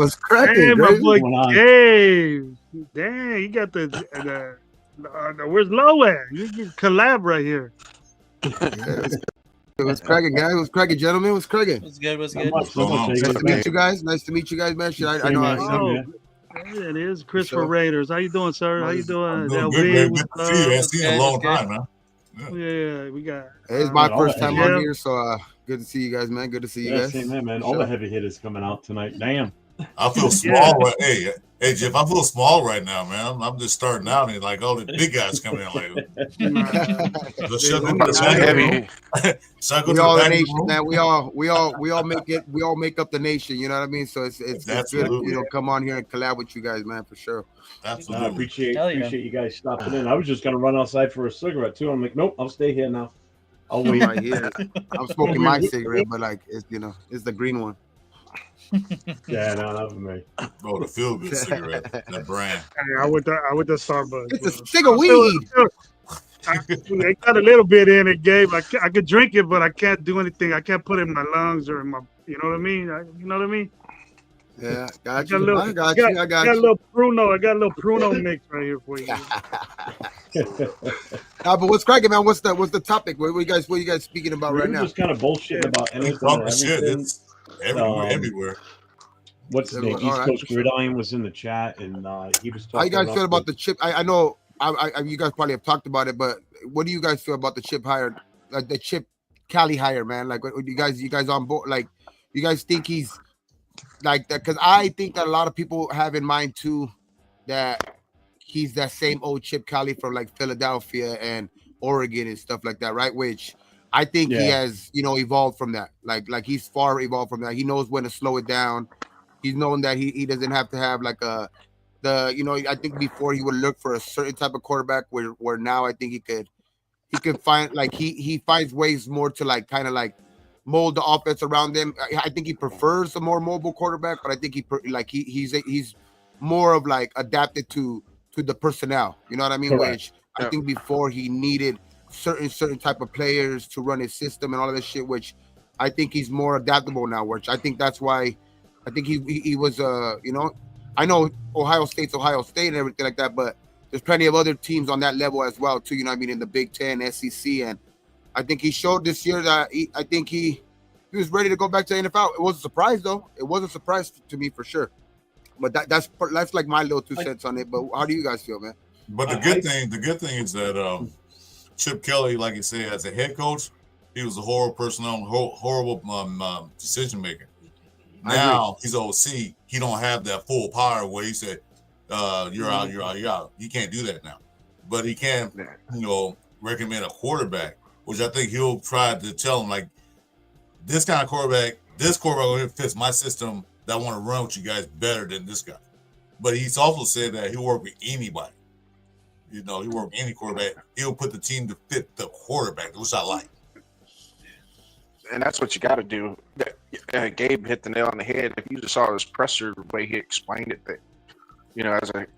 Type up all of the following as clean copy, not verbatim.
What's cracking, Hey, my Graves? boy Going on? Gabe. Dang, you got where's Low at? You get collab right here. Yeah, what's cracking, guys? What's cracking, gentlemen? What's cracking? What's good? What's Not good? much. Not much. Nice to meet you guys. Nice to meet you guys, man. Shit, I Same, know. man. You Same, know, man. There it is, Christopher sure. Raiders. How you doing, sir? How you I'm doing? doing LB, good, man. what's Good to see you. I ain't up? seen you in a long time, man. Yeah, we got. it's my all first that time heavy. on here, so good to see you guys, man. Good to see you Yeah, guys. same here, man. For All the sure. heavy hitters coming out tonight. Damn. I feel small. Right, hey, Jeff. I feel small right now, man. I'm just starting out, and like all the big guys coming in, like let's shut I'm the not back heavy. room. Should I go We to all the the back nation, room? man. We all make it. We all make up the nation. You know what I mean? So it's good. Absolutely. You know, come on here and collab with you guys, man, for sure. I Absolutely. appreciate Hell yeah. you guys stopping in. I was just gonna run outside for a cigarette too. I'm like, nope, I'll stay here now. I'll I'm wait. right here. I'm smoking my cigarette, but like it's it's the green one. Yeah, no, not for me. Bro, the feel good cigarette, that brand. Hey, I went to Starbucks. It's a bro. stick of weed. They got a little bit in it, Gabe. I could drink it, but I can't do anything. I can't put it in my lungs or in my. You know what I mean? You know what I mean? Yeah, I got got a you. little. I got you. I got a you. little Pruno. I got a little Pruno mix right here for you. But what's cracking, man? What's the topic? What you guys speaking about We right were now? just kind of bullshitting about We anything talking and shit. everything. It's everywhere. Um, everywhere. What's his name? All East right, Coast for sure. Gridiron was in the chat, and he was talking. How you guys feel about the the chip? I know you guys probably have talked about it, but what do you guys feel about the chip hire, like the chip Cali hire, man? Like, what you guys on board? Like, you guys think he's like that? Because I think that a lot of people have in mind too that he's that same old Chip Cali from like Philadelphia and Oregon and stuff like that, right? Which I think he Yeah. has, evolved from that. Like he's far evolved from that. He knows when to slow it down. He's known that he doesn't have to have like I think before he would look for a certain type of quarterback where now I think he could find like he finds ways more to like kind of like mold the offense around them. I think he prefers a more mobile quarterback, but I think he's more of like adapted to the personnel. You know what I mean? Correct. Which I think before he needed certain type of players to run his system and all of this shit, which I think he's more adaptable now, which I think that's why I think he was I know Ohio State's Ohio State and everything like that, but there's plenty of other teams on that level as well too, you know what I mean, in the Big Ten, SEC, and I think he showed this year that I think he was ready to go back to the NFL. It was a surprise though. It was a surprise to me for sure. But that's like my little 2 cents on it. But how do you guys feel, man? But the good thing is that Chip Kelly, like you said, as a head coach, he was a horrible personnel, horrible decision maker. Now he's OC. He don't have that full power where he said, "You're out, you're out, you're out." He can't do that now, but he can, recommend a quarterback, which I think he'll try to tell him like, this kind of quarterback, this quarterback over here fits my system. That want to run with you guys better than this guy. But he's also said that he'll work with anybody. He'll work with any quarterback. He'll put the team to fit the quarterback, which I like. And that's what you got to do. Gabe hit the nail on the head. If you just saw his presser, the way he explained it, that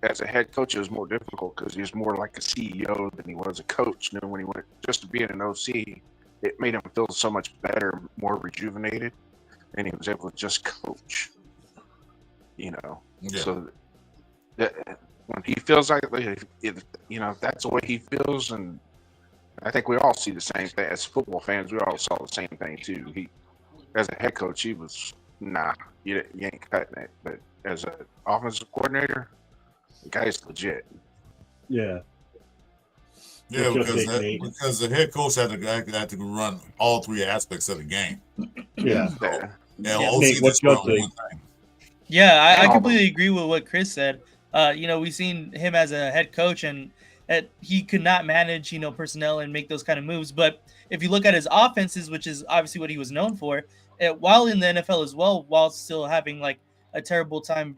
as a head coach, it was more difficult because he was more like a CEO than he was a coach. When he went just to being an OC, it made him feel so much better, more rejuvenated, and he was able to just coach. So that when he feels like that's the way he feels, and I think we all see the same thing as football fans. We all saw the same thing too. He, as a head coach, he was you ain't cutting it. But as an offensive coordinator, the guy's legit. Yeah. Yeah, because the head coach had to run all three aspects of the game. Yeah. OC what's just your run take? one thing. Yeah, I completely agree with what Chris said. We've seen him as a head coach, and he could not manage, personnel and make those kind of moves. But if you look at his offenses, which is obviously what he was known for, while in the NFL as well, while still having like a terrible time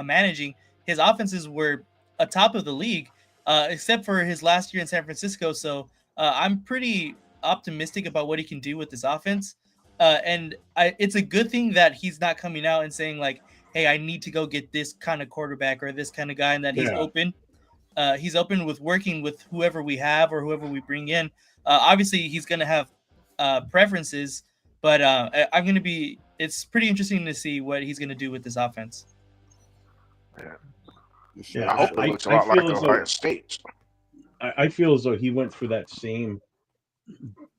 managing, his offenses were atop of the league, except for his last year in San Francisco. So I'm pretty optimistic about what he can do with this offense. And it's a good thing that he's not coming out and saying like, hey, I need to go get this kind of quarterback or this kind of guy, and that he's open. He's open with working with whoever we have or whoever we bring in. Obviously, he's going to have preferences, but it's pretty interesting to see what he's going to do with this offense. Yeah, I hope it looks a lot like Ohio State. I feel as though he went through that same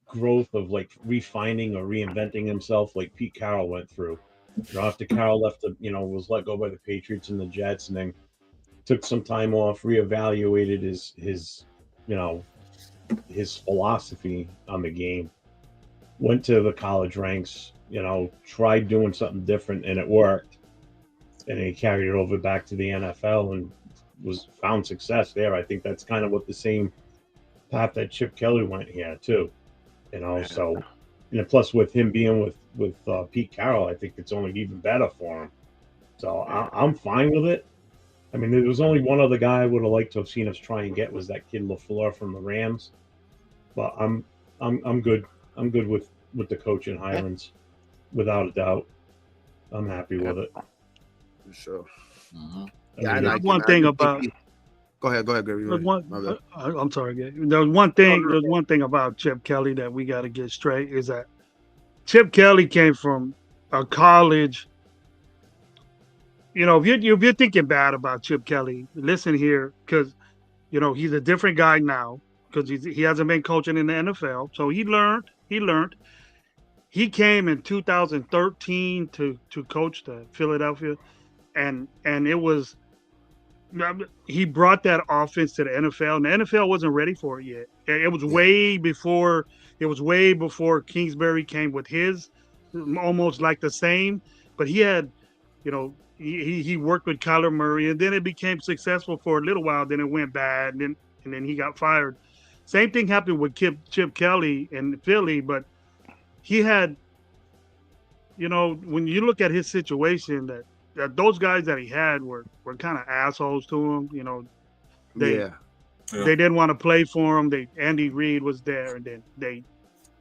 growth of like refining or reinventing himself like Pete Carroll went through. After Carroll left, was let go by the Patriots and the Jets, and then took some time off, reevaluated his philosophy on the game, went to the college ranks, tried doing something different, and it worked. And he carried it over back to the NFL and found success there. I think that's kind of what the same path that Chip Kelly went here too. So, and plus with him being with Pete Carroll, I think it's only even better for him. So I'm fine with it. I mean, there was only one other guy I would have liked to have seen us try and get was that kid LaFleur from the Rams. But I'm good. I'm good with the coach and hirings, without a doubt. I'm happy with it. For sure. Mhm. Yeah, I like one it. thing I about think go ahead, Gary. I'm sorry, Gabe. There's one thing about Chip Kelly that we got to get straight is that Chip Kelly came from a college. If you're thinking bad about Chip Kelly, listen here, because he's a different guy now because he hasn't been coaching in the NFL, so he learned. He came in 2013 to coach the Philadelphia, and it was. He brought that offense to the NFL, and the NFL wasn't ready for it yet. It was way before. It was way before Kingsbury came with his, almost like the same. But he had, he worked with Kyler Murray, and then it became successful for a little while. Then it went bad, and then he got fired. Same thing happened with Chip Kelly in Philly, but he had, when you look at his situation, that those guys that he had were kind of assholes to him. They didn't want to play for him. Andy Reid was there, and then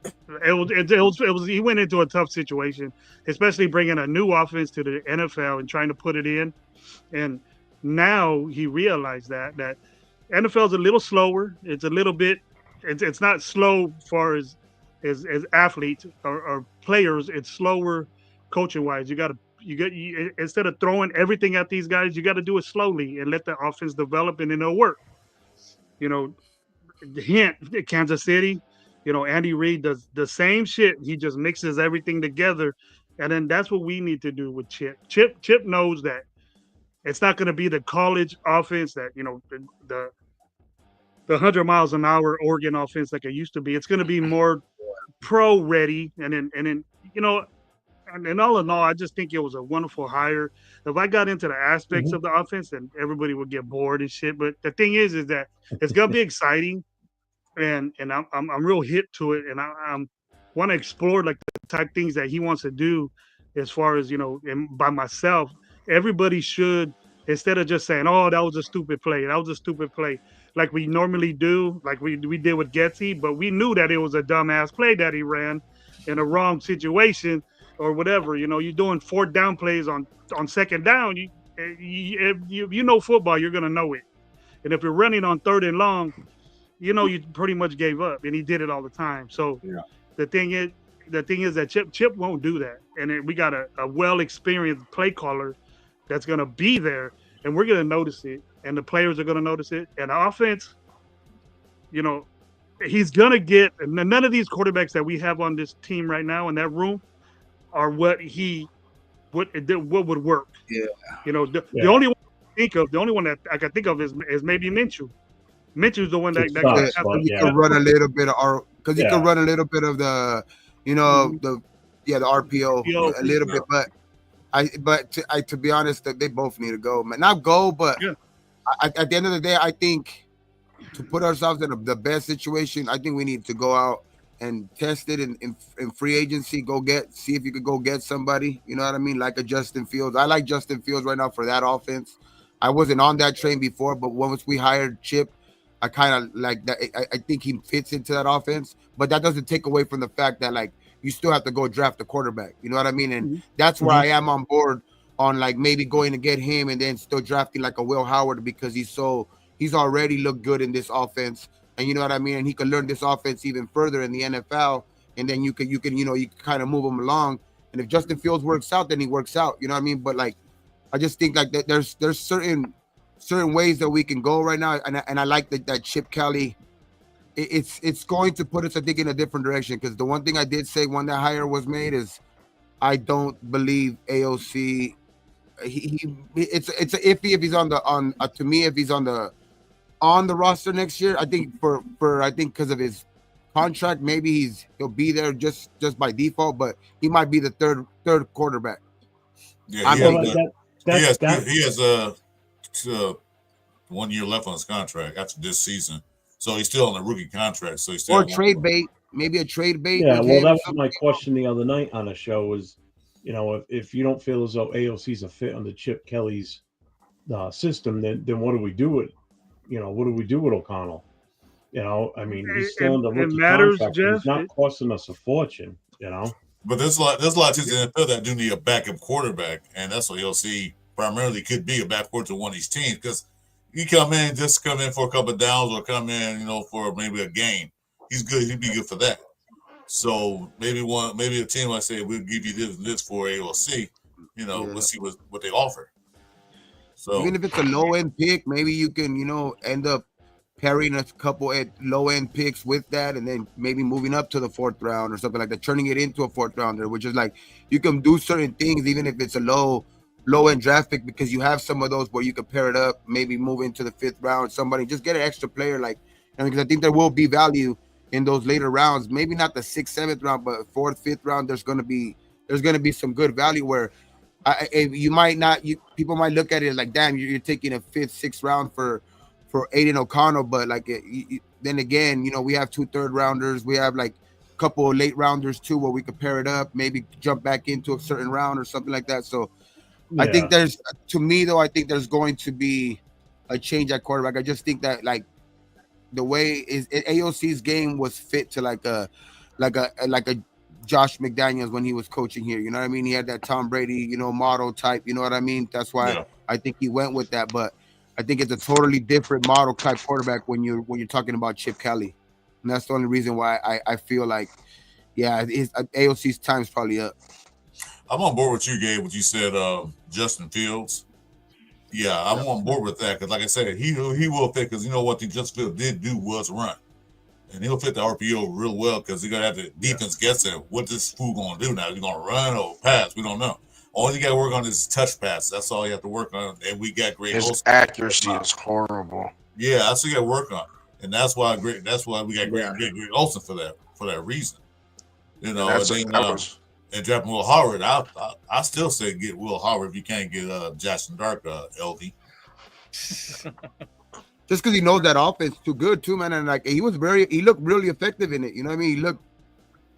he went into a tough situation, especially bringing a new offense to the NFL and trying to put it in. And now he realized that NFL is a little slower. It's a little bit. It's not slow as far as athletes or players. It's slower coaching wise. You instead of throwing everything at these guys, you got to do it slowly and let the offense develop, and then it'll work. Hint, Kansas City, Andy Reid does the same shit. He just mixes everything together, and then that's what we need to do with Chip. Chip knows that it's not going to be the college offense that the 100 miles an hour Oregon offense like it used to be. It's going to be more pro ready, and then and all in all, I just think it was a wonderful hire. If I got into the aspects of the offense, then everybody would get bored and shit. But the thing is that it's gonna be exciting, and I'm real hip to it, and I want to explore like the type things that he wants to do, as far as and by myself. Everybody should, instead of just saying, "Oh, that was a stupid play," like we normally do, like we did with Getsy, but we knew that it was a dumbass play that he ran in a wrong situation. Or whatever, you're doing 4th down plays on 2nd down. You know football, you're gonna know it. And if you're running on 3rd and long, you pretty much gave up. And he did it all the time. So the thing is that Chip won't do that. And we got a well experienced play caller that's gonna be there, and we're gonna notice it, and the players are gonna notice it. And the offense, he's gonna get. And none of these quarterbacks that we have on this team right now in that room are what would work. Yeah. The only one that I can think of is maybe Minshew. Minshew's the one that can run a little bit of because he can run a little bit of the the RPO a little bit, to be honest, they both need to go, man. Not go, but at the end of the day, I think to put ourselves in the best situation, I think we need to go out and test it in free agency. See if you could go get somebody, you know what I mean, like a Justin Fields. I like Justin Fields right now for that offense. I wasn't on that train before, but once we hired Chip, I kind of like that. I think he fits into that offense, but that doesn't take away from the fact that like you still have to go draft a quarterback, you know what I mean? And that's where I am on board on like maybe going to get him and then still drafting like a Will Howard, because he's already looked good in this offense. And you know what I mean? And he could learn this offense even further in the NFL. And then you can kind of move him along. And if Justin Fields works out, then he works out. You know what I mean? But like I just think like that there's certain ways that we can go right now, and I like that Chip Kelly. It's going to put us, I think, in a different direction. Because the one thing I did say when that hire was made is I don't believe AOC. It's a iffy if he's to me if he's on the roster next year. I think I think because of his contract, maybe he'll be there just by default, but he might be the third quarterback. Yeah, he has 1 year left on his contract after this season, so he's still on a rookie contract. So he's still trade bait, maybe a trade bait. Yeah, well, that was my question the other night on the show. Was if you don't feel as though AOC's a fit under Chip Kelly's system, then what do we do with O'Connell? I mean, he's still in the rookie contract. Jeff, he's not costing us a fortune. But there's a lot of teams in the NFL that do need a backup quarterback, and that's what AOC primarily could be, a backup to one of these teams, because he come in for a couple of downs or come in, for maybe a game. He's good. He'd be good for that. So maybe a team like say we'll give you this for AOC. We'll see what they offer. So even if it's a low end pick, maybe you can end up pairing a couple at low end picks with that, and then maybe moving up to the 4th round or something like that, turning it into a 4th rounder, which is like you can do certain things even if it's a low end draft pick, because you have some of those where you can pair it up, maybe move into the 5th round, just get an extra player, because I think there will be value in those later rounds, maybe not the 6th, 7th round, but 4th, 5th round. There's going to be some good value where people might look at it like, damn, you're taking a 5th, 6th round for Aiden O'Connell, but then again, we have 2 3rd rounders, we have like a couple of late rounders too, where we could pair it up, maybe jump back into a certain round or something like that. So yeah. I think there's going to be a change at quarterback. I just think that the way AOC's game was fit to like a Josh McDaniels when he was coaching here. You know what I mean? He had that Tom Brady, model type. You know what I mean? That's why I think he went with that. But I think it's a totally different model type quarterback when you're talking about Chip Kelly, and that's the only reason why I feel like, AOC's time's probably up. I'm on board with you, Gabe. What you said, Justin Fields. Yeah, I'm on board with that because, like I said, he will fit, because what the Justin Fields did do was run, and he'll fit the RPO real well because he's gonna have the defense guessing what this fool gonna do now. Is he gonna run or pass? We don't know. All you got to work on is touch pass. That's all you have to work on, and we got great. His accuracy is horrible. Yeah, that's what you got to work on, and that's why we got great Olsen for that reason. And drafting Will Howard, I still say get Will Howard if you can't get Jackson Dark, LV. Just because he knows that offense too good too, man, and he looked really effective in it. You know what I mean? He looked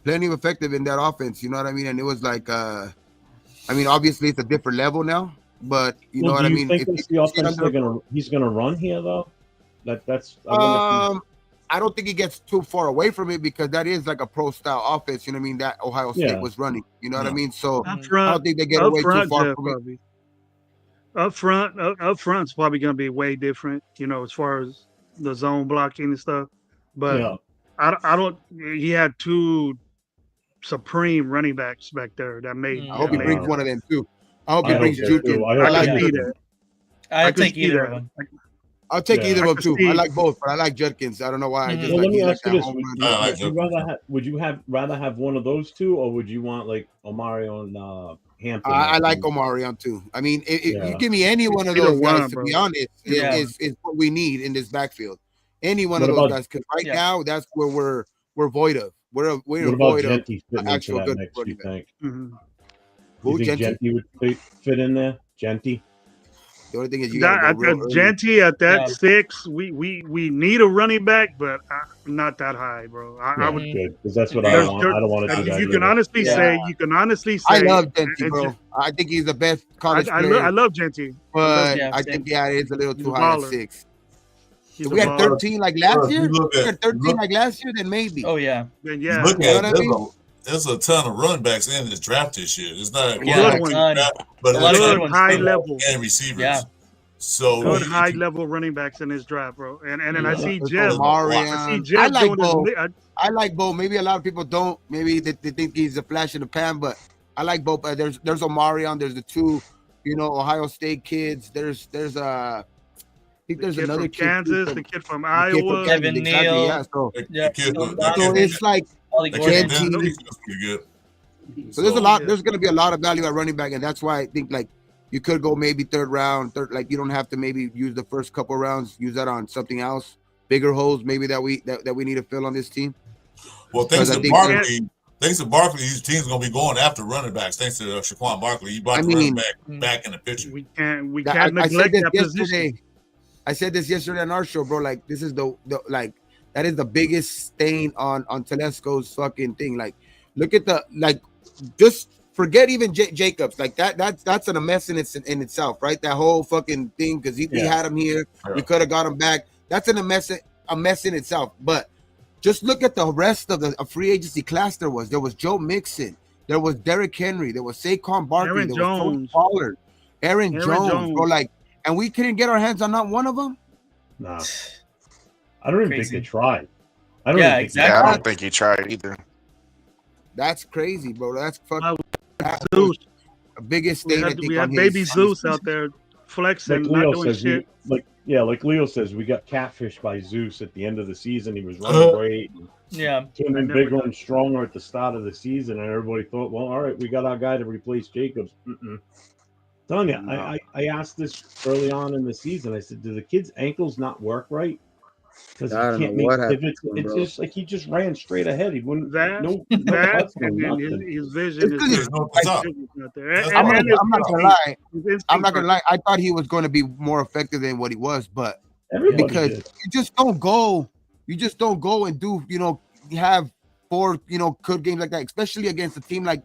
plenty of effective in that offense. You know what I mean? And it was obviously it's a different level now, but you know what I mean. Think the offense he's gonna run here though? That's I don't think he gets too far away from it, because that is like a pro style offense. You know what I mean? That Ohio State was running. You know what I mean? So I don't think they get away too far from it. Up front's probably gonna be way different. As far as the zone blocking and stuff. But I don't. He had 2 supreme running backs back there that made. I hope he brings one of them too. I hope he brings Jukin. I like either. I'd take either of them. I'll take either of them too. I like both, but I like Judkins. I don't know why. Well, let me ask you this: would you rather have one of those two, or would you want like Omarion Hampton? I like Omarion too. I mean, if you give me any one of those guys, to be honest, is what we need in this backfield. Any one of those guys, because now that's where we're void of. We're void of actual good mix, you think? Mm-hmm. You think Genty would fit in there? Genty? The only thing is Genty at that 6. We need a running back, but not that high, bro. I would, because that's what I want. I don't want to do that. You can honestly say. I love Genty, bro. I think he's the best college player. I love Genty, but I think it is a little too high at 6. If we had 13 like last year, then maybe. Oh yeah. Then yeah. Look at there's a ton of running backs in this draft this year. It's not but a lot of high level and receivers. Yeah. So good high level running backs in this draft, bro. And then I see Jeff. I like Bo. I like Bo. Maybe a lot of people don't. Maybe they think he's a flash in the pan, but I like Bo. There's Omarion. There's the 2, Ohio State kids. There's I think there's kid another from kid too Kansas, from- the kid from the kid from Iowa. Kansas, Evan exactly, Neal. yeah. So Yeah, so it's like Ollie That Gordon. kid Gentile. Dennis, that's pretty good. So there's a lot. Yeah. There's going to be a lot of value at running back, and that's why I think like you could go maybe third. Like you don't have to maybe use the first couple rounds. Use that on something else, bigger holes maybe that we need to fill on this team. Well, thanks Because I to think Barkley, these teams gonna be going after running backs. Thanks to Shaquan Barkley, he brought I the running mean, back in the picture. We can't I neglect said this that position. yesterday. I said this yesterday on our show, bro. Like this is the like that is the biggest stain on Telesco's fucking thing. Like look at just forget even Jacobs. Like that's a mess in itself, right? That whole fucking thing because we had him here, we could have got him back. That's a mess in itself. But just look at the rest of the free agency class. There was Joe Mixon, there was Derrick Henry, there was Saquon Barkley, Aaron there Jones. was Tony Pollard, Aaron Jones, bro. Like, and we couldn't get our hands on not one of them. Nah. I don't even Crazy. think they tried. I don't Yeah, even think exactly. Yeah, I don't think he tried either. That's crazy, bro. That's fucking Zeus. the biggest We thing I had, think we on had baby his, on his Zeus out there flexing, Like not Leo doing says, shit. like Leo says, we got catfished by Zeus at the end of the season. He was running great. And Yeah. came I in never bigger got- and stronger at the start of the season, and everybody thought, well, all right, we got our guy to replace Jacobs. Telling you, No. I asked this early on in the season. I said, do the kid's ankles not work right? Because he I don't can't know make what happened pivots. to him, It's bro. just like he just ran straight ahead. He wouldn't That, no that, cuts, no and then nothing. his vision It's is There's no what's up. not there. That's And, I'm why- and his not gonna instinct- lie. his instinct I'm not gonna was- lie. I thought he was going to be more effective than what he was, but Everybody because did. you just don't go and do have 4 good games like that, especially against a team like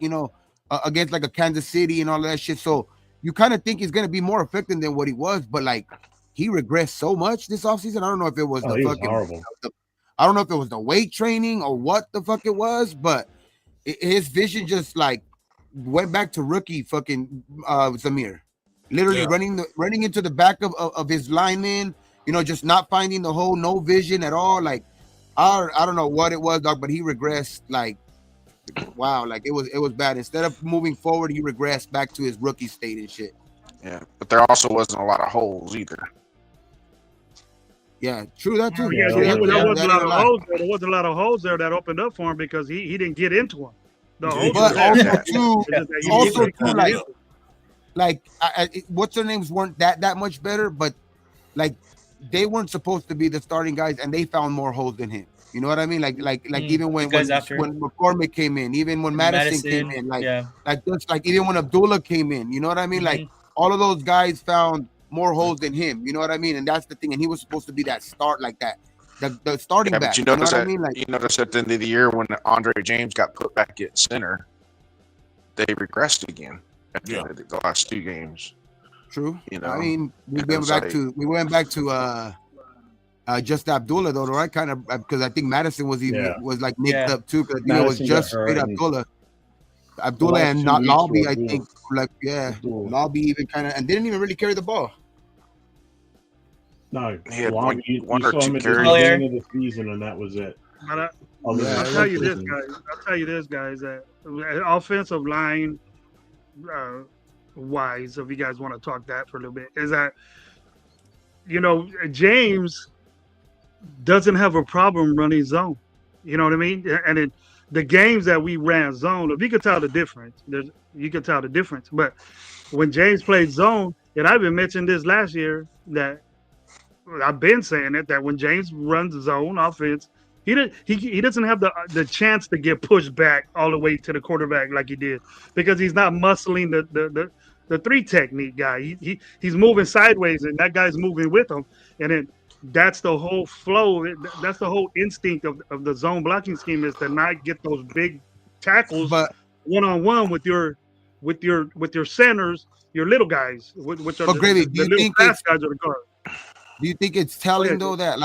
against like a Kansas City and all that shit. So you kind of think he's going to be more effective than what he was, but like he regressed so much this offseason. I don't know if it was Oh, the he was fucking horrible. I don't know if it was the weight training or what the fuck it was, but his vision just like went back to rookie fucking Zamir, literally Yeah. running into the back of his lineman, just not finding the hole, no vision at all. Like I don't know what it was, dog, but he regressed. Like wow, like it was bad. Instead of moving forward, he regressed back to his rookie state and shit. Yeah, but there also wasn't a lot of holes either. Yeah, true that too. Yeah, Yeah, there wasn't a lot of lie. holes there. There wasn't a lot of holes there that opened up for him because he didn't get into them. The Yeah, holes But were there. also Yeah. too, It's just that he also didn't too, get like, into it. like what's their names weren't that much better, but like they weren't supposed to be the starting guys, and they found more holes than him. You know what I mean? Like even when guys after. McCormick came in, even when Madison came in, like yeah. just like even when Abdullah came in, you know what I mean? Like Mhm. all of those guys found more holes than him. You know what I mean? And that's the thing. And he was supposed to be that start like that, the starting Yeah, back. but you You know notice what I that mean? Like you notice at the end of the year when Andre James got put back at center, they regressed again at the end of the last 2 games. true. You know, I mean, we and went it's back like- to just Abdullah though, right? Kind of because I think Madison was was like nicked Yeah. up too because it was Madison just got hurt straight and- Abdullah. The Abdullah last and 2 not weeks Lobby, were I Abdullah. think. Like Abdullah. Lobby even kind of and didn't even really carry the ball. No, He had Long- one- you one or saw two him at the carries. beginning of the season, and that was it. But Other than I'll that, tell you this, listen, guys. That offensive line wise, if you guys want to talk that for a little bit, is that James doesn't have a problem running zone. You know what I mean? And the games that we ran zone, if you could tell the difference, you could tell the difference. But when James played zone, and I've been mentioning this last year that I've been saying it, that when James runs zone offense, he doesn't have the chance to get pushed back all the way to the quarterback like he did because he's not muscling the 3 technique guy. He's moving sideways and that guy's moving with him, and then that's the whole flow. That's the whole instinct of the zone blocking scheme is to not get those big tackles But 1-on-1 with your centers, your little guys, which are But Gravy, do the you little think fast guys are the guard. do you think it's telling ahead, though that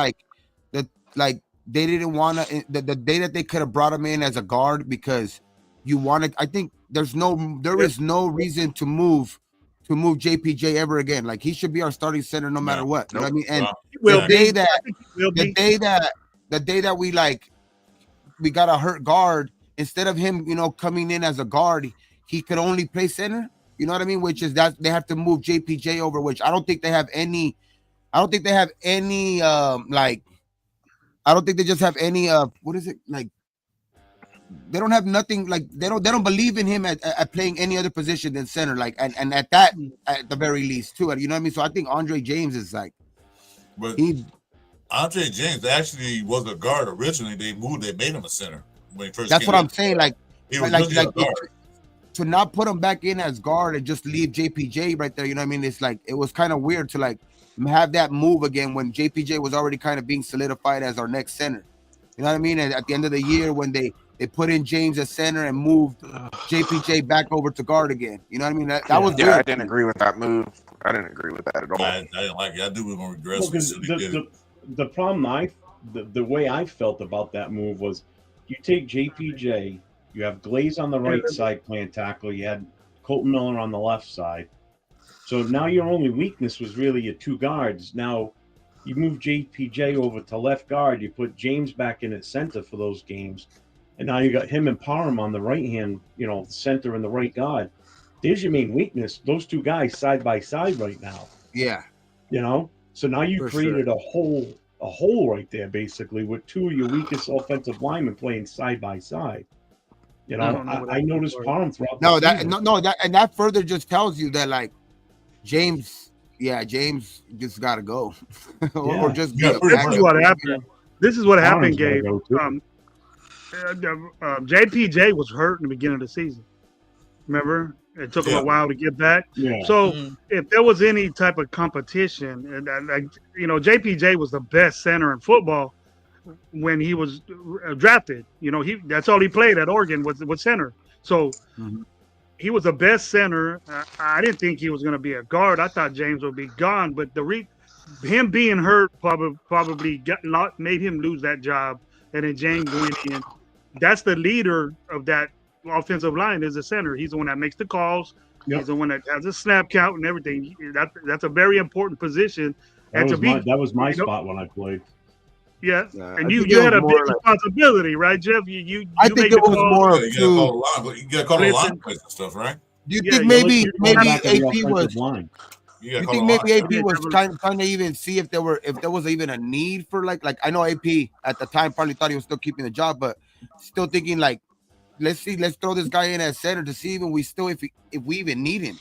they didn't want to the day that they could have brought him in as a guard because you wanted? I think there is no reason to move JPJ ever again. Like he should be our starting center no matter what. You know what I mean? And Will the be. day that I think he will the be. day that we got a hurt guard, instead of him coming in as a guard, he could only play center. You know what I mean? Which is that they have to move JPJ over, which I don't think they have any. I don't think they have any like. I don't think they just have any what is it like? They don't have nothing like they don't believe in him at playing any other position than center, like and at that at the very least too. You know what I mean? So I think Andre James is like, but Andre James actually was a guard originally. They made him a center when he first. That's what I'm saying. Like, he was really a guard. To not put him back in as guard and just leave JPJ right there. You know what I mean? It's like it was kind of weird to like have that move again when JPJ was already kind of being solidified as our next center. You know what I mean? And at the end of the year when they put in James as center and moved JPJ back over to guard again. You know what I mean? That was weird. I didn't agree with that move. I didn't agree with that at all. I didn't like it. I knew we were going to regress. Well, the problem the way I felt about that move was you take JPJ, you have Glaze on the right side playing tackle, you had Colton Miller on the left side. So now your only weakness was really your two guards. Now you move JPJ over to left guard, you put James back in at center for those games. And now you got him and Parham on the right hand, center and the right guard. There's your main weakness. Those two guys side by side right now. Yeah. So now you created a hole right there, basically, with two of your weakest offensive linemen playing side by side. I noticed Parham throughout. That further just tells you that like James just got to go, or just this is what happened. This is what happened, Gabe. JPJ was hurt in the beginning of the season. Remember, it took him a while to get back. Yeah. So if there was any type of competition, and JPJ was the best center in football when he was drafted. That's all he played at Oregon was center. So he was the best center. I didn't think he was going to be a guard. I thought James would be gone, but him being hurt probably made him lose that job. And then James went in. That's the leader of that offensive line is the center. He's the one that makes the calls. Yep. He's the one that has a snap count and everything. That's a very important position. That was my spot when I played. Yeah, and you had a big responsibility, right, Jeff? I think it was more you got to call the line plays and stuff, right? Do you think maybe AP was? You think maybe AP was trying to even see if there was even a need for like I know AP at the time probably thought he was still keeping the job, but still thinking like let's throw this guy in as center to see even if we even need him.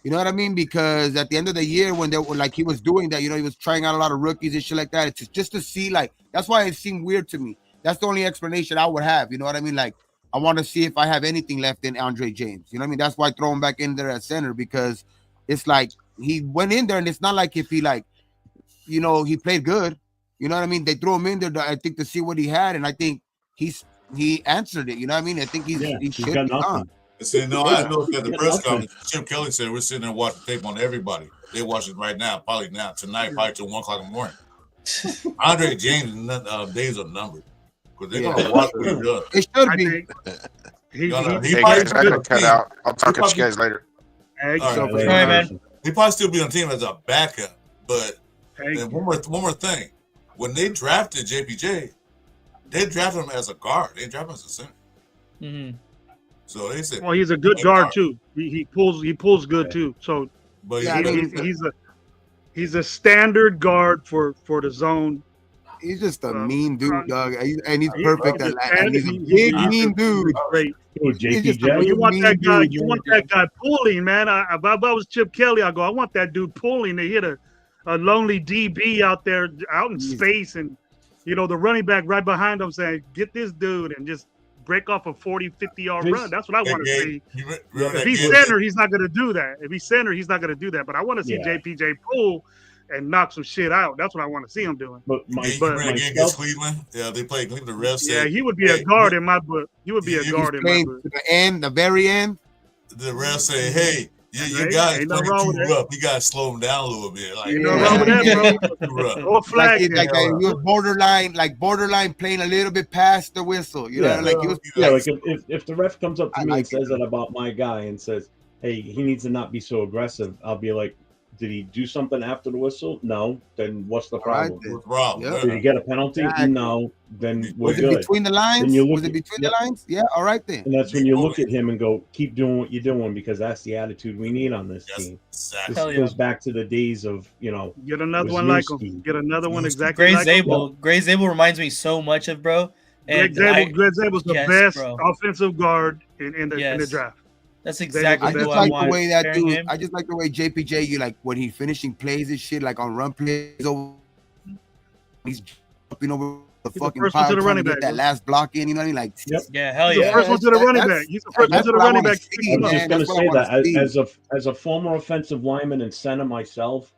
You know what I mean? Because at the end of the year when they were like he was doing that, he was trying out a lot of rookies and shit like that. It's just to see like that's why it seemed weird to me. That's the only explanation I would have. You know what I mean? Like I want to see if I have anything left in Andre James. You know what I mean? That's why I throw him back in there at center because it's like he went in there and it's not like if he like, he played good. You know what I mean? They threw him in there, I think, to see what he had. And I think he answered it. You know what I mean? I think he should got be on. See, no, I know at the press conference, Chip Kelly said we're sitting there watching tape on everybody. They watch it right now, probably tonight, probably till 1 o'clock in the morning. Andre James' days are numbered because they're gonna watch what he does. It should be. Hey guys, I gotta cut out. I'll talk to you guys later. All right, man. He probably still be on the team as a backup, but one more thing. When they drafted JPJ, they drafted him as a guard. They drafted him as a center. Mm-hmm. So they said, well, he's a good guard too. He pulls good too. So, but he's a standard guard for the zone. He's just a mean dude, dog, and he's perfect at that. And he's a big mean dude. Great. You want that guy? You want that guy pulling, man. If I was Chip Kelly, I want that dude pulling to hit a lonely DB out there out in space, and the running back right behind him saying, "Get this dude," and just break off a 40, 50-yard run. That's what I want to see. If he's center, he's not going to do that. If he's center, he's not going to do that. But I want to see JPJ pull and knock some shit out. That's what I want to see him doing. But against Cleveland, they played Cleveland. The refs said, he would be a guard in my book. He would be a guard in my book. To the end, the very end. The refs say, "Hey, you guys playing too rough. You got to slow him down a little bit." Like, ain't nothing wrong with that, bro. Or flag. He was borderline playing a little bit past the whistle. He was. Like if the ref comes up to me and says that about my guy and says, "Hey, he needs to not be so aggressive," I'll be like, Did he do something after the whistle? No. Then what's the All right, problem? then. What's the problem? Yep. Did he get a penalty? Exactly. No. Then we're Was it good. between the lines? Then you look Was it at- between yep. the lines? Yeah. All right then. And that's when you look at him and go, keep doing what you're doing, because that's the attitude we need on this Yes, team. exactly. This Hell yeah. goes back to the days of, Get another was one like Newski. him. Get another one exactly Gray like him. Zabel. Gray Zabel reminds me so much of bro. Greg And Zabel's the yes, best bro. offensive guard in the Yes. draft. that's I exactly I Zabel's just who the I like want. the way that pairing dude. him. I just like the way JPJ, you like when he's finishing plays and shit, like on run plays. He's jumping over the He's the fucking first one pile to the trying running to get back, that bro. last block in. You know what I mean? Like, Yep. Yeah, hell He's the yeah. first one to the running that's- back. He's the first one that's to the what I running wanna back. see, I was man. just going to That's what I say wanna that see. as a former offensive lineman and center myself,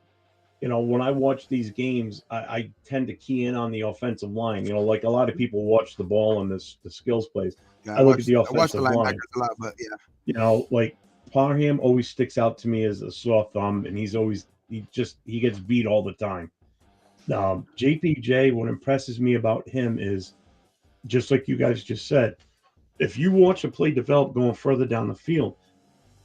when I watch these games, I tend to key in on the offensive line. Like a lot of people watch the ball and the skills plays. Yeah, I look at the I watch the offensive line. linebackers a lot, but yeah. Like Parham always sticks out to me as a sore thumb, and he gets beat all the time. JPJ, what impresses me about him is, just like you guys just said, if you watch a play develop going further down the field,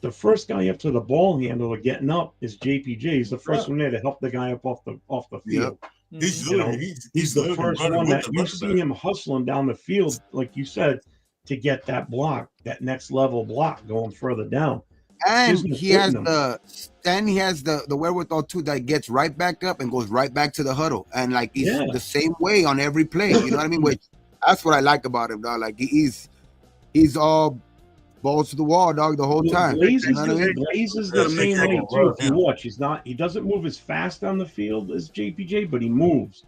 the first guy up to the ball handler getting up is JPJ. He's the first one there to help the guy up off the field. He's You know, literally, He's the literally first running one with that the you running see back. him hustling down the field, like you said, to get that block, that next level block going further down. And Isn't he has putting them. the wherewithal too that gets right back up and goes right back to the huddle, and like he's Yeah. the same way on every play. You know what I mean? Which that's what I like about him, dog. Like he's all balls to the wall, dog, the whole time. Blaze You know what I mean? is Yeah, the same make way that too. run, If you watch, he doesn't move as fast on the field as JPJ, but he moves.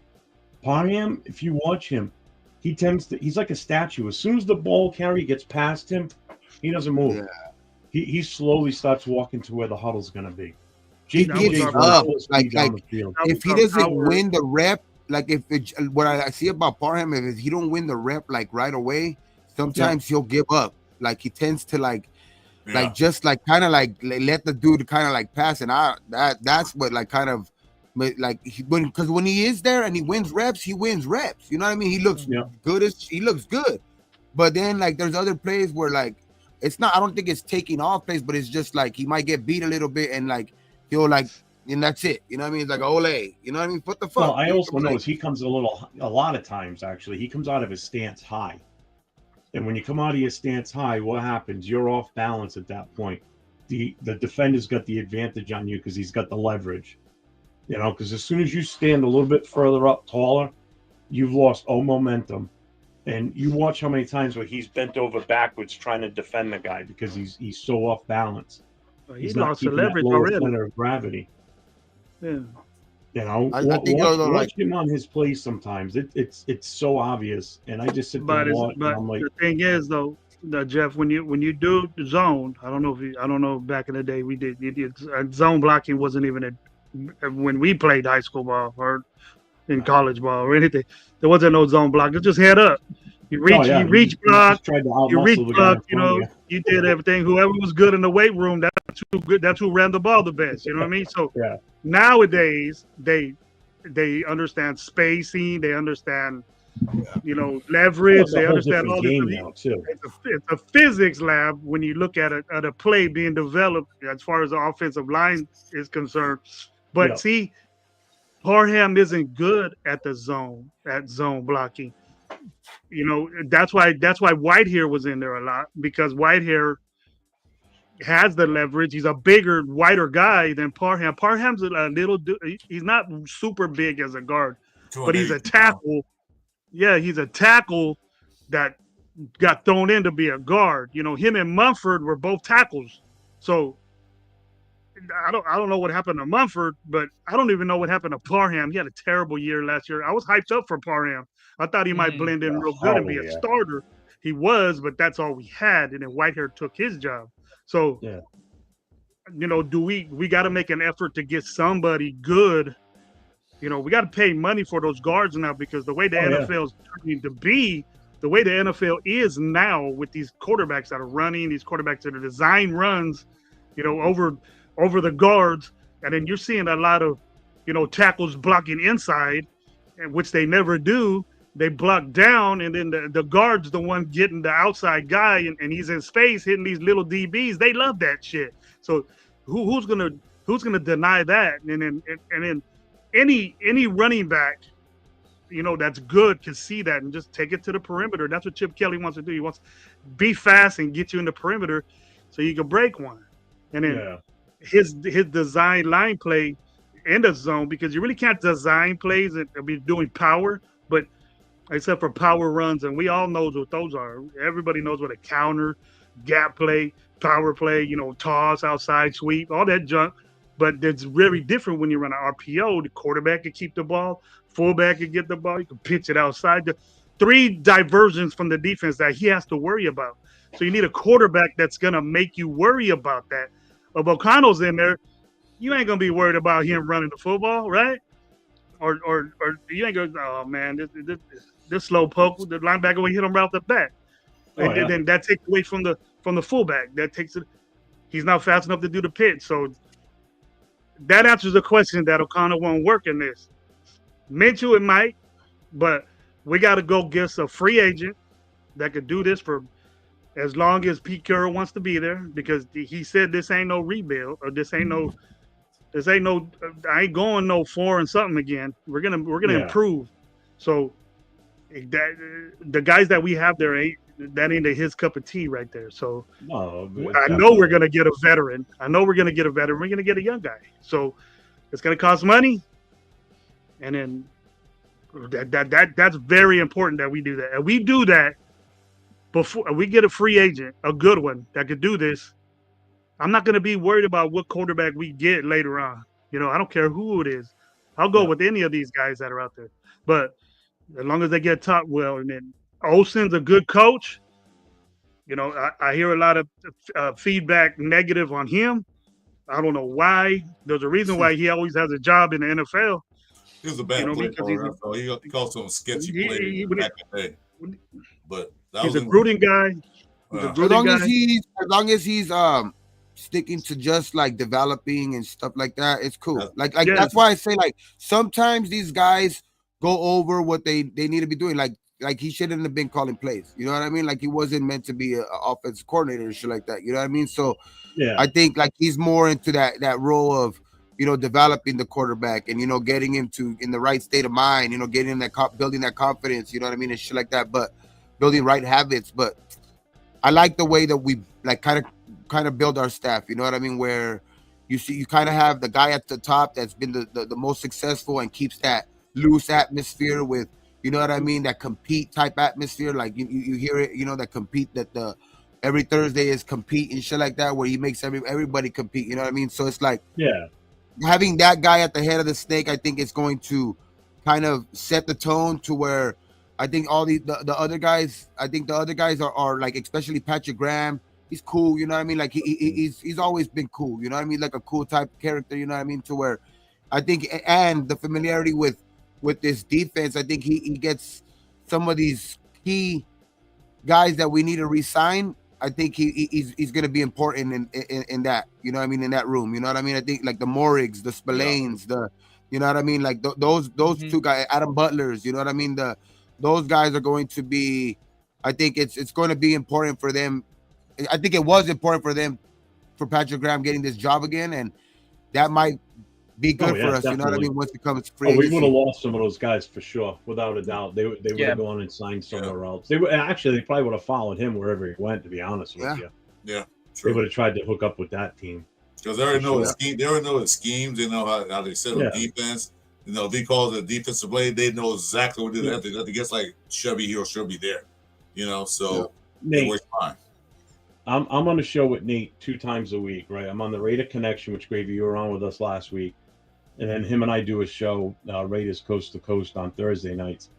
Parham, if you watch him, he's like a statue. As soon as the ball carrier gets past him, he doesn't move. Yeah. He slowly starts walking to where the huddle's gonna be. He That was gets our goes up, full speed like down the field. That was if he our doesn't power. win the rep, like if it, what I see about Parham, if he don't win the rep like right away, sometimes he'll give up. Like he tends to like Yeah. just like kind of like let the dude kind of like pass, and that's what like kind of like because when he is there and he wins reps. You know what I mean? He looks Yeah. he looks good, but then like there's other plays where like it's not. I don't think it's taking off plays, but it's just like he might get beat a little bit and like he'll like. And that's it. You know what I mean? It's like ole. You know what I mean? What the fuck? Well, I also Like, notice he comes a lot of times actually. He comes out of his stance high. And when you come out of your stance high, what happens? You're off balance at that point. The defender's got the advantage on you because he's got the leverage. Because as soon as you stand a little bit further up, taller, you've lost all momentum. And you watch how many times where he's bent over backwards trying to defend the guy because he's so off balance. He He's not lost the keeping that leverage lower already. center of gravity. Yeah. I think those Watch him on his plays sometimes. It's so obvious, and I just sit there and watch. And I'm like, the thing is though, Jeff, when you do the zone, I don't know back in the day we did zone blocking wasn't even when we played high school ball or in college ball or anything. There wasn't no zone block. It's just head up. You reach, you reach block. tried to You reach out-muscle the guy block. in front of You did everything. Whoever was good in the weight room, that's who good. That's who ran the ball the best. You know what I mean? So Yeah. nowadays they understand spacing. They understand leverage. Well, it's a they whole understand different all this. game now too. It's a physics lab when you look at a play being developed as far as the offensive line is concerned. But Yeah. see, Parham isn't good at zone blocking. That's why Whitehair was in there a lot, because Whitehair has the leverage. He's a bigger, wider guy than Parham. Parham's a little. He's not super big as a guard, but he's a 280 pounds. tackle. Yeah, he's a tackle that got thrown in to be a guard. Him and Mumford were both tackles. So I don't know what happened to Mumford, but I don't even know what happened to Parham. He had a terrible year last year. I was hyped up for Parham. I thought he might blend in real good and be a starter. He was, but that's all we had. And then Whitehair took his job. So, Yeah. we got to make an effort to get somebody good. We got to pay money for those guards now, because the way the NFL is turning to be, the way the NFL is now with these quarterbacks that are running, these quarterbacks that are design runs, over the guards. And then you're seeing a lot of, tackles blocking inside, which they never do. They block down, and then the guard's the one getting the outside guy, and he's in space hitting these little DBs. They love that shit. So who's gonna Who's going to deny that? And then any running back, that's good can see that and just take it to the perimeter. That's what Chip Kelly wants to do. He wants to be fast and get you in the perimeter so you can break one. And then his design line play in the zone, because you really can't design plays and be doing power, but except for power runs, and we all know what those are. Everybody knows what a counter, gap play, power play, toss, outside sweep, all that junk. But it's very different when you run an RPO. The quarterback can keep the ball, fullback can get the ball, you can pitch it outside. The 3 diversions from the defense that he has to worry about. So you need a quarterback that's going to make you worry about that. If O'Connell's in there, you ain't going to be worried about him running the football, right? Or you ain't going to, oh, man, this slow poke, the linebacker will hit him right off the bat. Then that takes away from the fullback. That takes it. He's not fast enough to do the pitch. So that answers the question that O'Connell won't work in this. Minshew, it might, but we got to go get a free agent that could do this for as long as Pete Carroll wants to be there, because he said this ain't no rebuild, or this ain't no I ain't going no 4 and something again. We're gonna improve. So the guys that we have there ain't his cup of tea right there. So I know we're gonna get a veteran. We're gonna get a young guy. So it's gonna cost money, and then that's very important that we do that. And we do that before we get a free agent, a good one that could do this. I'm not going to be worried about what quarterback we get later on. I don't care who it is. I'll go with any of these guys that are out there. But as long as they get taught well, and then Olsen's a good coach. I hear a lot of feedback negative on him. I don't know why. There's a reason why he always has a job in the NFL. He was a bad player for NFL. He called some sketchy plays back in the day. But he's a brooding guy. As long as he's sticking to just like developing and stuff like that, it's cool. Like that's why I say, like, sometimes these guys go over what they need to be doing. Like he shouldn't have been calling plays. You know what I mean? Like he wasn't meant to be an offensive coordinator and shit like that. You know what I mean? So I think like he's more into that role of developing the quarterback and getting him to in the right state of mind. Getting that building that confidence. You know what I mean, and shit like that. But building right habits. But I like the way that we like kind of build our staff. You know what I mean? Where you kind of have the guy at the top that's been the most successful and keeps that loose atmosphere with, you know what I mean, that compete type atmosphere. Like you hear it, that compete, that the every Thursday is compete and shit like that, where he makes everybody compete. You know what I mean? So it's like having that guy at the head of the snake, I think it's going to kind of set the tone to where I think all the other guys, are like, especially Patrick Graham. He's cool, you know what I mean? Like he's always been cool, you know what I mean? Like a cool type character, you know what I mean? To where I think, and the familiarity with this defense, I think he gets some of these key guys that we need to re-sign. I think he's going to be important in that, you know what I mean? In that room, you know what I mean? I think like the Morrigs, the Spillanes, you know what I mean? Like those 2 guys, Adam Butlers, you know what I mean? Those guys are going to be, I think it's going to be important for them. I think it was important for them, for Patrick Graham getting this job again, and that might be good for us. Definitely. You know what I mean? Once it comes free, we would have lost some of those guys for sure, without a doubt. They would have gone and signed somewhere else. They probably would have followed him wherever he went. To be honest with you, true. They would have tried to hook up with that team because they already know the scheme. They already know the schemes. They know how they set up defense. If he calls a defensive play, they know exactly what to do. Nothing gets like Chubby here or Chubby there. So it works fine. I'm on the show with Nate 2 times a week, right? I'm on the Raider Connection, which Gravy, you were on with us last week. And then him and I do a show, Raiders Coast to Coast, on Thursday nights.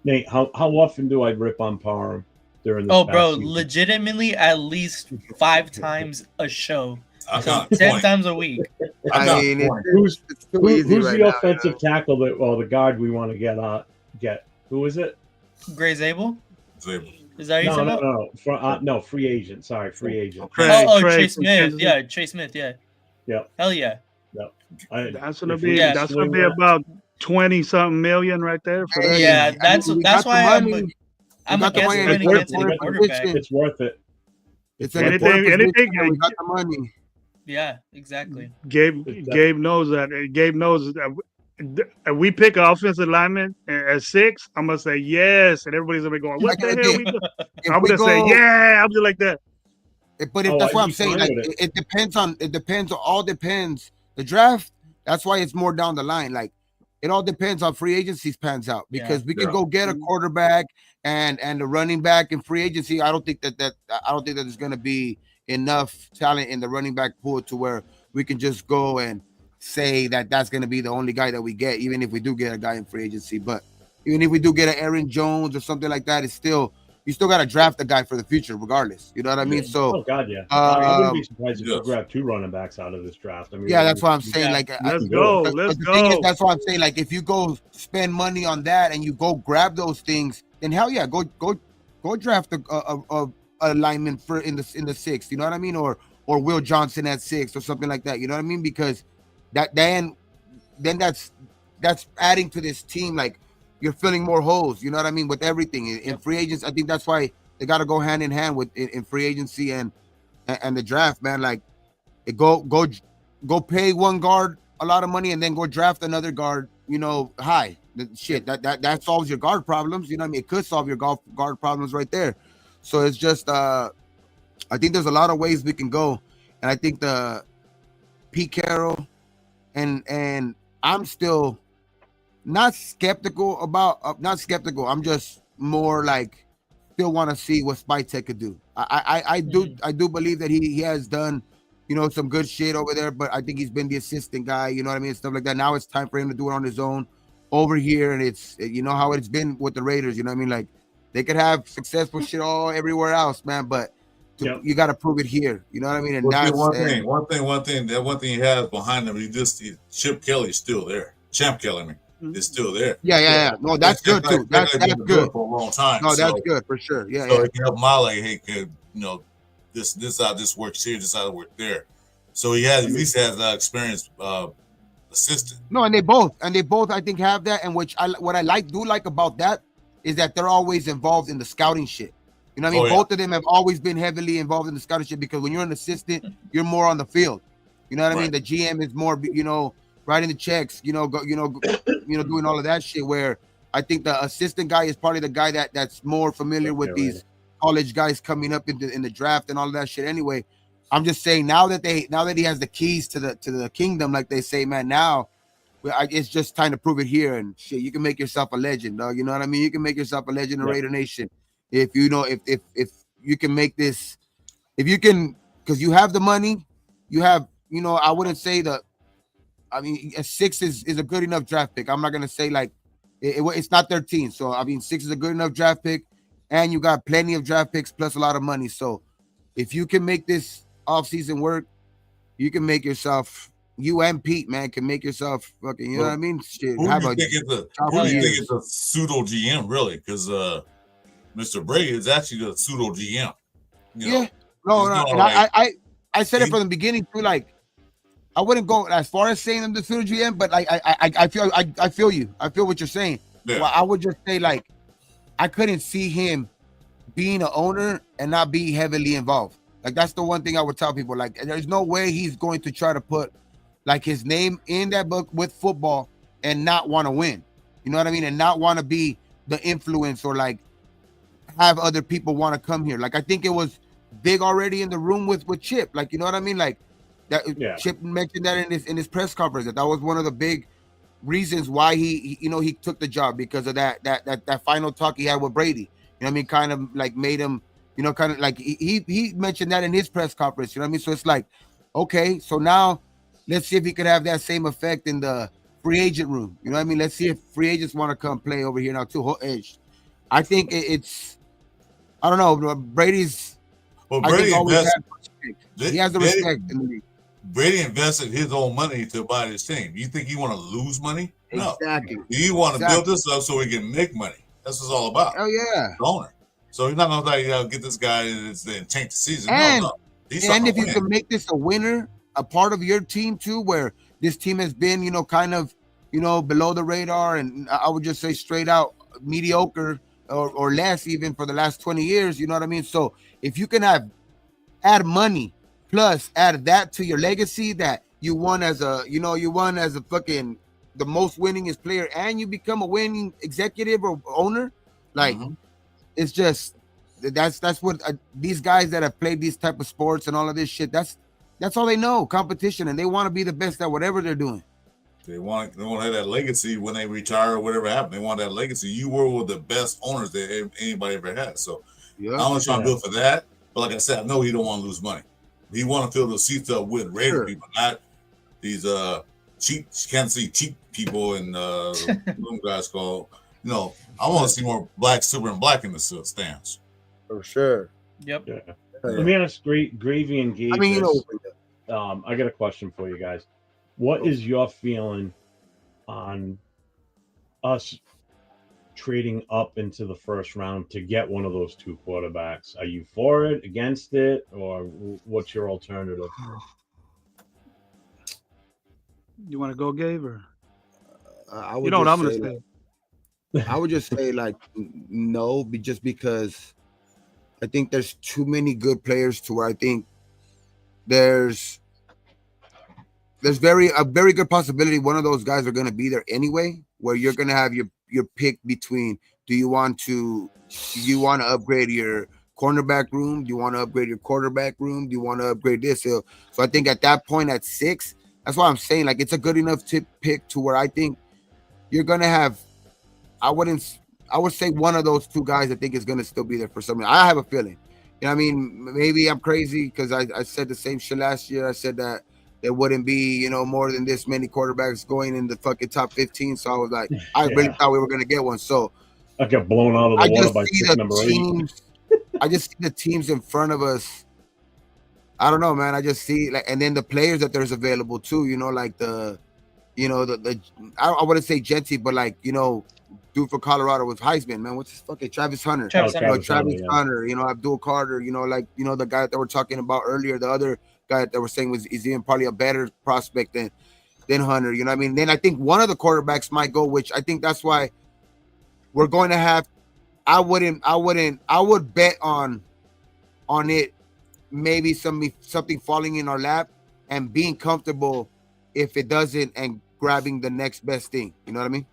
Nate, how often do I rip on Parham during this season? Legitimately at least 5 times a show. So 10 times a week. I mean, who's right the offensive tackle the guard we want to get? Who is it? Gray Zabel? Zabel. Is that you talking about? No, free agent. Sorry, free agent. Chase Smith. Yeah, Chase Smith. Yeah. Yeah. Hell yeah. Yep. That's gonna be about 20-something million right there. For that. Yeah, that's why I'm against running against any quarterback. It's worth it. It's anything. We got the money. Yeah, exactly. Gabe knows that. Gabe knows that. If we pick an offensive lineman at 6, I'm gonna say yes, and everybody's gonna be going, "What Like, the hell we do?" if I'm we gonna say, go, "Yeah." I'm just like that. but if Oh, that's I'd what be I'm saying, fine like with it. it depends on all depends. The draft, that's why it's more down the line. Like it all depends on free agency pans out because we can Yeah. go get a quarterback and the running back in free agency. I don't think that there's gonna be enough talent in the running back pool to where we can just go and say that that's gonna be the only guy that we get, even if we do get a guy in free agency. But even if we do get an Aaron Jones or something like that, it's still you still got to draft a guy for the future, regardless. You know what I mean? Yeah. So, Oh God, yeah. I wouldn't be um, surprised if you yes. grab 2 running backs out of this draft. I mean, yeah, that's what I'm saying. Yeah. Like, Let's do go. it. Let's the thing is, go. that's what I'm saying. Like, if you go spend money on that and you go grab those things, then hell yeah, go draft a lineman for in the 6th. You know what I mean? Or Will Johnson at 6 or something like that. You know what I mean? Because that then that's adding to this team. Like, you're filling more holes. You know what I mean? With everything in free agents, I think that's why they got to go hand in hand with in free agency and the draft, man. Like, go pay one guard a lot of money and then go draft another guard, high. That solves your guard problems. You know what I mean? It could solve your guard problems right there. So it's just I think there's a lot of ways we can go. And I think the Pete Carroll and I'm still not skeptical. I'm just more like still want to see what Spytek could do. I do believe that he has done, some good shit over there, but I think he's been the assistant guy, you know what I mean, stuff like that. Now it's time for him to do it on his own over here, and it's how it's been with the Raiders, you know what I mean? Like, they could have successful shit all everywhere else, man, but you got to prove it here, you know what I mean? And One thing he has behind him, Chip Kelly's still there. Champ Kelly, I mean, is still there. Yeah. No, that's good too. That's good for a long time. No, that's good for sure. Yeah, so it can help him out, like, hey, this how this works here, this how it works there. So he has at least has that experience assistant. No, and they both I think have that, and what I like about that is that they're always involved in the scouting shit. You know what I mean? Both of them have always been heavily involved in the scouting shit, because when you're an assistant, you're more on the field. You know what I mean? The GM is more, writing the checks, doing all of that shit, where I think the assistant guy is probably the guy that's more familiar with these college guys coming up in the draft and all of that shit. Anyway, I'm just saying, now that he has the keys to the kingdom, like they say, man, now it's just time to prove it here, and shit, you can make yourself a legend, dog. You know what I mean? You can make yourself a legend in Raider Nation if if you can make this, if you can, because you have the money, you have, I wouldn't say that. I mean, a 6 is a good enough draft pick. I'm not gonna say like it's not 13. So I mean, 6 is a good enough draft pick, and you got plenty of draft picks plus a lot of money. So if you can make this offseason work, you can make yourself. You and Pete, man, can make yourself fucking. You know what I mean? Shit. Who do you think is a pseudo GM, really? Because Mr. Brady is actually the pseudo GM. No. And I said it from the beginning too. Like, I wouldn't go as far as saying I'm the pseudo GM, but like I feel you. I feel what you're saying. Yeah. Well, I would just say, like, I couldn't see him being an owner and not be heavily involved. Like, that's the one thing I would tell people. Like, there's no way he's going to try to put like his name in that book with football and not want to win. You know what I mean? And not want to be the influence or like have other people want to come here. Like, I think it was big already in the room with Chip. Like, you know what I mean? Like, that Chip mentioned that in his press conference, that was one of the big reasons why he took the job, because of that final talk he had with Brady. You know what I mean? Kind of like made him, kind of like he mentioned that in his press conference. You know what I mean? So it's like, okay, so now let's see if he could have that same effect in the free agent room. You know what I mean? Let's see if free agents want to come play over here now too. I think it's, I don't know, Brady's. Well, Brady he has the respect in the league. Brady invested his own money to buy this team. You think he want to lose money? No. Exactly. You want to build this up so he can make money. That's what it's all about. Oh yeah. The owner. So he's not going to get this guy and tank the season. And, no. And if you can make this a winner, a part of your team too, where this team has been, kind of, below the radar, and I would just say straight out mediocre or less even for the last 20 years. You know what I mean? So if you can add money plus add that to your legacy that you won as a, you won as a fucking the most winningest player, and you become a winning executive or owner. Like, it's just that's what these guys that have played these type of sports and all of this shit. That's all they know, competition, and they want to be the best at whatever they're doing. They want to have that legacy when they retire or whatever happened. They want that legacy. You were one of the best owners that anybody ever had. So I'm only trying to do it for that. But like I said, I know he don't want to lose money. He want to fill the seats up with Raider people, not these cheap Kansas City cheap people and room guys called. I want to see more black, silver, and black in the stands. For sure. Yep. Yeah. Let me ask Gravy and Gabe. I got a question for you guys. What is your feeling on us trading up into the first round to get one of those two quarterbacks? Are you for it, against it, or what's your alternative? You want to go, Gabe, or I would you know what I'm just gonna say, say? I would just say like no, just because I think there's too many good players to where I think there's a very good possibility one of those guys are going to be there anyway, where you're going to have your pick between, do you want to upgrade your cornerback room? Do you want to upgrade your quarterback room? Do you want to upgrade this? So I think at that point at 6, that's why I'm saying like it's a good enough pick to where I think you're going to have, I would say one of those two guys I think is going to still be there for some reason. I have a feeling. You know what I mean? Maybe I'm crazy because I said the same shit last year. I said that there wouldn't be, more than this many quarterbacks going in the fucking top 15. So I was like, I really thought we were going to get one. So I got blown out of the water by pick number 8. I just see the teams in front of us. I don't know, man. I just see and then the players that there's available too, like I wouldn't say Genty, but dude for Colorado was Heisman, man. What's his fucking Travis Hunter? Travis Hunter, Abdul Carter, the guy that we're talking about earlier, the other guy that we're saying is even probably a better prospect than Hunter. You know what I mean? Then I think one of the quarterbacks might go, which I think that's why we're going to have. I would bet on it, maybe something falling in our lap and being comfortable if it doesn't, and grabbing the next best thing. You know what I mean?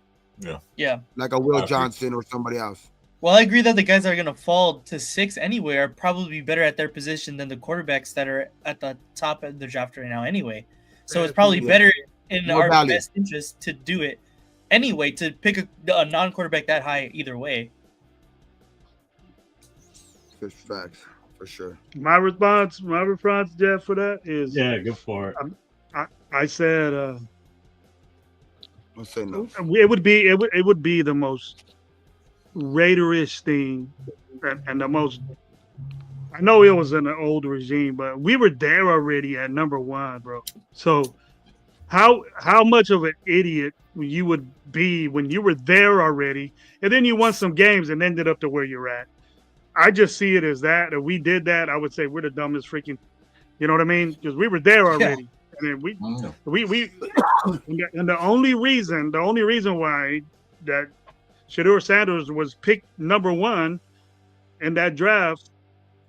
Yeah. Like a Will Johnson or somebody else. Well, I agree that the guys that are going to fall to 6 anyway are probably better at their position than the quarterbacks that are at the top of the draft right now anyway. So it's probably better in our best interest to do it anyway, to pick a non-quarterback that high either way. Good facts, for sure. My response, Jeff, for that is go for it. I said I'll say no. It would be the most Raiderish thing, and the most. I know it was in an old regime, but we were there already at number 1, bro. So how much of an idiot you would be when you were there already, and then you won some games and ended up to where you're at? I just see it as that. If we did that, I would say we're the dumbest freaking. You know what I mean? Because we were there already. Yeah. And we and the only reason why that Shedeur Sanders was picked number 1 in that draft,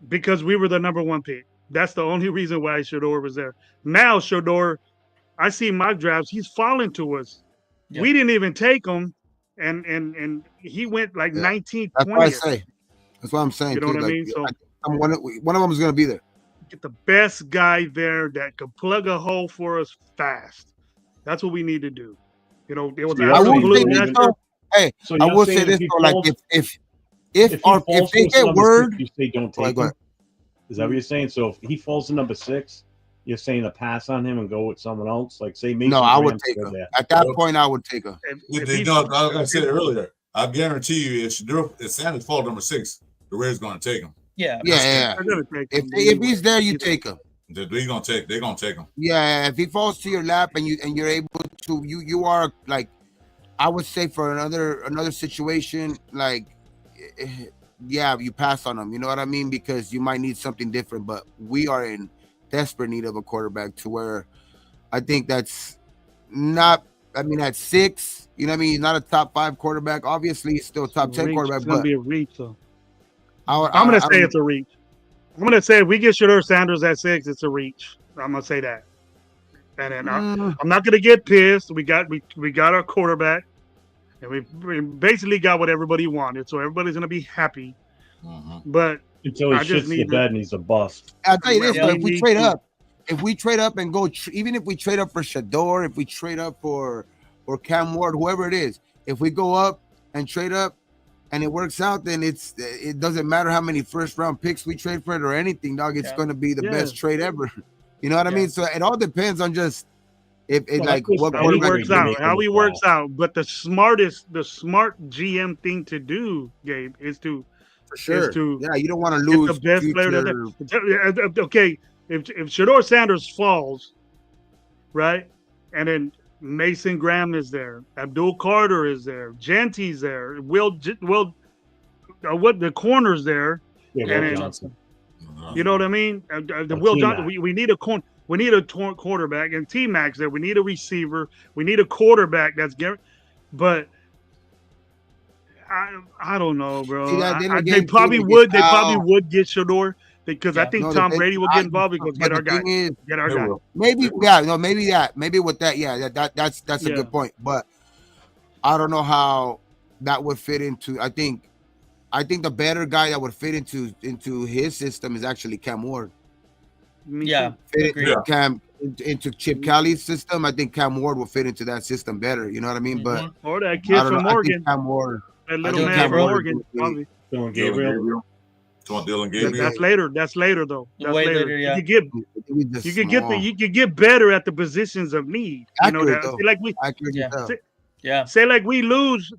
because we were the number 1 pick. That's the only reason why Shedeur was there. Now Shedeur, I see mock drafts, he's falling to us. Yep. We didn't even take him, and he went 19th. That's what I say. That's what I'm saying. You know what I mean? So one of them is going to be there. Get the best guy there that could plug a hole for us fast. That's what we need to do. It was I will say this though, if they get word, 6, you say don't take him. Is that what you're saying? So if he falls to number 6, you're saying to pass on him and go with someone else? Like say Mason. No, I would take him. At that point, I would take him. I said it earlier. I guarantee you, if Sanders falls number 6, the Raiders going to take him. Yeah. If he's there, you take him. They're gonna take him. Yeah, if he falls to your lap and you're able to, you are like, I would say for another situation, you pass on him. You know what I mean? Because you might need something different. But we are in desperate need of a quarterback to where I think that's not. I mean, at 6, you know what I mean? He's not a top 5 quarterback. Obviously, he's still a top 10 quarterback. It's gonna be a reach, though. I'm gonna say it's a reach. I'm gonna say if we get Shedeur Sanders at 6, it's a reach. I'm gonna say that. And then I'm not gonna get pissed. We got our quarterback, and we basically got what everybody wanted. So everybody's gonna be happy. But Until he I just shits the need bed and he's a bust. I'll tell you this: Yeah, though, we if we need trade to- up, and go, even if we trade up for Shador, if we trade up for Cam Ward, whoever it is, if we go up and trade up, and it works out, then it doesn't matter how many first round picks we trade for it or anything, dog. It's going to be the best trade ever. You know what I mean? So it all depends on just if it Well, like that's what just how he quarterback works you out. make How in he the works playoffs. out. But the smart GM thing to do, Gabe, is to for sure. to Yeah, you don't want to get lose the best player. future- Okay, if Shedeur Sanders falls, right, and then Mason Graham is there, Abdul Carter is there, Genty's there, what the corners there. Yeah, And Will then- Johnson. You know what I mean? The Or Will T-Mac. Johnson. We need a quarterback and T-Max there. We need a receiver. We need a quarterback that's guaranteed. But I don't know, bro. See, that then They again, probably too, would. They how- probably would get Shedeur because I think No, Tom the thing- Brady will get involved because but get our the guy. thing is, Get our They guy. will. maybe maybe with that, that's a Yeah. good point. But I don't know how that would fit into. I think the better guy that would fit into his system is actually Cam Ward. Me Yeah. too. Fit Agreed. into Chip Kelly's system. I think Cam Ward will fit into that system better. You know what I mean? But Or that I kid don't from know. I Oregon, think Cam Ward. that little think man Cam from Ward Oregon. would be- Probably. Dylan Dylan Gabriel. Gabriel. Come on, Dylan Yeah. Gabriel. That's later. That's later though. That's Way later. later, yeah. You could get He's just you could get small. you could get better at the positions of need. You know Accurate, that. though. See, like we Accurate Yeah. as hell. Yeah. say like we lose,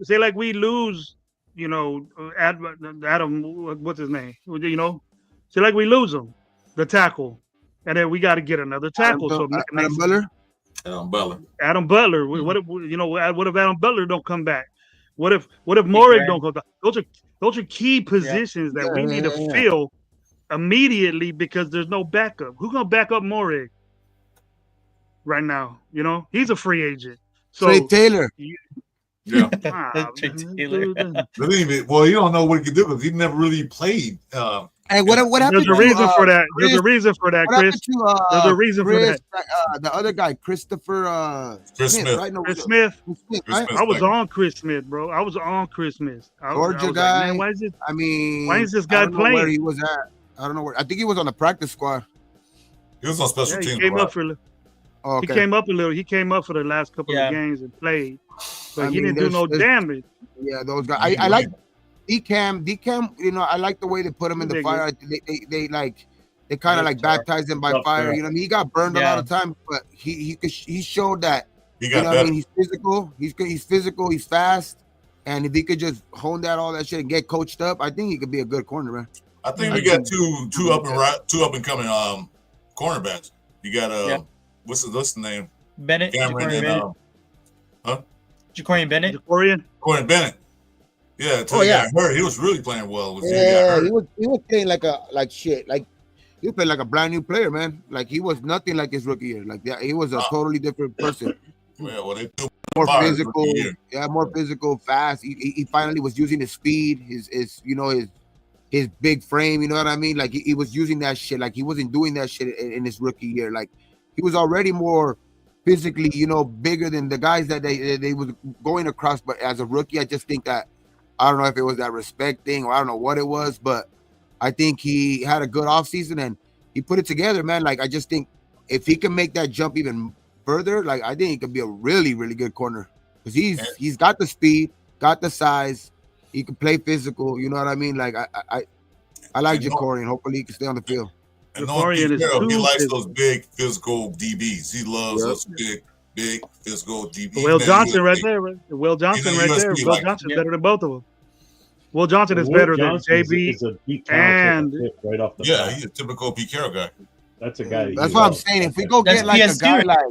you know, Adam, what's his name? You know, say like we lose him, the tackle, and then we got to get another tackle. So Adam Butler. Butler. Adam Butler. What if what if Adam Butler don't come back? What if Morrig don't come back? Those are key positions that we need to Yeah. fill immediately because there's no backup. Who's gonna back up Morrig right now? You know, he's a free agent. So Trey Taylor. Yeah. Trey Taylor. But anyway, well, you don't know what he could do because he never really played. Hey, what happened? there's a reason to, for that. There's Chris- a reason for that, What happened Chris. to There's a reason for Chris, that. the other guy, Christopher Chris Smith. right? No, Chris Smith. Smith, Chris right? Smith. I was on Chris Smith, bro. I was on Chris Smith. I Georgia was guy. Like, man, why is this? I mean, Why is this I guy don't know where playing? he was at. I don't know where. I think he was on the practice squad. He was on special Yeah, he teams. came right? up for. Oh, okay. He came up a little. He came up for the last couple Yeah. of games and played, but I he mean, didn't do no there's- damage. Yeah, those guys. I like DCam. You know, I like the way they put him in the Big fire. They kind of like baptized him by Tough fire. guy. You know, what I mean, he got burned a Yeah. lot of times, but he showed that. He You got know what I better. mean? He's physical. He's physical. He's fast. And if he could just hone all that shit and get coached up, I think he could be a good corner, man. I think we got two up and coming cornerbacks. You got Yeah. what's the name? Bennett. Cameron Ja'Cory and Ja'Cory Bennett. Ja'Corian. Corey Bennett. Yeah, until Oh, he yeah. got hurt. He was really playing well. Until he got Yeah, hurt. he was playing like shit. Like he was playing like a brand new player, man. Like he was nothing like his rookie year. Like he was a totally different person. Yeah, well, they threw More fire his physical, rookie year. more physical, fast. He finally was using his speed, his big frame. You know what I mean? Like he was using that shit. Like he wasn't doing that shit in his rookie year. Like he was already more physically, bigger than the guys that they was going across. But as a rookie, I just think that I don't know if it was that respect thing or I don't know what it was, but I think he had a good offseason and he put it together, man. Like I just think if he can make that jump even further, like I think he could be a really, really good corner because he's got the speed, got the size, he can play physical. You know what I mean? Like I like Ja'Cory and hopefully he can stay on the field. And knowing Ja'Cory Pete is Carroll, he too likes physical. those big physical DBs. He loves Yep. those big physical DBs. Will Man, Johnson he- right there. Right? Will Johnson He's a right there. USP Will like- Johnson's Yeah. better than both of them. Will Johnson is Will better Johnson than JB. is a deep and- talent right off the Yeah, bat. he's a typical Pete Carroll guy. That's a guy. that That's you what I'm love. saying. If we go That's get like a PS2. guy like,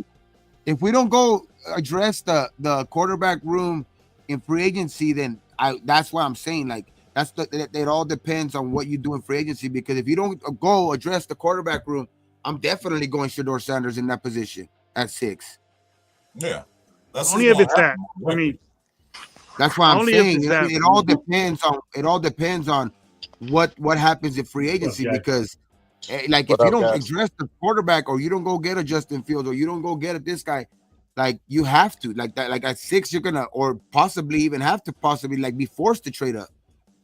if we don't go address the quarterback room in free agency, then that's what I'm saying. Like it all depends on what you do in free agency. Because if you don't go address the quarterback room, I'm definitely going Shedeur Sanders in that position at 6. Yeah, that's Only what's if it's gonna that. happen. I mean, That's why I'm Only if saying it's that. it all depends on what happens in free agency Okay. because Like What if you up, don't guys? address the quarterback, or you don't go get a Justin Fields, or you don't go get this guy, like you have to, like that, like at 6, you're gonna, or possibly even have to possibly like be forced to trade up.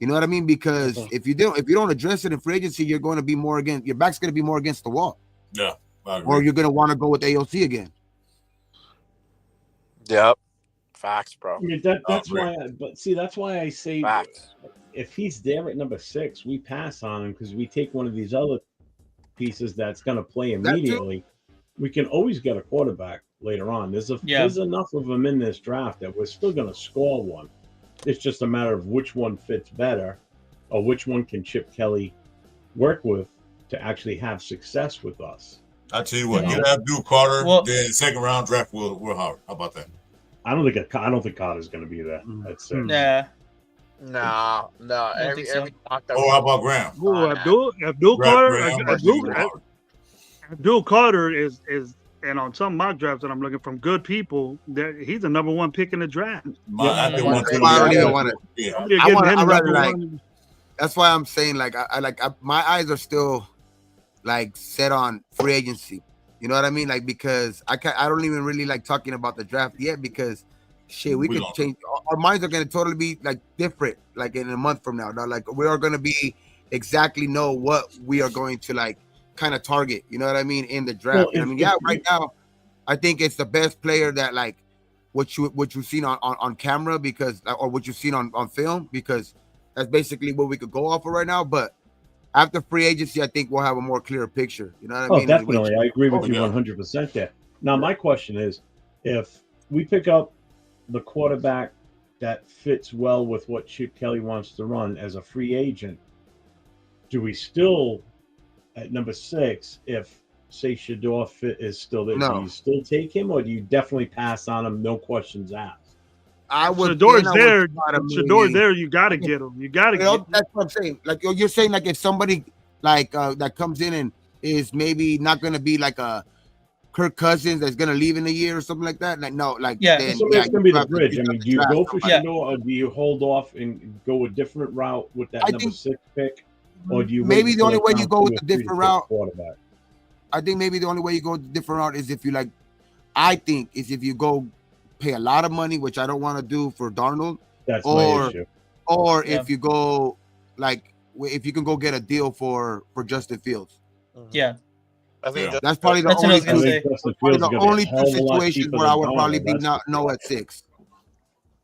You know what I mean? Because if you don't address it in free agency, you're going to be more against your back's going to be more against the wall, Yeah, I agree. or you're going to want to go with AOC again. Yep. Facts, bro. I mean, that's great. why. But see, that's why I say Facts. if he's there at number 6, we pass on him because we take one of these other pieces that's going to play That too. immediately. We can always get a quarterback later on. There's enough of them in this draft that we're still going to score one. It's just a matter of which one fits better, or which one can Chip Kelly work with to actually have success with us. I tell you what, Yeah. you have Duke Carter, Well- then second round draft Will Howard. How about that? I don't think Carter's going to be there. That's it. Yeah. No. don't think so. Every mock that Oh, we how about Graham? Ooh, Abdul Graham Carter, versus Will Howard. Abdul Carter is, and on some mock drafts that I'm looking from good people, that he's the number 1 pick in the draft. I think one thing I don't we even gotta- want it. Yeah, Somebody I getting wanna- him I rather number like- 1. That's why I'm saying like my eyes are still like set on free agency. You know what I mean? Like because I don't even really like talking about the draft yet because shit, we could don't. change. Our minds are gonna totally be like different like in a month from now. Now like we are gonna be exactly know what we are going to like kind of target. You know what I mean in the draft. Well, And I mean right now, I think it's the best player that like what you've seen on camera because or what you've seen on film because that's basically what we could go off of right now. But after free agency, I think we'll have a more clear picture. You know what I mean? Definitely. I agree with Oh, you yeah. 100% there. Now, my question is, if we pick up the quarterback that fits well with what Chip Kelly wants to run as a free agent, do we still, at number 6, if, say, Shador is still there, No. do you still take him or do you definitely pass on him, no questions asked? I would. Shador's then I would there. try to Shador's maybe- there. You got to get him. You got to You know, get him. that's what I'm saying. Like you're saying, like if somebody like that comes in and is maybe not going to be like a Kirk Cousins that's going to leave in a year or something like that. Like no, like Yeah. then, So that's you going to be the have to bridge. pick I up mean, the do you draft go for somebody. Yeah. Shador or do you hold off and go a different route with that I number think 6 pick? Or do you maybe wait the only until way it's you down go to with a a 3 to different 6 route. quarterback? I think maybe the only way you go a different route is if you like. I think is if you go pay a lot of money, which I don't want to do for Darnold, That's Or- my issue. or Yeah. if you go like if you can go get a deal for Justin Fields. Yeah. I think Yeah. That's probably the That's what I only was gonna two. say. Justin Probably Fields is the gonna be only a two hell of a lot situations cheaper where I than would probably Darnold, be that's not for no sure. at 6.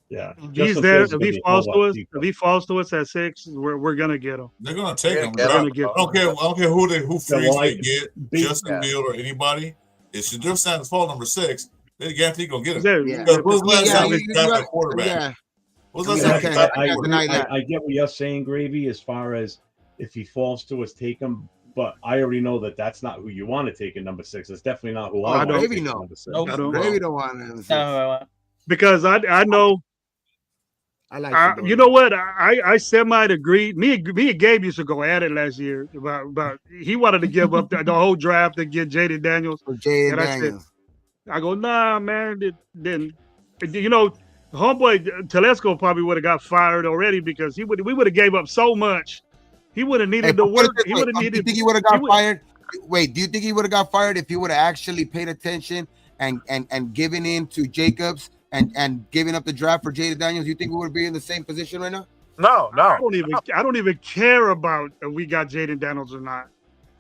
Yeah. If he's Justin there, Fields is if gonna he be a hell falls of a to lot us, cheaper. if he falls to us at 6, we're gonna get him. They're gonna take Yeah, him. get We're him, gonna get bro. I don't care who free well, they get, Be- Justin Yeah. Field or anybody. If Shador Sanders fall number 6, they guarantee gonna get He's him. there. Yeah. Because when's the last Yeah, time they you drafted got- a quarterback? Yeah, When's the I last mean, time I they can't- drafted I a can't quarterback? deny that. I get what you're saying, Gravy, as far as if he falls to us, take him. But I already know that that's not who you want to take at number 6. It's definitely not who Oh, I want to Gravy take at no. number 6. Nope. I don't Gravy don't want him. That's not who I want. because I know. I like Shador. You know what? I semi agreed. Me and Gabe used to go at it last year about he wanted to give up the whole draft and get Jaden Daniels. For Jay And I said- Daniels. I go, nah, man. Then you know, homeboy Telesco probably would have got fired already because we would have gave up so much. He would have Hey, needed to put it work. this He way, would have do you needed. think he would have he got would- fired? Wait, do you think he would have got fired if he would have actually paid attention and given in to Jacobs and giving up the draft for Jaden Daniels? You think we would be in the same position right now? No. I don't even care about if we got Jaden Daniels or not.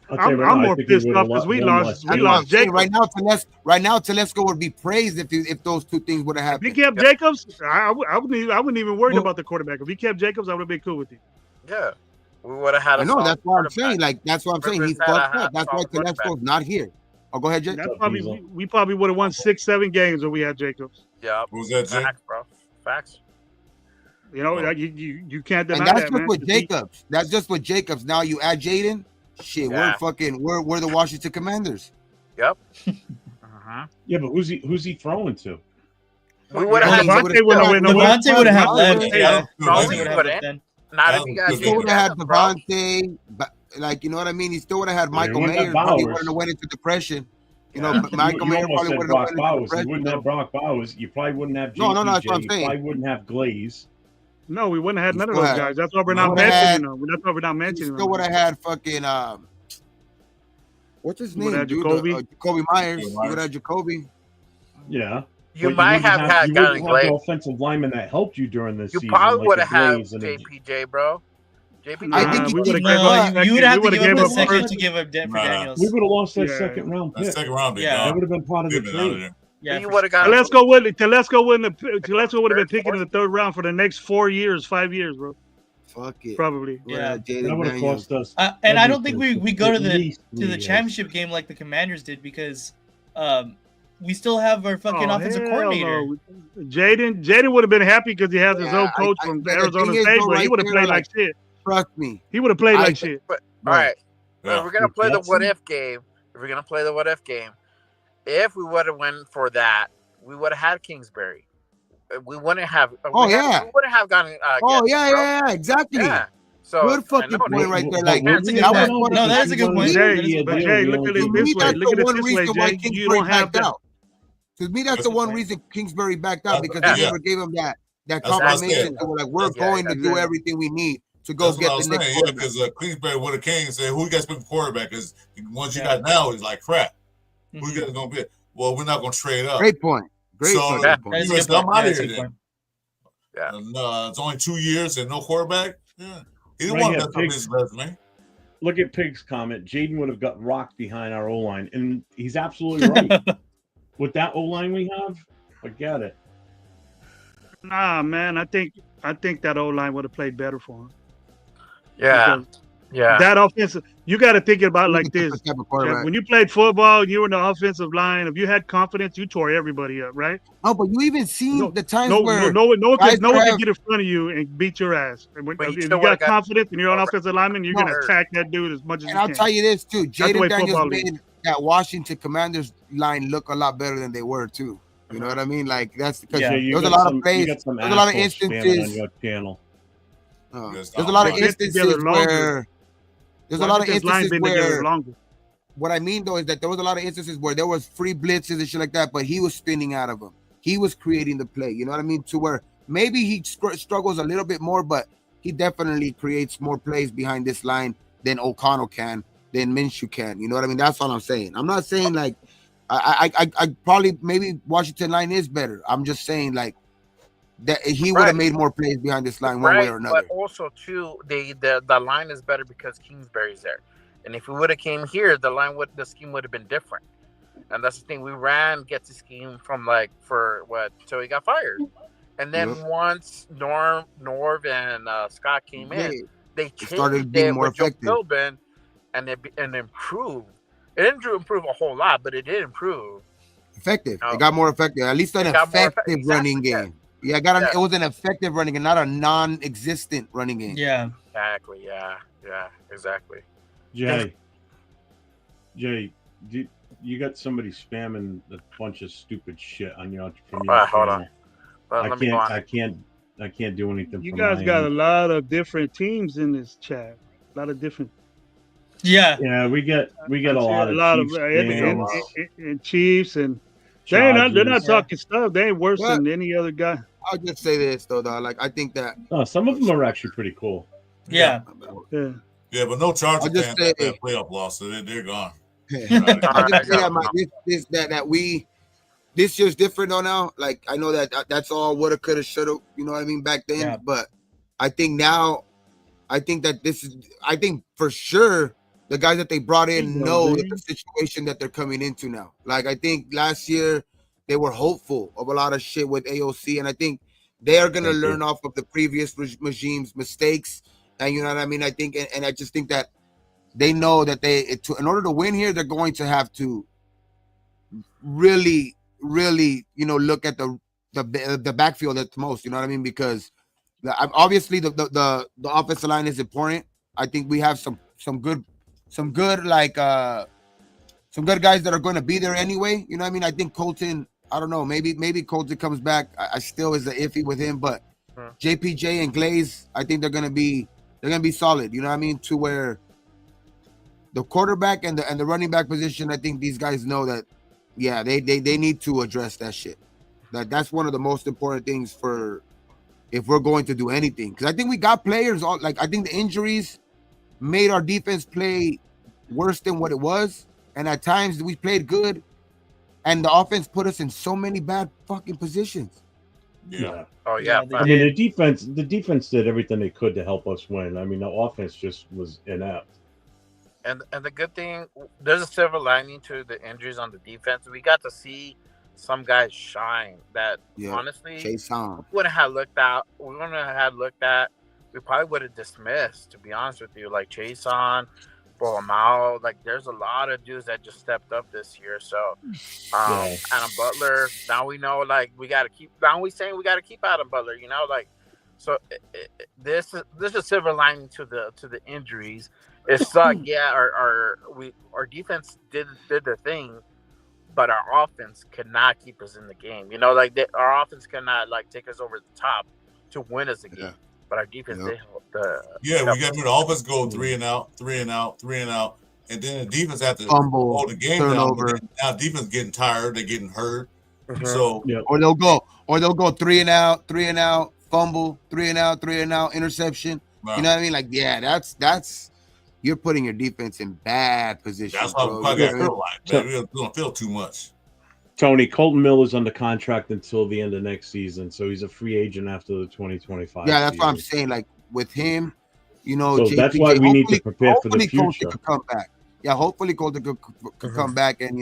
I'll tell you I'm right now, I more think he pissed would've off because we won lost. less We That's than what I'm lost saying. Jacobs. Right now, Telesco would be praised if those two things would have If he happened. kept Jacobs, I wouldn't even worry Well- about the quarterback. If he kept Jacobs, I would have been cool with him. Yeah. We would have had a I know solid that's what I'm quarterback. saying. Like that's what I'm saying. He Rivers had a fucked half up. That's why solid quarterback. Telesco's not here. Oh, go ahead, Jay. That's up, probably Diesel? we probably would have won 6-7 games if we had Jacobs. Yep. Who's that, Jay? Facts, bro. Facts. You know, Oh. you can't deny And that's that, just man. with 'cause he- Jacobs. That's just with Jacobs. Now you add Jaden. Shit, Yeah. we're the Washington Commanders. Yep. Yeah, but who's he throwing to? We would I have mean, had. they Devontae wouldn't have went nowhere. Devontae would have left. Devontae Yeah, Yeah. Devontae he would have would left have. then. Not if you He guys Still would didn't have had bro. Devontae, but like you know what I mean. He still would have had Well, he Michael wouldn't have Mayer. Probably Bowers. wouldn't have went into depression. You know, Yeah. Michael you Mayer almost probably said wouldn't have Brock went into Bowers. You depression. wouldn't have Brock Bowers. You probably wouldn't have No, that's what I'm JPJ. You saying. probably wouldn't have Glaze. No, we wouldn't have had He none of still those had- guys. That's why we're he not would've had- mentioning them. That's why we're not He mentioning still would them. have had fucking What's his You would name, have dude? Jacoby. Jacoby Myers. Jacoby You would Myers. have Jacoby. Yeah. You But might wouldn't have had you wouldn't gotten have the Glaze. offensive lineman that helped you during this You season, probably like would a have had Glaze and a JPJ, bro. JPJ. I think Nah, you we did would have good, gave No, up. but you would have We to would give have up gave a up second first. to give up for Nah, nah. Daniels. we would have lost that Yeah. second round That pick. second round, they're Yeah. That gone. would have been part of the They've been out of trade. there. Yeah, you for would have sure. got. Telesco would have been picking in Third, the third round for the next 4 years, 5 years, bro. fuck it. Probably. We'd have Yeah. had Jaden That would have Daniels. cost us. And I don't think everything we for go to at the least 3 years. championship game like the Commanders did because we still have our fucking offensive hell coordinator. no. Jaden would have been happy because he has his Yeah, old coach I- from the Arizona thing is, State, though, but he right would have there, played like like- shit. Trust me. He would have played I- like shit. But Bro. all right, Yeah. if we're gonna With play the what Jetson? if game, if we would have went for that, we would have had Kingsbury. We wouldn't have. Oh, yeah. we wouldn't have gotten. Oh Getson, yeah, bro. yeah, exactly. Yeah. So Good I fucking know point Nate- right there. But Like would That's a we good have that was point. won one No, that is a good on point. the Jay, That is a year good but point. deal, Jay, we look only at it gave To this me, way. that's Look the at it one this way, reason why Jay. You Kingsbury don't have backed that. out. To me, that's the one reason Kingsbury backed out because Yeah. they never gave him that That's what I confirmation. said. They were like, we're Yeah, going to do exactly. everything we need to go That's what I get was the next saying. Yeah, quarterback. because Queensberry would have came and said, "Who you guys picking quarterback?" Because the ones you Yeah. got now is like crap. Who Mhm. you guys gonna pick? Well, we're not gonna trade up. Great point. Great So- fucking Yeah. point. That is You a must good point. come out Yeah, of that's a here good then. point. Yeah. And it's only 2 years and no quarterback. Yeah, he didn't Right want here, to mess up Pigs. his resume. Look at Pig's comment. Jaden would have got rocked behind our O line, and he's absolutely right. With that O line we have, forget it. Nah, man. I think that O line would have played better for him. Yeah. Because Yeah. that offensive, you got to think about it like this. Type of Jeff, quarterback. when you played football, you were in the offensive line. If you had confidence, you tore everybody up, right? Oh, but you even seen No, the times No where one guys can have- get in front of you and beat your ass. And when, But you if you still got would've got- confidence and you're an Oh, offensive lineman, you're No. gonna attack that dude as much as and you I'll can. tell you this too, the way Jaden Daniels football is. made that Washington Commanders line look a lot better than they were too. You know what I mean? Like that's because Yeah. Jay, you there's a got lot some- of plays. you got some There's a lot of assholes spamming instances. on your channel. Yes, There's a lot of They've been instances together longer. where there's a lot of Washington's line instances been together where longer. what I mean though is that there was a lot of instances where there was free blitzes and shit like that, but he was spinning out of them. He was creating the play. You know what I mean? To where maybe he struggles a little bit more, but he definitely creates more plays behind this line than O'Connell can, than Minshew can. You know what I mean? That's all I'm saying. I'm not saying like I probably maybe Washington line is better. I'm just saying like that he would have Right. made more plays behind this line one way or another. But also too, the line is better because Kingsbury's there. And if we would have came here, the scheme would have been different. And that's the thing. We ran Getsy's scheme from till he got fired. And then Yep. once Norv and Scott came in, they changed started being it more with Joe effective. Philbin, and improved. It didn't improve a whole lot, but it did improve. Effective. Oh. It got more effective. At least an It got more effective effective. running Exactly, game. Yeah, it Yeah. was an effective running game, not a non-existent running game. Yeah. Exactly. Yeah. Exactly. Jay, you got somebody spamming a bunch of stupid shit on your from your Hold channel. on. Let me go on. I can't do anything. You from guys my got a end. lot of different teams in this chat. A lot of different. Yeah. Yeah, we get I a see lot of Chiefs fans, and Chiefs and they're not Chargers. talking stuff. They ain't worse What? than any other guy. I'll just say this though, like I think that Oh, some of them are actually pretty cool. Yeah. Yeah. Yeah, but no Charger I'll just fans say- have that playoff loss, so they're gone. I just say Yeah. that this year's different though now. Like I know that's all woulda, coulda, shoulda. You know what I mean back then, Yeah. but I think now, I think for sure the guys that they brought in You know know, the situation that they're coming into now. Like I think last year they were hopeful of a lot of shit with AOC, and I think they are gonna Thank you. learn off of the previous regime's mistakes. And you know what I mean? I think, and I just think that they know that in order to win here, they're going to have to really, look at the backfield at the most. You know what I mean? Because obviously the offensive line is important. I think we have some good guys that are going to be there anyway. You know what I mean? I think Colton. I don't know. Maybe Colton comes back. I still is iffy with him, but JPJ and Glaze, I think they're gonna be solid. You know what I mean? To where the quarterback and the running back position, I think these guys know that. Yeah, they need to address that shit. That's one of the most important things for if we're going to do anything. Because I think we got players. I think the injuries made our defense play worse than what it was. and at times we played good, and the offense put us in so many bad fucking positions. Yeah. Oh yeah, they I mean, the defense did everything they could to help us win. I mean, the offense just was inept. and the good thing, there's a silver lining to the injuries on the defense. We got to see some guys shine that Yeah, honestly Chase on. wouldn't have looked at. We wouldn't have had looked at. We probably would have dismissed. To be honest with you, like Chase on, Boamao, like there's a lot of dudes that just stepped up this year. So, Yeah. Adam Butler. Now we know, like we got to keep. Now we saying we got to keep Adam Butler. You know, like so. This is a silver lining to the injuries. It sucked. Yeah, our defense did their thing, but our offense could not keep us in the game. You know, like our offense could not like take us over the top to win us the game. Yeah. But our defense Yep. did help. The Yeah, we got the offense go 3 and out, 3 and out, 3 and out, and then the defense had to Fumble, hold the game turnover. down. But now defense getting tired, they're getting hurt. Mhm. So Or they'll go 3 and out, 3 and out, fumble, 3 and out, 3 and out, interception. nah, You know what I mean? Like, yeah, that's you're putting your defense in bad position. that's how bro. we probably You got know feel what like. Man, we don't feel too much. Tony, Colton Miller's under contract until the end of next season, so he's a free agent after the 2025. Yeah, that's what I'm season. saying. Like with him, you know, So that's why we need to prepare for the hopefully Colton future. could come back. Yeah, hopefully Colton could come back and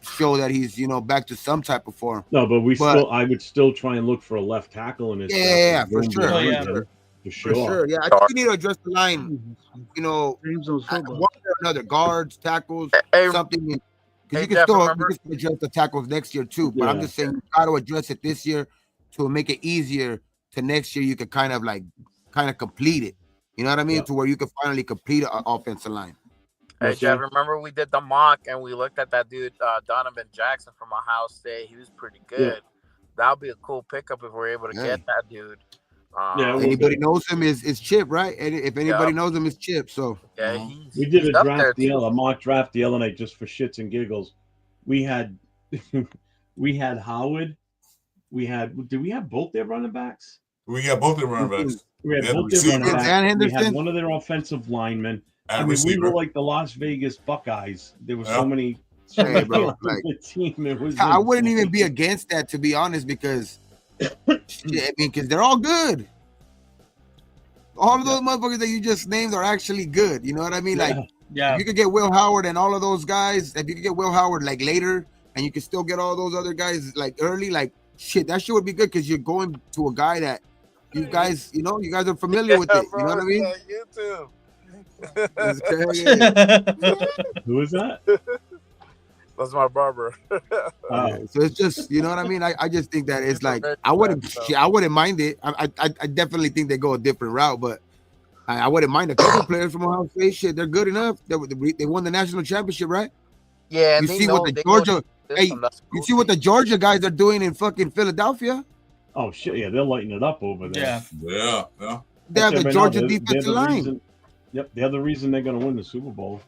show that he's back to some type of form. No, but But- I would still try and look for a left tackle in his Yeah, draft. for Room sure. behind Oh, yeah. him, for For sure. sure. Yeah, I think we need to address the line. James on One football. or another, guards, tackles, Hey, something. Because hey, you can Jeff, still remember- address the tackles next year too. But I'm Yeah. just saying you got to address it this year to make it easier. To next year, you could kind of complete it. You know what I mean? Yeah. To where you could finally complete an offensive line. Hey, Yes, Jeff, sir. remember we did the mock and we looked at that dude, Donovan Jackson from Ohio State. He was pretty good. That would be a cool pickup if we're able to Yeah. get that dude. Yeah, we- Anybody knows him is Chip, right? And if anybody knows him, it's Chip. So Yeah, Mhm. he's, We did he's a up there, draft too. deal, a mock draft the other night, just for shits and giggles. We had we had Howard. Did we have both their running backs? We got both the running backs. We had Yeah, both the their running receivers. backs. And We Henderson? had one of their offensive linemen. I And mean, we were receiver. like the Las Vegas Buckeyes. There were Yeah. so many. Hey, many bro, on the team. It was I wouldn't insane. even be against that, to be honest, because because they're all good. All of those motherfuckers that you just named are actually good. You know what I mean? Like, Yeah. if you could get Will Howard and all of those guys, if you could get Will Howard like later, and you can still get all those other guys like early, like shit, that shit would be good because you're going to a guy that you guys are familiar with it. You know what I mean? Yeah, YouTube. It's crazy. Who is that? That's my barber. Oh, So it's just, you know what I mean? I just think that it's like I wouldn't mind it. I definitely think they go a different route, but I wouldn't mind a couple players from Ohio State. Shit, they're good enough. They won the national championship, right? Yeah, You see what the Georgia, hey, you see what the Georgia guys are doing in fucking Philadelphia? oh shit! Yeah, they're lighting it up over there. Yeah. Yeah. They have the Right now, Georgia they're defensive the line. reason- Yep, they're the reason they're going to win the Super Bowl.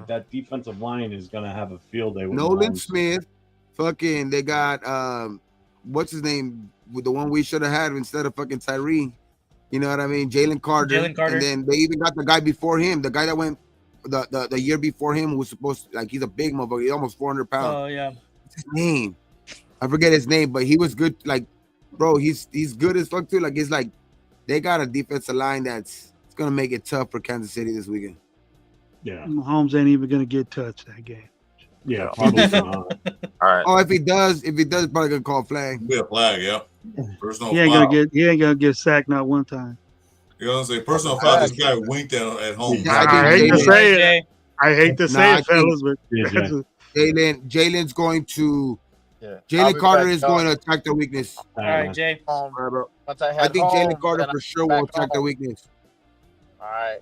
That defensive line is going to have a field day with Nolan Mahomes. Smith, fucking, they got what's his name with the one we should have had instead of fucking Tyree. You know what I mean? Jalen Carter. Jalen Carter. And then they even got the guy before him, the guy that went the year before him, who was supposed to, like, he's a big motherfucker. He's almost 400 pounds. Oh yeah. What's his name? I forget his name, but he was good. Like, bro, he's good as fuck too. Like, it's like they got a defensive line that's it's gonna make it tough for Kansas City this weekend. Yeah, Mahomes ain't even gonna get touched that game. yeah, probably not. All right. Oh, if he does, probably gonna call flag. Be a flag, yeah. Personal He ain't foul. gonna get sacked not one time. You know what I'm saying? Personal foul. This guy winked at home. Yeah, I I hate think to Jalen- say it. Jay. I hate to Nah, say I it, think- fellas, but Yeah, Jay. Jalen's going to Yeah. I'll Jalen be Carter back, is y'all. going to attack their weakness. All right, Jay. Home. All right, bro. Once I I head think home, Jalen Carter then for I'll sure be will back attack their home. weakness. All right.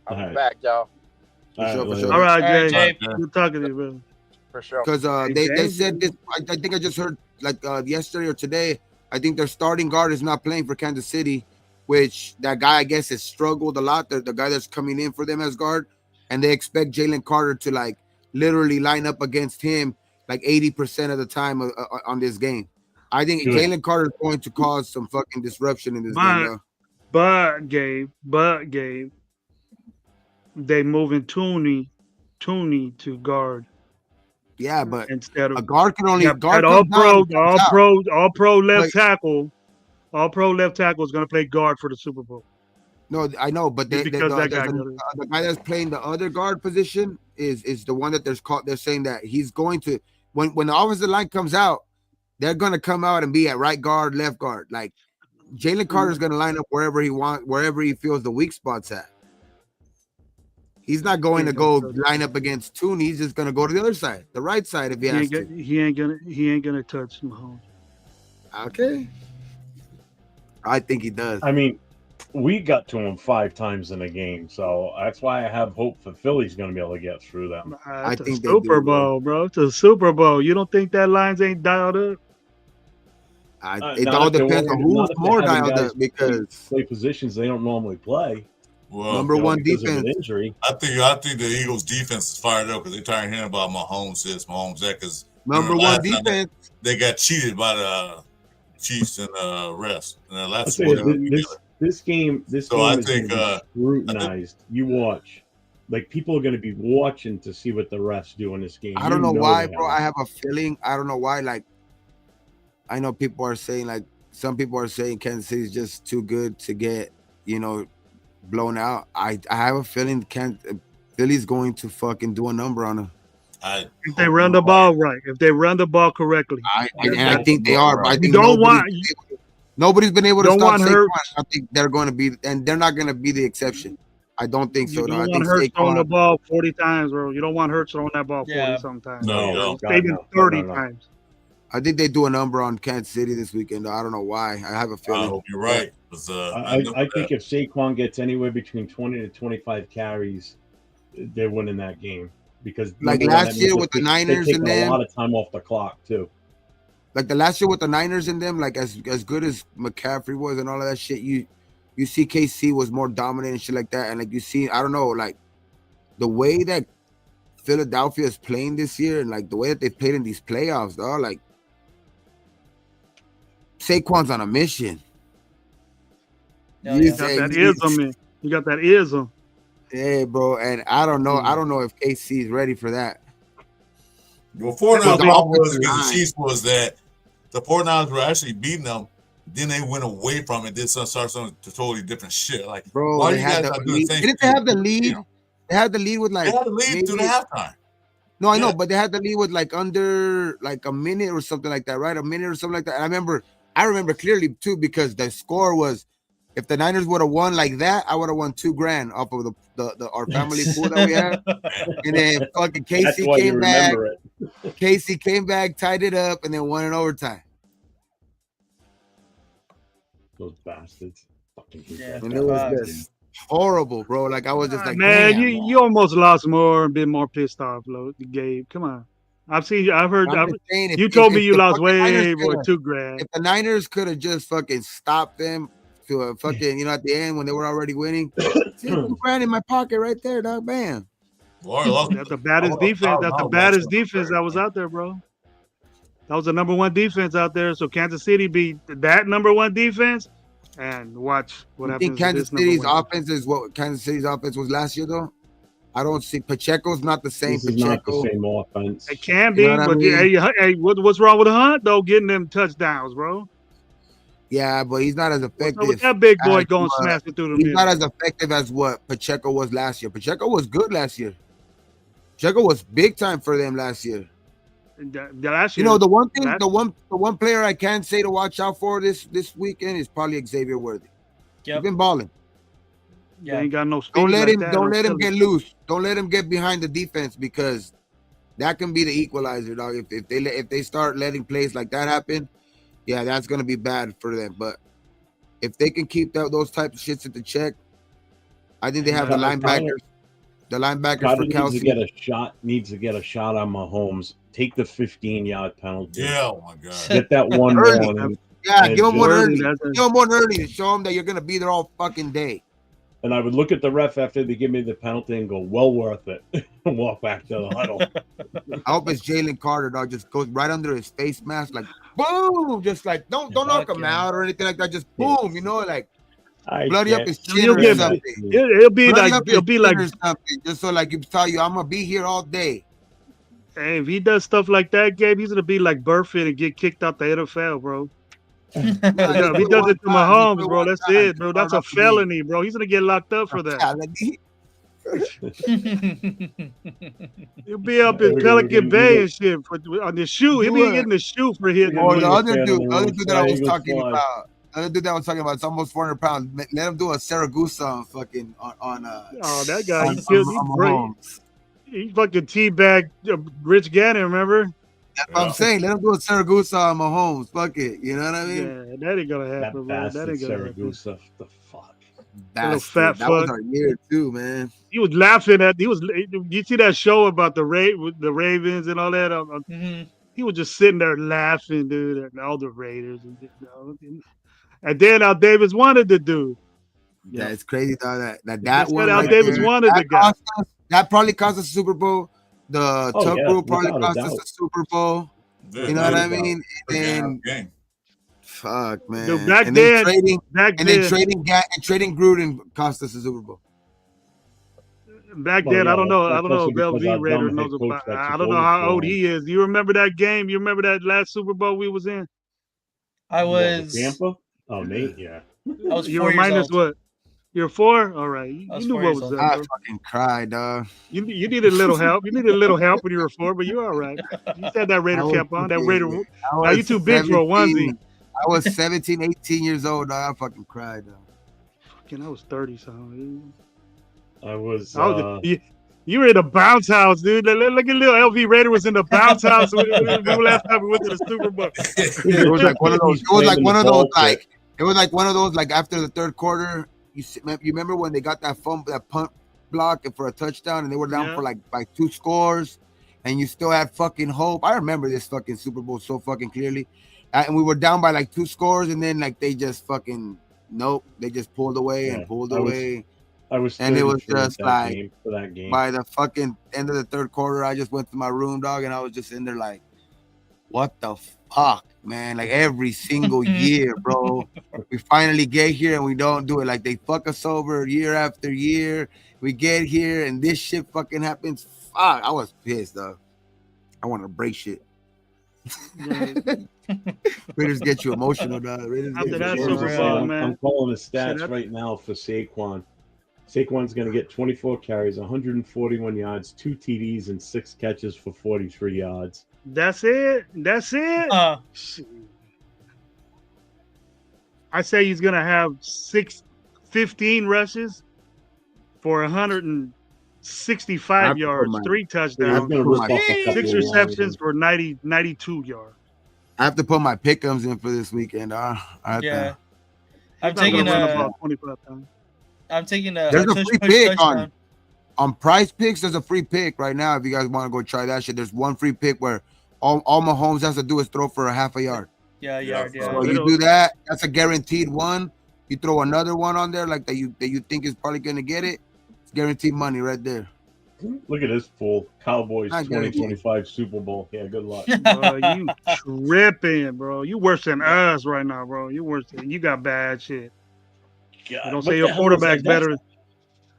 I'll All be right. back, y'all. For sure, for later. sure. all right, All right, Jay. Jay. Good talking to you, brother. For sure. Because Hey, they James. said this. I think I just heard like yesterday or today. I think their starting guard is not playing for Kansas City, which that guy I guess has struggled a lot. The guy that's coming in for them as guard, and they expect Jalen Carter to like literally line up against him like 80% of the time on this game. I think Good. Jalen Carter is going to cause some fucking disruption in this But- game. But Gabe, they moving Tooney Tooney to guard Yeah, but instead a of guard can only that guard all comes down, pro, he comes out. all pro left But tackle, all pro left tackle is going to play guard for the Super Bowl no, I know, but just because that guy got it. the guy that's playing the other guard position is the one that they're saying that he's going to when the offensive line comes out, they're gonna come out and be at right guard, left guard. Like Jalen Carter's gonna line up wherever he feels the weak spots at. He's not going to go line up against Tooney. He's just gonna go to the other side, the right side if he has to. He ain't gonna touch Mahomes. Okay. I think he does. I mean, we got to him 5 times in a game, so that's why I have hope for Philly's going to be able to get through them. I It's a think they Super do, Bowl, bro. It's a Super Bowl. You don't think that lines ain't dialed up? It Not all if they're depends on worried- not who's if they're more having dialed guys up because play positions they don't normally play. Well, number one because of an defense. injury. I think the Eagles defense is fired up because they're tired of hearing about Mahomes this, Mahomes that. Because Number one defense. They got cheated by the Chiefs and refs. And the I last say one. this game So I is think, gonna be scrutinized. You watch, like people are going to be watching to see what the refs do in this game. I don't know You why, they bro. have. I have a feeling. I don't know why. Like, I know people are saying, like, some people are saying Kansas City is just too good to get, blown out. I have a feeling Philly's going to fucking do a number on them. If they run the ball right, if they run the ball correctly, I think they are. But I think nobody's been able to don't stop want Saquon. Hurts. I think they're going to be, and they're not going to be the exception. I don't think so. You No, don't I want think Hurts throwing the Saquon. ball 40 times, bro. You don't want Hurts throwing that ball 40 Yeah. sometimes. No, you don't. Maybe 30 times. I think they do a number on Kansas City this weekend. Though. I don't know why. I have a I feeling. hope you're right. I think if Saquon gets anywhere between 20 to 25 carries, they're winning that game because Like number one, last that year means with the they're Niners taking and a them. lot of time off the clock too. Like the last year with the Niners and them, like as good as McCaffrey was and all of that shit, you see KC was more dominant and shit like that. And like you see, I don't know, like the way that Philadelphia is playing this year and like the way that they played in these playoffs, dog, like Saquon's on a mission. Oh, You yeah. got that ism in. You got that ism. Yeah, bro. And I don't know. I don't know if KC is ready for that. Well, 49ers Well, the problem was offensive against line. the Chiefs was that the 49ers were actually beating them. Then they went away from it, did start some totally different shit. Like, Bro, why they you had guys the not doing lead. the same Didn't they shit? have the lead? They had the lead with like They had to leave through the maybe- halftime. No, I know, Yeah. but they had the lead with like under like a minute or something like that, right? A minute or something like that. And I remember clearly too because the score was, if the Niners would have won like that, I would have won $2,000 off of the our family pool that we had. And then fucking That's Casey why you came back. remember it. Casey came back, tied it up, and then won in overtime. Those bastards. Fucking Yeah. And it was just horrible, bro. Like I was just like, Man, damn. you almost lost more and been more pissed off, Gabe. Come on. I've heard. I'm just saying, You told me if you the lost fucking Niners way more coulda- than $2,000. If the Niners could have just fucking stopped them to a fucking, at the end when they were already winning, see $2,000 in my pocket right there, dog. Bam. That's the baddest defense. That's the baddest defense that was out there, bro. That was the number one defense out there. So Kansas City beat that number one defense, and watch what You happens. think Kansas to this City's number one offense is what Kansas City's offense was last year, though? I don't see Pacheco's not the same. This is not the Pacheco. same offense. It can be, You know what I but mean? hey, what's wrong with Hunt though? Getting them touchdowns, bro. Yeah, but he's not as What's effective. up with that big boy as going what- smashing through the He's middle? not as effective as what Pacheco was last year. Pacheco was good last year. Pacheco was big time for them last year. Last year, The one thing, that- the one player I can say to watch out for this weekend is probably Xavier Worthy. He's Yep. been balling. they Yeah. ain't got no speed. Don't let like him. that. Don't I'm let him telling get loose. Don't let him get behind the defense because that can be the equalizer, dog. If they start letting plays like that happen, yeah, that's gonna be bad for them. But if they can keep those types of shits at the check, I think they have the linebackers. The linebackers Gotta for needs Kelsey. to get a shot on Mahomes. Take the 15-yard penalty. Yeah, oh my God. Get that one Early. warning. Yeah, And give him one Worthy, early. Give him one early to show them that you're gonna be there all fucking day. And I would look at the ref after they give me the penalty and go, well worth it. And walk back to the huddle. I hope it's Jalen Carter, dog. Just goes right under his face mask, like boom, just like don't knock him yeah. out or anything like that. Just Yeah. boom, like bloody up his chin You'll or get- something. It'll be Bloody like up it'll his be chin like or something, just so like you tell you I'm gonna be here all day. hey, if he does stuff like that, Gabe, he's gonna be like Burfitt and get kicked out the NFL, bro. Nah, If he put does one it to time, Mahomes, put bro, one that's time. it, bro. That's a Start off the league. felony, bro. He's gonna get locked up for that. Felony. He'll be up in We're Pelican getting- Bay and shit on the shoe. He'll be You, getting the shoe for hitting Or him. the Eagles other fan in dude, the the other room. dude that I Fly, was Eagles talking fly. about. The other dude that I was talking about, it's almost 400 pounds. Let him do a Saragusa on fucking on Oh, that guy, on, he killed on me. Mahomes. He fucking teabagged Rich Gannon, remember? That's what I'm saying. Let him do a Saragusa on Mahomes. Fuck it. You know what I mean? Yeah, that ain't gonna That happen, bro. That bastard ain't gonna happen. Saragusa. The fuck. little Bastard. fat That was fuck. our year too, man. He was laughing at. You see that show about the Ravens and all that? Mhm. He was just sitting there laughing, dude, at all the Raiders and then Al Davis wanted the dude. Yeah. That's crazy though. That They said one Al right Davis there, wanted the that guy. cost us- that probably cost us a Super Bowl. The Oh, Tuck yeah, rule probably without a cost us doubt. a Super Bowl. Yeah, You know what I without a mean? And game. fuck, man. Dude, back and then- then trading Gruden cost us a Super Bowl. Back Well, then, yeah, I don't know. I that's don't know also if because LV our Raider dumb head knows coach about. that I took don't know over how for old him. he is. You remember that game? You remember that last Super Bowl we was in? I What, was Tampa? Oh, Nate, yeah. I was You 4 years remind us old. what? You're 4? All right. You I was knew 4 what years was old. up, I bro. fucking cried, dog. You needed a little help. You needed a little help when you were 4, but you're all right. You had that Raider I was cap on. That fucking- Raider. I Now you was too big for a 17. onesie. I was 17, 18 years old, dog. I fucking cried, dog. Fucking, I was 30 something. I was. You were in the bounce house, dude. Look at little LV Raider was in the bounce house when last time we went to the Super Bowl. It was like one of those. It was like one of those. Like it was like one of those. Like after the third quarter, you remember when they got that punt block for a touchdown, and they were down Yeah. for like by 2 scores, and you still had fucking hope. I remember this fucking Super Bowl so fucking clearly, and we were down by like 2 scores, and then like they just fucking nope, they just pulled away and pulled away. I was. And it was 33 at just that like- game, for that game. By the fucking end of the third quarter, I just went to my room, dog, and I was just in there like, what the fuck, man? Like every single year, bro. We finally get here and we don't do it. Like they fuck us over year after year. We get here and this shit fucking happens. Fuck, I was pissed, dog. I want to break shit. Raiders get you emotional, dog. Raiders After get that you Super emotional. Bowl, man. I'm calling the Shit, stats that- right now for Saquon. Saquon's going to get 24 carries, 141 yards, 2 TDs, and 6 catches for 43 yards. That's it. That's it. Shit. I say he's gonna have 15 rushes for 165 I have to put yards, my- 3 He's touchdowns, going to rip off a couple 6 of receptions lines. for 92 yards. I have to put my pick'ems in for this weekend. I have to- Yeah. I'm He's not taking gonna run the a. ball 25 times. I'm taking a. There's a tush free push pick touchdown. on Price Picks. There's a free pick right now. If you guys want to go try that shit, there's one free pick where all Mahomes has to do is throw for a half a yard. Yeah, yard. Yeah. So you do that. That's a guaranteed one. You throw another one on there like that you think is probably gonna get it. It's guaranteed money right there. Look at this fool. Cowboys I get it. 2025 Super Bowl. Yeah, good luck. Bro, you tripping, bro. You worse than us right now, bro. You worse than you got bad shit. God, Don't what say the your hell is quarterback's that? better.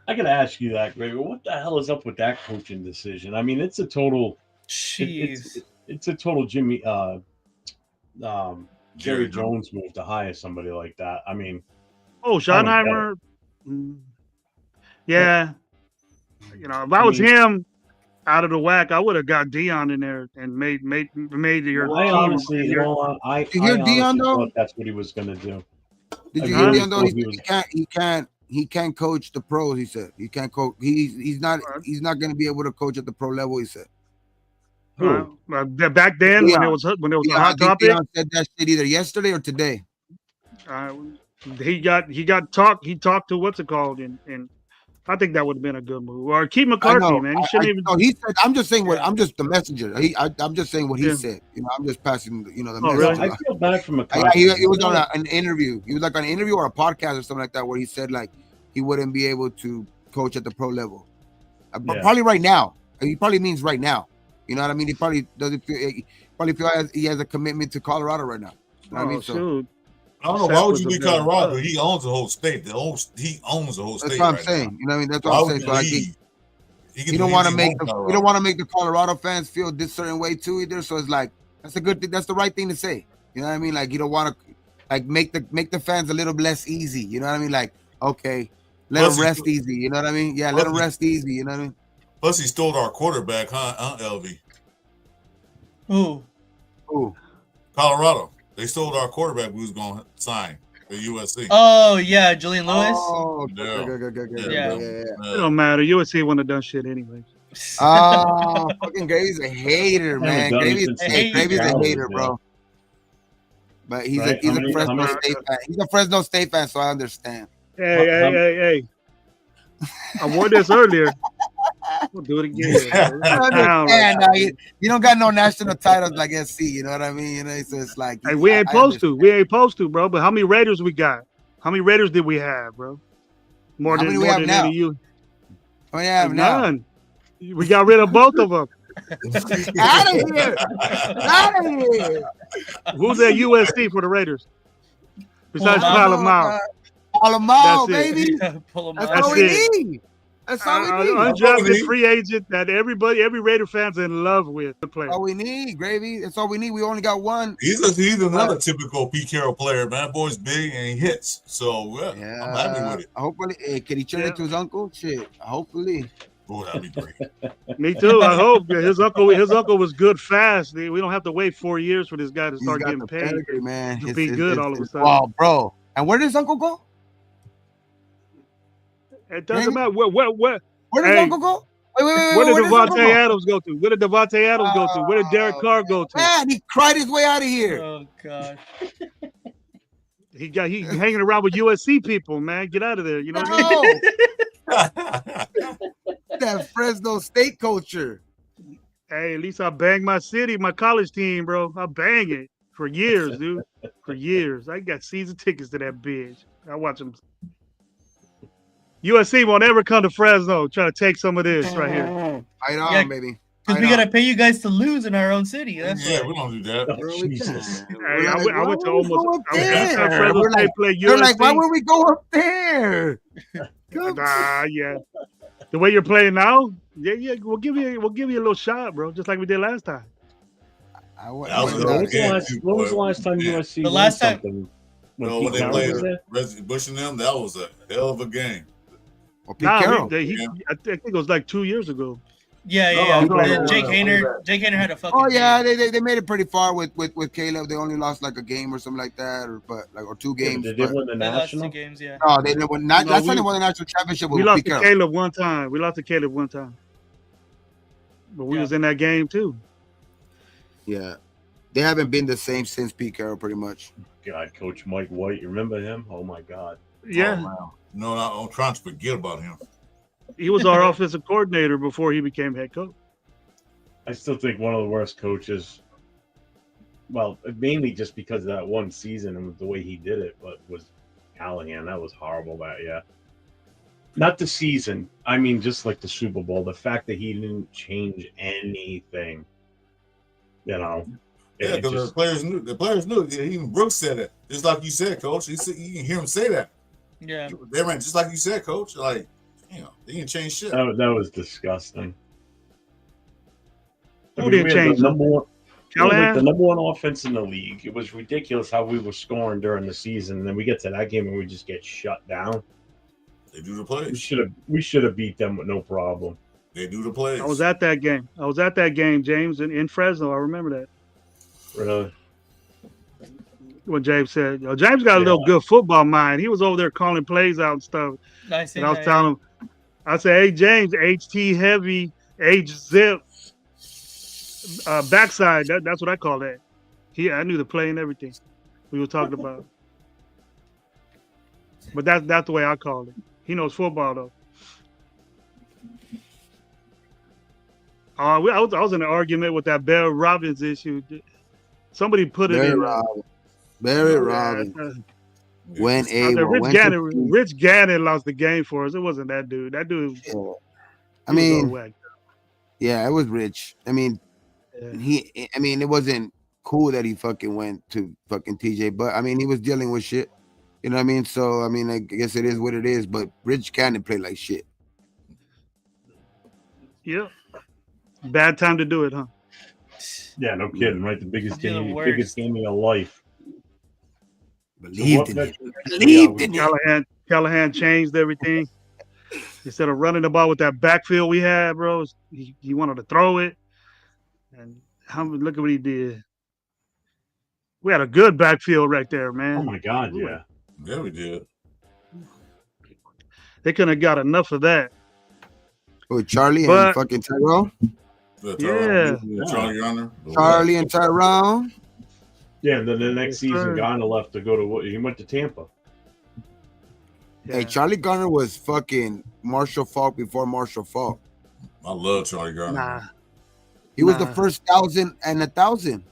I gotta ask you that, Greg. What the hell is up with that coaching decision? I mean, it's a total. Jeez. It's a total Jerry Jerry Jones move to hire somebody like that. I mean, Oh, Schottenheimer. Yeah. You know, if I was him out of the whack, I would have got Dion in there and made your I team. honestly, you know, I You hear honestly Dion, though? thought that's what he was gonna do. Did I you really hear him though? thought He, he was- he can't coach the pros. He said he can't coach. He's not gonna be able to coach at the pro level. He said. Who? Back then when it was a Yeah, I hot think topic, Dion said that shit either yesterday or today. he talked to what's it called, and I think that would have been a good move. Or keep I McCarthy, know. man. He shouldn't even. No, he said. I'm just saying what. I'm just the messenger. I'm just saying what he Yeah. said. You know, I'm just passing. You know, the Oh, message. really? I feel bad for McCarthy. He was on an interview. He was like on an interview or a podcast or something like that, where he said like he wouldn't be able to coach at the pro level. But Yeah. probably right now. He probably means right now. You know what I mean? He probably doesn't feel. He probably feel he has a commitment to Colorado right now. You know what I Oh mean? So shoot! I don't know. Seth Why would was you a leave better Colorado? player. He owns the whole state. He owns the whole That's state what I'm right saying. now. You know what I mean? That's Why what I'm would saying. you So I think leave? you don't want to make the Colorado fans feel this certain way too either. So it's like that's a good thing. That's the right thing to say. You know what I mean? Like you don't want to like make the fans a little less easy. You know what I mean? Like okay, let them rest easy. You know what I mean? Yeah, let them rest easy. You know what I mean? Plus, he stole our quarterback, huh, LV? Who? Colorado. They stole our quarterback. We was going to sign the USC. Oh yeah, Julian Lewis. Oh, Yeah. good. Yeah. It don't matter. USC wouldn't have done shit anyway. Oh, fucking Gravy's a hater, man. Gravy's a hater, bro. But he's a Fresno State fan. He's a Fresno State fan, so I understand. Hey. I wore this earlier. We'll do it again. You don't got no national titles like SC. You know what I mean? You know, so it's like hey, we ain't supposed to, bro. But how many Raiders we got? How many Raiders did we have, bro? More than any of you. Oh yeah, none. We got rid of both of them. Out of here! Who's at USC for the Raiders? Besides Palomar. Palomar, baby. That's all we need. That's all we need. Undrafted free agent that every Raider fan's in love with the player. That's all we need, Gravy. That's all we need. We only got one. He's another typical Pete Carroll player, man. Boy's big and he hits. So yeah, I'm happy with it. Hopefully, can he turn it to his uncle? Shit, hopefully. Boy, that'd be great. Me too. I hope his uncle was good fast. We don't have to wait 4 years for this guy to start getting paid. Man, to be good all of a sudden. Wow, bro. And where did his uncle go? It doesn't matter. Where did his uncle go? Wait. Where did Devontae Adams go to? Where did Devontae Adams go to? Where did Derek Carr go to? Man, he cried his way out of here. Oh gosh. He hanging around with USC people, man. Get out of there. You know what I mean? That Fresno State culture. Hey, at least I banged my city, my college team, bro. I bang it for years, dude. For years. I got season tickets to that bitch. I watch them. USC won't ever come to Fresno try to take some of this right here. Right on, baby. Because we gotta pay you guys to lose in our own city. We don't do that. Oh, Jesus. Hey, I went to almost. We're like, why would we go up there? Yeah. The way you're playing now, yeah, we'll give you a little shot, bro, just like we did last time. When was the last time USC? The last time. When they played Bush and them, that was a hell of a game. I think it was like 2 years ago. Yeah. Jake Hayner had a fucking. Oh yeah, they made it pretty far with Caleb. They only lost like a game or something like that, or 2 games. They did win the national. 2 games, yeah. No, they didn't win. Last time they won the national championship. We lost to Caleb one time. But we was in that game too. Yeah, they haven't been the same since Pete Carroll, pretty much. God, Coach Mike White, you remember him? Oh my God. Yeah. Oh, wow. No, I'm trying to forget about him. He was our offensive coordinator before he became head coach. I still think one of the worst coaches. Well, mainly just because of that one season and the way he did it, but was Callahan. That was horrible that year. Not the season. I mean, just like the Super Bowl. The fact that he didn't change anything. You know. Yeah, because the players knew. Even Brooks said it. Just like you said, Coach. You can hear him say that. Yeah. They ran just like you said, Coach. Like, they didn't change shit. That was disgusting. Who didn't change? The number one offense in the league. It was ridiculous how we were scoring during the season. And then we get to that game and we just get shut down. They do the plays. We should have beat them with no problem. They do the plays. I was at that game, James, in Fresno. I remember that. Really? What James said. James got a little good football mind. He was over there calling plays out and stuff. Nice. And I was telling him, I said, hey, James, HT heavy, H zip, backside. That's what I call that. I knew the play and everything we were talking about. But that's the way I called it. He knows football, though. I was in an argument with that Barry Robbins issue. Somebody put it in. Barry Robbins. When Rich Gannon lost the game for us. It wasn't that dude. That dude. Yeah. It was Rich. I mean, it wasn't. cool that he fucking went to fucking TJ. But I mean, he was dealing with shit. You know what I mean? So I mean, I guess it is what it is. But Rich Gannon played like shit. Yeah. Bad time to do it, huh? Yeah, no kidding, right? The biggest You're the game, worst. biggest game of your life. Believed in it. veterans- Believed in it. Callahan changed everything. Instead of running the ball with that backfield we had, bro, he wanted to throw it. And look at what he did. We had a good backfield right there, man. Oh my God, yeah. Yeah, we did. They couldn't have got enough of that. With Charlie But- and fucking Tyrone. Charlie Garner. Charlie and Tyrone. Yeah, and then the next Yes, season, sir. Garner left to go to he went to Tampa. Yeah. Hey, Charlie Garner was fucking Marshall Falk before Marshall Falk. I love Charlie Garner. Nah. He was the Nah. first 1,000 and 1,000.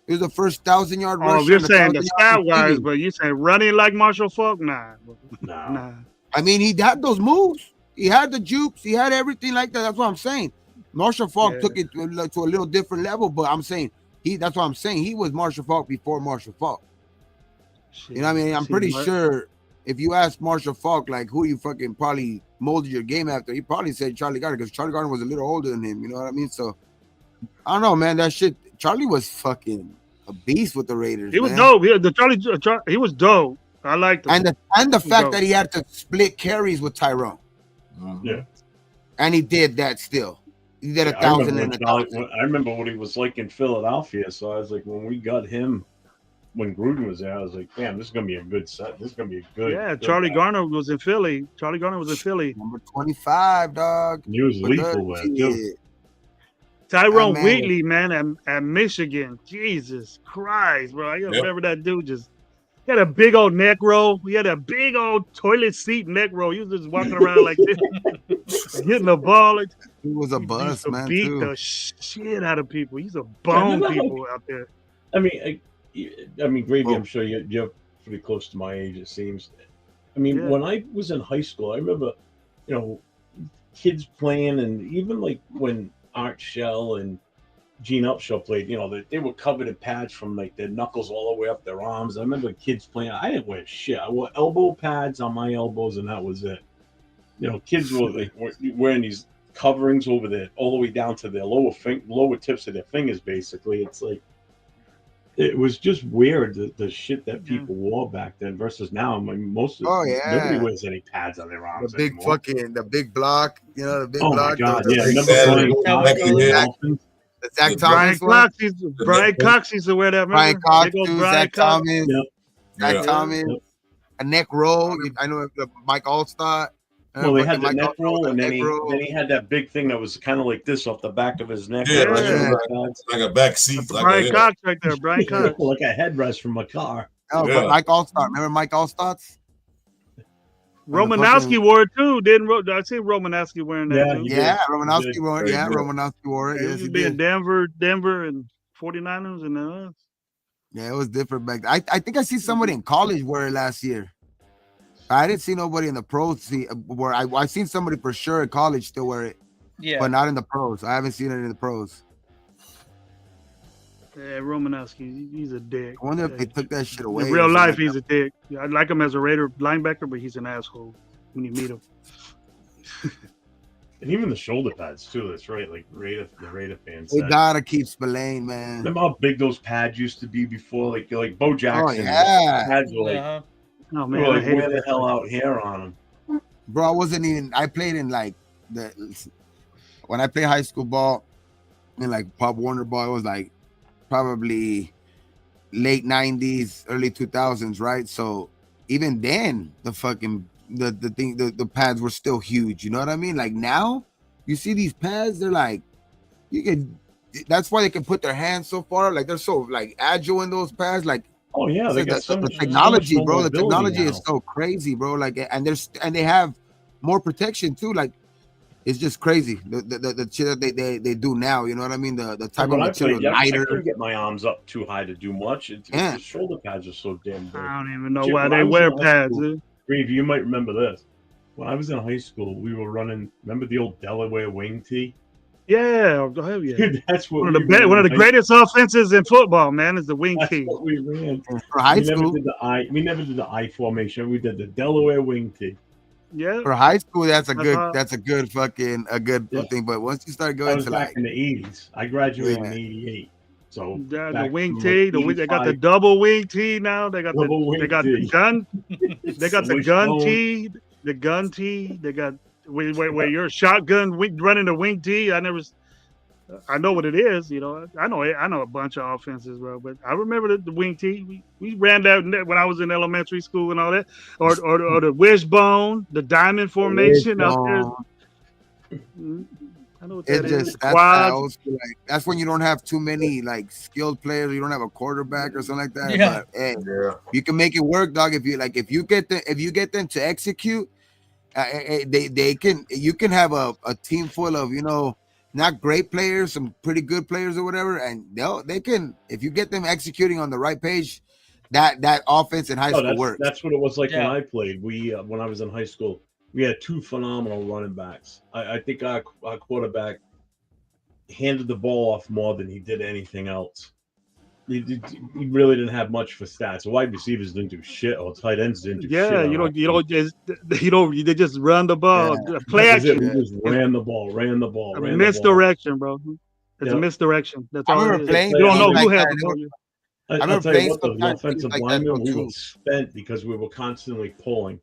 He was the first 1,000-yard rusher. Oh, you're and saying the 1,000-yard stat wise, receiving. but you saying running like Marshall Falk? Nah. No. Nah. I mean, he had those moves. He had the jukes. He had everything like that. That's what I'm saying. Marshall Falk Yeah. took it to a little different level, but I'm saying that's what I'm saying. He was Marshall Falk before Marshall Falk. Shit. You know what I mean? I'm See, pretty Mar- sure if you ask Marshall Falk, like, who you fucking probably molded your game after, he probably said Charlie Garner because Charlie Garner was a little older than him. You know what I mean? So, I don't know, man. That shit, Charlie was fucking a beast with the Raiders. He was man. dope. He was dope. I liked him. And the fact dope. that he had to split carries with Tyrone. Mhm. Yeah. And he did that still. He did Yeah, 1,000 and I remember what he was like in Philadelphia. So I was like, when we got him, when Gruden was there, I was like, damn, this is gonna be a good set. This is gonna be a good. Yeah, good Charlie guy. Garner was in Philly. Charlie Garner was in Philly. number 25, dog. And he was With lethal the- there too. shit. Tyrone man. Wheatley, man, at Michigan. Jesus Christ, bro. I remember that dude he had a big old neck roll. He had a big old toilet seat neck roll. He was just walking around like this, hitting the ball. He was a He buzz, used to man, beat too. the shit out of people. He's a bone remember, like- people out there. I mean, Gravy. Oh. I'm sure you're pretty close to my age. It seems. I mean, Yeah. when I was in high school, I remember, kids playing, and even like when Art Shell and Gene Upshaw played, they were covered in pads from like their knuckles all the way up their arms. I remember kids playing. I didn't wear shit. I wore elbow pads on my elbows, and that was it. Kids were like wearing these coverings over there, all the way down to their lower tips of their fingers. Basically, it's like it was just weird the shit that people wore back then versus now. I mean, nobody wears any pads on their arms The big anymore. the big block, the big Oh block. my God! the Yeah, big remember Saturday, playing back in the day. the Zach Brian Thomas one. Cox used to wear that. Brian Remember? Cox, Big old too, Brian Zach Cox. Thomas. Yep. Zach Yeah. Thomas. Yep. A neck roll. I know Mike Allstott. Well, they had the Mike neck Allstott roll, with and the then neck he roll. then he had that big thing that was kind of like this off the back of his neck. Yeah, like yeah. pads. Like a back seat. Like Brian a, Cox right there. Brian Cox. like a headrest from a car. Oh, Yeah. but Mike Allstott. Remember Mike Allstott's? Romanowski wore it too. I see Romanowski wearing that Yeah, too. he Yeah, did. Romanowski did. wore it. Very Yeah, good. Romanowski wore it. He Yes, used he to be in did. Denver, and 49ers, and Yeah, it was different back then. I think I see somebody in college wear it last year. I didn't see nobody in the pros where I seen somebody for sure in college still wear it, Yeah. but not in the pros. I haven't seen it in the pros. yeah, Romanowski, he's a dick. I wonder if they took that shit away. In real life, he's a dick. I like him as a Raider linebacker, but he's an asshole when you meet him. And even the shoulder pads too. That's right. Like the Raider fans. They said. gotta keep Spillane, man. Remember how big those pads used to be before? Like Bo Jackson. yeah. Pads were like, Uh-huh. Oh they man, were I like hate wear the that. hell out hair on them. Bro, I played in like when I played high school ball in like Pop Warner ball, it was like probably late 90s, early 2000s, right? So even then, the pads were still huge. You know what I mean? Like now, you see these pads, they're like, that's why they can put their hands so far. Like they're so like agile in those pads. Like, Oh yeah, so they got the much technology, more bro. The mobility technology now. is so crazy, bro. Like, and they have more protection too. Like, it's just crazy. The shit that they do now. You know what I mean? The type of When I material, played, I lighter. couldn't get my arms up too high to do much. Yeah. The shoulder pads are so damn big. I don't even know Shit, why when I they was wear in high pads. school- Dude. Grave, you might remember this. When I was in high school, we were running. Remember the old Delaware wing tee? Yeah, hell yeah. Dude, that's what One of we ran. one of the Like, greatest offenses in football, man, is the wing that's tee. what we ran. For high We never school, did the I. We never did the I formation. We did the Delaware wing tee. Yeah. for high school, that's a That's good fucking Yeah. thing. But once you start That going was to back like, in the '80s. I graduated Yeah. in '88. So The back wing from, tee, like, they got the 85, double wing tee now. They got double the wing the tee. gun. They got the gun Wishbone. tee. The gun tee. They got where you're shotgun running the wing tee. I know what it is. You know, I know a bunch of offenses, bro. But I remember the wing tee. We ran that when I was in elementary school and all that, or the wishbone, the diamond formation out there. I know what that it's is. just that's that Quads. old school, like that's when you don't have too many like skilled players. You don't have a quarterback or something like that. Yeah. But hey, Yeah. you can make it work, dog. If you get them to execute, they can. You can have a team full of not great players, some pretty good players or whatever, and they can, if you get them executing on the right page, that offense in high school works. That's what it was like Yeah. when I played. We when I was in high school, we had two phenomenal running backs. I think our quarterback handed the ball off more than he did anything else. He really didn't have much for stats. Wide receivers didn't do shit, or tight ends didn't do shit. Yeah, on offense. they just run the ball. Play That was it. action. We just ran the ball. Misdirection, bro. It's Yep. a misdirection. That's I all it remember is. playing You don't know games who like has that. the ball. I'll remember tell you playing what, though, the sometimes offensive things like that, linemen, though, we too. were spent because we were constantly pulling.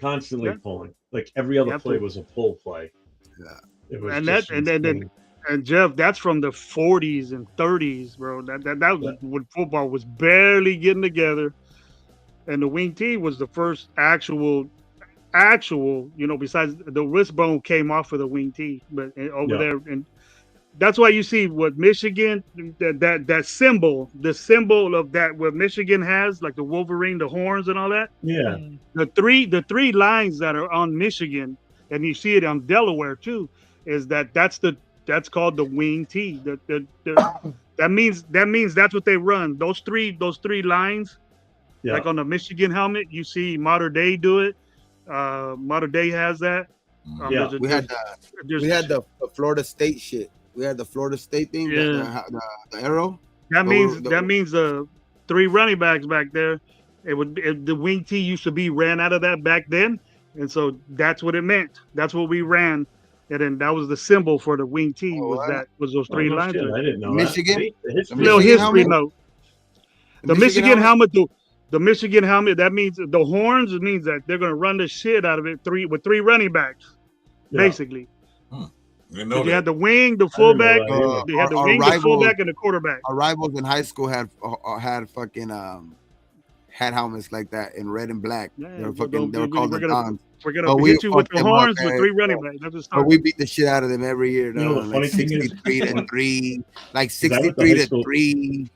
Yeah. Like every other Yep. play was a pull play. Yeah. It was And just then insane. and Jeff, that's from the 40s and 30s, bro. That was when football was barely getting together, and the wing tee was the first actual. Besides the wristbone came off of the wing tee, but over Yeah. there, and that's why you see what Michigan that symbol, the symbol of that what Michigan has, like the Wolverine, the horns, and all that. Yeah. The three lines that are on Michigan, and you see it on Delaware too, is that's called the wing tee. That means that's what they run. Those three lines, Yeah. like on the Michigan helmet, you see Mater Dei do it. Mater Dei has that. Yeah. We had the Florida State shit. We had the Florida State thing, Yeah. the arrow. That means the- that means the three running backs back there. The wing tee used to be ran out of that back then, and so that's what it meant. That's what we ran, and then that was the symbol for the wing tee. Oh, Was those three Oh, no lines? shit, I didn't know Michigan? that. The history. Little Michigan history helmet? note. The Michigan helmet. The Michigan helmet. That means the horns. It means that they're gonna run the shit out of it. With three running backs, Yeah. basically. You know You had that. the wing, the I didn't know fullback. that. They had the Our wing, the rivals- fullback, and the quarterback. Our rivals in high school had fucking had helmets like that in red and black. Yeah, They were but fucking. They were called the Dons. We're gonna Oh, we hit you with fucked the them up, horns with man. three running backs. That's the But start. we beat the shit out of them every year. You know, the Like funny thing is- 63 to 3, like Is that what the 63 high to school- 3.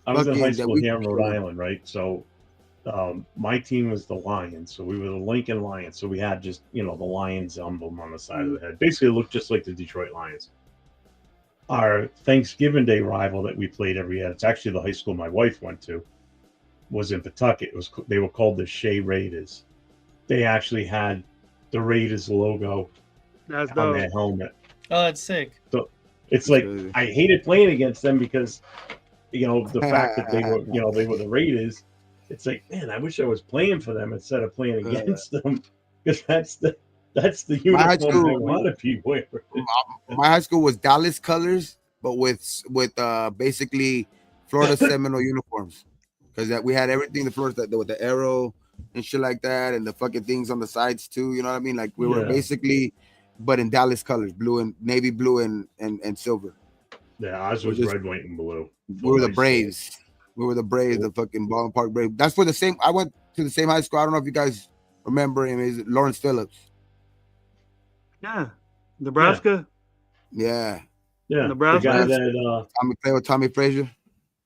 I was in fucking high that school we- here in Rhode Island, right? So my team was the Lions. So we were the Lincoln Lions. So we had just, the Lions emblem on the side of the head. Basically, it looked just like the Detroit Lions. Our Thanksgiving Day rival that we played every year, it's actually the high school my wife went to, was in Pawtucket. They were called the Shea Raiders. They actually had the Raiders logo That's on dope. their helmet. Oh, that's sick. It's like Crazy. I hated playing against them because the fact that they were the Raiders. It's like, man, I wish I was playing for them instead of playing against them, because that's the high uniform school- they want to be wearing. My high school was Dallas colors, but with basically Florida Seminole uniforms, because we had everything. The Florida with the arrow and shit like that, and the fucking things on the sides too. You know what I mean? Like we were Yeah. basically, but in Dallas colors, blue and navy blue and silver. Yeah, ours was just- red, white, and blue. We were the Nice. Braves. We were the Braves, the fucking Baldwin Park Braves. That's for the same. I went to the same high school. I don't know if you guys remember him. Is Lawrence Phillips? Yeah, Nebraska. Yeah, Yeah, Nebraska. the guy that Tommy played with Tommy Frazier.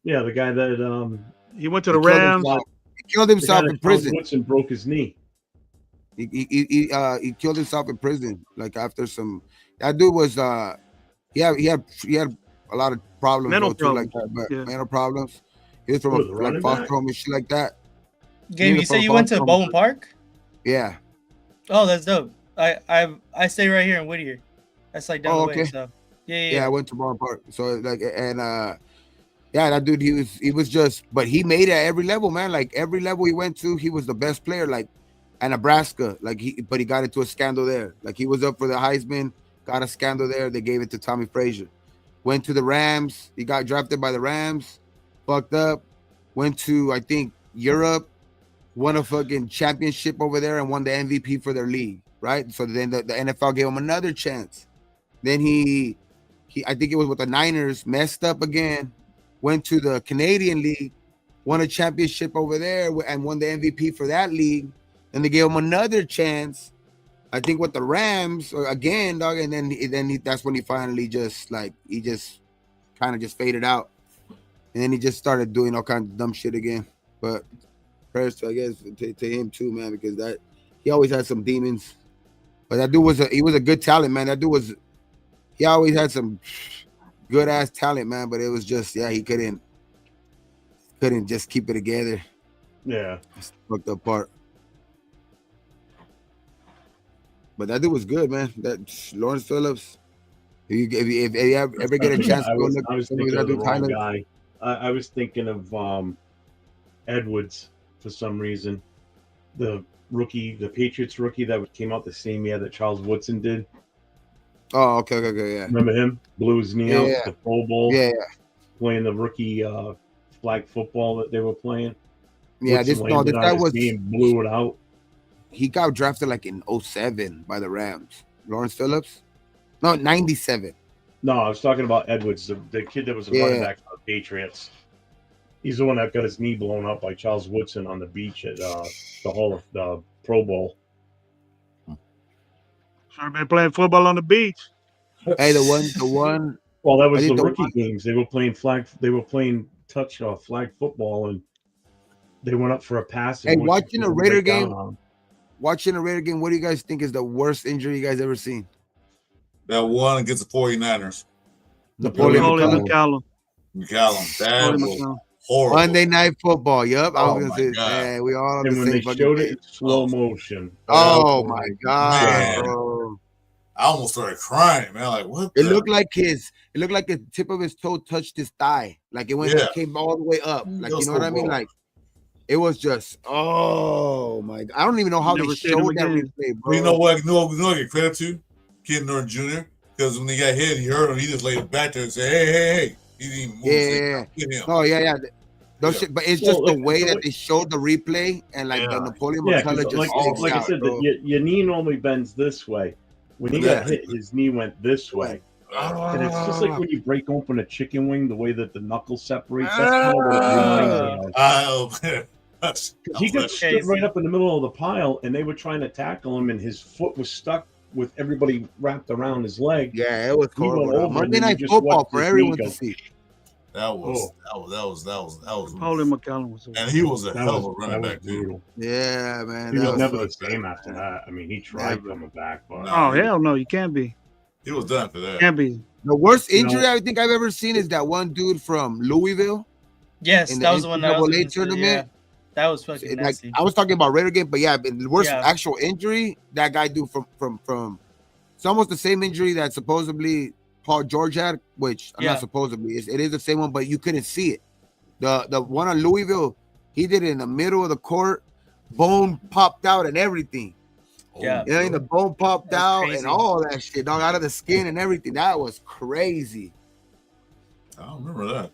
the guy that He went to the He killed Rams. himself. He killed the guy himself that in prison. Woodson broke his knee. He killed himself in prison. Like after some, that dude was he had a lot of problems Mental though, too, like problems, that, but yeah. mental problems. He was from Who, the like running foster back? home and shit like that. Gabe, you Uniform say you went to Boston. Baldwin Park? Yeah. Oh, that's dope. I stay right here in Whittier. That's like down Oh, the way. okay. So Yeah, I went to Baldwin Park. So like, and yeah, that dude, he was just, but he made it at every level, man. Like every level he went to, he was the best player. Like at Nebraska, but he got into a scandal there. Like he was up for the Heisman, got a scandal there. They gave it to Tommy Frazier. Went to the Rams. He got drafted by the Rams. Fucked up. Went to, I think, Europe. Won a fucking championship over there and won the MVP for their league, right? So then the NFL gave him another chance. Then he I think it was with the Niners, messed up again. Went to the Canadian League, won a championship over there and won the MVP for that league. And they gave him another chance, I think, with the Rams again, dog. And then that's when he finally just kind of just faded out. And then he just started doing all kinds of dumb shit again. But prayers to, I guess, to him too, man, because he always had some demons. But that dude was a good talent, man. That dude he always had some good ass talent, man. But it was just, he couldn't just keep it together. Yeah, just fucked apart. But that dude was good, man. That Lawrence Phillips. If you ever get a chance to go look, I was thinking of the wrong guy. I was thinking of Edwards for some reason. The Patriots rookie that came out the same year that Charles Woodson did. Oh, okay, yeah. Remember him? Blew his knee out the Pro Bowl. Yeah. Playing the rookie flag football that they were playing. Yeah, this guy was blew it out. He got drafted like in 2007 by the Rams. Lawrence Phillips? No, 97. No, I was talking about Edwards, the kid that was a running back for the Patriots. He's the one that got his knee blown up by Charles Woodson on the beach at the Pro Bowl. Should have been playing football on the beach. Hey, the one. Well, that was the rookie games. They were playing flag football, and they went up for a pass. Hey, watching a Raider game. What do you guys think is the worst injury you guys ever seen? That one against the 49ers. Napoleon McCallum. That was horrible. Monday Night Football. Yep. I was going to say, we all on the same fucking. When they showed it in slow motion. Oh, my God, bro. I almost started crying, man. Like, what? It looked like the tip of his toe touched his thigh. Like it came all the way up. Like, you know what I mean? Like, it was just, oh my God. I don't even know how they showed that replay, bro. You know what I get credit to? Kid Norton Jr. Because when he got hit, he heard him. He just laid it back there and said, hey. He didn't move. Oh, yeah. Shit, but it's just the way that they showed the replay and like the Napoleon McCullough just like I said, your knee normally bends this way. When he got hit, his knee went this way. And it's just like when you break open a chicken wing, the way that the knuckles separate. That's kind of what it reminds me of. He got stood right up in the middle of the pile, and they were trying to tackle him, and his foot was stuck with everybody wrapped around his leg. Yeah, it was horrible. Monday Night Football for everyone to see. That was Napoleon McCallum was, and he was a hell of a running back too. Yeah, man. He was never the same after that. I mean, he tried coming back, but hell no, you can't be. He was done for that. Can't be. The worst injury I think I've ever seen is that one dude from Louisville. Yes, that was the one that was tournament. Yeah. That was fucking nasty. I was talking about Raider game, but the worst actual injury that guy do from it's almost the same injury that supposedly Paul George had, which I'm not supposedly, it is the same one, but you couldn't see it. The one on Louisville, he did it in the middle of the court, bone popped out and everything. Yeah, you know, the bone popped out and all that shit, dog, out of the skin and everything. That was crazy. I don't remember that.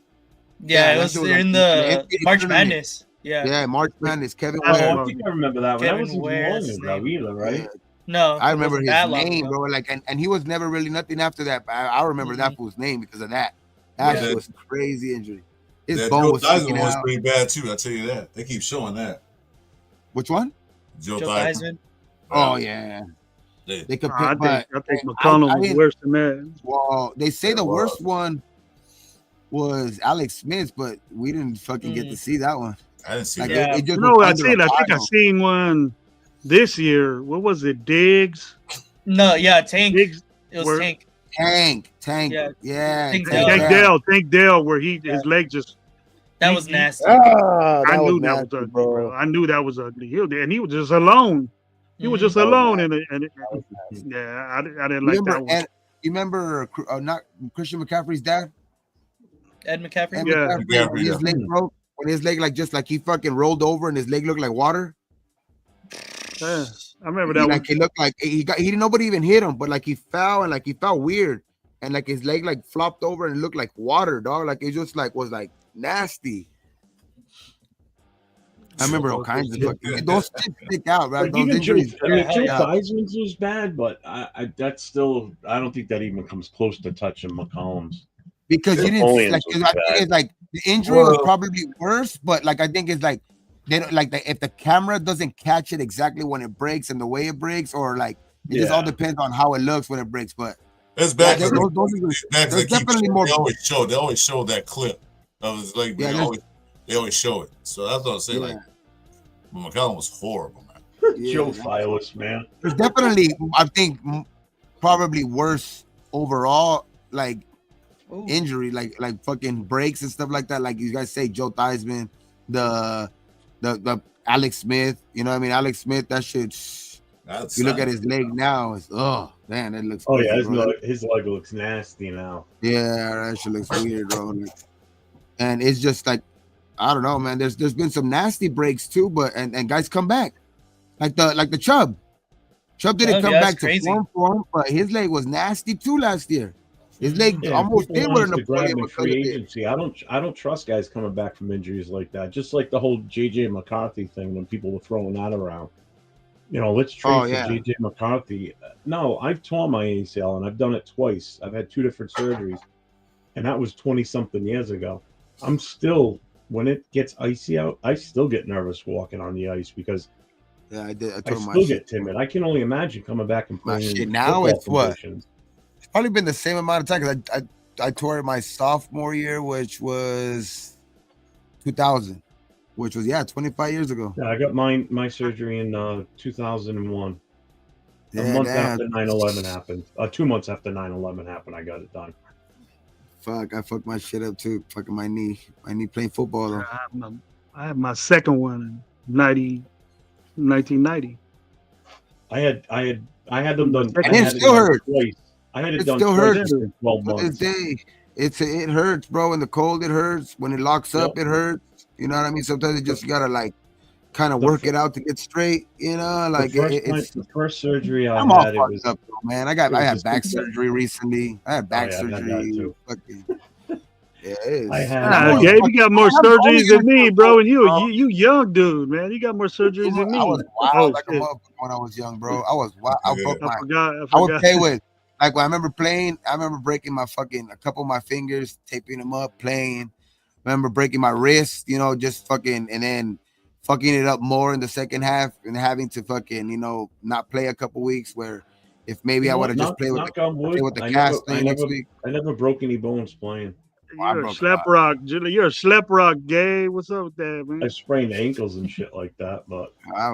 Yeah, it was in the March Madness. Yeah, March Madness. Kevin Ware. I think I remember that one. That wasn't long ago either, right? Yeah. No, I remember his name, bro. Like, and he was never really nothing after that. But I remember that fool's name because of that. That was a crazy injury. His bone was sticking out. Pretty bad too. I tell you that. They keep showing that. Which one? Joe Theismann. Oh yeah. They could. I think McConnell was worse than that. Well, they say the worst one was Alex Smith, but we didn't fucking get to see that one. I didn't see that. It just I think I seen one this year. What was it? Diggs? No, Tank. Diggs, it was Tank. Tank. Yeah. Tank Dell, where his leg just. That was nasty. I knew that was ugly, bro. I knew that was ugly. He was just alone. He was just alone, I didn't like that one. You remember not Christian McCaffrey's dad? Ed McCaffrey. Ed Yeah. McCaffrey, when his leg broke, when his leg just like he fucking rolled over and his leg looked like water. Yeah, I remember that one. Like it looked like he didn't nobody even hit him, but like he fell and like he felt weird and like his leg like flopped over and looked like water, dog. Like it just like was like nasty. I remember all kinds of fucking those stick out, right? Like those even injuries. Joe Theismann's was bad, but I that's still I don't think that even comes close to touching McCollum's. Because you didn't like. I think it's like the injury was probably worse, but like I think it's like they don't like if the camera doesn't catch it exactly when it breaks and the way it breaks, or like it just all depends on how it looks when it breaks. But it's bad. There's definitely more. They always show that clip of his leg. They always show it. So that's what I'm saying. Like, McCollum was horrible, man. Joe Files, man. There's definitely, I think, probably worse overall, like injury, like fucking breaks and stuff like that. Like you guys say, Joe Theismann, the Alex Smith. You know what I mean? Alex Smith, that shit. You look at his leg now, it's man, it looks. Oh crazy, his leg looks nasty now. Yeah, that shit looks weird, bro. And it's just like, I don't know, man. There's been some nasty breaks too, but and guys come back, like the Chubb. Chubb didn't come back to form, but his leg was nasty too last year. His leg almost did with an grab in free agency. I don't trust guys coming back from injuries like that. Just like the whole JJ McCarthy thing when people were throwing that around. You know, let's trade for JJ McCarthy. No, I've torn my ACL and I've done it twice. I've had 2 different surgeries, and that was 20-something years ago. I'm still, when it gets icy out, I still get nervous walking on the ice because I still get timid. I can only imagine coming back and playing. Now it's conditions. It's probably been the same amount of time because I tore it my sophomore year, which was 2000. Which was 25 years ago. Yeah, I got my surgery in 2001. A month after 9/11 happened. 2 months after 9/11 happened, I got it done. Fuck, I fucked my shit up too. Fucking my knee playing football though. I had my second one in 1990. I had them done. And it still hurts. I had it done twice in 12 months. It hurts, bro. In the cold, it hurts. When it locks up, it hurts. You know what I mean? Sometimes you just gotta like kind of work it out to get straight. You know, like it's the first surgery I'm all fucked up, though, man. I had back surgery recently. I had back surgery. Fucking, Gabe, you got more surgeries than me, bro. And you young dude, man. You got more surgeries than me. I was wild like a motherfucker when I was young, bro. I was wild. I broke my. I would play with. Like when I remember playing, I remember breaking a couple of my fingers, taping them up, playing. I remember breaking my wrist, you know, just fucking, and then fucking it up more in the second half and having to fucking, not play a couple weeks where if maybe I would have just played with the cast next week. I never broke any bones playing. You're a slap rock, Julie. You're a slap rock, Gabe. What's up with that, man? I sprained ankles and shit like that, but I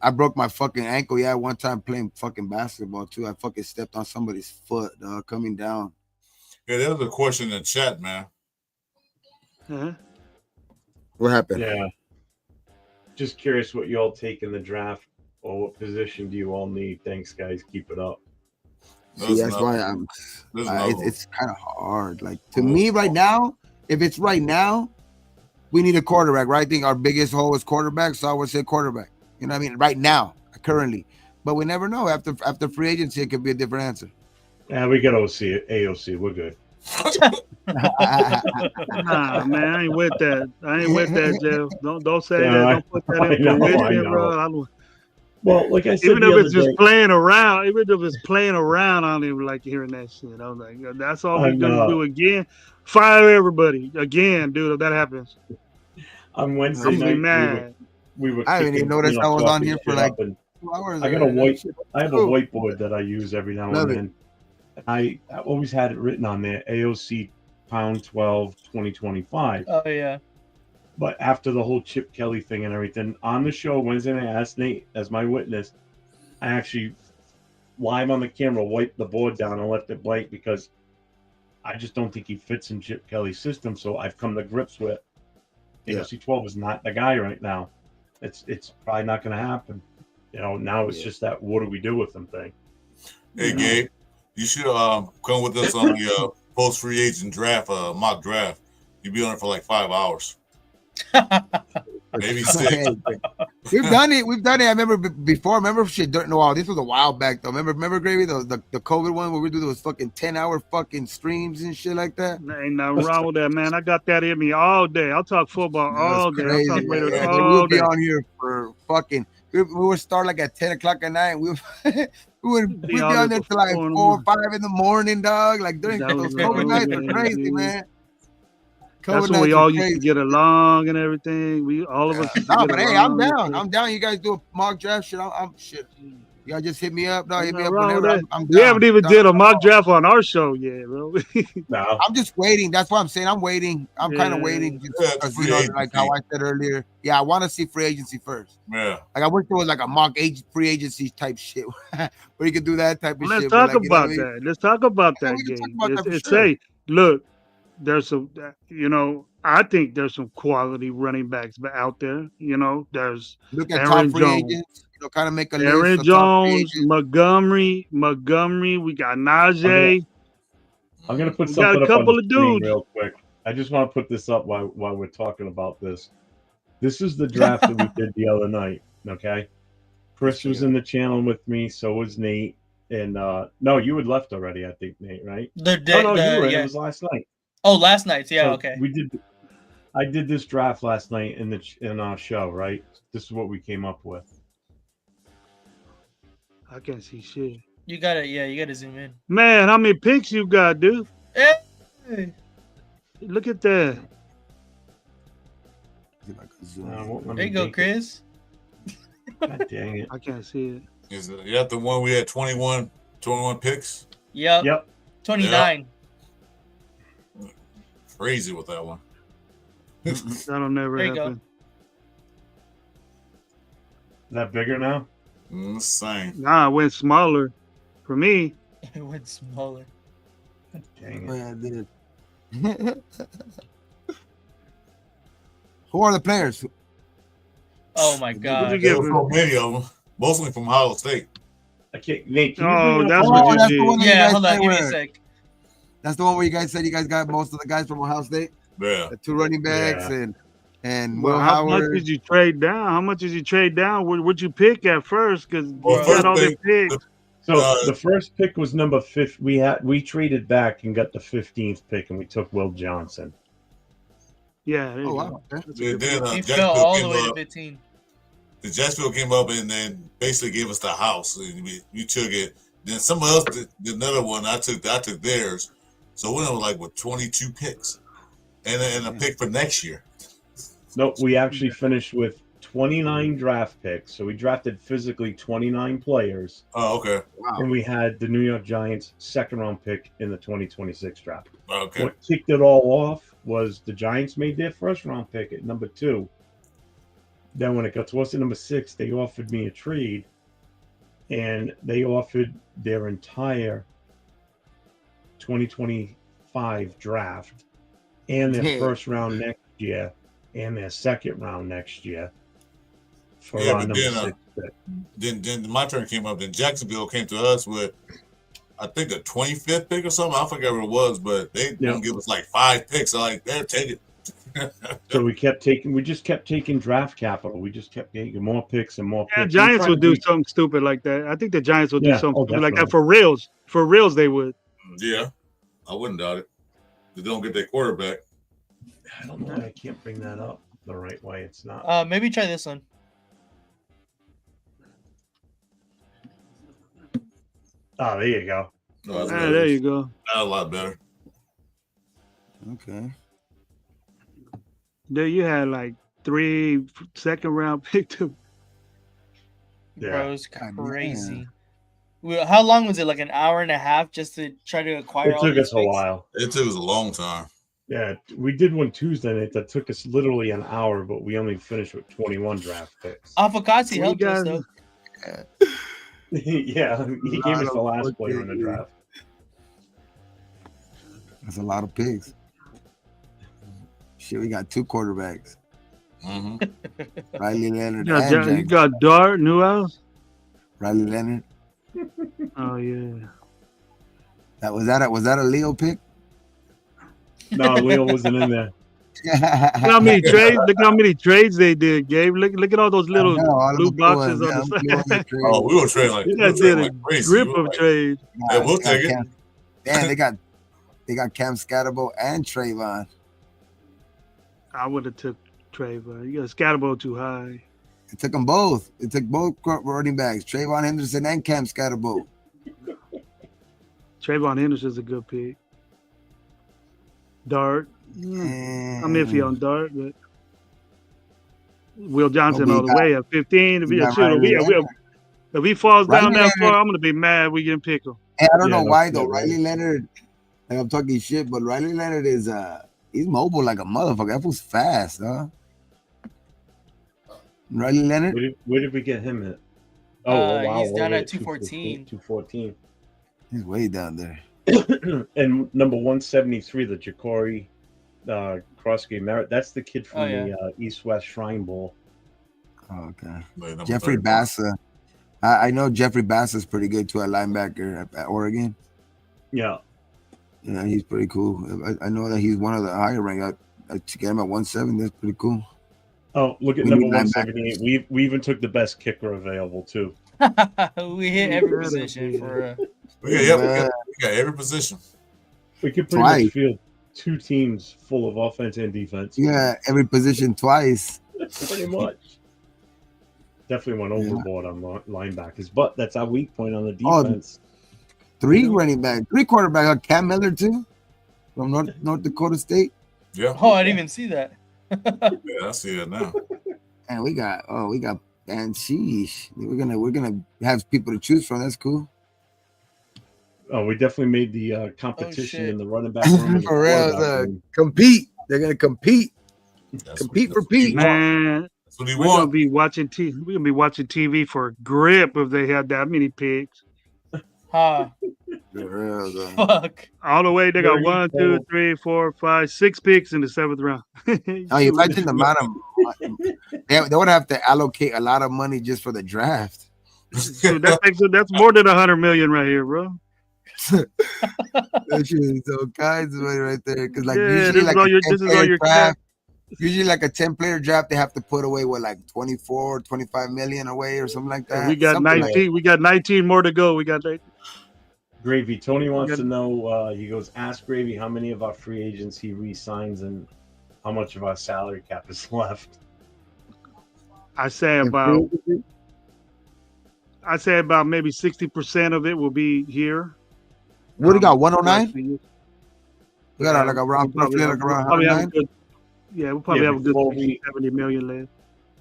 broke my fucking ankle. Yeah, one time playing fucking basketball too. I fucking stepped on somebody's foot coming down. Yeah, there was a question in the chat, man. Uh-huh. What happened? Yeah. Just curious what you all take in the draft or what position do you all need? Thanks, guys. Keep it up. See, that's why it's kind of hard. Like to me right now, if it's right now, we need a quarterback, right? I think our biggest hole is quarterback, so I would say quarterback. You know what I mean? Right now, currently. But we never know. After free agency, it could be a different answer. Yeah, we got AOC. We're good. Nah, man, I ain't with that, Jeff. Don't say that. Don't put that in fruition, bro. Well, like I said, even if it's just playing around, I don't even like hearing that shit. I was like, that's all we're gonna do again. Fire everybody again, dude. If that happens, on Wednesday night, mad. We were I didn't even notice I was on here for like 2 hours. I have a whiteboard that I use every now and then. I always had it written on there, AOC pound 12 2025. Oh yeah. But after the whole Chip Kelly thing and everything, on the show Wednesday night, I asked Nate as my witness. I actually live on the camera wiped the board down and left it blank because I just don't think he fits in Chip Kelly's system. So I've come to grips with AOC 12 is not the guy right now. It's probably not going to happen. You know, now it's just that what do we do with him thing. Hey, Gabe, You should come with us on the post free agent draft, mock draft. You'd be on it for like 5 hours. Maybe 6. Okay. We've done it. I remember before. Remember shit. No, this was a while back though. Remember, Gravy, the COVID one where we do those fucking 10-hour fucking streams and shit like that. There ain't nothing wrong with that, man. I got that in me all day. I'll talk football all day. Crazy, I'll talk Raiders man. all We'll be day. on here for fucking. We would start like at 10 o'clock at night. We'd be on there till like 4 or 5 in the morning, dog. Like during those COVID nights were crazy, man. That's when we all used to get along and everything. All of us. No, but hey, I'm down. I'm down. You guys do a mock draft shit. I'm shit. Y'all just hit me up. No, hit me up whenever. I'm we haven't even did a mock draft on our show yet, bro. No. I'm just waiting. That's what I'm saying. I'm waiting. I'm kind of waiting because like how I said earlier. Yeah, I want to see free agency first. Yeah. Like I wish there was like a mock free agency type shit where you could do that type of Let's shit. talk about that. Let's talk about that game. Say, look, there's some, I think there's some quality running backs out there. There's look at Aaron top free Jones. agents. Kind of make a Aaron list. Jones, Montgomery. We got Najee. I'm gonna put We something got a up couple on of the screen dudes. real quick. I just want to put this up while we're talking about this. This is the draft that we did the other night. Okay, Chris was in the channel with me. So was Nate. And no, you had left already. I think, Nate. Right? You were. Yeah. It was last night. Oh, last night. Yeah. So Okay. I did this draft last night in our show. Right. This is what we came up with. I can't see shit. You gotta zoom in. Man, how many picks you got, dude? Hey. Look at that. There you go, Chris. God dang it. I can't see it. Is that the one we had 21 picks? Yep. 29. Crazy with that one. That'll never There you happen. Is that bigger now? Same. Nah, it went smaller. For me. It went smaller. Dang Oh, yeah, I did. Who are the players? Oh my god. There were so many of them, mostly from Ohio State. Okay, Nate. That's what you did. Yeah, hold on, give me a sec. That's the one where you guys said you guys got most of the guys from Ohio State. Yeah. The 2 running backs and well, Will how much Howard. did you trade down? How much did you trade down? What'd you pick at first? Because you got all the picks. So the first pick was number 5. We traded back and got the 15th pick, and we took Will Johnson. Yeah. Oh wow. Then, He fell all the way to 15. The Jacksonville came up and then basically gave us the house, and we took it. Then someone else did another one. I took theirs. So we were like with 22 picks, and a pick for next year. No, we actually finished with 29 draft picks. So we drafted physically 29 players. Oh, okay. Wow. And we had the New York Giants 2nd round pick in the 2026 draft. Okay. What kicked it all off was the Giants made their 1st round pick at number 2. Then when it got towards the number 6, they offered me a trade, and they offered their entire 2025 draft and their 1st round next year and their 2nd round next year for our number 6 pick. Then my turn came up. Then Jacksonville came to us with, I think, a 25th pick or something. I forget what it was, but they didn't give us like 5 picks. So like, they're taking. So we just kept taking draft capital. We just kept getting more picks and more picks. Yeah, Giants would do something stupid like that. I think the Giants would do something stupid like that definitely. for reals they would. Yeah, I wouldn't doubt it. They don't get their quarterback. I don't know. I can't bring that up the right way. It's not. Maybe try this one. Oh, there you go. Oh, there you go. That's a lot better. Okay. There you had like 3 second round picks. Bro, it was crazy. How long was it? Like an hour and a half just to try to acquire all these picks? It took us a while. It took us a long time. Yeah, we did one Tuesday night that took us literally an hour, but we only finished with 21 draft picks. Afokasi helped us though. Yeah, he gave us the last player in the draft. That's a lot of picks. Shit, we got 2 quarterbacks. Mm-hmm. Riley Leonard. You got Dart, Newhouse. Riley Leonard. Oh yeah. Was that a Leo pick? No, Leo wasn't in there. Look how many trades. Look how many trades they did, Gabe. Look at all those little blue boxes on the side. Oh, we were trading like You we were guys did trading a like crazy. grip We were of like, trade. yeah, we'll take it. Damn, they got Cam Scatterbo and Trayvon. I would have took Trayvon. You got Scatterbo too high. It took them both. It took both running backs, Trayvon Henderson and Cam Scatterbo. Trayvon Henderson's a good pick. Dart. I'm iffy on Dart, but Will Johnson all the way at 15. If he falls down that far, I'm gonna be mad we didn't pick him. Hey, I don't know why though. Riley Leonard, like I'm talking shit, but Riley Leonard is he's mobile like a motherfucker. That was fast, huh? Riley Leonard. Where did we get him at? Wow, he's down at 214. 214. He's way down there. And number 173, the Ja'Cory cross-game Merritt. That's the kid from the East-West Shrine Bowl. Oh, okay. Jeffrey Bassa. I know Jeffrey Bassa is pretty good too at linebacker at Oregon. Yeah. Yeah, he's pretty cool. I know that he's one of the higher ranked. To get him at 170, that's pretty cool. Oh, look at number 178. We even took the best kicker available too. We hit every position for. We got every position. We could pretty much field two teams full of offense and defense. Yeah, every position twice. Pretty much. Definitely went overboard on linebackers, but that's our weak point on the defense. Three running back, three quarterback. Cam Miller too, from North Dakota State. Yeah. Oh, I didn't even see that. Yeah, I see it now. And we got and sheesh. We're gonna have people to choose from. That's cool. Oh, we definitely made the competition in the running back room. For real, compete. They're gonna compete. Compete for Pete. Man, that's what he we're gonna be watching TV. We're gonna be watching TV for a grip if they had that many picks. Fuck. All the way, they got 1, 2, 3, 4, 5, 6 picks in the 7th round. Oh, you imagine the amount of they would have to allocate a lot of money just for the draft. So that's more than 100 million right here, bro. That shit is so kinds of money right there. Because like usually like a 10-player draft, they have to put away like 24, 25 million away or something like that. We got 19. We got 19 more to go. We got 19. Gravy. Tony wants to know. He goes, ask Gravy how many of our free agents he re-signs and how much of our salary cap is left. I say about maybe 60% of it will be here. What do you got? 109? We got like around 109. Yeah, we'll probably have a good 70 million left.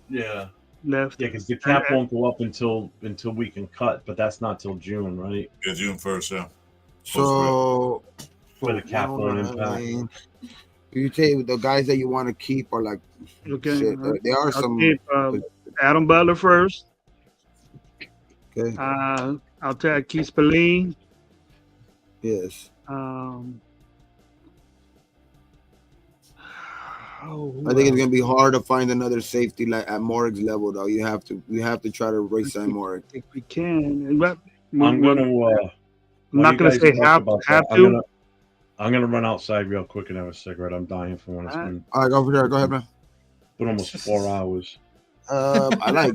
Yeah. Left. Yeah, because the cap won't go up until we can cut, but that's not till June, right? Yeah, June 1st, yeah. So the cap won't impact. You say the guys that you want to keep are like shit. There are some. Keep, Adam Butler first. Okay. I'll take Keith Spillane. Yes. I think it's gonna be hard to find another safety like at Morig's level, though. We have to try to race on Morig. I think we can. I'm not gonna say have to. I'm gonna run outside real quick and have a cigarette. I'm dying for one. It's been all right, go over there. Go ahead, man. Been almost 4 hours. I like.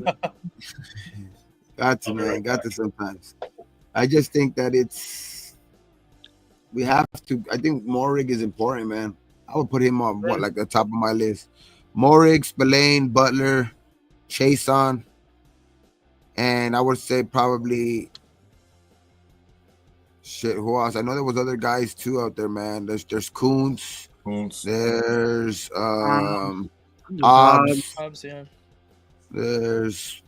Got to sometimes. I just think that we have to. I think Morig is important, man. I would put him on like the top of my list. Morig, Spillane, Butler, Chason, and I would say probably who else? I know there was other guys too out there, man. There's Kuntz. There's Hobbs, yeah. There's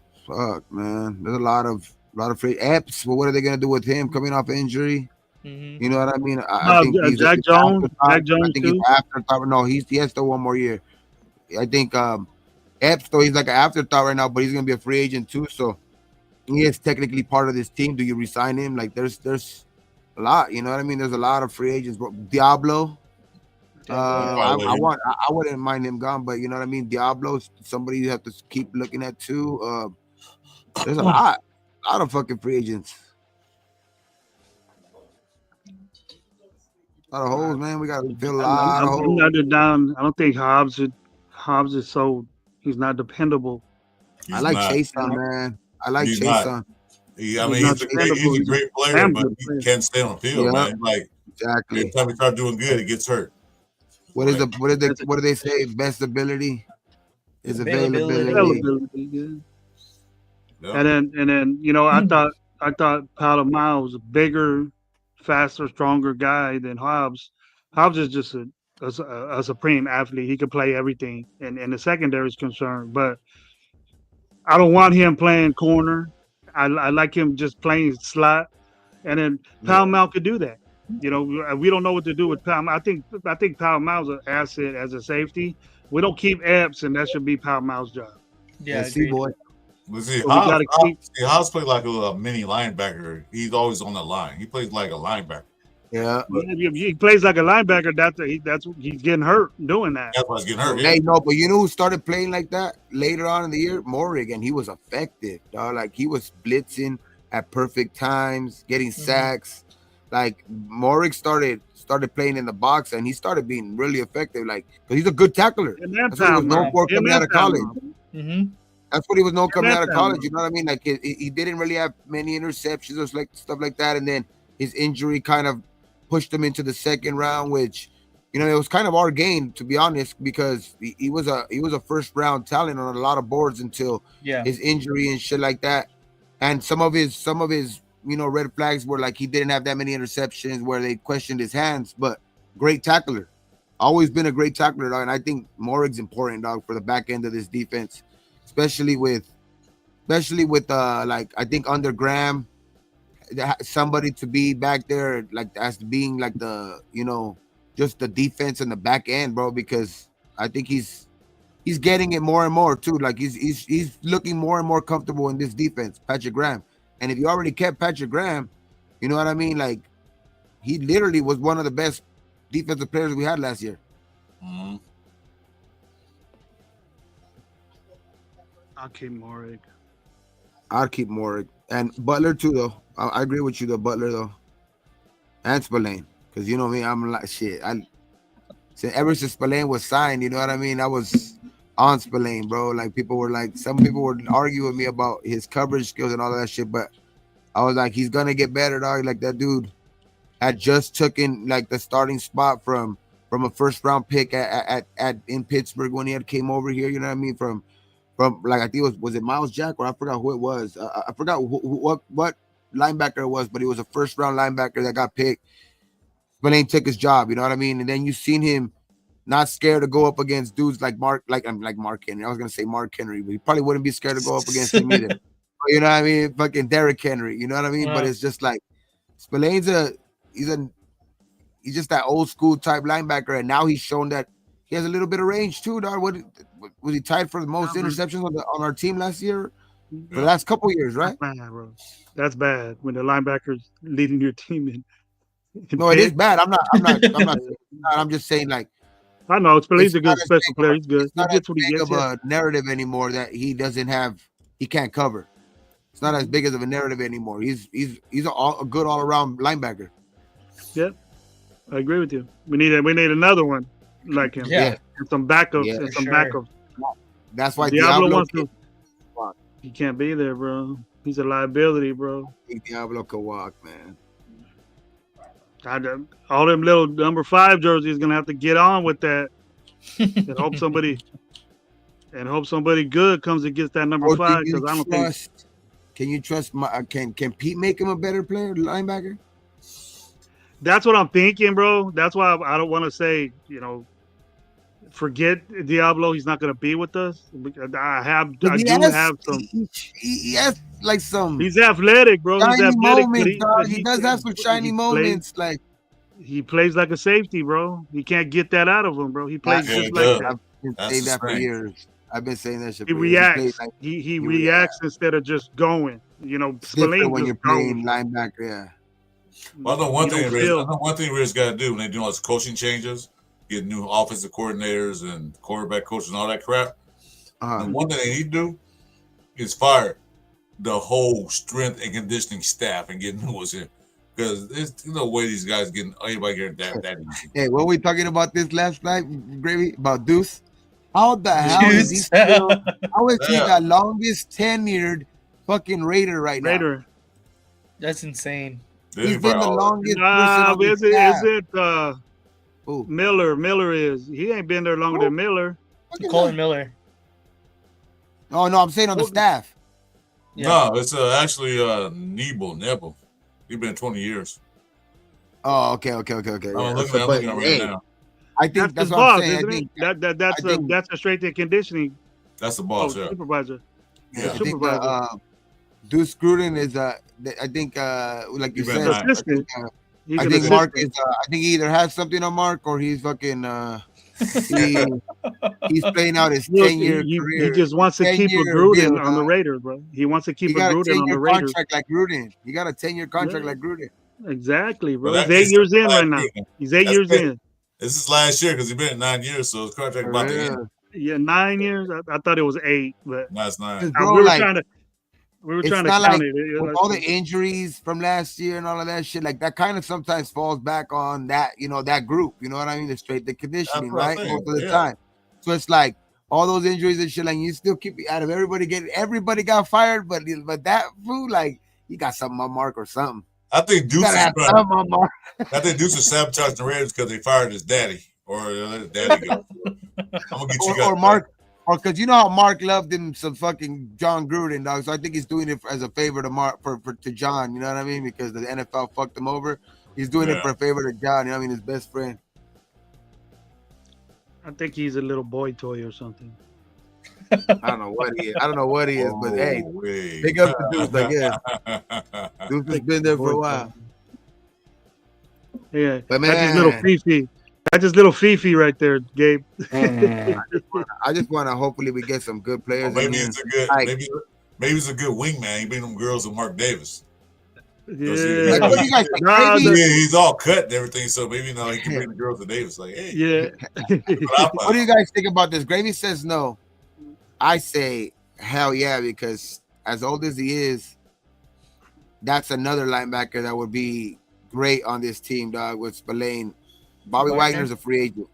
man. There's a lot of free Epps. But what are they gonna do with him coming off injury? Mm-hmm. You know what I mean? I think Jack Jones. I think he's afterthought. No, he has still one more year. I think Epps, though, he's like an afterthought right now, but he's gonna be a free agent too. So he is technically part of this team. Do you resign him? Like there's a lot. You know what I mean? There's a lot of free agents. But Diablo. I wouldn't mind him gone, but you know what I mean. Diablo, somebody you have to keep looking at too. There's a lot of fucking free agents. A lot of holes, man. We got to fill a I'm, lot of I'm holes. not down. I don't think Hobbs is so he's not dependable. I like not. Chase on, man. I like He's Chase not. on. I He's mean, not he's dependable. a He's a great player, damn but good he player. can't stay on the field, Yeah. man. Like Exactly. every time he starts doing good, he gets hurt. What do they say? Best ability is Availability. availability. Availability, yeah. Yeah. And then I thought Palomar was a bigger, faster, stronger guy than Hobbs. Hobbs is just a supreme athlete. He could play everything, and the secondary is concerned. But I don't want him playing corner. I like him just playing slot, and then Palomar could do that. We don't know what to do with Palomar. I think Palomar's an asset as a safety. We don't keep Epps, and that should be Palomar's job. Yeah, see, agreed. boy. But see, But we gotta keep- Hobbs plays like a mini linebacker. He's always on the line. He plays like a linebacker. Yeah. He plays like a linebacker. He's getting hurt doing that. That's why he's getting hurt. Yeah. Hey, no, but you know who started playing like that later on in the year? Morig, and he was effective, dog. Like he was blitzing at perfect times, getting sacks. Like Morig started playing in the box, and he started being really effective. Like, because he's a good tackler. And that That's what he was known for coming out of college. Mm-hmm. That's what he was known coming that out of sound college. right. You know what I mean? Like he didn't really have many interceptions or like stuff like that, and then his injury kind of pushed him into the second round, which it was kind of our gain, to be honest, because he was a first round talent on a lot of boards until his injury and shit like that. And some of his red flags were like he didn't have that many interceptions where they questioned his hands, but great tackler, always been a great tackler, dog. And I think Morig's important, dog, for the back end of this defense, especially with like I think under Graham, somebody to be back there like as being like the just the defense and the back end, bro, because I think he's getting it more and more too. Like he's looking more and more comfortable in this defense, Patrick Graham. And if you already kept Patrick Graham, you know what I mean? Like he literally was one of the best defensive players we had last year. Mm-hmm. I'll keep Morig. I'd keep Morig and Butler too, though. I agree with you, though, Butler though, and Spillane, because you know me, I'm like shit. Ever since Spillane was signed, you know what I mean. I was on Spillane, bro. Like some people were arguing with me about his coverage skills and all of that shit, but I was like, he's gonna get better, dog. Like that dude had just taken like the starting spot from a first round pick at in Pittsburgh when he had came over here. You know what I mean? From like I think was it Miles Jack, or I forgot who it was. I forgot what linebacker it was, but he was a first round linebacker that got picked. Spillane took his job, you know what I mean? And then you seen him not scared to go up against dudes like Mark Henry. I was gonna say Mark Henry, but he probably wouldn't be scared to go up against him either. You know what I mean? Fucking Derrick Henry, you know what I mean? Yeah. But it's just like Spillane's he's just that old school type linebacker, and now he's shown that he has a little bit of range too, dog. What was he tied for the most interceptions on our team last year? For the last couple years, right? That's bad, bro. That's bad when the linebacker's leading your team in. No, it is bad. I'm just saying, like, I know Spillane's a good not as special big of player. a- He's good. It's He not gets as what he big gets. of Yeah. a narrative anymore that he can't cover. It's not as big as of a narrative anymore. He's a good all around linebacker. Yep, I agree with you. We need another one like him. Yeah. And some backups. Yeah, and for some sure. backups. That's why Diablo Diablo wants to. He can't be there, bro. He's a liability, bro. Diablo can walk, man. All them little number 5 jerseys gonna have to get on with that and hope somebody good comes and gets that number Or 5, because I don't think Can you trust can Pete make him a better player, linebacker? that's what I'm thinking, bro. That's why I don't want to say, forget Diablo. He's not gonna be with us. I do have some. He has like some He's athletic, bro. He's shiny athletic, moments, but dog. He does have some shiny moments. Like he plays like a safety, bro. He can't get that out of him, bro. He plays Yeah, just he like does. that. I've been That's saying the that for strength. years. I've been saying that shit. He for years. reacts. plays like He reacts instead of just going. different Spillane when just you're playing goes. linebacker. Yeah. Well, I know one You thing. don't Riz, I feel- know one thing Riz got to do when they do all these coaching changes, get new offensive coordinators and quarterback coaches and all that crap. And one thing they need to do is fire the whole strength and conditioning staff and get new ones in. because there's no way these guys getting anybody getting that easy. Hey, what were we talking about this last night, Gravy? About Deuce? How the hell is he Deuce. still? How is he Yeah. the longest tenured fucking Raider right now? Raider. That's insane. He's been the longest person Nah, on the is staff. it Who? Miller? Miller is. He ain't been there longer than Miller. Fuck is Colin that? Miller. Oh no, I'm saying on the staff. Yeah. No, it's actually Nebel. He's been 20 years. Oh, okay. I'm Yeah. looking at But, him right hey, now. I think That's that's his what I'm boss, saying. I isn't think it? That's I think- a straight to conditioning That's the boss. Yeah. supervisor. Yeah. I think Supervisor. Deuce Gruden is I think like you He been said, nice. Assistant. He's I an think Mark assistant. is I think he either has something on Mark or he's fucking he's playing out his Look, 10-year he career. just wants to keep a 10-year Gruden deal, on the dog. Raiders, bro. He wants to He keep a got a Gruden on the 10-year Raiders. contract like Gruden. He got a 10-year contract Yeah. like Gruden. Exactly, bro. But He's that 8 is years in last right now. year. He's 8 That's years big. in. This is last year because he's been at 9 years, so his contract about to end. Yeah. Yeah, 9 years. I thought it was 8, but That's 9. Because, we bro, were like, trying to it's count not like it. with all the injuries from last year and all of that shit, like that kind of sometimes falls back on that, that group. You know what I mean? The conditioning, That's what I'm right? saying, Most of the yeah. time. So it's like all those injuries and shit, like you still keep out of everybody got fired, but that fool, like he got something on Mark or something. I think You Deuce gotta is have something on Mark. I think Deuce is sabotaging the Raiders because they fired his daddy or let his daddy go. I'm gonna get you guys. Or Mark, or because you know how Mark loved him some fucking John Gruden, dog. So I think he's doing it as a favor to Mark to John. You know what I mean? Because the NFL fucked him over. He's doing it Yeah. for a favor to John. You know what I mean? His best friend. I think he's a little boy toy or something. I don't know what he is. But hey, wait. big up to Deuce, I guess. Deuce has been there for a Boy while. toy. Yeah, But that's his little man, Fifi. That's his little Fifi right there, Gabe. I just want to hopefully we get some good players. Well, in maybe here. it's a good Like- maybe it's a good wingman. He bring them girls with Mark Davis. Like, Yeah, what do you guys think? Nah, Maybe- Yeah, he's all cut and everything, so maybe now he can bring the girls to Davis. Like, hey, yeah. What do you guys think about this? Gravy says no. I say hell yeah, because as old as he is, that's another linebacker that would be great on this team, dog, with Spillane. Bobby Wagner? Wagner's a free agent.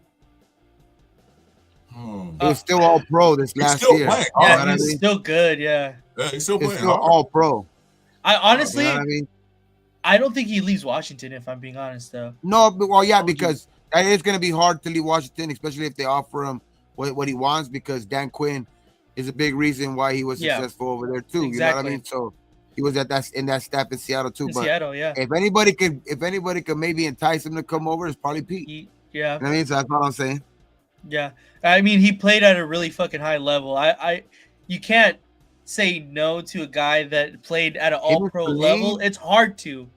Hmm. He was still all pro this He's last still year. playing. You know Yeah, what I he's mean? still good. Yeah. Yeah, he's still He's playing. still hard. all pro. I honestly, You know what I mean? I don't think he leaves Washington. If I'm being honest, though. No, but, well, yeah, because it's going to be hard to leave Washington, especially if they offer him what he wants, because Dan Quinn is a big reason why he was Yeah. successful over there too. You know what Exactly. I mean? So he was in that staff in Seattle too. In But Seattle, yeah. if anybody could maybe entice him to come over, it's probably Pete. You Yeah. know what I mean? So that's what I'm saying. Yeah, I mean, he played at a really fucking high level. You can't say no to a guy that played at an Him and all-pro Spillane? level. It's hard to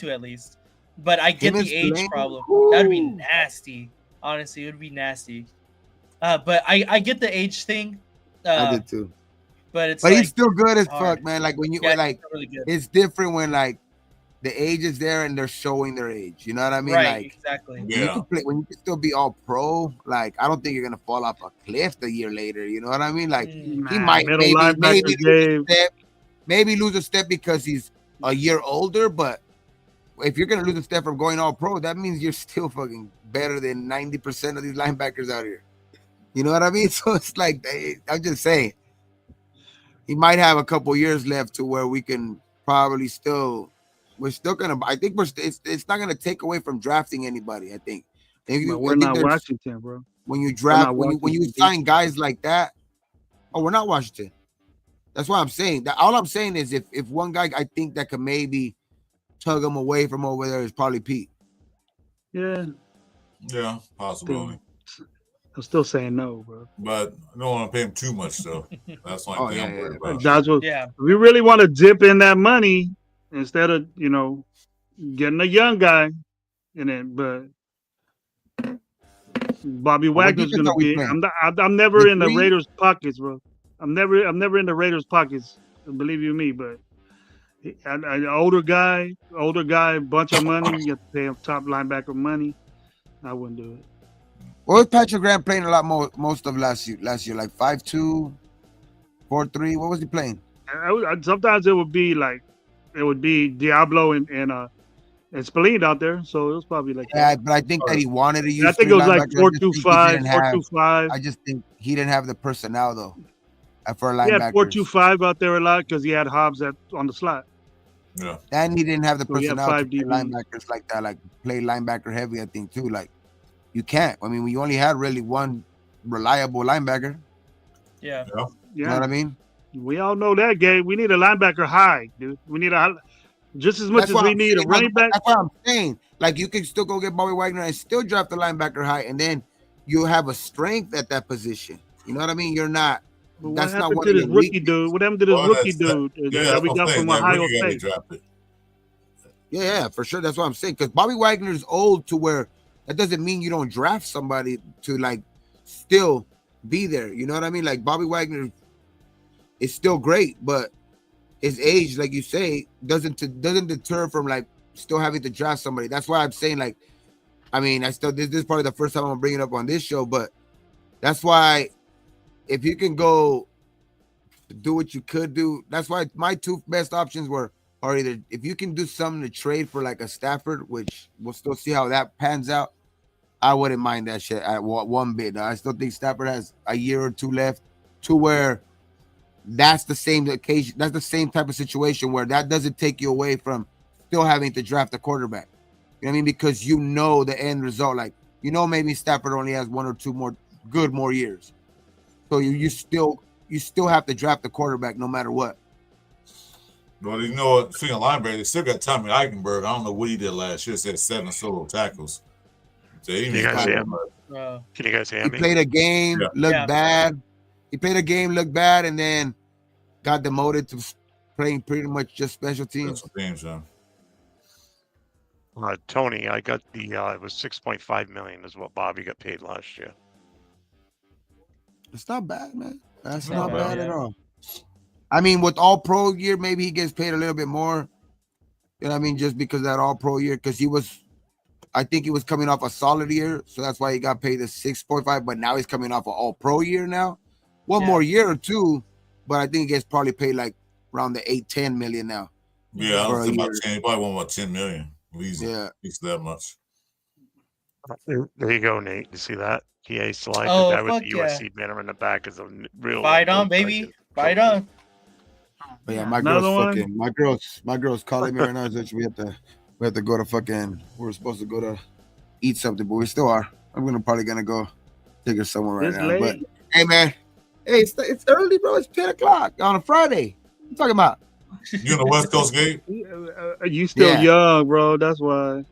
at least. But I get Him and the age Spillane? problem. Woo. That'd be nasty. Honestly, it would be nasty. But I get the age thing. I did too. But it's But like, he's still good as hard. fuck, man. Like when you yeah, like, it's really good. it's different when like the age is there and they're showing their age. You know what I mean? Right, Like exactly. when you Yeah. can play, when you can still be all pro. Like I don't think you're gonna fall off a cliff a year later. You know what I mean? Like Mm, he might middle maybe linebacker, Gabe. lose a step because he's a year older, but if you're gonna lose a step from going all pro, that means you're still fucking better than 90% of these linebackers out here. You know what I mean? So it's like I'm just saying, he might have a couple years left to where we can probably we're still gonna. I think it's not gonna take away from drafting anybody. I think. But I we're think not there's- Washington, bro. when you draft not when you Washington, sign guys like that. Oh, we're not Washington. That's what I'm saying. That all I'm saying is if one guy I think that could maybe tug him away from over there is probably Pete. Yeah, Yeah, possibility. I'm still saying no, bro. But I don't want to pay him too much, though. That's like Oh, thing I'm yeah, worried yeah. about. That's what Yeah. we really want to dip in that money instead of getting a young guy in it. But Bobby What Wagner's defense gonna are we be. playing? I'm never The in the three? Raiders' pockets, bro. I'm never in the Raiders' pockets. Believe you me, but an older guy, bunch of money. You have to pay him top linebacker money. I wouldn't do it. What was Patrick Graham playing a lot most of last year? Like 5'2", 4'3". What was he playing? Sometimes it would be Diablo and And Spillane out there, so it was probably like Yeah, that. but I think that he wanted to use. I think three it was like linebackers. I just think he 4-2-5, didn't have- 4-2-5. I just think he didn't have the personnel though for He had linebackers. 4-2-5 out there a lot because he had Hobbs on the slot. Yeah. And he didn't have the So he had personnel to 5 play DBs. linebackers like that, like play linebacker heavy. I think too. Like you can't. I mean, we only had really one reliable linebacker. Yeah. You know Yeah, what I mean? we all know that, Gabe. We need a linebacker high, dude. We need just as much That's as what we I'm need a saying. running back. That's what I'm saying. Like you can still go get Bobby Wagner and still draft the linebacker high, and then you have a strength at that position. You know what I mean? You're not. But what That's not happened one to of this your rookie weaknesses. dude? What happened to this Well, rookie that's- dude Yeah, that we that's got what I'm from saying. That Ohio rookie gotta be State? drafted. Yeah, for sure. That's what I'm saying. Because Bobby Wagner's old to where that doesn't mean you don't draft somebody to like still be there. You know what I mean? Like Bobby Wagner is still great, but his age, like you say, doesn't deter from like still having to draft somebody. That's why I'm saying, like, I mean, this is probably the first time I'm bringing it up on this show, but that's why if you can go do what you could do, that's why my two best options are either if you can do something to trade for like a Stafford, which we'll still see how that pans out. I wouldn't mind that shit at one bit. I still think Stafford has a year or two left to where that's the same occasion. That's the same type of situation where that doesn't take you away from still having to draft a quarterback. You know what I mean? Because you know the end result. Like, you know, maybe Stafford only has one or two more years. So you still have to draft the quarterback no matter what. Well, you know what? Speaking of linebacker, they still got Tommy Eichenberg. I don't know what he did last year. Said 7 solo tackles. So he You guys hear me? Bro. Can you guys hear He me? played a game, Yeah. looked Yeah. bad. He played a game, looked bad, and then got demoted to playing pretty much just special teams. Special teams, yeah. Tony, I got the it was 6.5 million is what Bobby got paid last year. It's not bad, man. That's Not not bad. bad at all. I mean, with all pro year, maybe he gets paid a little bit more. You know what I mean? Just because of that all pro year, because I think he was coming off a solid year, so that's why he got paid the 6.5. But now he's coming off an all pro year now. One Yeah. more year or two, but I think he gets probably paid like around the 8-10 million now. Yeah, I For don't a think year. about 10. He probably won about 10 million. Easy. Yeah. At least that much. There you go, Nate. You see that? PA selected Oh, that with fuck the yeah. USC banner in the back is a real. Fight on, baby. Fight on. But yeah, my Another girl's one? fucking my girl's calling me right now. So we have to go to fucking. We're supposed to go to eat something, but we still are. I'm probably gonna go take her somewhere right It's now. late. But hey, man, hey, it's early, bro. It's 10 o'clock on a Friday. What you talking about? You in the West Coast game? You still Yeah. young, bro. That's why.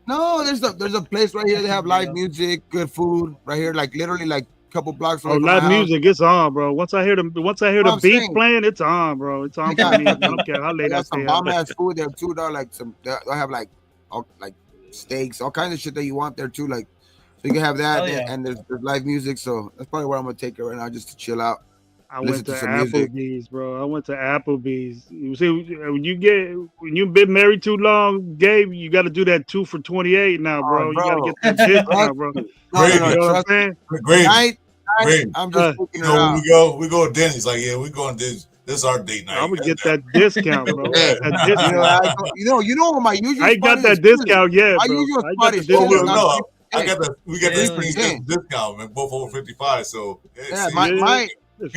No, there's a place right here. They have live music, good food right here. Like literally, like a couple blocks away Oh, from my live house. music, it's on, bro. Once I hear the What beat I'm saying. playing, it's on, bro. It's on for me. I don't care how They late I got some stay bomb out. ass food there too, though. Like they have like steaks, all kinds of shit that you want there too. Like, so you can have that, Hell yeah. and there's live music. So that's probably where I'm gonna take her right now, just to chill out. I Listen went to to some music. Applebee's, bro. I went to Applebee's. You see, when you've been married too long, Gabe, you got to do that 2 for 28 now, bro. Oh, You got to bro. get that discount, bro. No, Great. You know what I'm trust me. saying? Great. Tonight, Great. I'm Uh, just taking You her know, out. when we go to Denny's, like, yeah, we're going to this. This is our date night. I'm gonna get that discount, bro. Hey, That you discount. know, you know what my usual I ain't spot got that is? discount yet, My bro. usual I spot got the is Well, discount. no, we got the Really? 3% discount, man. Both over 55. So, Yeah, see,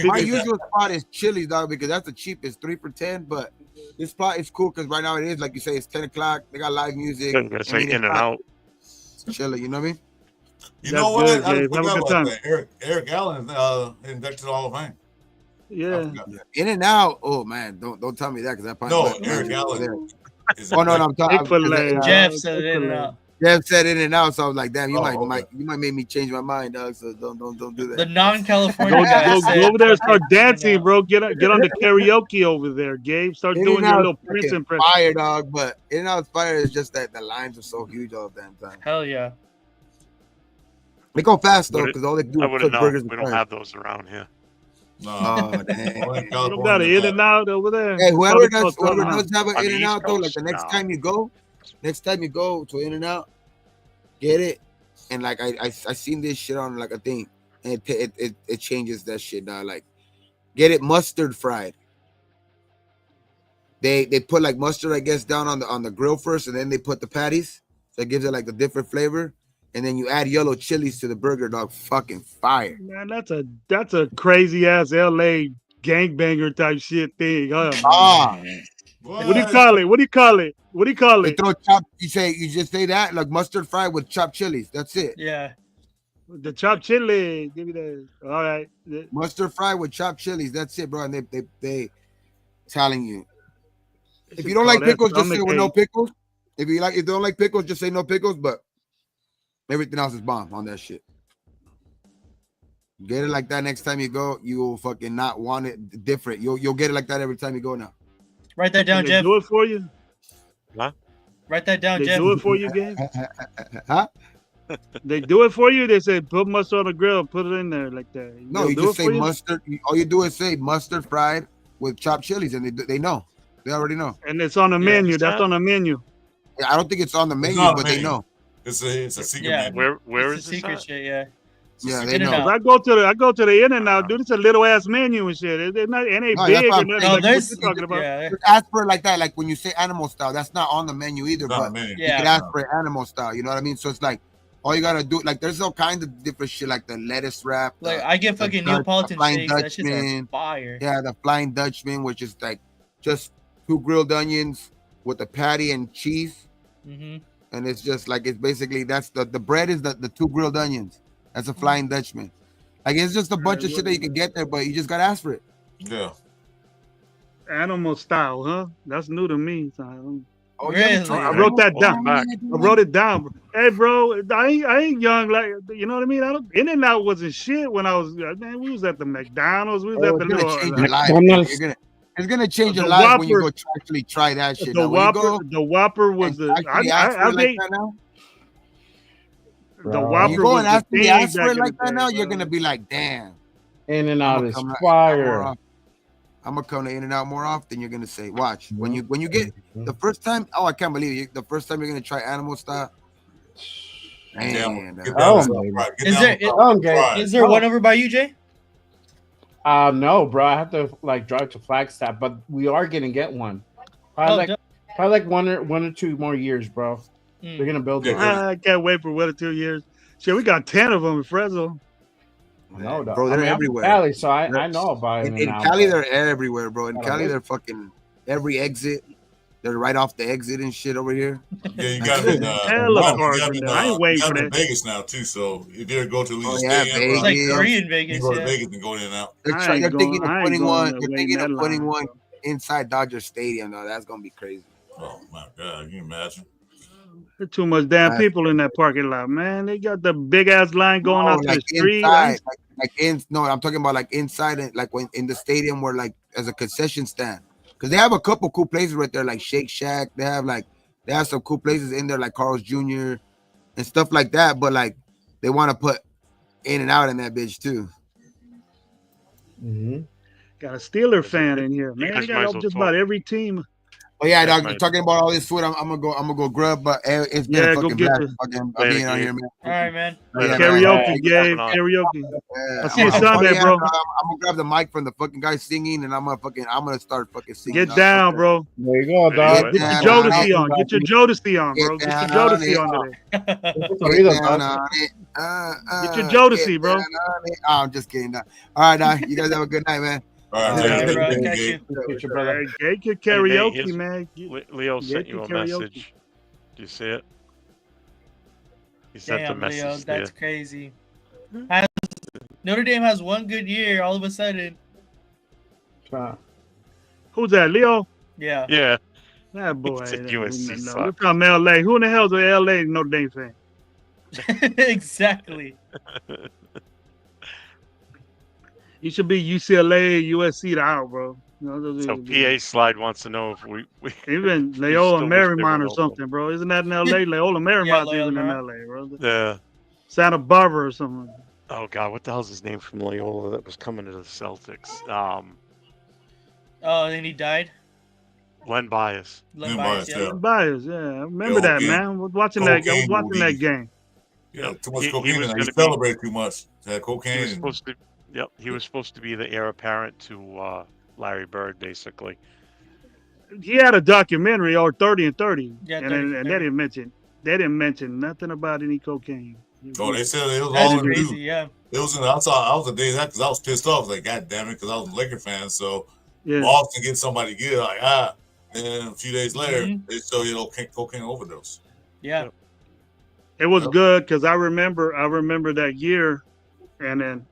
my Yeah. usual spot is Chili's, dog, because that's the cheapest, 3 for 10. But this spot is cool because right now it is, like you say, it's 10 o'clock. They got live music. I'm gonna say it's in and not out. chilling, you know what I mean? you know That's what? good, I Gabe. Have a forgot good about time. that. Eric Allen inducted to the Hall of Fame. I Yeah. forgot. In and out. Oh man, don't tell me that because I probably No, might- Eric yeah. Allen. Is Oh no, I'm talking. Chick-fil-A. Jeff said it in Chick-fil-A. and out. Jeff said in and out, so I was like, damn, you Oh, might okay. make me change my mind, dog. So don't do The that. non-California Go, guy go, said go over there and start fucking in and dancing, out. bro. Get on the karaoke over there, Gabe. Start In doing and your out little Prince fucking impression. fire, dog. But in and out fire is just that the lines are so huge all the damn time. Hell yeah. They go fast though, Wouldn't- because all they do I is wouldn't cook know. burgers We and don't fries. have those around here. No. Oh damn. Only You don't got California an in and out over there. Hey, whoever does Southern have an On the in and East out though, like Coast? the next No. time you go to in and out, get it. And like I seen this shit on like a thing, and it changes that shit now. Like, get it mustard fried. they put like mustard, I guess, down on the grill first, and then they put the patties, so it gives it like a different flavor. And then you add yellow chilies to the burger, dog. Fucking fire. Man, that's a crazy ass LA gangbanger type shit thing. Huh, man? Ah, What do you call it? What do you call it? What do you call they it? throw chop. You just say that like mustard fry with chopped chilies. That's it. Yeah. The chopped chili. Give me that. All right. Mustard fry with chopped chilies. That's it, bro. And they telling you. If you don't like pickles, just say with no pickles. If you don't like pickles, just say no pickles. But everything else is bomb on that shit. Get it like that next time you go. You will fucking not want it different. You'll get it like that every time you go now. Write that down, They Jeff. do it for you. Huh? Write that down, They Jeff. do it for you, Gabe. Huh? They do it for you. They say put mustard on the grill, put it in there like that. No, you do just it say for you? mustard. All you do is say mustard fried with chopped chilies, and they know. They already know. And it's on the menu. That's on the menu. Yeah, I don't think it's on the menu, not but menu. they know. It's a secret. Yeah. menu. Where It's is a this secret at? shit, yeah. Yeah, they In-N-Out. know. I go to the In-N-Out, dude. It's a little ass menu and shit. It ain't No, big that's or what I'm nothing saying. No, like what there's you're talking about. yeah. Just ask for it like that, like when you say animal style, that's not on the menu either. Not a But menu. you Yeah. can ask for it animal style. You know what I mean? So it's like all you gotta do. Like there's all kinds of different shit, like the lettuce wrap. Like the- I get the fucking Dutch- Neapolitan the Flying shakes. That shit's Dutchman. on fire. Yeah, the Flying Dutchman, which is like just 2 grilled onions with a patty and cheese. Mm-hmm. And it's just like it's basically that's the bread is the 2 grilled onions. That's a Flying Dutchman. Like it's just a bunch of shit that you can get there, but you just gotta ask for it. Yeah. Animal style, huh? That's new to me. So Oh, Really? you haven't tried I wrote that Welcome down. back. I wrote it down. Hey, bro, I ain't young. Like, you know what I mean? In-N-Out wasn't shit when I was. Man, we was at the McDonald's. We was Oh, at it's the gonna little. change your life. McDonald's. It's gonna change your The life when you Whopper. go actually try that shit. The Now, when you go Whopper. The Whopper was and the. actually ask for I it like think that now, the Bro. when Whopper you go was and the actually thing ask for back it in like the that day, now, you're bro. gonna be like, damn. In-N-Out is I'm fire. gonna come to In-N-Out more often. You're gonna say, watch when you get the first time. Oh, I can't believe it. The first time you're gonna try animal style. Man, Get Oh, down baby. right. Get Is down there- with Oh, okay. fried. Is there one over by you, Jay? No, bro. I have to like drive to Flagstaff, but we are gonna get one. Probably dope. like one or 2 more years, bro. They're gonna build it. Yeah. I can't wait for 1 or 2 years. Shit, we got 10 of them in Fresno. No, bro, they're I'm from everywhere. Cali, so I know about In In-N-Out, Cali, but- they're everywhere, bro. In Not Cali, a they're fucking every exit. They're right off the exit and shit over here. Yeah, you got it. Hella you cars got in it, there. I ain't waiting you got for it in that. Vegas now too. So if you ever go to Allegiant Oh, yeah, Stadium, It's like Vegas. three in you Vegas. go to Yeah. Vegas and go in and out. They're, I trying, ain't they're going- thinking of I ain't putting going one. to They're wait in thinking that of putting line, one bro. inside Dodger Stadium. Though that's gonna be crazy. Oh my God, can you imagine? There's too much damn Right. people in that parking lot, man. They got the big ass line going No, out to the like street. inside, no, I'm talking about like inside it, like when in the stadium where like as a concession stand, because they have a couple cool places right there, like Shake Shack. They have some cool places in there, like Carl's Jr. and stuff like that. But like they want to put In-N-Out in that bitch too. Mhm. Got a Steeler fan in here, man. guys They got might as up well just talk. about every team. But yeah, Yeah, dog, man. talking about all this food, I'm gonna go grub. But it's been Yeah, a go fucking get blast. your- Fucking Later, being out Gabe. here, man. All right, man. Later, man. Karaoke, Yeah, Gabe. on. Karaoke. Yeah, I'll see you Sunday, bro. I'm gonna grab the mic from the fucking guy singing, and I'm gonna start fucking singing. Get dog. down, bro. There you go, There dog. you go. Get Yeah, your nah, Jodeci on. Get your Jodeci on, bro. Get Get your down on Jodeci it. on today. Get Doritos, down dog. on it. Get your Jodeci, get bro. down on it. Oh, I'm just kidding. Dog. All right, dog. You guys have a good night, man. All right, Yeah, take it bro, easy, catch Gabe. you. Get your brother. Hey, get your Hey, Nate, karaoke, here's- man. Leo sent Get you the a karaoke. message. Do you see it? He sent Damn, a message Leo, there. that's crazy. Notre Dame has one good year. All of a sudden, Who's that, Leo? yeah. Yeah. That boy. said ain't USC even know. sucks. We're from LA. Who in the hell's an LA Notre Dame fan? Exactly. You should be UCLA, USC to out, bro. You know, those So are- PA Slide wants to know if we Even still Loyola wish Marymount they or were local. something, bro. Isn't that in LA? Loyola Marymount's Loyola even in Marymount. LA, bro. Yeah. Santa Barbara or something. Oh God, what the hell's his name from Loyola that was coming to the Celtics? Oh, and then he died. Len Bias. Len Len Bias, Bias, yeah. yeah. Bias, yeah. I remember Yeah, that, okay. man. I was watching that. I was Cocaine watching that movies. game. Yeah, too much He cocaine. was He gonna be- celebrated too much. Had He cocaine. was and- supposed to. Yep, he was supposed to be the heir apparent to Larry Bird, basically. he had a documentary or 30 and 30. Yeah, and 30 and, for and 30. they didn't mention nothing about any cocaine. Oh, they said it was That's all in crazy. dude. Yeah. It was in. I was a day that because I was pissed off. Like, God damn it, because I was a Laker fan. So Yeah. Boston get somebody good. Like and then a few days later, Mhm. they show cocaine overdose. Yeah. It was Yep. good because I remember that year, and then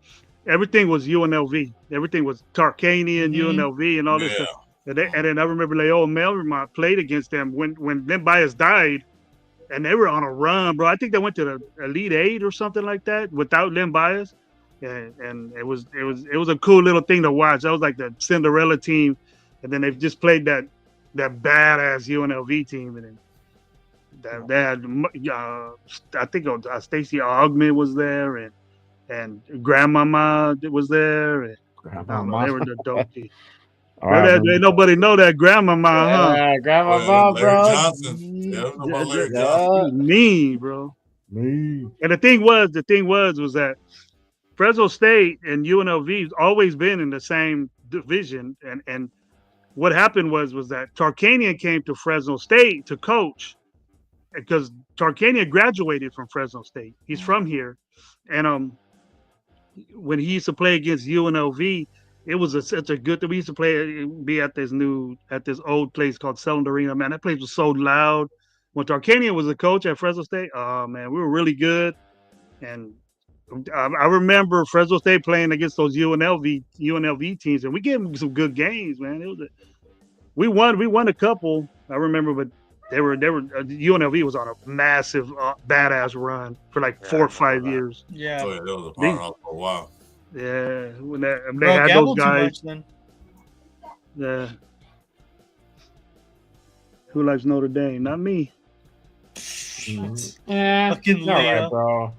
everything was UNLV. Everything was Tarkanian, Mhm. UNLV, and all this Yeah. stuff. And then I remember Leo Melmont played against them when Len Bias died, and they were on a run, bro. I think they went to the Elite Eight or something like that without Len Bias, and it was a cool little thing to watch. That was like the Cinderella team, and then they've just played that badass UNLV team, and then they had I think Stacey Augmon was there, and Grandmama was there, and I don't know, they were the dope team. Ain't nobody know that Grandmama, huh? Yeah, Grandma Well, Bob, Larry bro. Johnson. Yeah, I know about Larry Johnson. Yeah. She mean, bro. Me. And the thing was that Fresno State and UNLV's always been in the same division, and what happened was that Tarkanian came to Fresno State to coach because Tarkanian graduated from Fresno State. He's from here, and when he used to play against UNLV, it was such a good thing. We used to be at this old place called Selland Arena. Man, that place was so loud. When Tarkanian was the coach at Fresno State, oh man, we were really good. And I remember Fresno State playing against those UNLV teams, and we gave them some good games, man. We won a couple. I remember, but they were UNLV was on a massive badass run for like 4 or 5 years. Yeah. Oh, yeah, that was a powerhouse for a while. Yeah, when they Bro, had those gamble too guys. much then. Yeah. Who likes Notre Dame? Not me. Yeah, Fucking all right, Leo. bro.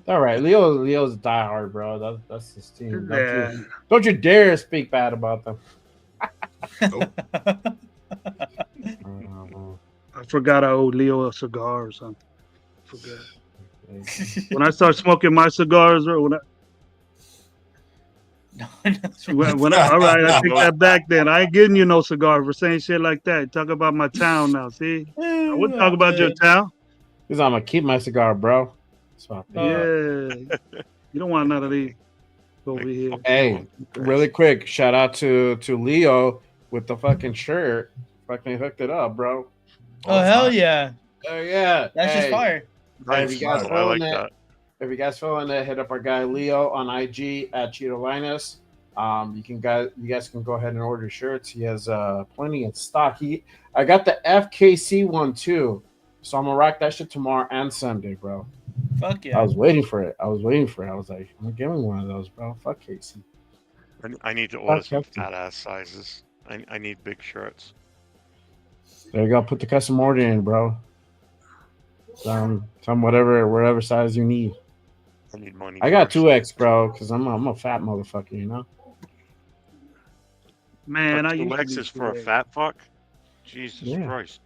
All right, Leo's diehard, bro. That's his team. Yeah. Don't you dare speak bad about them. I forgot I owed Leo a cigar or something. Forgot. When I start smoking my cigars, or when all right, I take that back. Then I ain't getting you no cigar for saying shit like that. Talk about my town now. See, I would talk about your town. Because I'm gonna keep my cigar, bro. Yeah, you don't want none of these over here. Hey, really quick, shout out to Leo with the fucking shirt. Fucking hooked it up, bro. Oh hell yeah! Oh yeah, That's just Hey, fire. Hey, if you guys I feeling like it, that. if you guys feeling it, hit up our guy Leo on IG at Cheeto Linus. You guys can go ahead and order shirts. He has plenty in stock. I got the FKC one too, so I'm gonna rock that shit tomorrow and Sunday, bro. Fuck yeah. I was waiting for it. I was like, I'm giving one of those, bro. Fuck Casey. I need to order some Hefty. fat ass sizes. I need big shirts. There you go. Put the custom order in, bro. Some whatever size you need. I need money. I got first. 2X, bro, because I'm a fat motherfucker, you know. Man, I But used to Lex be is for a 2X. fat fuck. Jesus Yeah. Christ!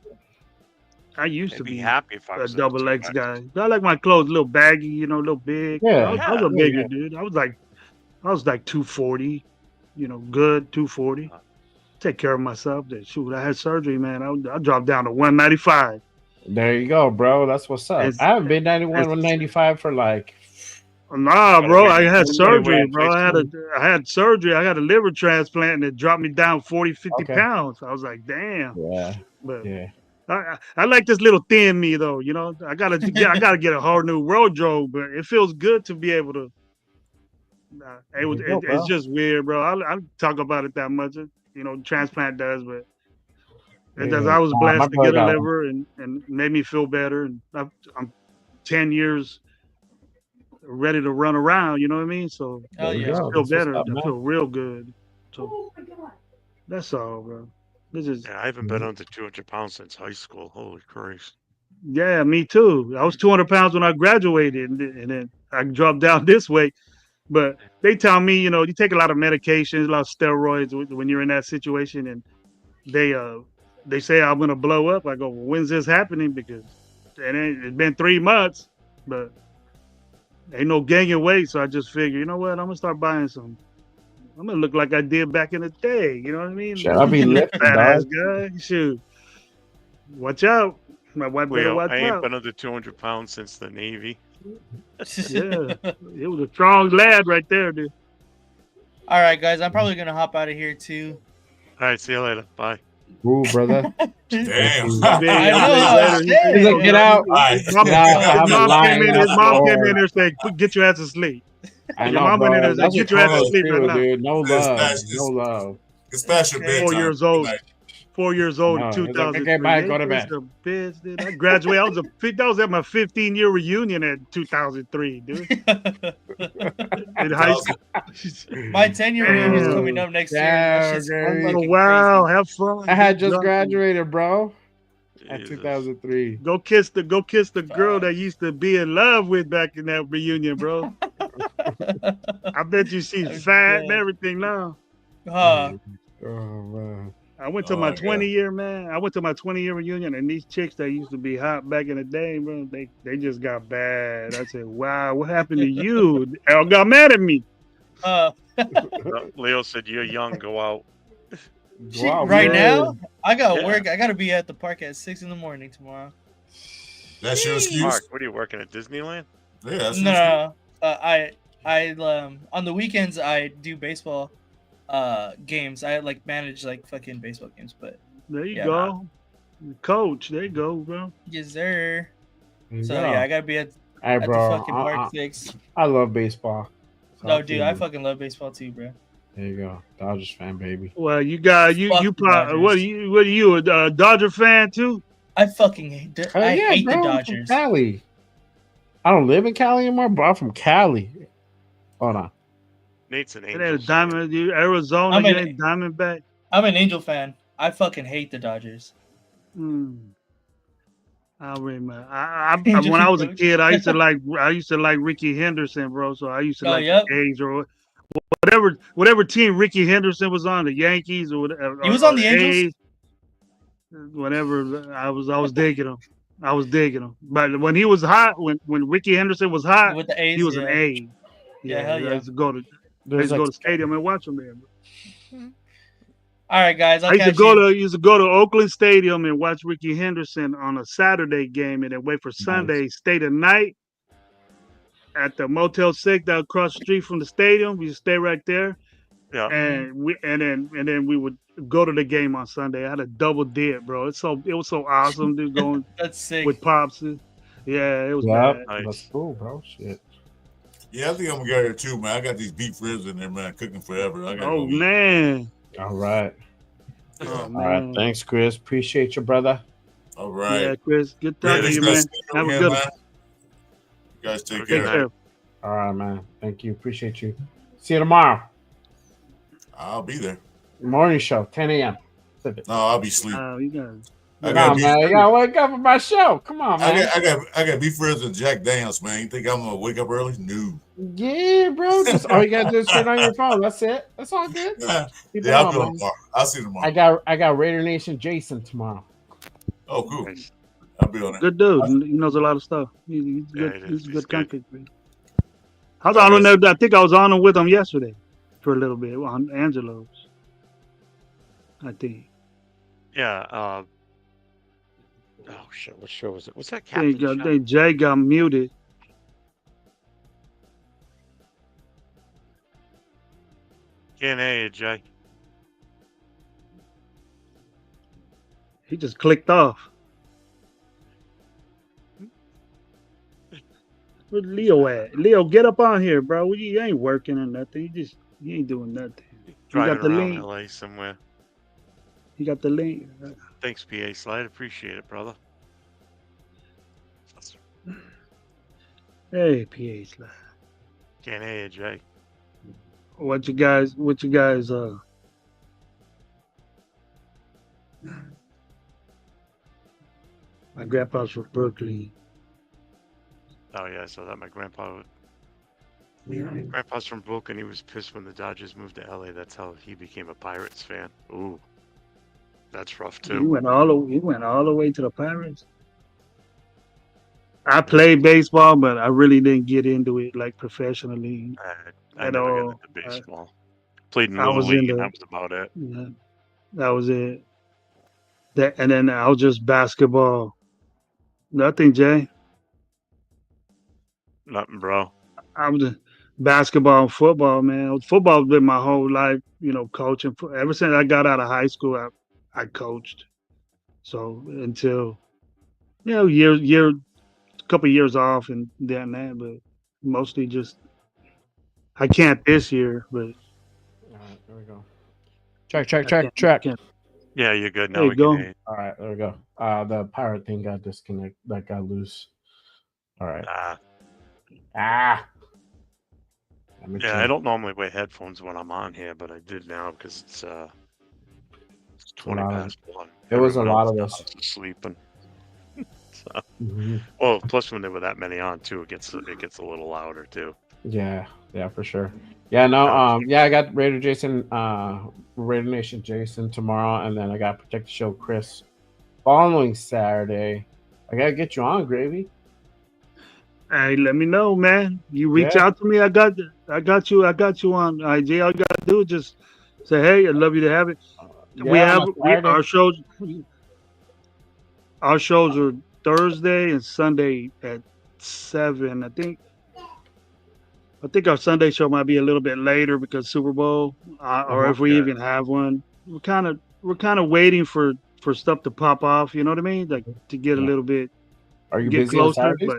I used I'd to be be happy if I a was double X 2X. guy. I like my clothes a little baggy, a little big. Yeah. I was a Yeah. bigger dude. I was like 240, good 240. Take care of myself. Then shoot, I had surgery, man. I dropped down to 195. There you go, bro. That's what's up. It's- I haven't been 91, it's- 195 for like. Nah, bro, I had Anyway, surgery, we're bro. I had surgery. I had a liver transplant, and it dropped me down 40, 50 Okay. pounds. I was like, damn. Yeah, But yeah. I like this little thin me though. I gotta get a whole new wardrobe, but it feels good to be able to. There you go, bro. It's just weird, bro. I don't talk about it that much. Transplant does, but it does. Yeah. I was Nah, my blessed to brother get a got liver and made me feel better. And I'm 10 years ready to run around. You know what I mean? So Hell There you yeah. go. I feel That's what's better. up, I man. feel real good. So that's all, bro. This is Yeah, I haven't been under 200 pounds since high school. Holy Christ! yeah, me too. I was 200 pounds when I graduated, and then I dropped down this weight. But they tell me, you take a lot of medications, a lot of steroids when you're in that situation, and they say I'm gonna blow up. I go, well, when's this happening? Because it's been 3 months, but ain't no gaining weight. So I just figure, you know what? I'm gonna start buying some I'm gonna look like I did back in the day. You know what I mean? Shit, I'll be lifting, Fat ass dog. guy. Shoot. Watch out. My wife better Leo, watch I ain't out. been under 200 pounds since the Navy. Yeah. It was a strong lad right there, dude. All right, guys, I'm probably gonna hop out of here too. All right, see you later. Bye. Ooh, brother. Damn. I know, Later. shit. He's like, get out. Alright. His mom, Get out. I have his a mom line came in. at His the mom came door. in and said, "Get your ass to sleep." I Your know, mom went in bro. there and said, That's "Get what your ass to Carlos sleep right too, now." dude. No love. It's No love. It's past your Okay. bedtime. 4 years old. Good night. 4 years old in No, it's like, 2003. okay, bye, go to It's bed. the bitch, dude. I graduated. That was at my 15-year reunion at 2003, dude. In high school. My 10-year reunion is Damn. coming up next year. That Damn, shit's Gary. fucking Wow, crazy. have fun. I had Get just drunk. graduated, bro. At Jesus. 2003. Go kiss the girl that used to be in love with back in that reunion, bro. I bet you she's I'm fat and dead. everything now. Huh. Oh man. I went to Oh, my yeah. 20-year, man. I went to my 20-year reunion, and these chicks that used to be hot back in the day, bro, they just got bad. I said, "Wow, what happened to you?" Elle got mad at me. Leo said, "You're young. Go out." Shit, Wow, right man. now, I got Yeah. work. I gotta be at the park at 6 in the morning tomorrow. That's your excuse. Mark, what are you working at Disneyland? Yeah, that's No, your I on the weekends I do baseball games. I like manage like fucking baseball games, but There you Yeah. go, coach. There you go, bro. yes, sir. So Yeah. yeah, I gotta be at Hey, the bro. fucking park 6. I love baseball. So No, I dude, feel I you. fucking love baseball too, bro. There you go. Dodgers fan, baby. Well, you got Fuck the probably Dodgers. what are you a Dodger fan too? I fucking hate. Hell I yeah, hate bro. the I'm from Dodgers. Cali. I don't live in Cali anymore, but I'm from Cali. Hold on. Nate's an It ain't angel. a diamond. You Arizona, I'm you an- ain't Diamondback. I'm an Angel fan. I fucking hate the Dodgers. I remember. I Angel when I was a coach. kid, I used to like Ricky Henderson, bro. So I used to Oh, like yep. the A's or whatever team Ricky Henderson was on, the Yankees or whatever. He was on the Angels? A's. Whatever, I was digging him. I was digging him. But when he was hot, when Ricky Henderson was hot, With the A's, he was yeah. an A. Yeah, hell I yeah. used to go to There's like the stadium and watch him there. All right, guys. I'll I used to catch go you. to Oakland Stadium and watch Ricky Henderson on a Saturday game, and then wait for Sunday. Stay the night at the Motel 6 that across the street from the stadium. We just stay right there, Yeah. and then we would go to the game on Sunday. I had a double dip, bro. It was so awesome, dude. Going That's sick. with pops. Yeah, it was yeah, bad. Nice. that's cool, bro. Shit. Yeah, I think I'm gonna get here too, man. I got these beef ribs in there, man, cooking forever. I gotta Oh go eat. man. All right. Oh, All right. man. Thanks, Chris. Appreciate you, brother. All right. Yeah, Chris. Good Yeah, talking to thanks you, for man. staying Have a here, good man. one. You guys take Take Take care. care. All right, man. Thank you. Appreciate you. See you tomorrow. I'll be there. Morning show, 10 a.m. No, I'll be asleep. You guys. I Nah, got beef. man. You gotta wake up for my show. Come on, man. I got beef ribs with Jack Daniels, man. You think I'm gonna wake up early? No. Yeah, bro. Just all you gotta do is turn on your phone. That's it. That's all good. Yeah, Keep yeah, it I'll on, be on man. tomorrow. I'll see you tomorrow. I got Raider Nation Jason tomorrow. Oh, cool. Nice. I'll be on it. Good dude. He knows a lot of stuff. He's Yeah, good. he is. He's He's good good. content creator. I was on there. I think I was on with him yesterday for a little bit on Angelo's. I think. Yeah. Oh shit! What show was it? Was that They Captain Show? Jay got muted. Can't hear you, Jay. He just clicked off. Where's Leo at? Leo, get up on here, bro. You ain't working or nothing. You ain't doing nothing. You Driving got the around link. LA somewhere. You got the link. Thanks, PA Slide. Appreciate it, brother. Hey, PA Slide. Can't hear you, Jay. What you guys my grandpa's from Berkeley. Oh yeah, so that my grandpa's from Brooklyn. He was pissed when the Dodgers moved to LA. That's how he became a Pirates fan. Ooh, that's rough He too. went all the way to the Pirates. I played baseball, but I really didn't get into it like professionally. I At never all. got into baseball. Played in I Little was in League, and the. that was about it. Yeah, that was it. That and then I was just basketball. Nothing, Jay. Nothing, bro. I was just basketball and football, man. Football's been my whole life, coaching. Ever since I got out of high school, I coached. So until couple years off and then that, but mostly just I can't this year, but All right, there we go. Check. I can't. Yeah, you're good now. There you We go. can hear you. All right, there we go. The pirate thing got disconnected. That got loose. All right. Let me Yeah, I change. don't normally wear headphones when I'm on here, but I did now because it's 20 Wow. past 1. There was a Everyone lot else of us. is sleeping. So, Mhm. well, plus when there were that many on too, it gets a little louder too. Yeah, for sure. Yeah, no, I got Raider Nation Jason tomorrow, and then I got Protect the Show Chris following Saturday. I gotta get you on, Gravy. Hey, let me know, man. You reach Yeah. out to me. I got you on IG. All you gotta do is just say, hey, I'd love you to have it. We Yeah, have on a Saturday. our shows. Our shows are Thursday and Sunday at 7. I think our Sunday show might be a little bit later because Super Bowl, or if we Yeah. even have one. We're kind of waiting for stuff to pop off. You know what I mean? Like to get a Yeah. little bit Are you get busy on closer. Saturdays?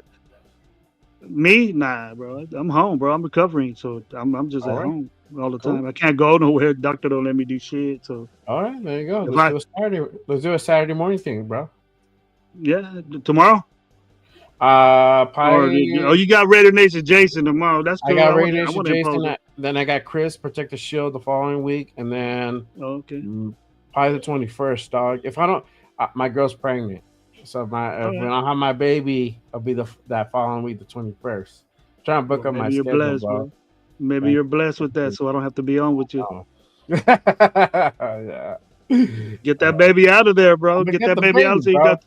But me, nah, bro. I'm home, bro. I'm recovering, so I'm just All at right. home all the Cool. time. I can't go nowhere. Doctor don't let me do shit. So All right, there you go. If Let's do a Saturday morning thing, bro. yeah, tomorrow. Probably, You got Raider Nation Jason tomorrow. That's cool. I got I Raider want Nation to impose Jason. it. Then I got Chris Protect the Shield the following week, and then Okay. probably the 21st, dog. If I don't, my girl's pregnant, so if Okay. when I have my baby, I'll be that following week, the 21st. Trying to book up my Maybe you're schedule, blessed, bro. Maybe Thank you're blessed with that, so I don't have to be on with you. Oh. Yeah. Get that baby out of there, bro. I'ma Get get that the baby out. So you bro. got.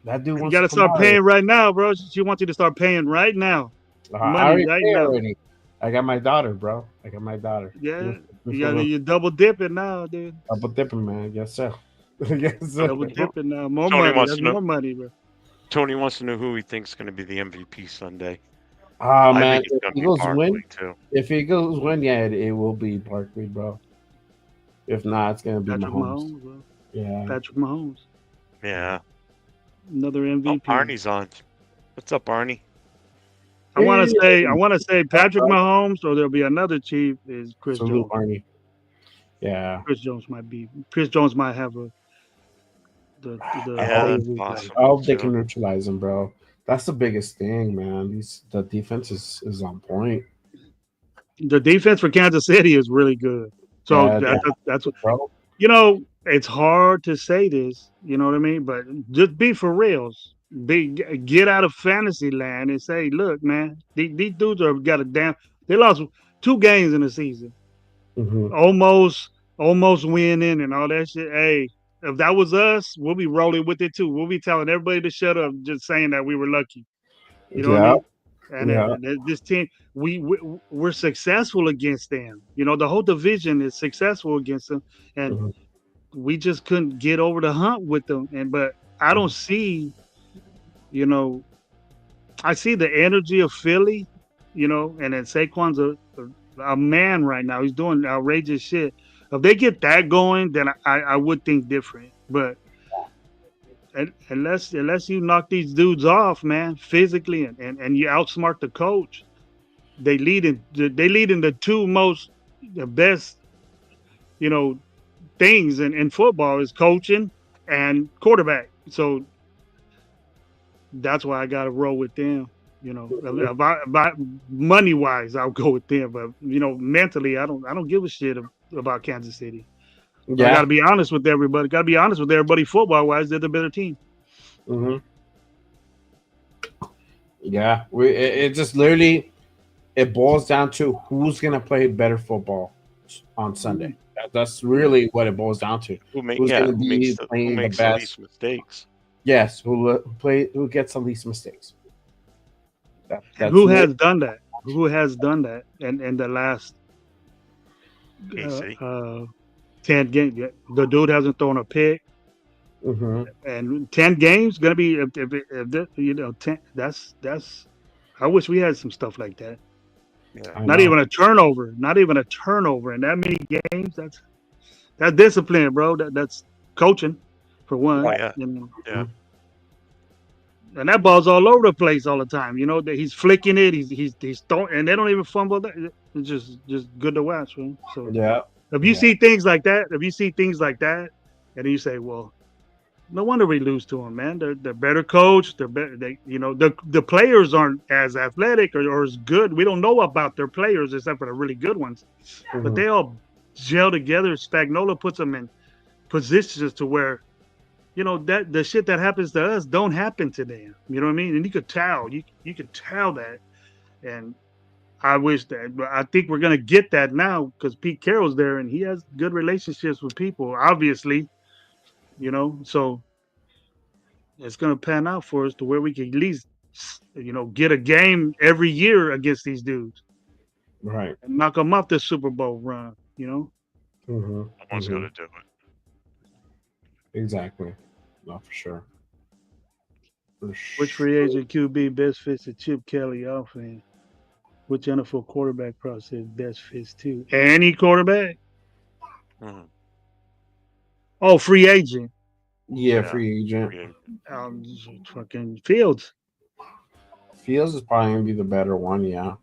That dude You wants got to to come start out. paying right now, bro. She wants you to start paying right now. I Money already right pay now. already. I got my daughter, bro. I got my daughter. Yeah, Before you're double dipping now, dude. double dipping, man. Yes, sir. Yes, sir. Double dipping now. More Tony money. wants That's to know- more money, bro. Tony wants to know who he thinks is going to be the MVP Sunday. Oh I man, think it's if going to be Eagles Barkley win, too. if Eagles win, yeah, it will be Barkley, bro. If not, it's gonna be Patrick Mahomes. Mahomes, bro. Yeah. Patrick Mahomes, Yeah. another Oh, MVP. Arnie's on. What's up, Arnie? I want to say Patrick Mahomes, or there'll be another chief is Chris Salute, Jones. Arnie. Yeah. Chris Jones might have the Yeah, hope- that's MVP. possible. I hope they too. can neutralize him, bro. That's the biggest thing, man. The defense is on point, The defense for Kansas City is really good. So Yeah, that's what bro. it's hard to say this, you know what I mean? But just be for reals. Get out of fantasy land and say, look, man, these dudes they lost 2 games in the season. Mhm. Almost winning and all that shit. Hey, if that was us, we'll be rolling with it too. We'll be telling everybody to shut up, just saying that we were lucky. You know what I mean? And Yeah. this team, we're successful against them. You know, the whole division is successful against them, and Mhm. we just couldn't get over the hump with them. But I don't see, I see the energy of Philly, and then Saquon's a man right now. He's doing outrageous shit. If they get that going, then I would think different. But unless you knock these dudes off, man, physically and you outsmart the coach, they lead in the 2 most the best, things in football is coaching and quarterback. So that's why I got to roll with them. About money wise, I'll go with them. But mentally, I don't give a shit about Kansas City. I got Yeah. to be honest with everybody. Got to be honest with everybody. Football wise, they're the better team. Mm-hmm. Yeah. It just literally it boils down to who's gonna play better football on Sunday. That's really what it boils down to. Who Who's gonna be playing the makes the best? least mistakes? Yes, who gets the least mistakes. And who has done that? Who has done that in the last KC. 10 games. The dude hasn't thrown a pick. Mm-hmm. And 10 games gonna be if 10. That's. I wish we had some stuff like that. Yeah. Not even a turnover. Not even a turnover in that many games. That's discipline, bro. That's coaching, for one. Oh, yeah. You know? Yeah. And that ball's all over the place all the time. You know that he's flicking it. He's throwing, and they don't even fumble. That it's just good to watch, man. So Yeah. if you see things like that, and then you say, well, no wonder we lose to them, man. They're better coached. They're better. The players aren't as athletic or as good. We don't know about their players except for the really good ones, but they all gel together. Spagnuolo puts them in positions to where, that the shit that happens to us don't happen to them. You know what I mean? And you could tell. You could tell that. And I wish that. But I think we're gonna get that now because Pete Carroll's there and he has good relationships with people. Obviously. So it's going to pan out for us to where we can at least, get a game every year against these dudes. Right. And knock them off the Super Bowl run, Mm-hmm. Someone's going to do it. Exactly. No, for sure. Which free agent QB best fits the Chip Kelly offense? Which NFL quarterback process best fits too? Any quarterback? Mhm. Oh, free agent. Yeah, free agent. Fucking Fields. Fields is probably gonna be the better one. Yeah,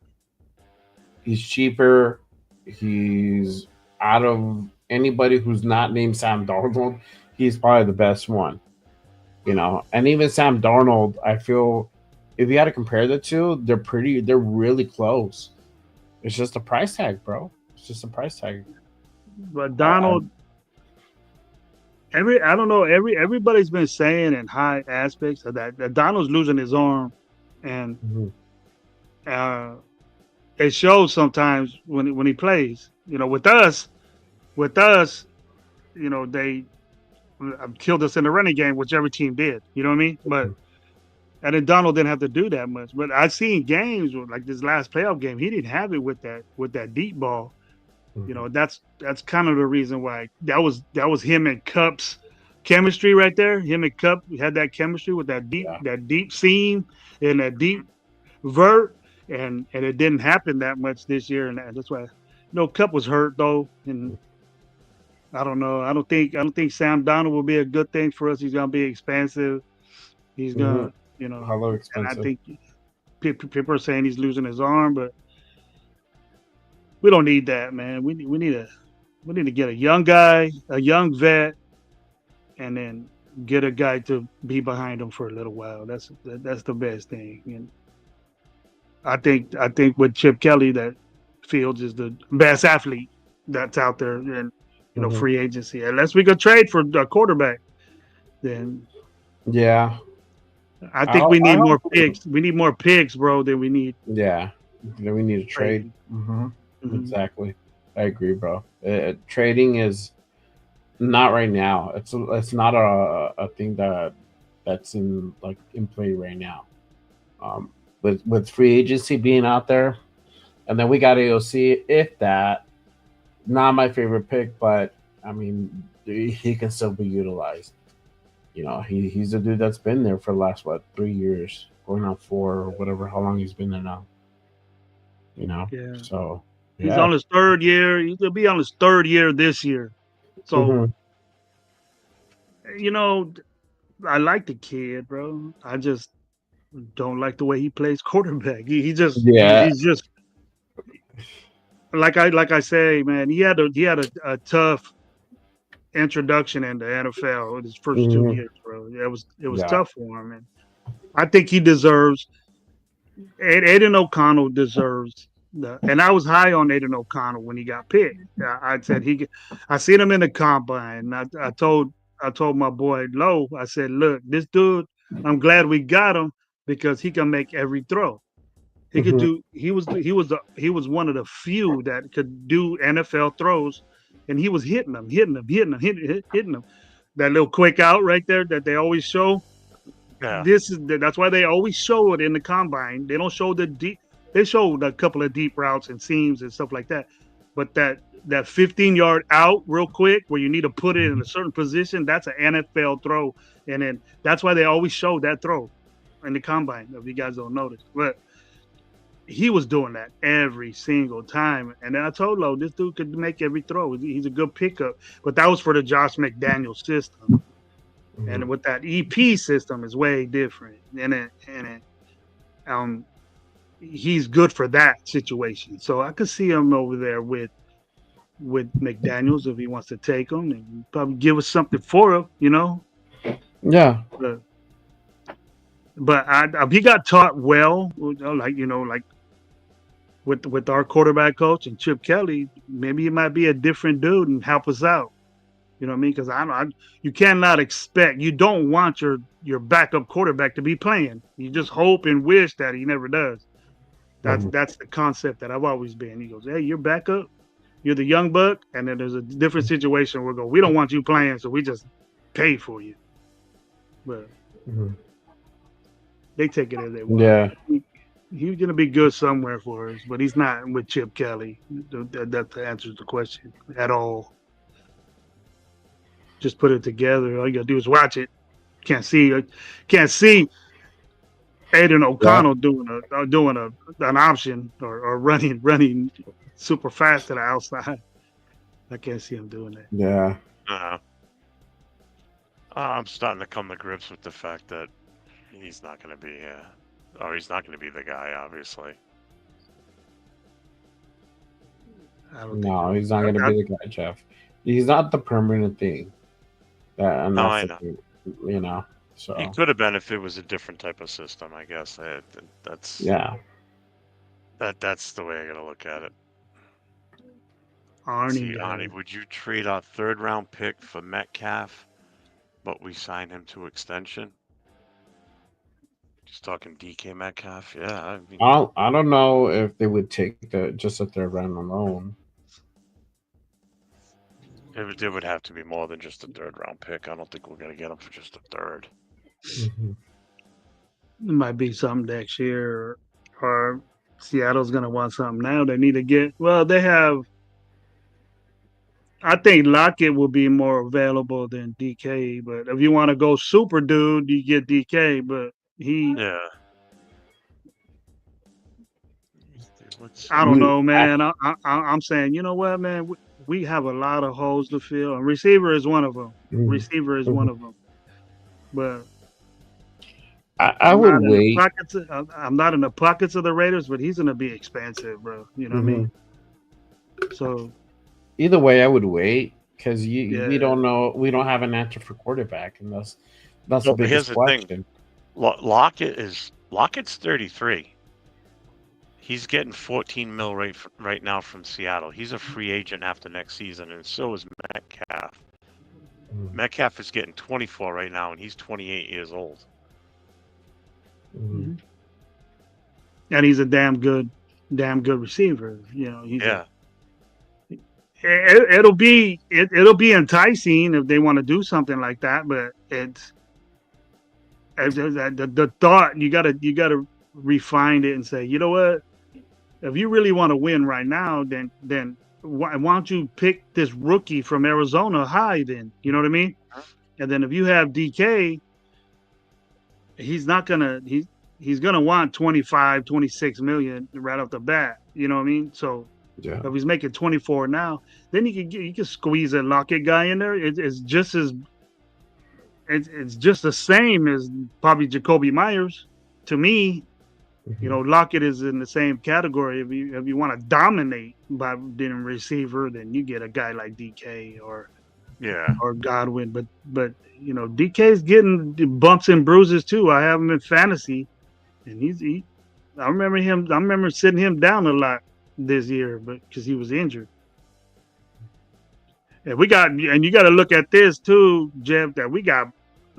he's cheaper. He's out of anybody who's not named Sam Darnold. He's probably the best one. And even Sam Darnold, I feel if you had to compare the two, they're really close. It's just a price tag, bro. It's just a price tag. But Donald. I don't know. Everybody's been saying in high aspects of that Donald's losing his arm, and it shows sometimes when he plays. With us, they killed us in the running game, which every team did. You know what I mean? But and then Donald didn't have to do that much. But I've seen games like this last playoff game, he didn't have it with that deep ball. That's kind of the reason why that was him and Cup's chemistry right there. Him and Cup had that chemistry with that deep seam and that deep vert, and it didn't happen that much this year, and that's why Cup was hurt though, and I don't know. I don't think Sam Darnold will be a good thing for us. He's gonna be expensive. He's gonna Hello, expensive. And I think people are saying he's losing his arm, but we don't need that, man. We need to get a young guy, a young vet, and then get a guy to be behind him for a little while. That's the best thing. And I think with Chip Kelly, that Fields is the best athlete that's out there, and free agency. Unless we could trade for a quarterback, then I think we need more picks. We need more picks, bro. Than we need. Yeah, then we need a trade. Exactly. I agree, bro. Trading is not right now. It's not a thing that's in play right now. With free agency being out there, and then we got AOC. If that, not my favorite pick, but I mean he can still be utilized. He's a dude that's been there for the last 3 years, going on 4 or whatever, how long he's been there now. So. He's on his third year. He'll be on his third year this year. So, I like the kid, bro. I just don't like the way he plays quarterback. He's just like I say, man. He had a tough introduction in the NFL in his first 2 years, bro. It was tough for him, and I think he deserves. Aiden O'Connell deserves. And I was high on Aiden O'Connell when he got picked. I said I seen him in the combine. And I told my boy Lowe, I said, look, this dude, I'm glad we got him because he can make every throw. He could do. He was one of the few that could do NFL throws, and he was hitting them. That little quick out right there that they always show. Yeah. That's why they always show it in the combine. They don't show the deep. They showed a couple of deep routes and seams and stuff like that. but that 15-yard out real quick where you need to put it in a certain position, that's an NFL throw. And then that's why they always show that throw in the combine, if you guys don't notice. But he was doing that every single time. And then I told Lo, this dude could make every throw. He's a good pickup. But that was for the Josh McDaniels system. And with that EP system is way different. He's good for that situation. So I could see him over there with McDaniels if he wants to take him and probably give us something for him, you know? Yeah. But he got taught well, like with our quarterback coach and Chip Kelly. Maybe he might be a different dude and help us out. You know what I mean? Because you cannot expect. You don't want your backup quarterback to be playing. You just hope and wish that he never does. That's the concept that I've always been. He goes, "Hey, you're backup. You're the young buck," and then there's a different situation where we don't want you playing, so we just pay for you. But they take it as they want. Yeah. He's going to be good somewhere for us, but he's not with Chip Kelly. That answers the question at all. Just put it together. All you got to do is watch it. Can't see Aiden O'Connell doing an option or running super fast to the outside. I can't see him doing that. Yeah. I'm starting to come to grips with the fact that he's not going to be he's not going to be the guy, obviously. No, he's not going to be the guy, Jeff. He's not the permanent thing. I know. You know, so He could have been if it was a different type of system, I guess. That's the way I got to look at it. Arnie, would you trade our 3rd round pick for Metcalf, but we sign him to extension? Just talking DK Metcalf, yeah. I don't know if they would take just a 3rd round alone. It would have to be more than just a 3rd round pick. I don't think we're going to get him for just a 3rd. It might be something next year, or Seattle's going to want something now. They need to get. Well, they have. I think Lockett will be more available than DK, but if you want to go super dude, you get DK. But I don't know, man. I'm saying, you know what, man. We have a lot of holes to fill, and receiver is one of them. But I would wait. I'm not in the pockets of the Raiders, but he's going to be expensive, bro. You know what I mean? So either way, I would wait because we don't know. We don't have an answer for quarterback, and that's the biggest question. Lockett's 33. He's getting $14 million right now from Seattle. He's a free agent after next season, and so is Metcalf. Metcalf is getting 24 right now, and he's 28 years old. And he's a damn good receiver. You know, it'll be enticing if they want to do something like that, but it's the thought you gotta refine it and say, you know what? If you really want to win right now, then why don't you pick this rookie from Arizona high then? You know what I mean? And then if you have DK, he's gonna want 25, 26 million right off the bat. You know what I mean? So if he's making 24 now, then you can squeeze a Lockett guy in there. It's just the same as probably Jacoby Myers to me. You know, Lockett is in the same category. If you want to dominate by being a receiver, then you get a guy like DK or Godwin. But you know, DK's getting bumps and bruises too. I have him in fantasy, and I remember sitting him down a lot this year, but because he was injured. And you got to look at this too, Jeff. That we got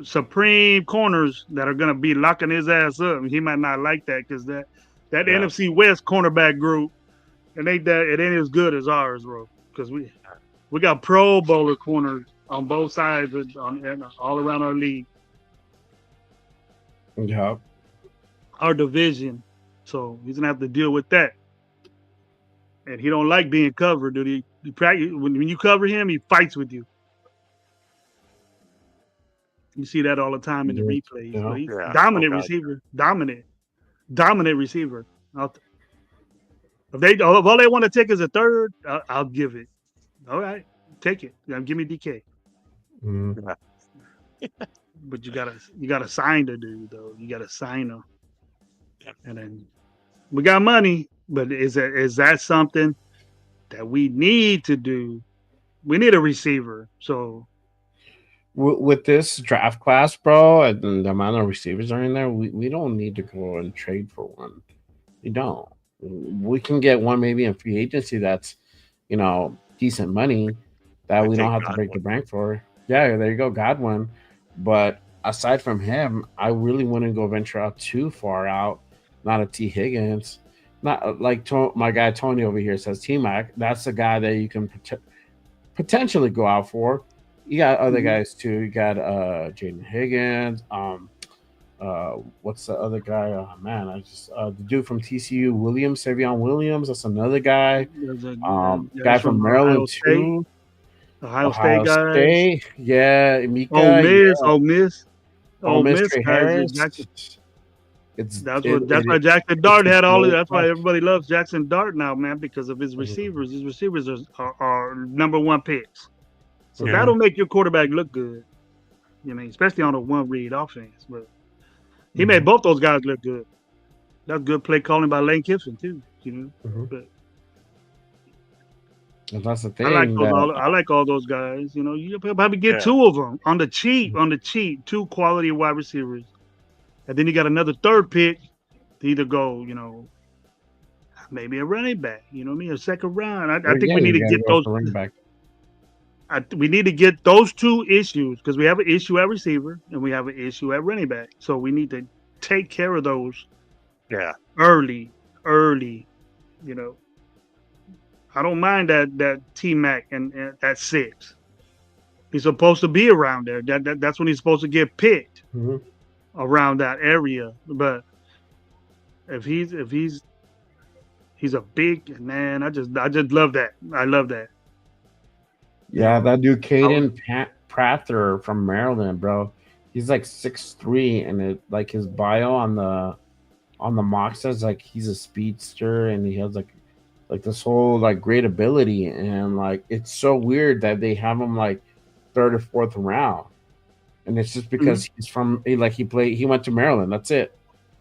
supreme corners that are going to be locking his ass up. He might not like that because that NFC West cornerback group, it ain't as good as ours, bro. Because we got Pro Bowler corners on both sides all around our league. Yeah. Our division. So he's gonna have to deal with that. and he don't like being covered, dude. He practice when you cover him, he fights with you. You see that all the time in the replays. Yeah. But he's Yeah, dominant no doubt. receiver, dominant receiver. If all they want to take is a third, I'll give it. All right, take it. Give me DK. Mm. But you gotta sign the dude though. You gotta sign him. Yeah. And then we got money, but is that something that we need to do? We need a receiver. So With this draft class, bro, and the amount of receivers are in there, we don't need to go and trade for one. We don't. We can get one maybe in free agency that's, decent money that we don't have to break the bank for. Yeah, there you go, Godwin. But aside from him, I really wouldn't go venture out too far out. Not a T. Higgins. Not like my guy Tony over here says T-Mac. That's the guy that you can potentially go out for. You got other guys too. You got Jaden Higgins. What's the other guy? The dude from TCU, Savion Williams. That's another guy. Guy from Maryland too. Ohio State guys. Yeah, Mika. Ole Miss Trey Harris. That's why Jackson Dart had all of that. That's why everybody loves Jackson Dart now, man, because of his receivers. His receivers are number one picks. So that'll make your quarterback look good. Especially on a one read offense. But he made both those guys look good. That's good play calling by Lane Kiffin too. But and that's the thing. I like all those guys. You probably get two of them on the cheap, two quality wide receivers, and then you got another third pick to either go, maybe a running back. A second round. I think we need to get those. We need to get those two issues because we have an issue at receiver and we have an issue at running back. So we need to take care of those. Yeah. Early. I don't mind that T-Mac and at 6. He's supposed to be around there. That's when he's supposed to get picked around that area. But if he's a big man, I just love that. I love that. Yeah, that dude Caden Prather from Maryland, bro. He's like 6'3", and it like his bio on the mock says like he's a speedster and he has like this whole like great ability, and like it's so weird that they have him like 3rd or 4th round, and it's just because he's from he went to Maryland. That's it.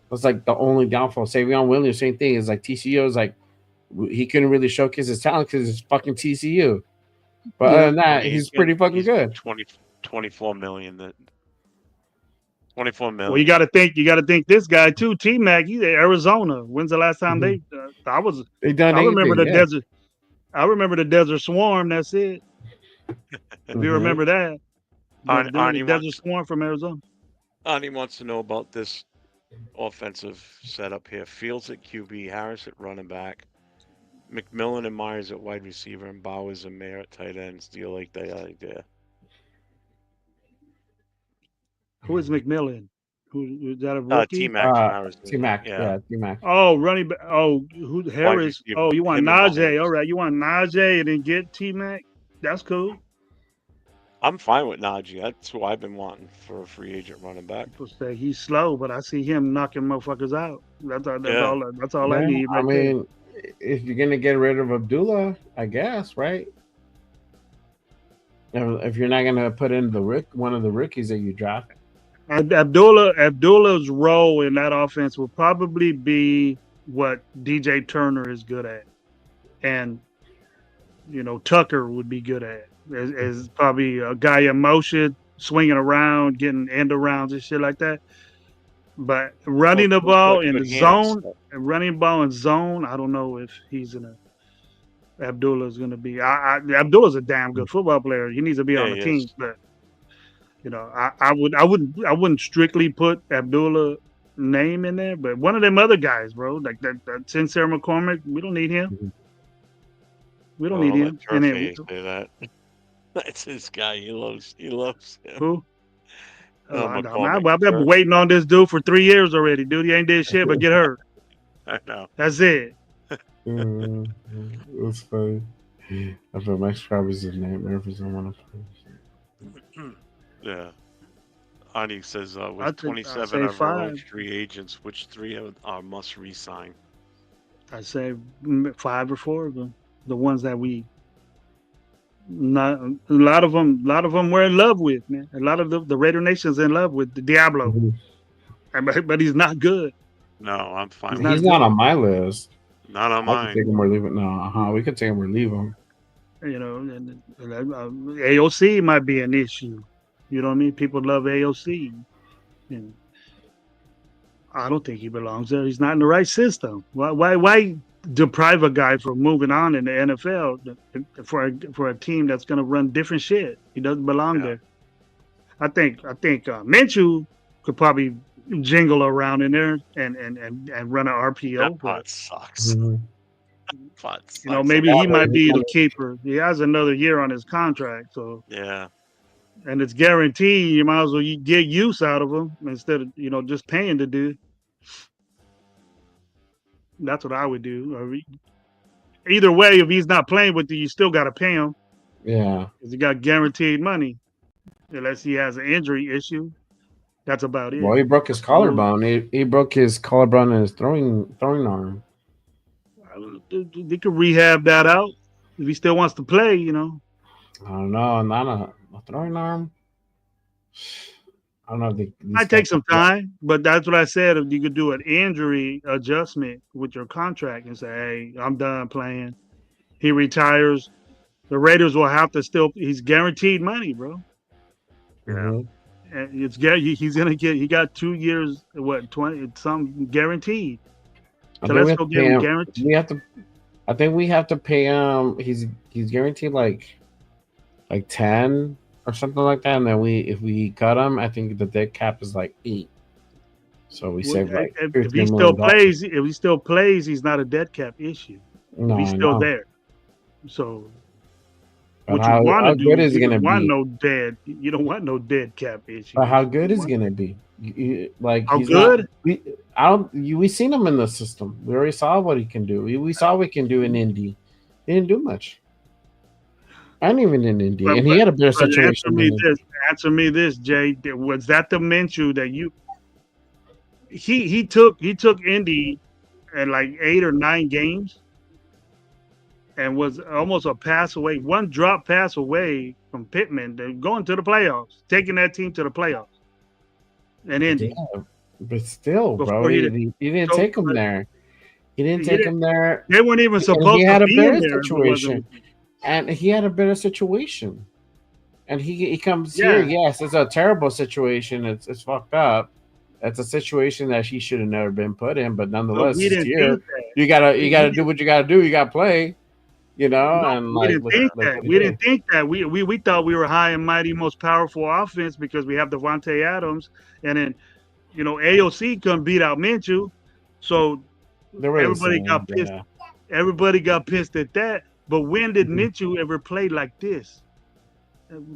That's like the only downfall. Savion Williams, same thing. Is like TCU is like he couldn't really showcase his talent because it's fucking TCU. But other than that, he's pretty fucking good. 24 million. 24 million. Well, you got to think this guy too. T-Mac, he's at Arizona. When's the last time they remember the desert. I remember the Desert Swarm. That's it. If you remember that, the Desert Swarm from Arizona. Arnie wants to know about this offensive setup here. Fields at QB, Harris at running back, McMillan and Myers at wide receiver, and Bowers and Mayer at tight ends. Do you like that idea? Who is McMillan? Who is that a rookie? T-Mac. T-Mac. Yeah, T-Mac. Oh, running back. Oh, who Harris? Oh, you want Najee? All right, you want Najee and then get T-Mac? That's cool. I'm fine with Najee. That's who I've been wanting for a free agent running back. People say he's slow, but I see him knocking motherfuckers out. That's all I need. I mean, if you're gonna get rid of Abdullah, I guess, right? If you're not gonna put in one of the rookies that you draft. Abdullah's role in that offense will probably be what DJ Turner is good at, and Tucker would be good at. As probably a guy in motion, swinging around, getting end arounds and shit like that. But running the ball in the zone, I don't know if Abdullah's going to be. Abdullah's a damn good football player. He needs to be on the team, but I wouldn't strictly put Abdullah name in there, but one of them other guys, bro, like that Sincere McCormick, we don't need him. We don't need him. Say that. That's his guy. He loves him. Who? I've been waiting on this dude for 3 years already. Dude, he ain't did shit but get hurt. I know. That's it. That's funny. I feel Max Crosby is a nightmare for someone to play. Yeah. Ani says, I with think- I 27 say of our own 5. free agents, which 3 are must re-sign? I say 5 or 4 of them. The ones that we not a lot of them we're in love with, man. A lot of the Raider Nation's in love with the Diablo, but he's not good. No, I'm fine. not He's not good. on my list. Not on I could take mine. him or leave it. No, we could take him or leave him. You know, and AOC might be an issue. You know what I mean? People love AOC, and I don't think he belongs there. He's not in the right system. Why deprive a guy from moving on in the NFL for a team that's going to run different shit? He doesn't belong there. I think Minshew could probably jingle around in there and run an RPO. That but, pot sucks. Pot sucks. you know, maybe he might be the keeper. He has another year on his contract, so Yeah. and it's guaranteed. You might as well get use out of him instead of just paying the dude. That's what I would do. Either way, if he's not playing with you, you still got to pay him Yeah. because you got guaranteed money, unless he has an injury issue. That's about it. Well, he broke his collarbone. He broke his collarbone and his throwing arm. They could rehab that out if he still wants to play. I don't know. Not a throwing arm. I don't know. If Might take some time, but that's what I said. If you could do an injury adjustment with your contract and say, "Hey, I'm done playing," he retires. The Raiders will have to still. He's guaranteed money, bro. Yeah. And he's gonna get. He got 2 years. 20 something guaranteed. So let's go get him guaranteed. I think we have to pay him. He's guaranteed like 10 or something like that. And then if we cut him, I think the dead cap is like 8. So we save like if he still plays. If he still plays, he's not a dead cap issue. No, he's still there. So but what how you want to do good is is he you gonna don't want be? no dead. You don't want no dead cap issue. But how good is he gonna be? How good? We seen him in the system. We already saw what he can do. We saw what he can do in Indy. He didn't do much. And even in Indy, and he had a better situation. Answer me this, Jay. Was that the Minshew that you? He took Indy at like 8 or 9 games, and was almost a pass away, one drop pass away from Pittman going to the playoffs, taking that team to the playoffs. And Indy. Yeah, but still, bro, he didn't take him there. He didn't take him there. They weren't even supposed to be in there. Situation. And he had a better situation. And he comes here. Yes, it's a terrible situation. It's fucked up. It's a situation that he should have never been put in. But nonetheless, here you gotta do what you gotta do. You gotta play. We didn't think that. We thought we were high and mighty, most powerful offense because we have Devontae Adams, and then AOC couldn't beat out Minshew, so everybody got pissed. Yeah. Everybody got pissed at that. But when did Minshew ever play like this?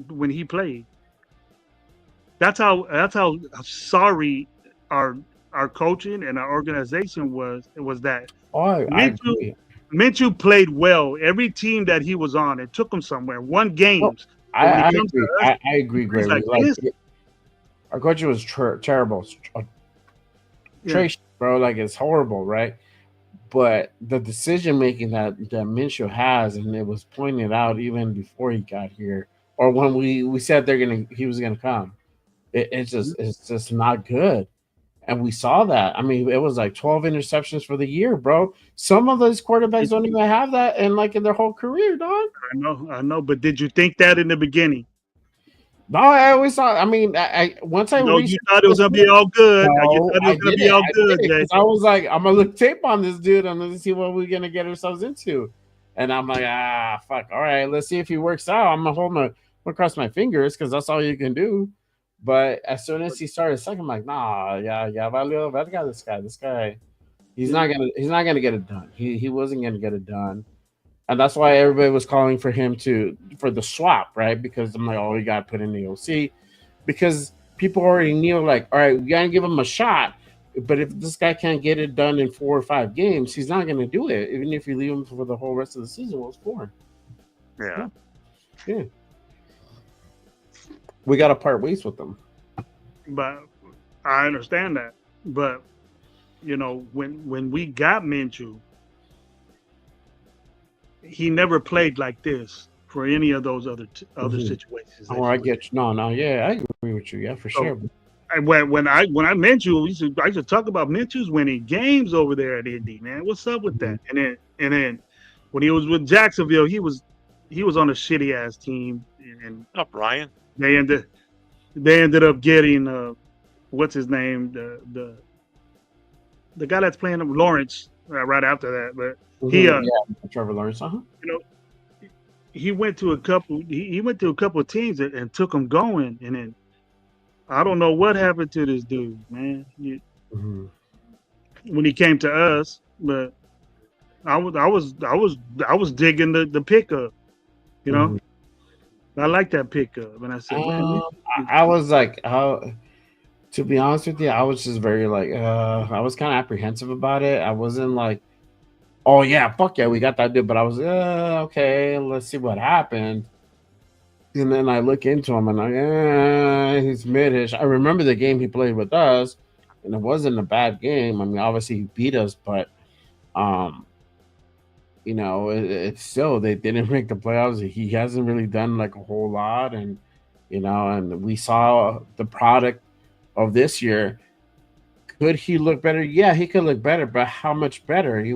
When he played, that's how sorry our coaching and our organization was. It was that Minshew played well. Every team that he was on, it took him somewhere. Won games. I agree, Gregory. Our coach was terrible. Bro, it's horrible, right? But the decision making that Minshew has, and it was pointed out even before he got here, or when we said he was gonna come, it's just not good. And we saw that. I mean, it was like 12 interceptions for the year, bro. Some of those quarterbacks don't even have that in their whole career, dog. I know. But did you think that in the beginning? No, I always thought. I mean, once I you thought it was gonna be all good. No, Jay. I was like, I'm gonna look tape on this dude and let's see what we're gonna get ourselves into. And I'm like, fuck. All right, let's see if he works out. I'm gonna cross my fingers because that's all you can do. But as soon as he started second, I'm like, nah, valeo verga. This guy, he's not gonna get it done. He wasn't gonna get it done. And that's why everybody was calling for him for the swap, right? Because I'm like, we got to put in the OC. Because people already knew, all right, we got to give him a shot. But if this guy can't get it done in 4 or 5 games, he's not going to do it. Even if you leave him for the whole rest of the season, well, it's 4. Yeah. We got to part ways with them. But I understand that. But you know, when we got Minshew, he never played like this for any of those other situations. Oh, I get you. No, yeah, I agree with you. Yeah, for sure. When I Minshew, I used to talk about Minshew's winning games over there at Indy, man. What's up with that? And then when he was with Jacksonville, he was on a shitty ass team. And up, Ryan. They ended up getting what's his name, the guy that's playing him, Lawrence, right after that. But he Trevor Lawrence, you know, he went to a couple of teams and took them going, and then I don't know what happened to this dude, man. When he came to us, but I was digging the pickup, you know. I like that pickup, and I said, man, I was like, to be honest with you, I was just very like, I was kind of apprehensive about it. I wasn't like, oh yeah, fuck yeah, we got that dude. But I was, okay, let's see what happened. And then I look into him and like, he's mid-ish. I remember the game he played with us, and it wasn't a bad game. I mean, obviously he beat us, but you know, it's still they didn't make the playoffs. He hasn't really done like a whole lot, and you know, and we saw the product of this year. Could he look better? Yeah, he could look better, but how much better? He's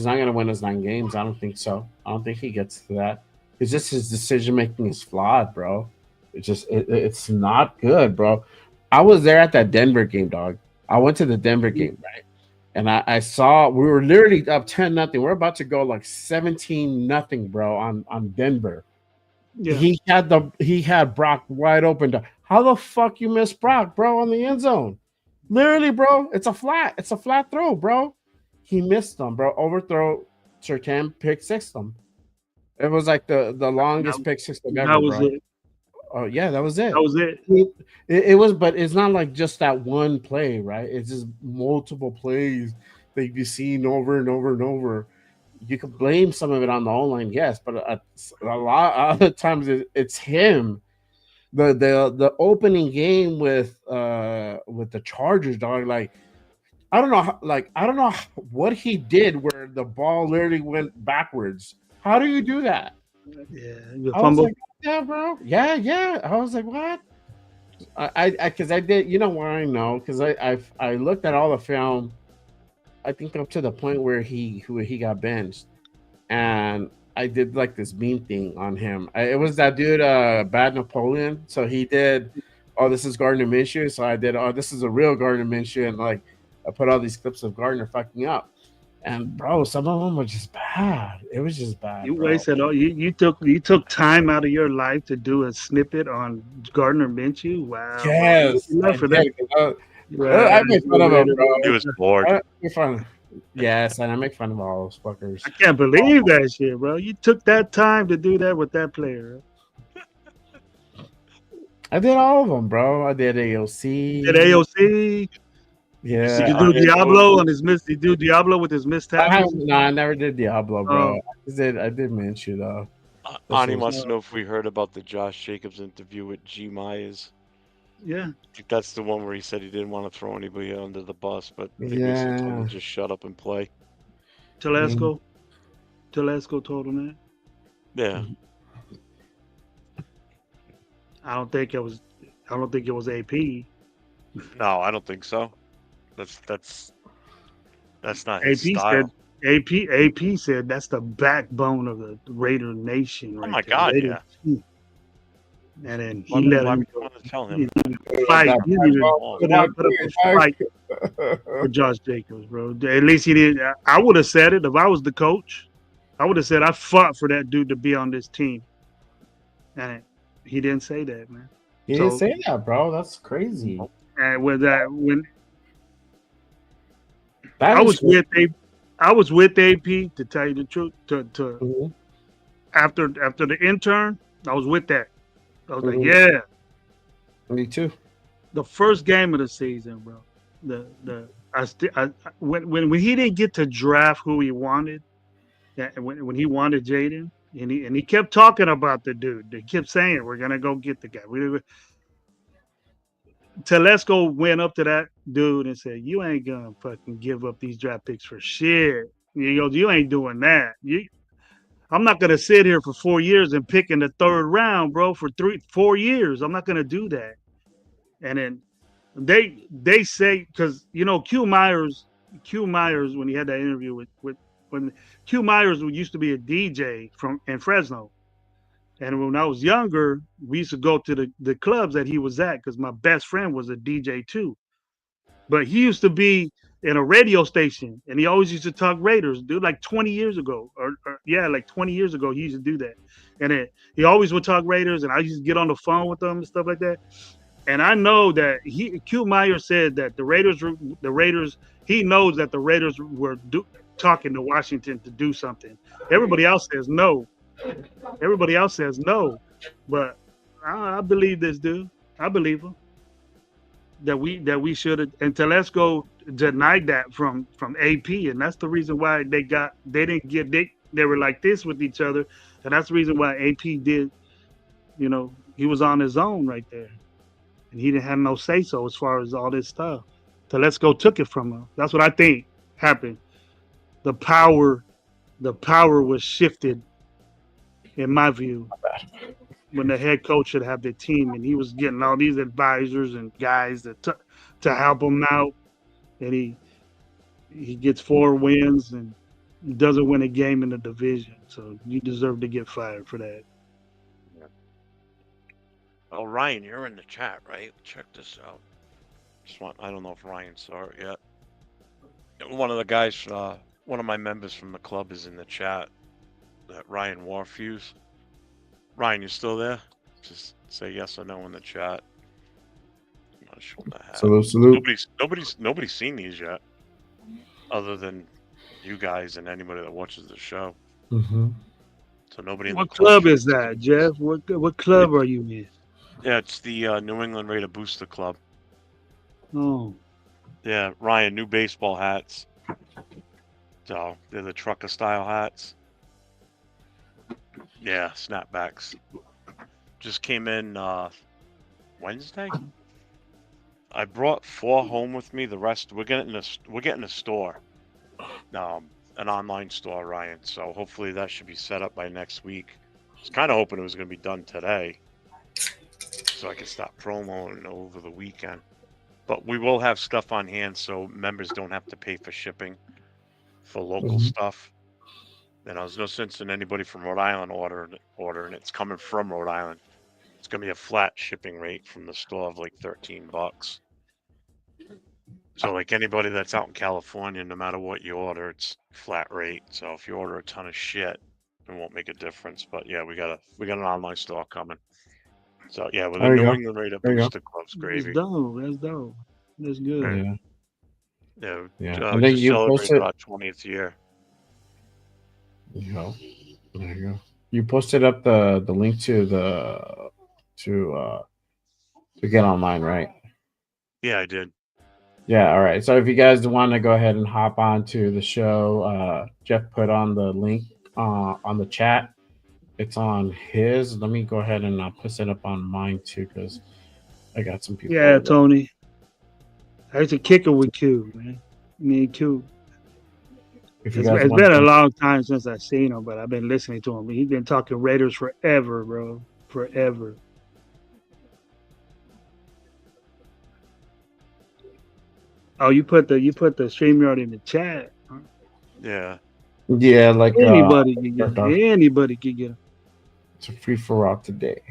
not going to win his 9 games. I don't think so. I don't think he gets to that. It's just his decision making is flawed, bro. It's not good, bro. I was there at that Denver game, dog. I went to the Denver game, right? And I saw we were literally up 10-0. We're about to go like 17-0, bro, on Denver. Yeah. He had Brock wide open. How the fuck you miss Brock, bro, on the end zone? Literally, bro, it's a flat throw, bro. He missed them, bro. Overthrow, Surtain pick 6 them. It was like the longest pick 6 ever. That was it. Oh yeah, that was it. That was it. It was, but it's not like just that one play, right? It's just multiple plays that you've seen over and over and over. You could blame some of it on the O-line, yes, but a lot of other times it's him. The opening game with the Chargers, dog. Like I don't know what he did where the ball literally went backwards. How do you do that? Yeah, I was like, yeah, bro. Yeah. I was like, what? Because I did. You know why I know? Because I looked at all the film. I think up to the point where he got benched, and I did like this meme thing on him. It was that dude, Bad Napoleon. So he did, oh, this is Gardner Minshew. So I did, oh, this is a real Gardner Minshew, and like I put all these clips of Gardner fucking up. And bro, some of them were just bad. It was just bad. You wasted all you took time out of your life to do a snippet on Gardner Minshew. Wow. Yes. For that. I made fun of him, bro. He was bored. Yes, and I make fun of all those fuckers. I can't believe that shit, bro. You took that time to do that with that player. I did all of them, bro. I did AOC. Yeah. Did you do Diablo on his miss? Did you do Diablo with his missed tackles? No, I never did Diablo, bro. I did Minshew though. Ani wants to know if we heard about the Josh Jacobs interview with G. Myers. Yeah. I think that's the one where he said he didn't want to throw anybody under the bus, but they basically told him to just shut up and play. Telesco told him that. Yeah. I don't think it was AP. No, I don't think so. That's not AP his style. AP said that's the backbone of the Raider Nation. Oh my God, yeah. And then he let him tell him fight. He didn't even put up a fight for Josh Jacobs, bro. At least he did. I would have said it if I was the coach. I would have said I fought for that dude to be on this team, and he didn't say that, man. He didn't say that, bro. That's crazy. And I was with AP, to tell you the truth. After the intern, I was with that. I was like, yeah. Me too. The first game of the season, bro. The when he didn't get to draft who he wanted, when he wanted Jaden, and he kept talking about the dude. They kept saying we're gonna go get the guy. Telesco went up to that dude and said, "You ain't gonna fucking give up these draft picks for shit." He goes, "You ain't doing that. I'm not gonna sit here for 4 years and pick in the third round, bro, for 4 years. I'm not gonna do that." And then they say, because Q Myers when he had that interview when Q Myers used to be a DJ in Fresno. And when I was younger, we used to go to the clubs that he was at because my best friend was a DJ too. But he used to be in a radio station and he always used to talk Raiders, dude, like 20 years ago. Like 20 years ago, he used to do that. And he always would talk Raiders and I used to get on the phone with him and stuff like that. And I know that Q Myers said that the Raiders, he knows that the Raiders were talking to Washington to do something. Everybody else says no. But I believe this dude. I believe him. That we should have. And Telesco denied that from AP, and that's the reason why they were like this with each other, and that's the reason why AP did. He was on his own right there, and he didn't have no say so as far as all this stuff. Telesco took it from him. That's what I think happened. The power was shifted. In my view, when the head coach should have the team, and he was getting all these advisors and guys to help him out, and he gets 4 wins and doesn't win a game in the division, so you deserve to get fired for that. Yeah. Oh, Ryan, you're in the chat, right? Check this out. I don't know if Ryan saw it yet. One of the guys, one of my members from the club is in the chat. That Ryan Warfuse. Ryan, you still there? Just say yes or no in the chat. I'm not sure what that Salute. Nobody's seen these yet, other than you guys and anybody that watches the show. Mm-hmm. So nobody. What club is that, Jeff? What club are you in? Yeah, it's the New England Raider Booster Club. Oh. Yeah, Ryan, new baseball hats. So they're the trucker style hats. Yeah, snapbacks. Just came in Wednesday. I brought 4 home with me. The rest we're getting a store, an online store, Ryan. So hopefully that should be set up by next week. I was kind of hoping it was going to be done today, so I could stop promoting over the weekend. But we will have stuff on hand, so members don't have to pay for shipping for local stuff. And there's no sense in anybody from Rhode Island ordering. It's coming from Rhode Island. It's gonna be a flat shipping rate from the store of like $13. So like anybody that's out in California, no matter what you order, it's flat rate. So if you order a ton of shit, it won't make a difference. But yeah, we got an online store coming. So yeah, with the New England Raider Booster Club's gravy. That's dope. That's good. Yeah. And then you posted our 20th year. There you go. You posted up the link to get online, right? Yeah, I did. Yeah, all right. So if you guys want to go ahead and hop on to the show, Jeff put on the link on the chat. It's on his. Let me go ahead and put it up on mine too, because I got some people. Yeah, Tony. I used to kick it with Q, man. Me and Q. It's been a long time since I've seen him, but I've been listening to him. He's been talking Raiders forever, bro. Forever. Oh, you put the StreamYard in the chat. Huh? Yeah. Yeah, like anybody can get it. Anybody can get it. It's a free for all today.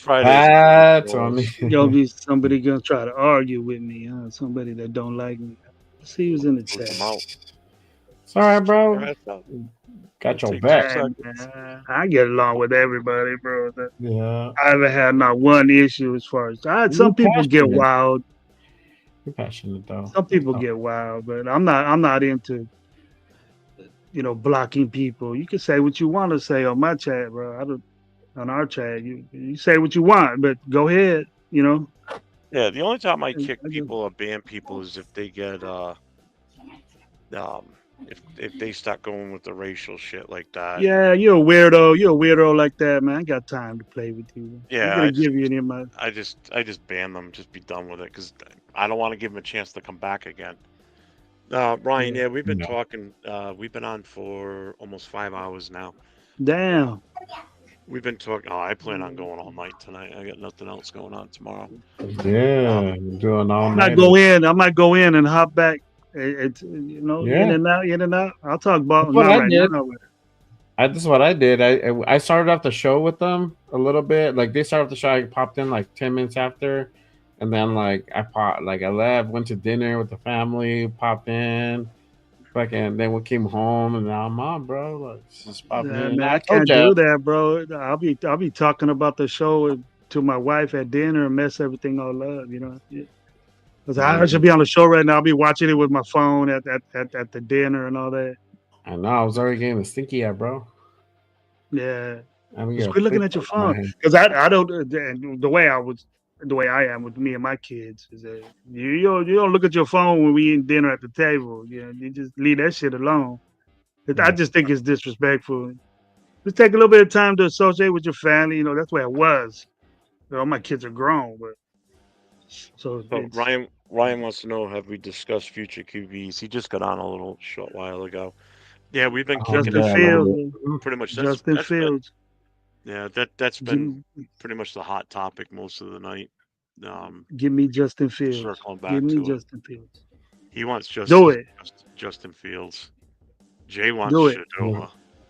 That's on me. There'll be somebody gonna try to argue with me, huh? Somebody that don't like me. Let's see who's in the chat. It's all right, bro. Got your back. I get along with everybody, bro. Yeah. I haven't had not one issue as far as some people get wild. You're passionate though. Some people get wild, but I'm not into blocking people. You can say what you want to say on my chat, bro. On our chat, you say what you want, but go ahead. Yeah, the only time I And kick I just- people or ban people is if they get if they start going with the racial shit like that. Yeah, you're a weirdo. You're a weirdo like that, man. I ain't got time to play with you. I'm Yeah, gonna give you any of my. I just ban them. Just be done with it because I don't want to give them a chance to come back again. Ryan, yeah, we've been No. talking. We've been on for almost 5 hours now. Damn. We've been talking. Oh, I plan on going all night tonight. I got nothing else going on tomorrow. Yeah, doing all I might night. go in. I might go in and hop back. It's you know, Yeah. in and out, in and out. I'll talk about That's what not I right did. now. This is what I did. I started off the show with them a little bit. Like they started off the show, I popped in like 10 minutes after, and then like I left, went to dinner with the family, popped in, fucking. Then we came home, and now I'm on, bro. Like just popping Yeah, in. man, I told can't do that, bro. I'll be talking about the show to my wife at dinner and mess everything all up, you know. Because I should be on the show right now. I'll be watching it with my phone at the dinner and all that. I know. I was already getting the stinky eye, bro. Yeah. I mean, Just quit looking at your phone. Because I don't the way I am with me and my kids is that you don't look at your phone when we eating dinner at the table. You just leave that shit alone. I just think it's disrespectful. Just take a little bit of time to associate with your family. You know, that's where I was. All my kids are grown, but so Ryan wants to know, have we discussed future QBs? He just got on a little short while ago. Yeah, we've been kicking Justin Fields. pretty much. Justin Fields. That's been pretty much the hot topic most of the night. Give me Justin Fields. Circling back Give me to Justin Fields. He wants Justin Fields. Jay wants Shadova.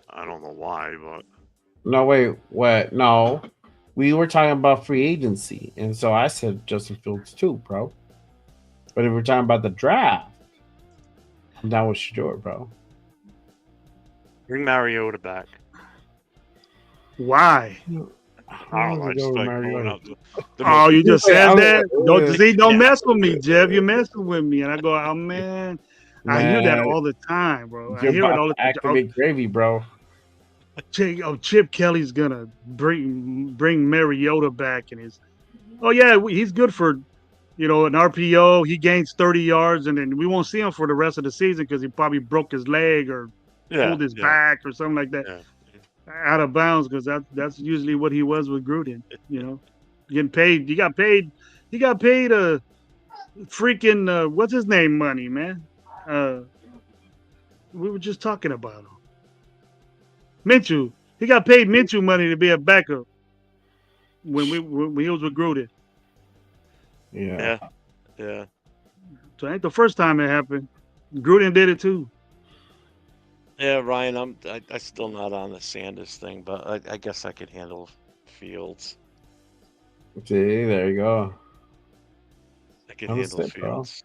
I don't know why, but no, wait, what? No, we were talking about free agency, and so I said Justin Fields too, bro. But if we're talking about the draft, I'm down with Shador, bro. Bring Mariota back. Why? I don't know. I just like going up Oh, you just said that? Don't mess with me, Jeff. You're messing with me. And I go, oh, man. I hear that all the time, bro. I hear it all the time. Activate gravy, bro. Chip Kelly's going to bring Mariota back. And he's good for, an RPO. He gains 30 yards, and then we won't see him for the rest of the season because he probably broke his leg or pulled his back or something like that. Yeah. Out of bounds, because that's usually what he was with Gruden, getting paid. He got paid a freaking what's his name money, man. We were just talking about him. Minshew. He got paid Minshew money to be a backup when he was with Gruden. Yeah. So it ain't the first time it happened. Gruden did it too. Yeah, Ryan, I'm still not on the Sanders thing, but I guess I could handle Fields. See, there you go. I could handle Fields.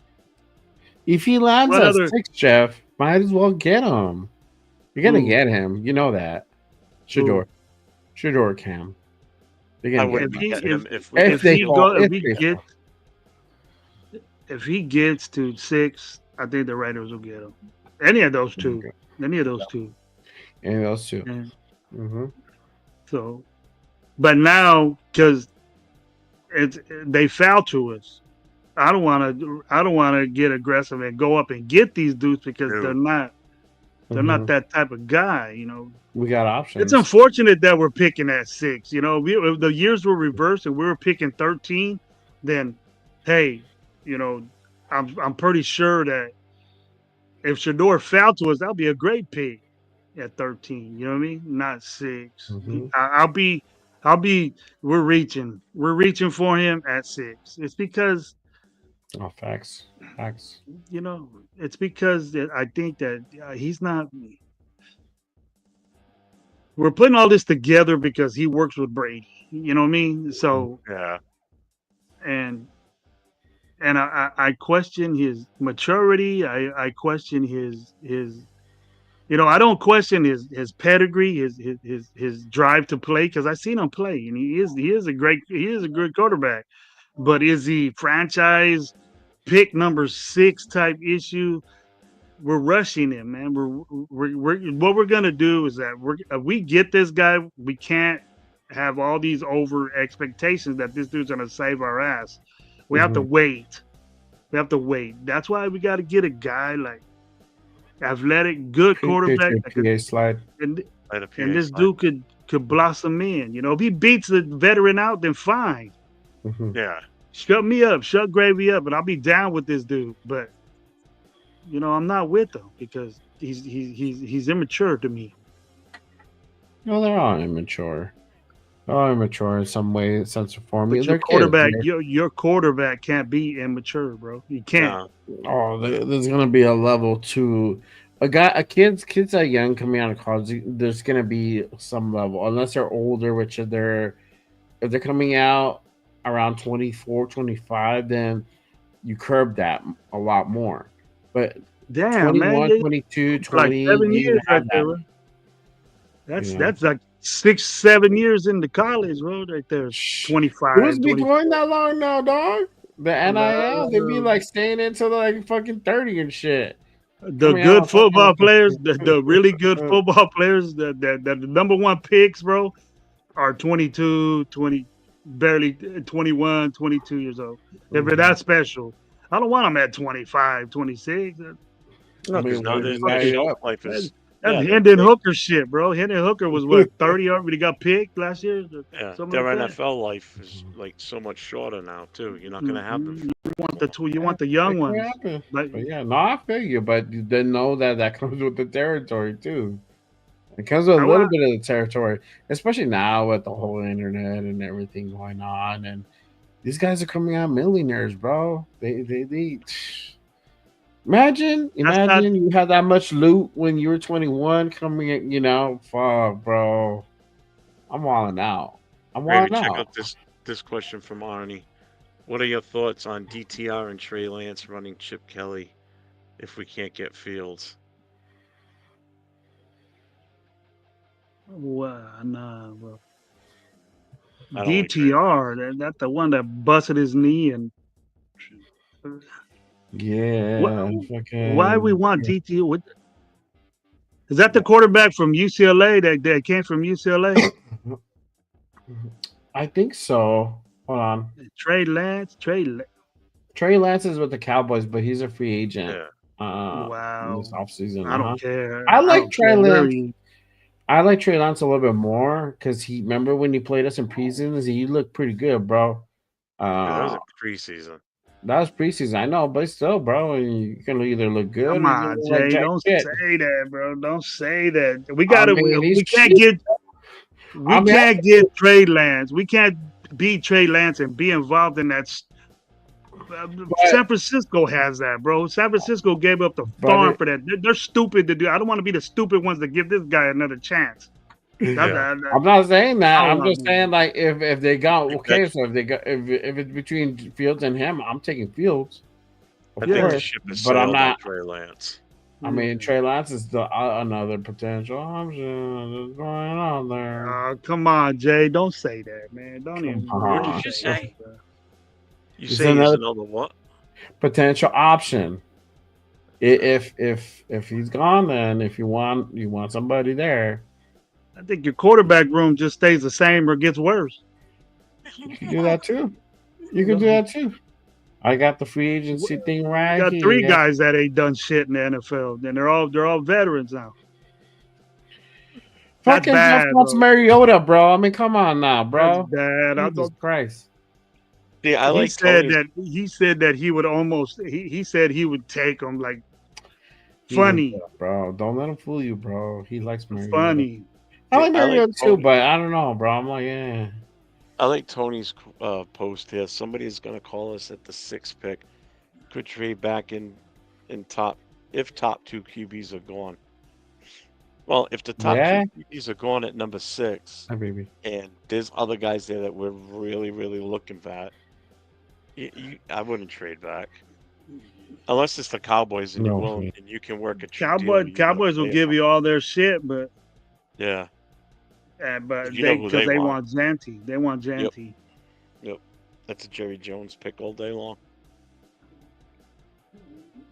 If he lands at 6, Jeff, might as well get him. You're gonna get him. You know that. Shador Cam. If he gets to 6, I think the Raiders will get him. Any of those two. Any of those two. Mm-hmm. So, but now because they foul to us, I don't want to get aggressive and go up and get these dudes because they're not that type of guy. We got options. It's unfortunate that we're picking at 6. If the years were reversed and we were picking 13, then hey, I'm pretty sure that if Shador fell to us, that'll be a great pick at 13. You know what I mean? Not 6. Mm-hmm. We're reaching for him at 6. It's because. Oh, facts. It's because I think that he's not. We're putting all this together because he works with Brady. You know what I mean? So. Yeah. And I question his maturity. I question his I don't question his pedigree, his drive to play, because I've seen him play, and he is a good quarterback. But is he franchise pick number 6 type issue? We're rushing him, man. What we're gonna do is that we get this guy. We can't have all these over expectations that this dude's gonna save our ass. We have to wait. We have to wait. That's why we got to get a guy like athletic, good quarterback. That could, PA slide. and Let a PA this slide. dude could blossom in. You know, if he beats the veteran out, then fine. Mhm. Yeah. Shut me up, shut Gravy up, and I'll be down with this dude. But you know, I'm not with him because he's immature to me. No, they're all immature. They're all immature in some way, sense of form. But They're your kids, quarterback, man. your quarterback can't be immature, bro. You can't. No. Oh, there's gonna be a level two. Kids that young coming out of college, there's gonna be some level, unless they're older, which if they're coming out around 24, 25, then you curb that a lot more. But Damn, 21, man, 22, it's like 20, 7 you years right have there, that. bro. That's Yeah. that's like 6-7 years into college, bro. Right there, 25. Who's been 20. going that long now, dog? The NIL, they be Uh, like staying until like fucking 30 and shit. The Coming good out football fucking- players, the really good football players, the number one picks, bro, are 22, 20, barely 21, 22 years old. If they're that special, I don't want them at 25, 26. No, I because mean, now what their is that shelf up? life is. That's Yeah, Hendon Hooker shit, bro. Hendon Hooker was what 30 already got picked last year. Yeah, Something their like that. NFL life is like so much shorter now too. You're not gonna have them. You want the young It could ones. happen. But But yeah, no, I feel you, but you then know that comes with the territory too. It comes with a I little want- bit of the territory, especially now with the whole internet and everything going on. And these guys are coming out millionaires, bro. They imagine not- you had that much loot when you were 21 coming in, fuck, bro. I'm walling out. I'm Gravy, walling check out. out this question from Arnie. What are your thoughts on DTR and Trey Lance running Chip Kelly if we can't get Fields? nah, bro. I don't like Trey. DTR, that's the one that busted his knee and Yeah. why we want DTR? Is that the quarterback from UCLA that came from UCLA? I think so. Hold on. Trey Lance. Trey Lance is with the Cowboys, but he's a free agent. Yeah. Wow. This offseason. I don't care. I like don't Trey care where Lance. he- I like Trey Lance a little bit more because remember when he played us in preseasons, he looked pretty good, bro. Yeah, that was a preseason. That was preseason, I know, but still, bro, you can either look good. Come or on, you look like Jay. jack Don't shit. say that, bro. Don't say that. We gotta. mean, we he's can't cheap. get. Can't get Trey Lance. We can't beat Trey Lance and be involved in that. San Francisco has that, bro. San Francisco gave up the farm for that. They're stupid to do. I don't want to be the stupid ones to give this guy another chance. I'm not saying that. I I'm don't just know. saying like if they got okay, so if it's between Fields and him, I'm taking Fields. I Of think the course, ship is but I'm sailed on not. Trey Lance. I mean, Trey Lance is another potential option that's going on there. Come on, Jay. Don't say that, man. Don't even. on. What did you say? You He's say he's another- another what? Potential option. If he's gone, then if you want somebody there, I think your quarterback room just stays the same or gets worse. you can do that too. You can do that too. I got the free agency thing right You got here. 3 guys that ain't done shit in the NFL, and they're all veterans now. Fucking That's Jeff bad, wants bro. Mariota, bro. I mean, come on now, bro. That's bad. I Jesus thought Christ. Yeah, I he like said Tony's- that he said that he would almost he said he would take him like He funny, is, bro. Don't let him fool you, bro. He likes Mariota. funny. I like Yeah, I like Mariota too, Tony. but I don't know, bro. I'm like, yeah. I like Tony's post here. Somebody's gonna call us at the 6th pick. Could trade back in top if top 2 QBs are gone. Well, if the top Yeah. 2 QBs are gone at number 6, Hi, baby. and there's other guys there that we're really, really looking at, I wouldn't trade back. Unless it's the Cowboys and No, you're willing man. and you can work a true deal where you Cowboys don't will pay give them. you all their shit, but Yeah. but You know who because they they want. want Zanti. They want Zanti. That's a Jerry Jones pick all day long.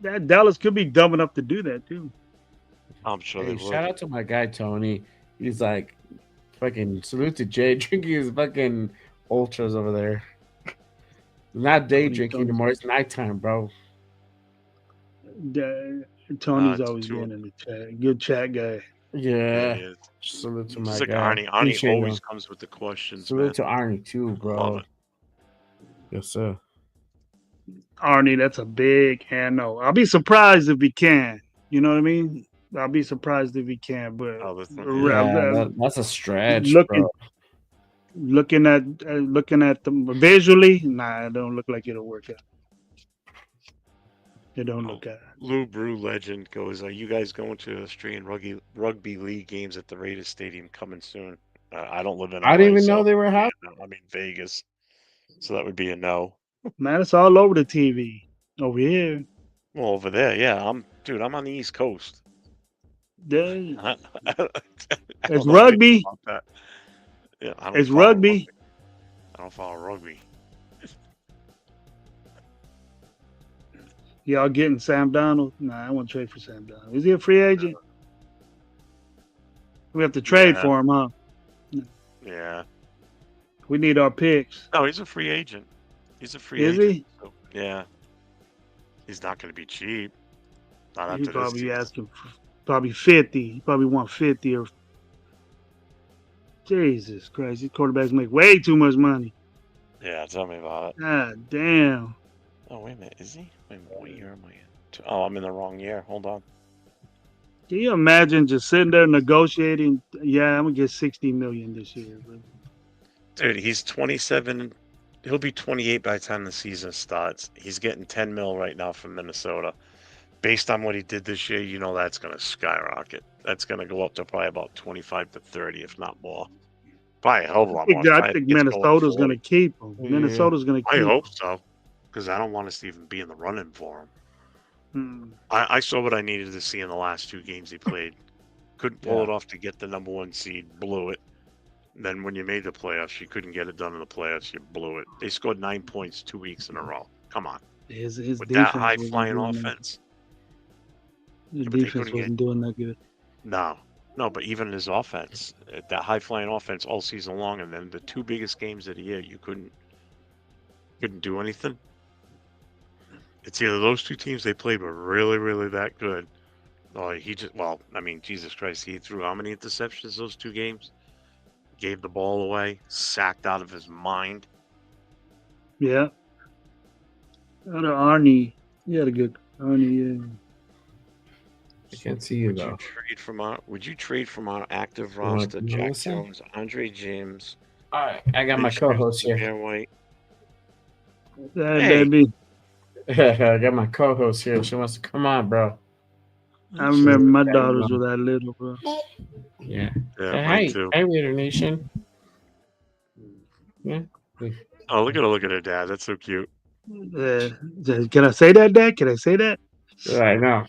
That Dallas could be dumb enough to do that too. I'm sure Hey, they shout would. out to my guy Tony. He's like, fucking salute to Jay drinking his fucking ultras over there. Not day Tony- drinking Tony's- anymore. It's nighttime, bro. Tony's it's always two- been in the chat. Good chat guy. Yeah. Yeah, Salute to Just my like guy. Arnie. Arnie Appreciate always him. comes with the questions, Salute man. to Arnie too, Love bro. it. Yes, sir. Arnie, that's a big hand no. I'll be surprised if he can. You know what I mean? I'll be surprised if he can. But Oh, this one, Yeah, that's a stretch, looking, bro. looking at them visually, nah, it don't look like it'll work out. It don't look out. Lou Brew legend goes, "Are you guys going to Australian rugby league games at the Raiders Stadium coming soon?" I don't live in. I didn't LA, even know so they were happening. yeah, no, I'm in Vegas, so that would be a no. Man, it's all over the TV over here. Well, over there, yeah, I'm on the East Coast. There- I don't It's know rugby. anything about that. Yeah, I don't It's follow rugby. I don't follow rugby. Y'all getting Sam Donald? Nah, I want to trade for Sam Donald. Is he a free agent? We have to trade Yeah. for him, huh? Yeah. We need our picks. No, he's a free agent. He's a free Is agent. he? So, yeah. He's not going to be cheap. Not He after this probably season. asking for probably 50. He probably want 50 or Jesus Christ. These quarterbacks make way too much money. Yeah, tell me about it. God damn. Oh, wait a minute. Is he? Wait a minute. What year am I in? Oh, I'm in the wrong year. Hold on. Can you imagine just sitting there negotiating? Yeah, I'm gonna get 60 million this year. Bro. Dude, he's 27. He'll be 28 by the time the season starts. He's getting 10 mil right now from Minnesota. Based on what he did this year, you know that's going to skyrocket. That's going to go up to probably about 25 to 30, if not more. Probably a hell of a lot more. I think Minnesota's gonna keep him. Yeah. Minnesota's gonna keep I him. hope so, because I don't want us to even be in the running for him. Hmm. I saw what I needed to see in the last two games he played. Couldn't pull Yeah. it off to get the number one seed. Blew it. Then when you made the playoffs, you couldn't get it done in the playoffs. You blew it. They scored 9 points 2 weeks in a row. Come on. His With defense that high wasn't flying doing that. offense. His but they defense couldn't get- wasn't doing that good. No, but even his offense, that high flying offense all season long, and then the two biggest games of the year, you couldn't do anything. It's either those two teams they played were really, really that good. Or Jesus Christ, he threw how many interceptions those two games? Gave the ball away, sacked out of his mind. Yeah. Arnie, he had a good Arnie. Yeah. I can't see you Would though. you trade from our active You want roster to Jack listen? Jones, Andre James, All right, I got my Mitch co-host here. Bear White? That, Hey. that'd be, I got my co-host here. She wants to come on, bro. I remember my daughters were that little, bro. Yeah. Yeah, Hi, mine too. hi, Raider Nation. Yeah. Oh, look at her dad. That's so cute. Can I say that, Dad? Can I say that? I know.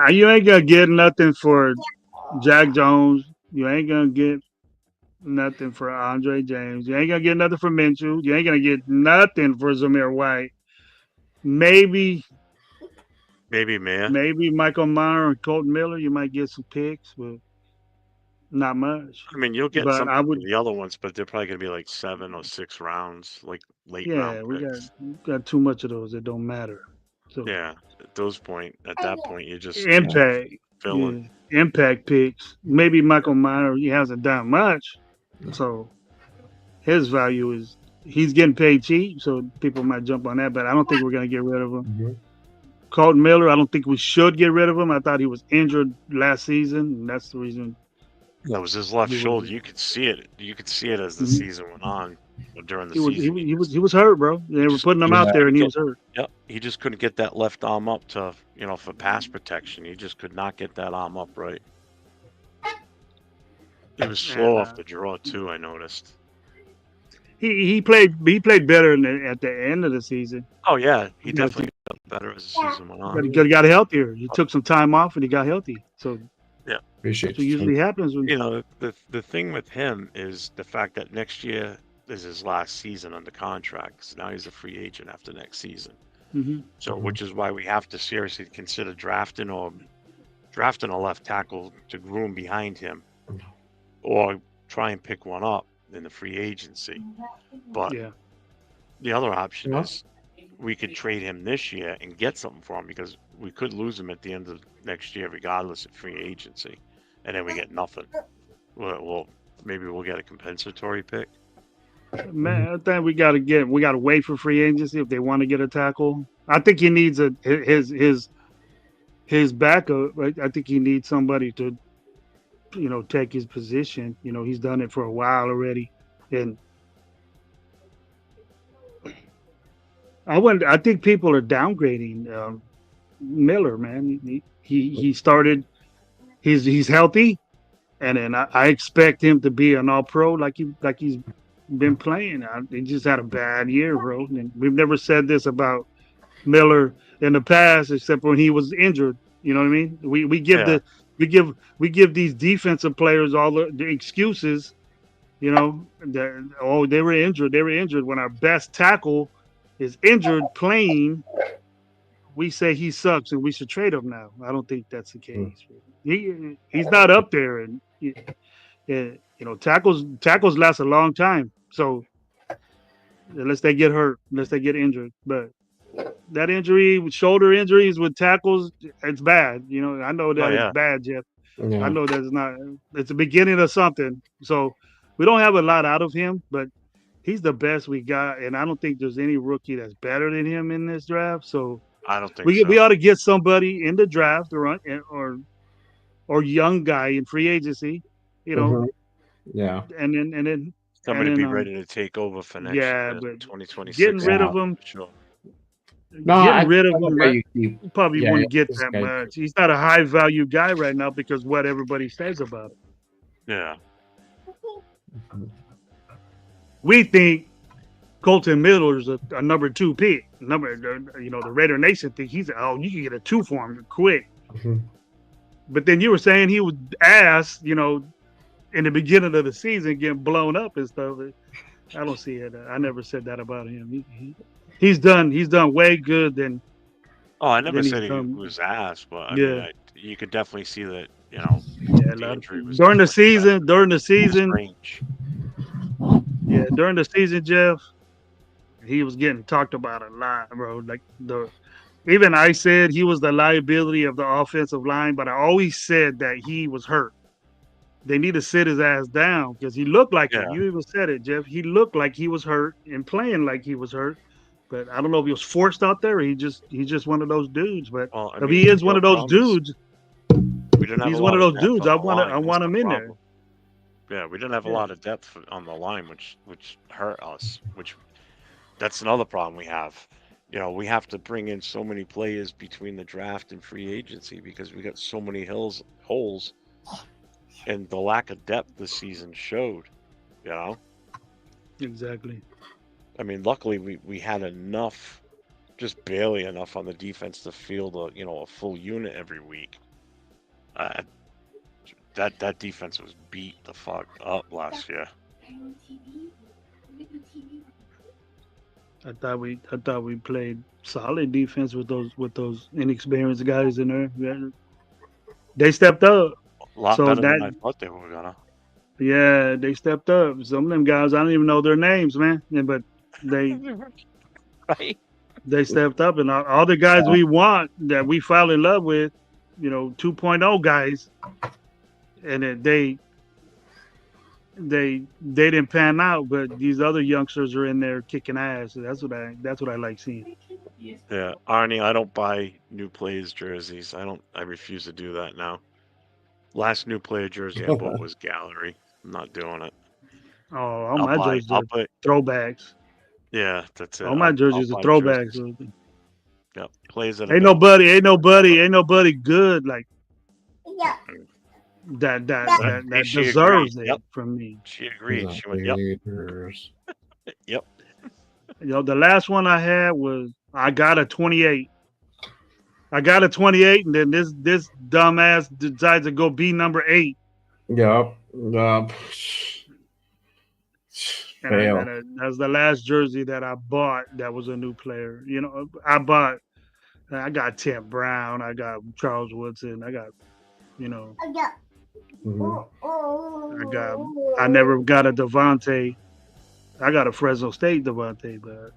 You ain't gonna get nothing for Jack Jones. You ain't gonna get nothing for Andre James. You ain't gonna get nothing for Minshew. You ain't gonna get nothing for Zamir White. Maybe Mayor. maybe Michael Meyer and Colton Miller. You might get some picks, but not much. I mean, you'll get But some I of would, the other ones, but they're probably going to be like 7 or 6 rounds, like late yeah, round we picks. got too much of those. It don't matter. So Yeah, at that point, you're just impact, filling. yeah, impact picks. Maybe Michael Meyer. He hasn't done much, so his value is he's getting paid cheap. So people might jump on that, but I don't think we're gonna get rid of him. Mhm. Colton Miller, I don't think we should get rid of him. I thought he was injured last season, and that's the reason. That was his left He was- shoulder. You could see it. You could see it as the Mhm. season went on, or during the He was season. he was hurt, bro. They were putting him out there, and he was hurt. Yep, he just couldn't get that left arm up to, for pass protection. He just could not get that arm up right. He was slow And, off the draw too. I noticed. He played better at the end of the season, Oh yeah, he Yeah, definitely got better as the season went but on. he got healthier. He took some time off, and he got healthy. So Appreciate that's what usually happens when The thing with him is the fact that next year is his last season under contract. So now he's a free agent after next season. Mhm. So, which is why we have to seriously consider drafting a left tackle to groom behind him, or try and pick one up in the free agency. But yeah. The other option Yeah. is we could trade him this year and get something for him because we could lose him at the end of next year, regardless of free agency, and then we get nothing. Well, maybe we'll get a compensatory pick. Man, I think we got to wait for free agency if they want to get a tackle. I think he needs his backup. Right? I think he needs somebody to, take his position. He's done it for a while already, and I think people are downgrading Miller. Man, he started. He's healthy, and then I expect him to be an All-Pro like he's been playing. He just had a bad year, bro. And we've never said this about Miller in the past, except when he was injured. You know what I mean? We give we give these defensive players all the excuses. They were injured. They were injured when our best tackle is injured playing. We say he sucks and we should trade him now. I don't think that's the case. He's not up there, and tackles last a long time. So unless they get hurt, unless they get injured, but that injury, shoulder injuries with tackles, it's bad. I know that it's bad, Jeff. Yeah. I know that's not. It's the beginning of something. So we don't have a lot out of him, but he's the best we got, and I don't think there's any rookie that's better than him in this draft. So I don't think we ought to get somebody in the draft or young guy in free agency. Yeah. And then somebody be ready to take over for next year, but 2026. getting rid of him. Sure. No, getting rid of him, you probably wouldn't get this that guy- much. He's not a high value guy right now because what everybody says about him. Yeah. We think Colton Miller's a number 2 pick. The Raider Nation think you can get a 2 for him quick. Mhm. But then you were saying he was ass, in the beginning of the season getting blown up and stuff. I don't see it. I never said that about him. He's done way good than. Oh, I never then said he come- was ass, but I Yeah. mean, you could definitely see that. Yeah, injury was during the definitely season, strange. during the season, Jeff, he was getting talked about a lot, bro. Like even I said he was the liability of the offensive line, but I always said that he was hurt. They need to sit his ass down because he looked like it. Yeah. You even said it, Jeff. He looked like he was hurt and playing like he was hurt. But I don't know if he was forced out there or he's just one of those dudes. But Well, I if mean, he is one of no those problem is dudes, we didn't have he's a one of lot those depth dudes. on I the want line. That's him the in there. problem. Yeah, we didn't have a lot of depth on the line, which hurt us. That's another problem we have. We have to bring in so many players between the draft and free agency because we got so many holes, and the lack of depth this season showed. Exactly. I mean, luckily we had enough, just barely enough on the defense to field a full unit every week. That defense was beat the fuck up last year. I thought we played solid defense with those inexperienced guys in there. Yeah. They stepped up. A lot So better than that- I thought they were gonna. Yeah, they stepped up. Some of them guys, I don't even know their names, man. Yeah, but they Right? they stepped up, and all the guys we want that we fell in love with, 2.0 guys, and they didn't pan out. But these other youngsters are in there kicking ass. So that's what I like seeing. Yeah, Arnie, I don't buy new players jerseys. I refuse to do that now. Last new player jersey I bought was Gallery. I'm not doing it. Oh, all my jerseys I'll are buy. throwbacks. Yeah, that's it. All my I'll jerseys are buy throwbacks. jerseys. So Yep, players that ain't nobody good like that She deserves agreed. it Yep. from me. She agreed. She went, yep, Raiders. yep. The last one I had was I got a 28. I got a 28, and then this dumbass decides to go be number 8. Yep. And Fail. that's the last jersey that I bought that was a new player. I got Tim Brown, I got Charles Woodson, I got, Mhm. I never got a Devontae. I got a Fresno State Devontae, but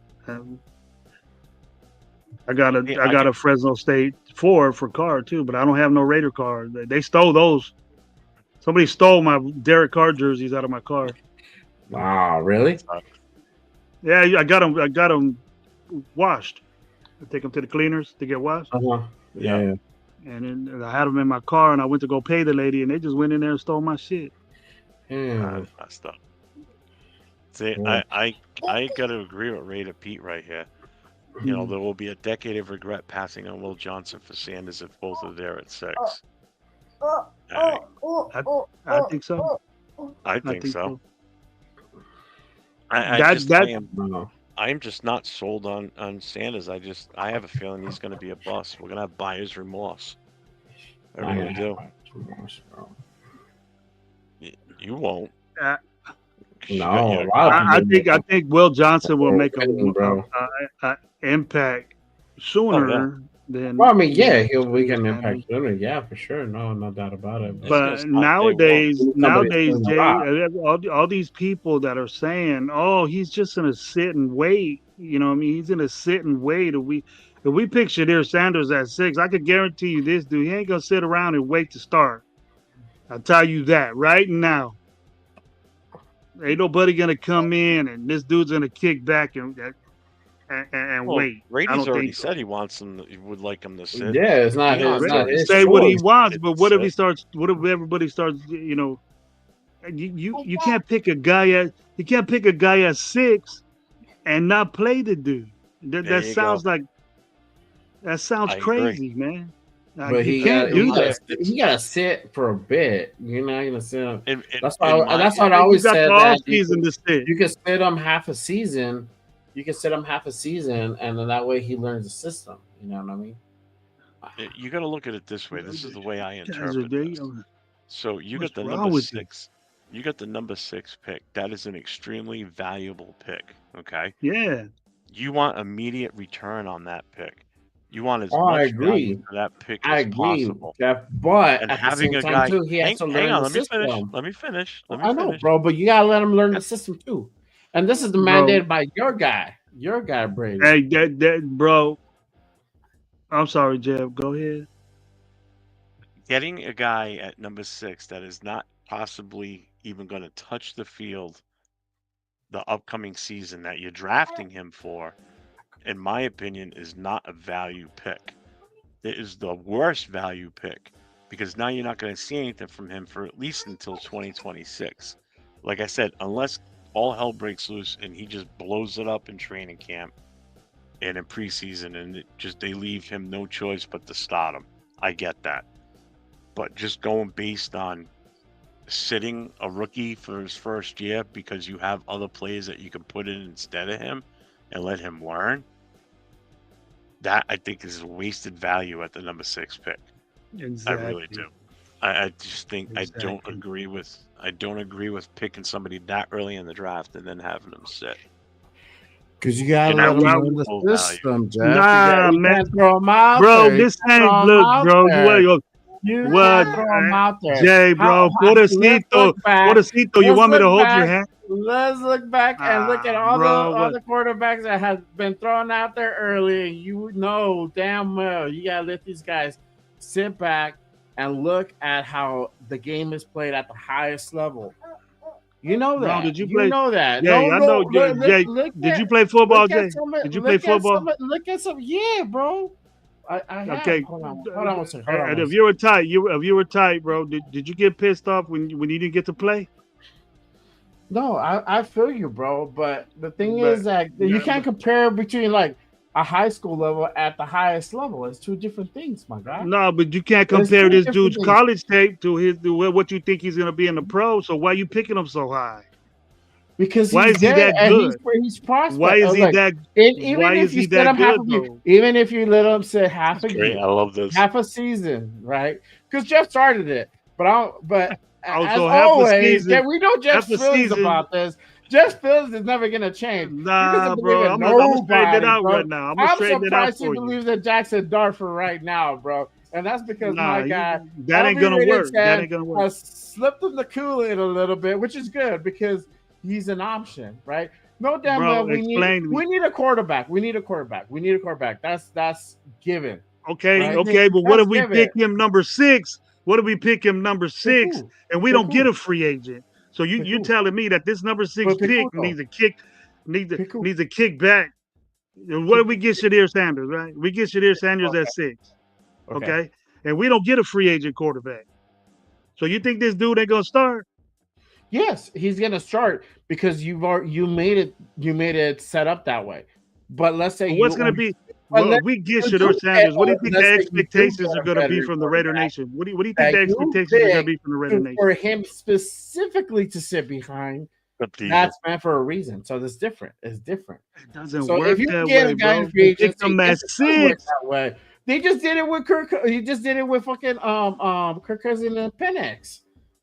I got a Fresno State Ford for car too, but I don't have no Raider car. They stole those. Somebody stole my Derek Carr jerseys out of my car. Wow, really? Yeah, I got them washed. I take them to the cleaners to get washed. Uh-huh. Yeah. And then I had them in my car, and I went to go pay the lady, and they just went in there and stole my shit. Yeah. Messed up. See, I gotta agree with Raider Pete right here. You know, there will be a decade of regret passing on Will Johnson for Sanders if both are there at 6. I think so. I think so. I'm just not sold on Sanders. I have a feeling he's going to be a bust. We're going to have buyer's remorse. I really do. You won't. No, I think Will Johnson will make an impact sooner than. Well, I mean, yeah, he'll make an impact sooner. Yeah, for sure. No doubt about it. But nowadays, Jay, all these people that are saying, "Oh, he's just gonna sit and wait," you know, what I mean, he's gonna sit and wait. If we pick Shadir Sanders at 6, I could guarantee you this dude, he ain't gonna sit around and wait to start. I'll tell you that right now. Ain't nobody gonna come in and this dude's gonna kick back and wait. Brady's already said he wants him. He would like him to sit. Yeah, it's not his say what he wants, but what if he starts? What if everybody starts? You know, you can't pick a guy at 6 and not play the dude. That sounds crazy, man. But he can't do that. He gotta sit for a bit. You're not gonna sit him. That's why I always said that you can sit him half a season. You can sit him half a season, and then that way he learns the system. You know what I mean? You got to look at it this way. This is the way I interpret this. So you got the number 6. You got the number 6 pick. That is an extremely valuable pick. Okay. Yeah. You want immediate return on that pick. You want as much value for that pick as possible. Jeff, but and at having the same a guy, time too, he has to learn the system. Let me finish. I know, bro, but you gotta let him learn the system too. And this is the mandated by your guy, Brady. Hey, bro. I'm sorry, Jeff. Go ahead. Getting a guy at number 6 that is not possibly even going to touch the field the upcoming season that you're drafting him for, in my opinion, is not a value pick. It is the worst value pick because now you're not going to see anything from him for at least until 2026. Like I said, unless all hell breaks loose and he just blows it up in training camp and in preseason and they leave him no choice but to start him. I get that. But just going based on sitting a rookie for his first year because you have other players that you can put in instead of him and let him learn, that I think is a wasted value at the number 6 pick. Exactly. I really do. I just think I don't agree with picking somebody that early in the draft and then having them sit. Because you gotta let them learn the system, Jeff. Nah, man, throw them out bro. there. This ain't look, bro. What, Jay, bro? Pobrecito, you want me to hold your hand? Let's look back and look at all the quarterbacks that have been thrown out there early. You know damn well you gotta let these guys sit back and look at how the game is played at the highest level. You know that. Bro, did you play? You know that. Yeah, I know. Jay, did you play football, Jay? Did you play football? Look at some. Yeah, bro. I have. Okay. Hold on one second. And if you were tight, bro, did you get pissed off when you didn't get to play? No, I feel you, bro. But the thing is that you can't compare between like a high school level at the highest level. It's two different things, my guy. No, but you can't compare this dude's college tape to what you think he's gonna be in the pro. So why are you picking him so high? Because why is he that good? He's prospect. Why is he that? Why is he that good? Even if you let him sit half a year, I love this. Half a season, right? Because Jeff started it, but as so always, we know Jeff's feelings about this. Jeff's feelings is never gonna change. Nah, bro. I'm gonna straighten it out right now. I'm surprised he believes that Jackson Darfur right now, bro. And that's because my guy that ain't gonna work. That ain't gonna work. Slipped him the Kool-Aid a little bit, which is good because he's an option, right? No damn Bro, well. We explain to me. need a quarterback. We need a quarterback. We need a quarterback. That's given. Okay, Right. okay, but what That's if we given. pick him number 6? What if we pick him number 6 who? and we Pick don't get who? a free agent? So Pick you're who? telling me that this number 6 But pick pick who, though? needs a kick, Pick who? needs a kick back. What if we get Shadir Sanders, right? We get Shadir Sanders at 6. Okay. And we don't get a free agent quarterback. So you think this dude ain't gonna start? Yes, he's gonna start because you made it set up that way. But let's say What's gonna be? Well, if we get Shadir Sanders, what do you think the expectations are gonna be from the Raider Nation? What do you think the expectations are gonna be from the Raider Nation? For him specifically to sit behind, that's meant for a reason. So that's different. It's different. It doesn't So work if you that get way, a guy bro. in free agency, Pick them at it doesn't work 6. that way. They just did it with Kirk. He just did it with fucking Kirk Cousins and Penix.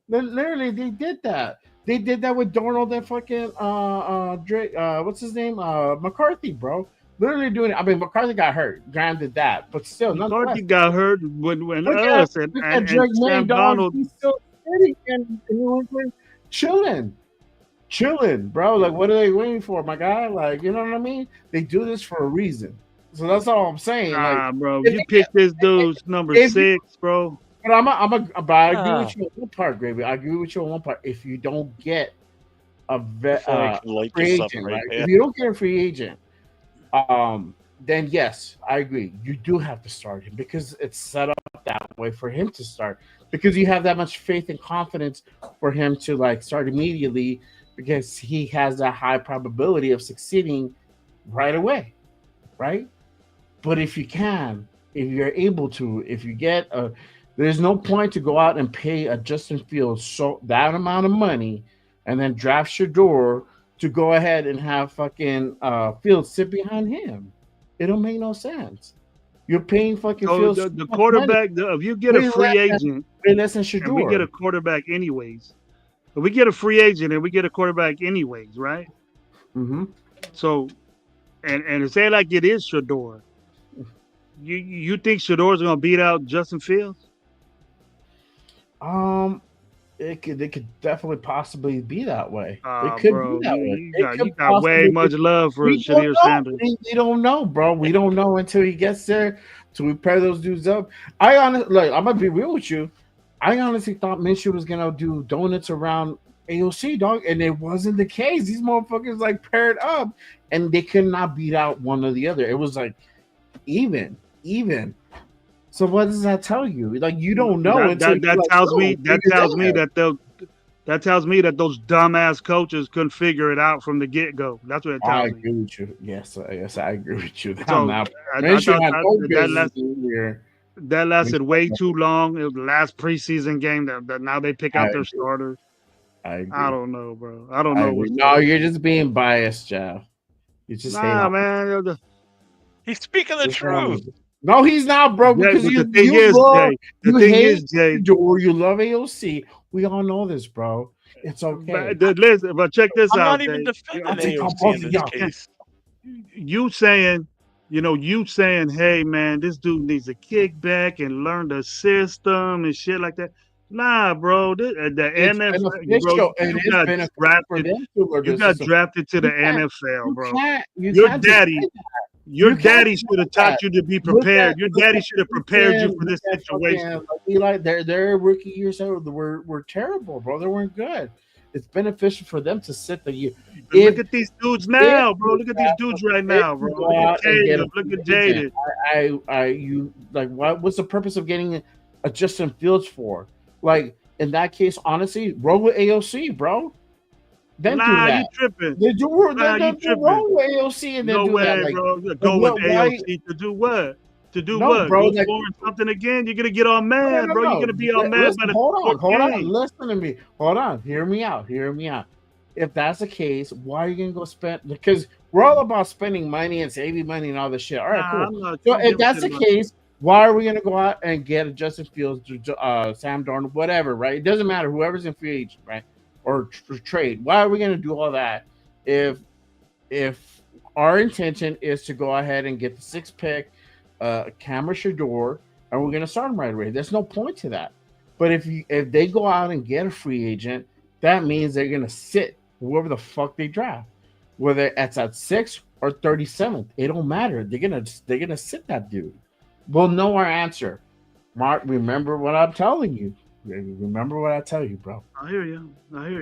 Literally, they did that. They did that with Darnold and fucking Drake. What's his name? McCarthy, bro. Literally doing it. I mean, McCarthy got hurt. Granted that, but still, McCarthy got hurt when us and Drake May, Sam dog. Donald. He's still sitting in New England, chilling, bro. Like, what are they waiting for, my guy? Like, you know what I mean? They do this for a reason. So that's all I'm saying. Nah, like, bro, you pick this dude's number 6, bro. But but I agree with you on one part, Gravy. I agree with you on one part. If you don't get a free agent, right? If you don't get a free agent, then yes, I agree. You do have to start him because it's set up that way for him to start. Because you have that much faith and confidence for him to like start immediately because he has a high probability of succeeding right away, right? But if you're able to, if you get there's no point to go out and pay a Justin Fields that amount of money and then draft Shador to go ahead and have fucking Fields sit behind him. It don't make no sense. You're paying fucking Fields. The quarterback, if you get a free agent, and we get a quarterback anyways. If we get a free agent and we get a quarterback anyways, right? Mm-hmm. So, and say like it is Shador. You think Shador's gonna beat out Justin Fields? It could definitely possibly be that way. It could bro, be that way. You got way much love for Shadir Sanders. We don't know, bro. We don't know until he gets there. Till we pair those dudes up. I'm gonna be real with you. I honestly thought Minshew was gonna do donuts around AOC, dog, and it wasn't the case. These motherfuckers like paired up, and they could not beat out one or the other. It was like even. So what does that tell you? Like you don't know. That tells me that those dumbass coaches couldn't figure it out from the get go. That's what it tells me. I agree with you. Yes, I agree with you. That lasted way too long. It was the last preseason game that now they pick out their starters. I don't know, bro. I don't know. No, you're just being biased, Jeff. You're just man. He's speaking the truth. No, he's not, bro. Because you love AOC. We all know this, bro. It's okay. But check this out. I'm not even defending AOC in this case. You saying, hey, man, this dude needs a kickback and learn the system and shit like that. Nah, bro. The NFL, you got drafted to the NFL, bro. Your daddy should have taught you to be prepared. Your daddy should have prepared you for this situation. Their rookie years were terrible, bro. They weren't good. It's beneficial for them to sit the year. Look at these dudes now, bro. Look at these dudes right now, bro. Look at Caleb. Look at Jaden. What's the purpose of getting a Justin Fields for? Like in that case, honestly, roll with AOC, bro. Then do that. You tripping. They do wrong with AOC and then do that. Bro. Go with AOC to do what? To do what? Bro, you scoring something again? You're gonna get all mad, bro. You're gonna be all mad. Hold on. Listen to me. Hold on. Hear me out. If that's the case, why are you gonna go spend? Because we're all about spending money and saving money and all this shit. All right, cool. So if that's the case, why are we gonna go out and get a Justin Fields, Sam Darnold, whatever? Right? It doesn't matter. Whoever's in free agent, right? Or trade. Why are we going to do all that if our intention is to go ahead and get the 6th pick, Cameron Shador, and we're going to start him right away? There's no point to that. But if they go out and get a free agent, that means they're going to sit whoever the fuck they draft. whether it's at 6th or 37th. It don't matter. They're gonna sit that dude. We'll know our answer. Mark, remember what I'm telling you. Remember what I tell you, bro. I hear you,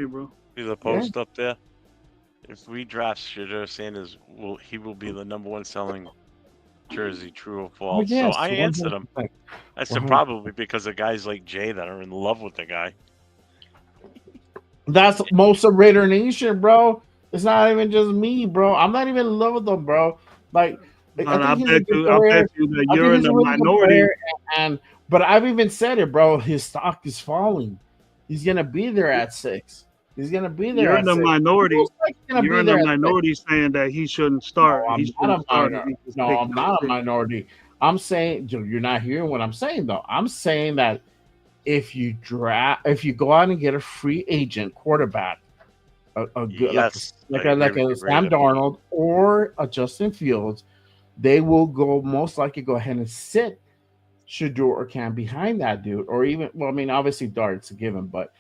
bro. See the post up there? If we draft Shedeur Sanders, he will be the number one selling jersey, true or false? yes, so I answered him. 100%. I said 100%. probably because of guys like Jay that are in love with the guy. That's most of Raider Nation, bro. It's not even just me, bro. I'm not even in love with them, bro. Like, I bet you that you're in the minority. But I've even said it, bro. His stock is falling. He's gonna be there at 6. He's gonna be there. You're in the minority. You're in the minority saying that he shouldn't start. No, I'm not a minority. I'm saying you're not hearing what I'm saying, though. I'm saying that if you go out and get a free agent quarterback, a good like a Sam Darnold or a Justin Fields, they will most likely go ahead and sit Shedeur or Cam behind that dude, or even obviously Dart's a given, but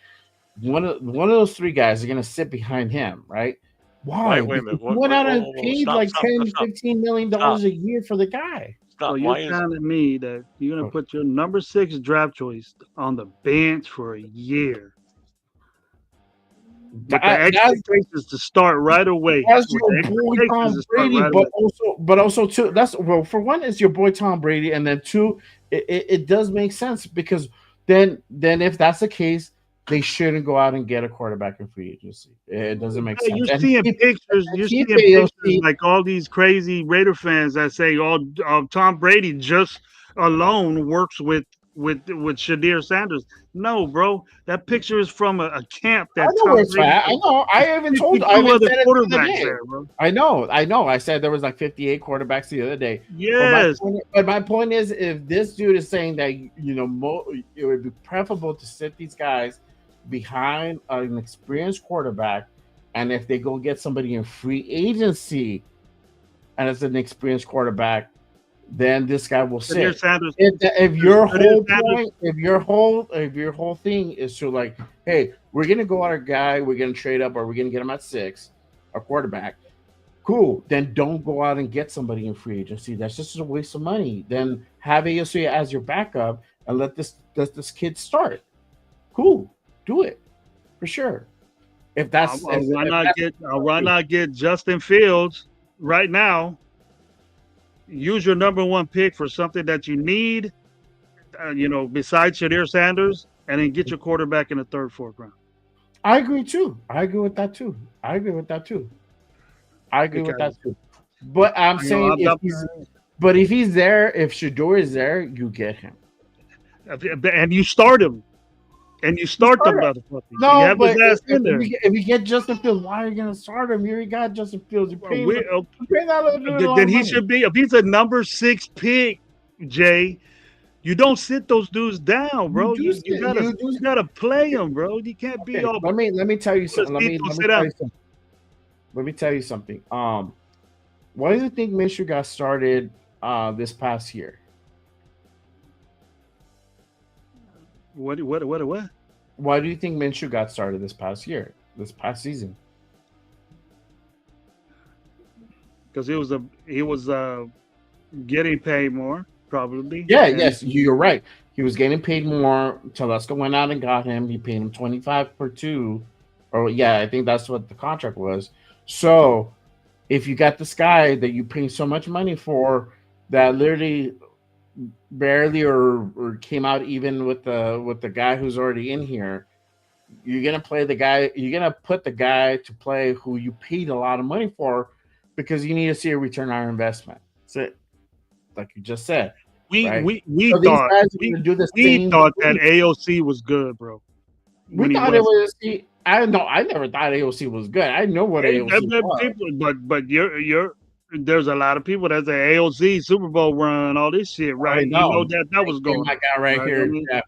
one of those three guys are gonna sit behind him, right? Why? Wait a minute. He went out and paid like $10-15 million a year for the guy. So you're telling me that you're gonna put your number 6 draft choice on the bench for a year? But the expectation is to start right away. That's your boy Tom Brady, but also too. For one, it's your boy Tom Brady, and then two, it does make sense because then if that's the case, they shouldn't go out and get a quarterback in free agency. It doesn't make sense. You're seeing pictures. You're seeing pictures like all these crazy Raider fans that say, Tom Brady just alone works with Shedeur Sanders." No, bro, that picture is from a camp that I know. I even told I even said it the other day. There, bro. I know. I said there was like 58 quarterbacks the other day. Yes. But my point is, if this dude is saying that it would be preferable to sit these guys behind an experienced quarterback, and if they go get somebody in free agency, and it's an experienced quarterback, then this guy will sit. If your whole thing is to like, hey, we're gonna go out a guy, we're gonna trade up, or we're gonna get him at 6, a quarterback. Cool. Then don't go out and get somebody in free agency. That's just a waste of money. Then have AOC as your backup and let this kid start. Cool. Do it for sure. If that's why not get Justin Fields right now? Use your number 1 pick for something that you need, besides Shedeur Sanders, and then get your quarterback in the 3rd, 4th round. I agree too. I agree with that too. But I'm saying, if he's there, if Shedeur is there, you get him, and you start him. And you start the motherfucker. No, but if you get Justin Fields, why are you going to start him? You already got Justin Fields. Then he should be. If he's a number 6 pick, Jay, you don't sit those dudes down, bro. You gotta play them, bro. You can't be all. Let me tell you something. Let me tell you something. Why do you think Minshew got started this past year? What? Why do you think Minshew got started this past season? Because he was getting paid more, probably. Yes, you're right. He was getting paid more. Telesco went out and got him. He paid him $25 per 2, I think that's what the contract was. So, if you got this guy that you pay so much money for, that literally barely or came out even with the guy who's already in here, you're gonna play the guy. You're gonna put the guy to play who you paid a lot of money for, because you need to see a return on investment. That's it. Like you just said, we thought that AOC was good, bro. We thought it was. I never thought AOC was good. I know what AOC was. But there's a lot of people that say AOC Super Bowl run, all this shit, right? You know that was going. My guy right here, Jeff.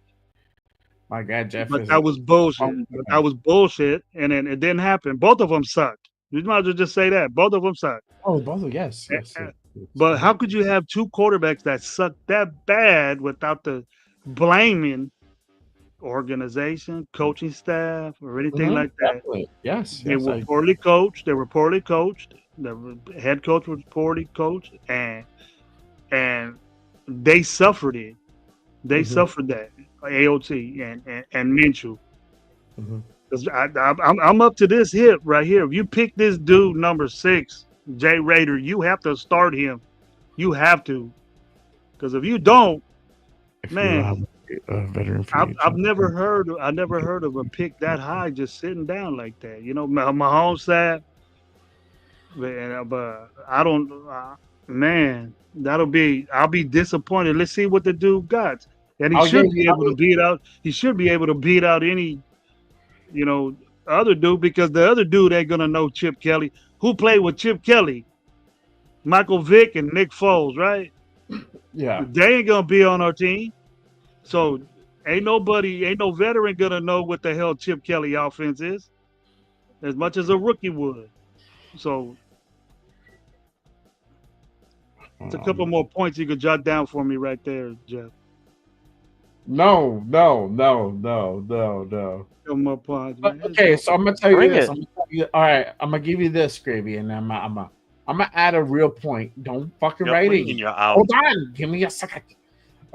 My guy Jeff. But that was bullshit. That was bullshit, and then it didn't happen. Both of them sucked. You might as well just say that. Both of them sucked. Oh, both of them, yes. But how could you have 2 quarterbacks that suck that bad without the blaming organization, coaching staff, or anything like that. Definitely. Yes. They Yes. were poorly coached. They were poorly coached. The head coach was poorly coached, and they suffered it. They suffered that AOT and Minshew. Mhm. 'Cause I'm up to this hip right here. If you pick this dude number 6, Jay Rader, you have to start him. You have to, because if you don't, If you man, have a veteran free I've agent. never heard of a pick that high just sitting down like that. You know, Mahomes said, but I don't. Man, I'll be disappointed. Let's see what the dude got, and he should be able to beat out. He should be able to beat out any, other dude, because the other dude ain't gonna know Chip Kelly. Who played with Chip Kelly? Michael Vick and Nick Foles, right? Yeah. They ain't gonna be on our team. So ain't no veteran gonna know what the hell Chip Kelly offense is, as much as a rookie would. So it's a couple more points you could jot down for me right there, Jeff. No. Couple more points, man. Okay, so I'm gonna tell you Bring this. it. I'm gonna tell you, all right, I'm gonna give you this, Gravy, and I'm gonna add a real point. Don't fucking Yep, write what do it. you mean you're out? Hold on, give me a second.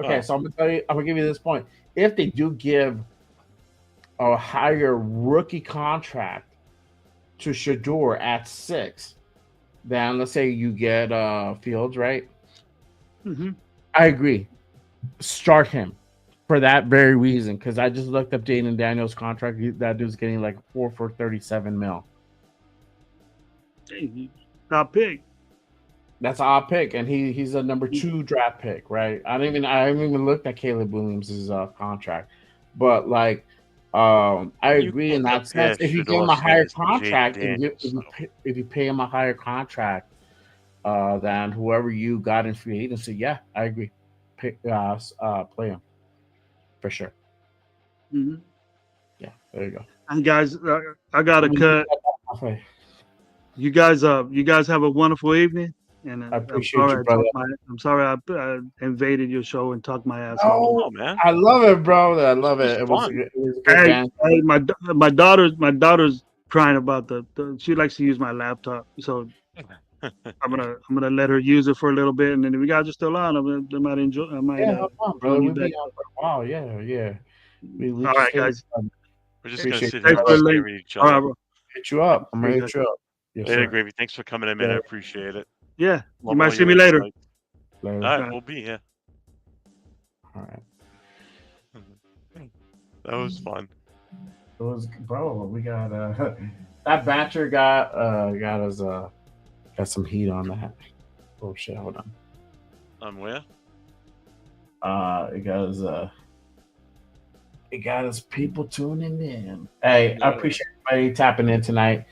Okay, Oh. so I'm gonna give you this point. If they do give a higher rookie contract to Shador at 6, then let's say you get Fields, right? Mm-hmm. I agree. Start him for that very reason, because I just looked up Jaden Daniels' contract. That dude's getting like 4 for $37 million. Top pick. That's our pick, and he's a number 2 draft pick, right? I haven't even looked at Caleb Williams' contract, but like, I You agree can't in that compare sense. If you give Shador him a higher Sanders to contract, Jaden Daniels, if you pay him a higher contract than whoever you got in free agency, yeah, I agree. Play him for sure. Mm-hmm. Yeah, there you go. And guys, I gotta cut. You guys have a wonderful evening. And I appreciate you, brother. I'm sorry I invaded your show and talked my ass off. Oh, man. I love it, bro. I love it. It was fun. a good band. Hey, my daughter's crying about she likes to use my laptop, so I'm gonna let her use it for a little bit, and then if you guys are still on, I might enjoy. I might. Yeah, no problem, brother. join you We'll back. be on for a while. Yeah. We All just right, hit- guys. We're just gonna Appreciate sit you, here brother. and stare at each All right, other. bro. Hit you up. I'm gonna hit you up. Yes, Later, sir. Gravy. Thanks for coming in, man. I Yeah. appreciate it. Yeah, you Love might all see your me later. insights. Later. All All right, right. we'll be here. All right. That was fun. It was, bro. We got that banter got us got some heat on that. Oh shit! Hold on. On where? It got us people tuning in. Hey, I appreciate everybody tapping in tonight.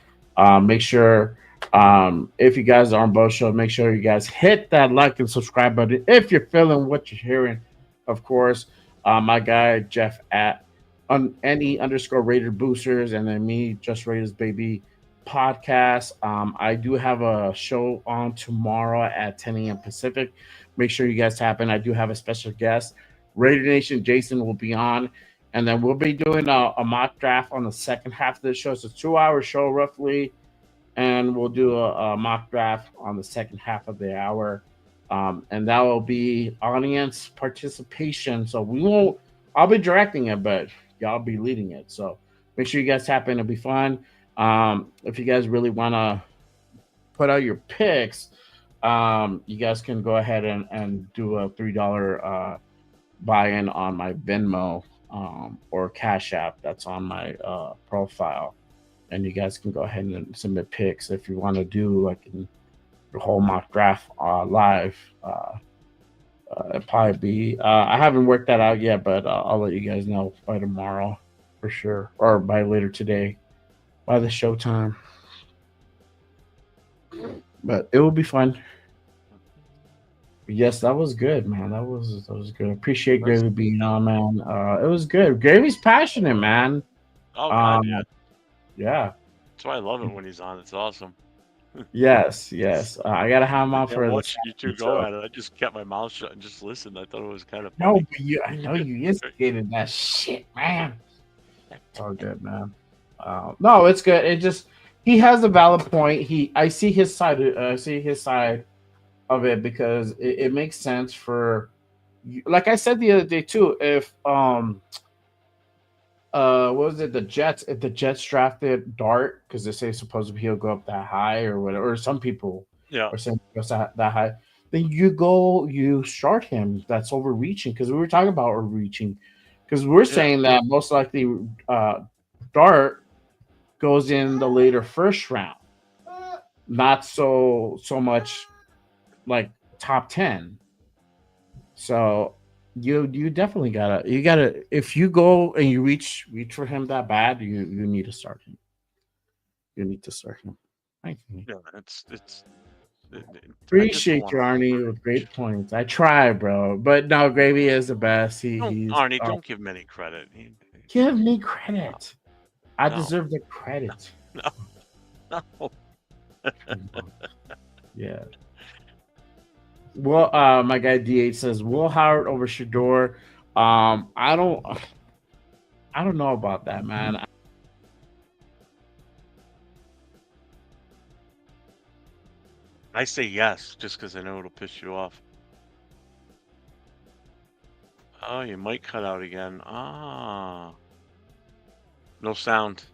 Make sure if you guys are on both shows, make sure you guys hit that like and subscribe button if you're feeling what you're hearing. Of course, my guy Jeff at _Rated Boosters, and then me, Just Raiders Baby podcast. I do have a show on tomorrow at 10 a.m. Pacific. Make sure you guys tap in. I do have a special guest. Raider Nation Jason will be on, and then we'll be doing a mock draft on the second half of the show. It's a 2-hour show roughly, and we'll do a mock draft on the second half of the hour. And that will be audience participation. So I'll be directing it, but y'all be leading it. So make sure you guys tap in. It'll be fun. If you guys really want to put out your picks, you guys can go ahead and do a $3 buy-in on my Venmo or Cash App that's on my profile. And you guys can go ahead and submit picks if you want to do like the whole mock draft live. It'll probably be I haven't worked that out yet, but I'll let you guys know by tomorrow for sure, or by later today, by the show time. But it will be fun. Yes, that was good, man. That was good. Appreciate Gravy being on, man. It was good. Gravy's passionate, man. Oh, God, yeah. Yeah. That's why I love it when he's on. It's awesome. Yes. I gotta have him on Yeah, for the watching you two go show. at it, I just kept my mouth shut and just listened. I thought it was kind of No, funny. but I know you instigated that shit, man. It's all good, man. No, it's good. It just he has a valid point. I see his side. I see his side of it because it makes sense for, like I said the other day too. If what was it, the Jets? If the Jets drafted Dart because they say supposedly he'll go up that high or whatever, or some people Yeah. are saying he goes that high, then you start him. That's overreaching because we were talking about overreaching because we're saying that most likely Dart goes in the later first round, not so much like top 10. So you definitely gotta if you go and you reach for him that bad, you need to start him. You need to start him. I think. Yeah, it's I just don't Appreciate want you, to Arnie, with great points. I try, bro, but no, Gravy is the best. He's Arnie, don't give him any credit. give me credit. I No. deserve the credit. No. Yeah. Well, my guy D8 says Will Howard over Shador. I don't know about that, man. I say yes, just because I know it'll piss you off. Oh, you might cut out again. Ah. No sound.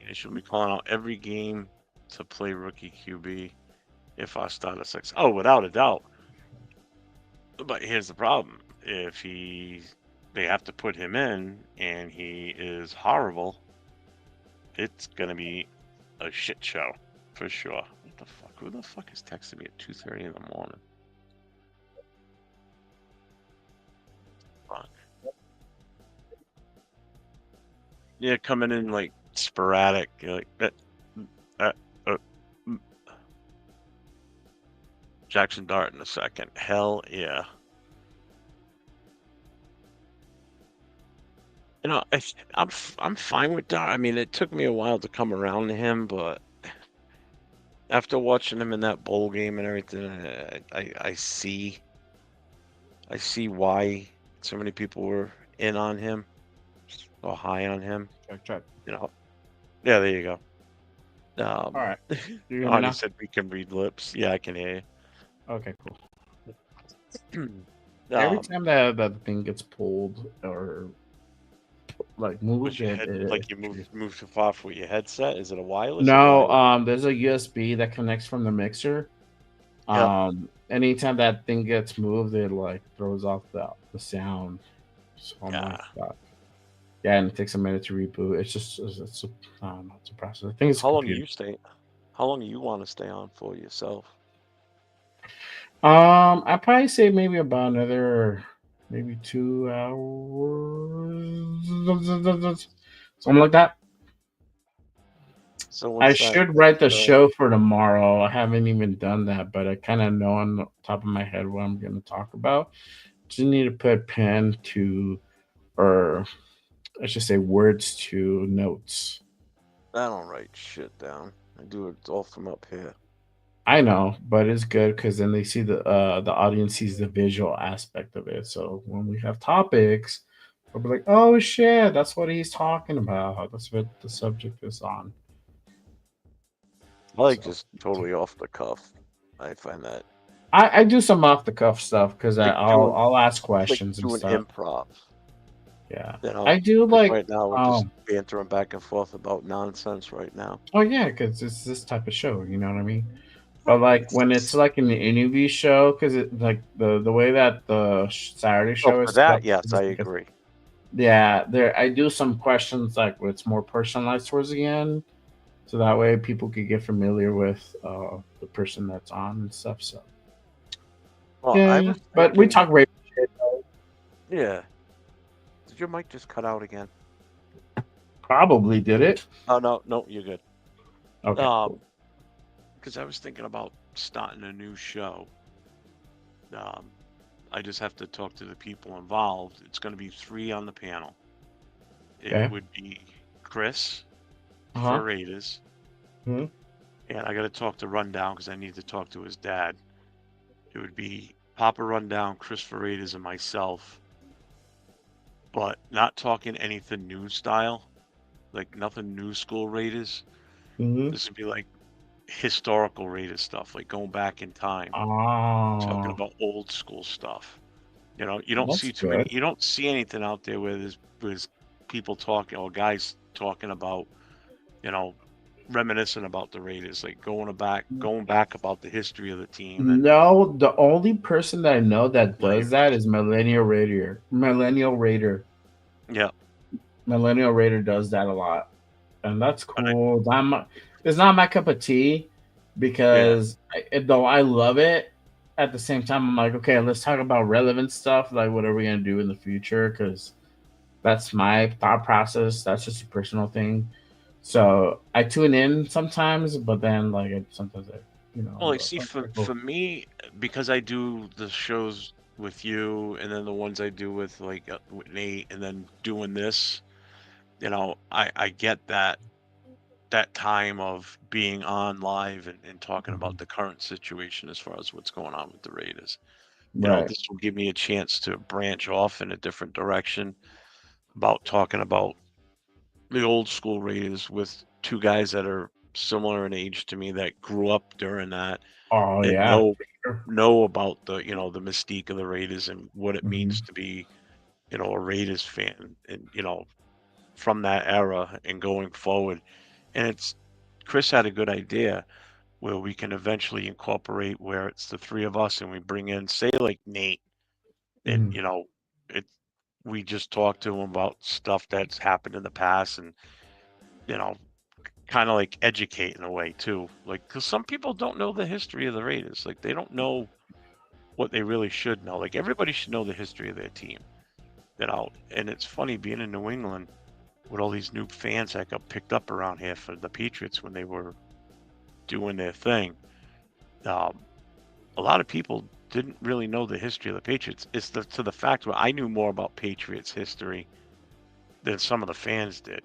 You should be calling out every game to play rookie QB if I start a 6. Oh, without a doubt. But here's the problem. If they have to put him in and he is horrible, it's going to be a shit show for sure. What the fuck? Who the fuck is texting me at 2:30 in the morning? Fuck. Yeah, coming in like sporadic, like that. Jackson Dart in a second. Hell yeah. You know, I'm fine with Dart. I mean, it took me a while to come around to him, but after watching him in that bowl game and everything, I see why so many people were in on him or high on him. Check. You know, yeah, there you go. All right. You hear me Arnie now? said we can read lips. Yeah, I can hear Okay, cool. you. Every time that thing gets pulled or like moved, Was your head, like you moved too far with your headset? Is it a wireless? or No, wired? there's a USB that connects from the mixer. Yeah. Anytime that thing gets moved, it like throws off the sound. So I'm Yeah. like, fuck. Yeah, and it takes a minute to reboot. It's I don't know, it's a process. I think it's a How long do computer. you stay? How long do you want to stay on for yourself? I'd probably say maybe about another maybe 2 hours, something like that. So I what's that? should write the show for tomorrow. I haven't even done that, but I kind of know on the top of my head what I'm going to talk about. Just need to put pen to, or I should say words to notes. I don't write shit down. I do it all from up here. I know, but it's good because then they see the audience sees the visual aspect of it. So when we have topics, they'll be like, "Oh shit, that's what he's talking about. That's what the subject is on." I like just totally off the cuff. I find that I do some off the cuff stuff because Like I'll ask like questions and doing stuff. improv. Yeah, You know, I do 'cause like. right now we're just bantering back and forth about nonsense right now. Oh yeah, because it's this type of show. You know what I mean? But like when it's like an interview show, because it like the way that the Saturday show Oh, is for that, set up, yes, it's I like agree. yeah, there I do some questions like where it's more personalized towards the end, so that way people could get familiar with the person that's on and stuff. So Well, yeah, I was but we thinking, talk great shit. Though. yeah. Did your mic just cut out again? Probably did it. Oh no, you're good. Okay. Cool. Because I was thinking about starting a new show. I just have to talk to the people involved. It's going to be 3 on the panel. It Okay. would be Chris Uh-huh. for Raiders. Mhm. And I got to talk to Rundown because I need to talk to his dad. It would be Papa Rundown, Chris for Raiders, and myself. But not talking anything new style, like nothing new school Raiders. Mhm. This would be like historical Raiders stuff, like going back in time, talking Oh, about old school stuff. You know, you don't that's see too many. good. You don't see anything out there where there's people talking or guys talking about, you know, reminiscing about the Raiders, like going back about the history of the team. And No, the only person that I know that like, does that is Millennial Raider. Millennial Raider. yeah, Millennial Raider does that a lot, and that's but cool. It's not my cup of tea because though I love it, at the same time I'm like, okay, let's talk about relevant stuff, like what are we gonna do in the future? Because that's my thought process. That's just a personal thing. So I tune in sometimes, but then like sometimes I, well, like, see, I'm like, for me, because I do the shows with you, and then the ones I do with like with Nate, and then doing this, you know, I get that time of being on live and talking about the current situation as far as what's going on with the Raiders. You know, right. this will give me a chance to branch off in a different direction about talking about the old school Raiders with 2 guys that are similar in age to me that grew up during that Oh and yeah. Sure. know about the, you know, the mystique of the Raiders and what it means Mhm. to be, you know, a Raiders fan and, you know, from that era and going forward. And it's Chris had a good idea where we can eventually incorporate where it's the 3 of us and we bring in, say, like Nate, and Mhm. you know, it we just talk to him about stuff that's happened in the past and you know, kind of like educate in a way too. Like, because some people don't know the history of the Raiders. Like, they don't know what they really should know. Like, everybody should know the history of their team. You know, and it's funny being in New England with all these new fans that got picked up around here for the Patriots when they were doing their thing. Um, a lot of people didn't really know the history of the Patriots. It's to the fact where I knew more about Patriots history than some of the fans did.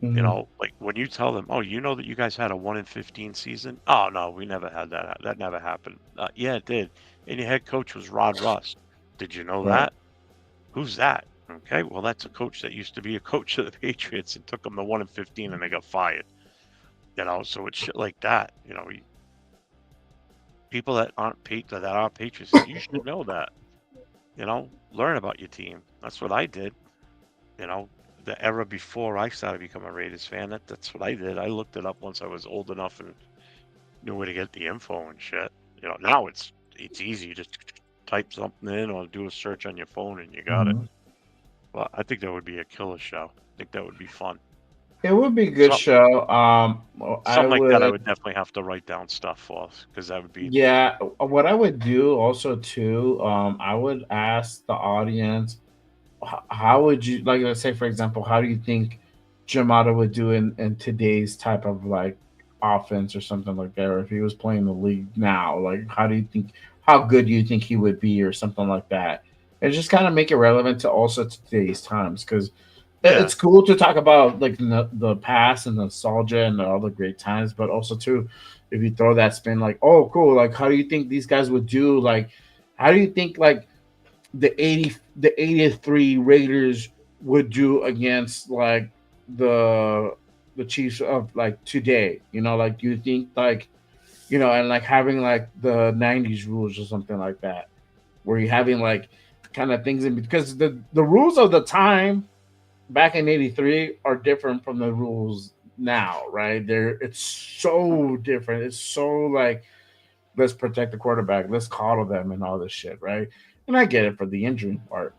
You Mhm. know, like when you tell them, "Oh, you know that you guys had a 1-15 season?" "Oh no, we never had that. That never happened." Yeah, it did. And your head coach was Rod Russ. Did you know Right. that? Who's that? Okay, well that's a coach that used to be a coach of the Patriots and took them to 1-15 and they got fired. You know, so it's shit like that. You know, people that aren't that are Patriots, you should know that. You know, learn about your team. That's what I did. You know, the era before I started becoming a Raiders fan, that's what I did. I looked it up once I was old enough and knew where to get the info and shit. You know, now it's easy. You just type something in or do a search on your phone and you got it. Mhm. But I think that would be a killer show. I think that would be fun. It would be a good Something, show. I something like that, I would. would definitely have to write down stuff for because that would be Yeah, what I would do also too, I would ask the audience, how would you like? Let's say, for example, how do you think Jamada would do in today's type of like offense or something like that? Or if he was playing the league now, like how do you think? How good do you think he would be, or something like that? And just kind of make it relevant to also to today's times, because yeah. it's cool to talk about like the past and nostalgia and all the great times, but also too, if you throw that spin, like, oh, cool, like how do you think these guys would do? Like, how do you think like the 83 Raiders would do against like the Chiefs of like today? You know, like do you think like and like having like the 90s rules or something like that, where you're having like kind of things in, because the rules of the time back in 83 are different from the rules now, right? It's so different. It's so like, let's protect the quarterback, let's coddle them and all this shit, right? And I get it for the injury part.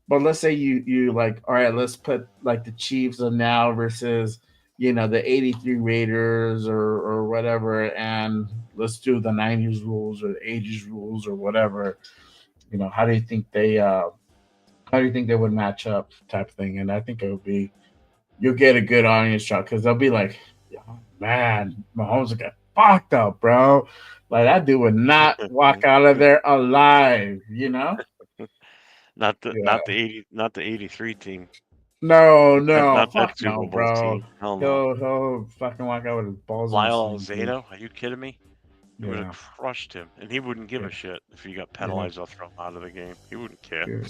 But let's say you like, all right, let's put like the Chiefs of now versus the 83 Raiders or whatever, and let's do the 90s rules or the 80s rules or whatever. How do you think they would match up type thing? And I think it would be, you'll get a good audience shot, because they'll be like, "Oh, man, Mahomes will get fucked up, bro. Like that dude would not walk out of there alive, you know?" Not the Yeah. not the 83 team. No, Not that fuck Super no, Bowl bro. team. Hell no. He'll fucking walk out with his balls in Lyle his sleeve, dude. Alzado, are you kidding me? He would Yeah. have crushed him, and he wouldn't give a shit if he got penalized or thrown out of the game. He wouldn't care.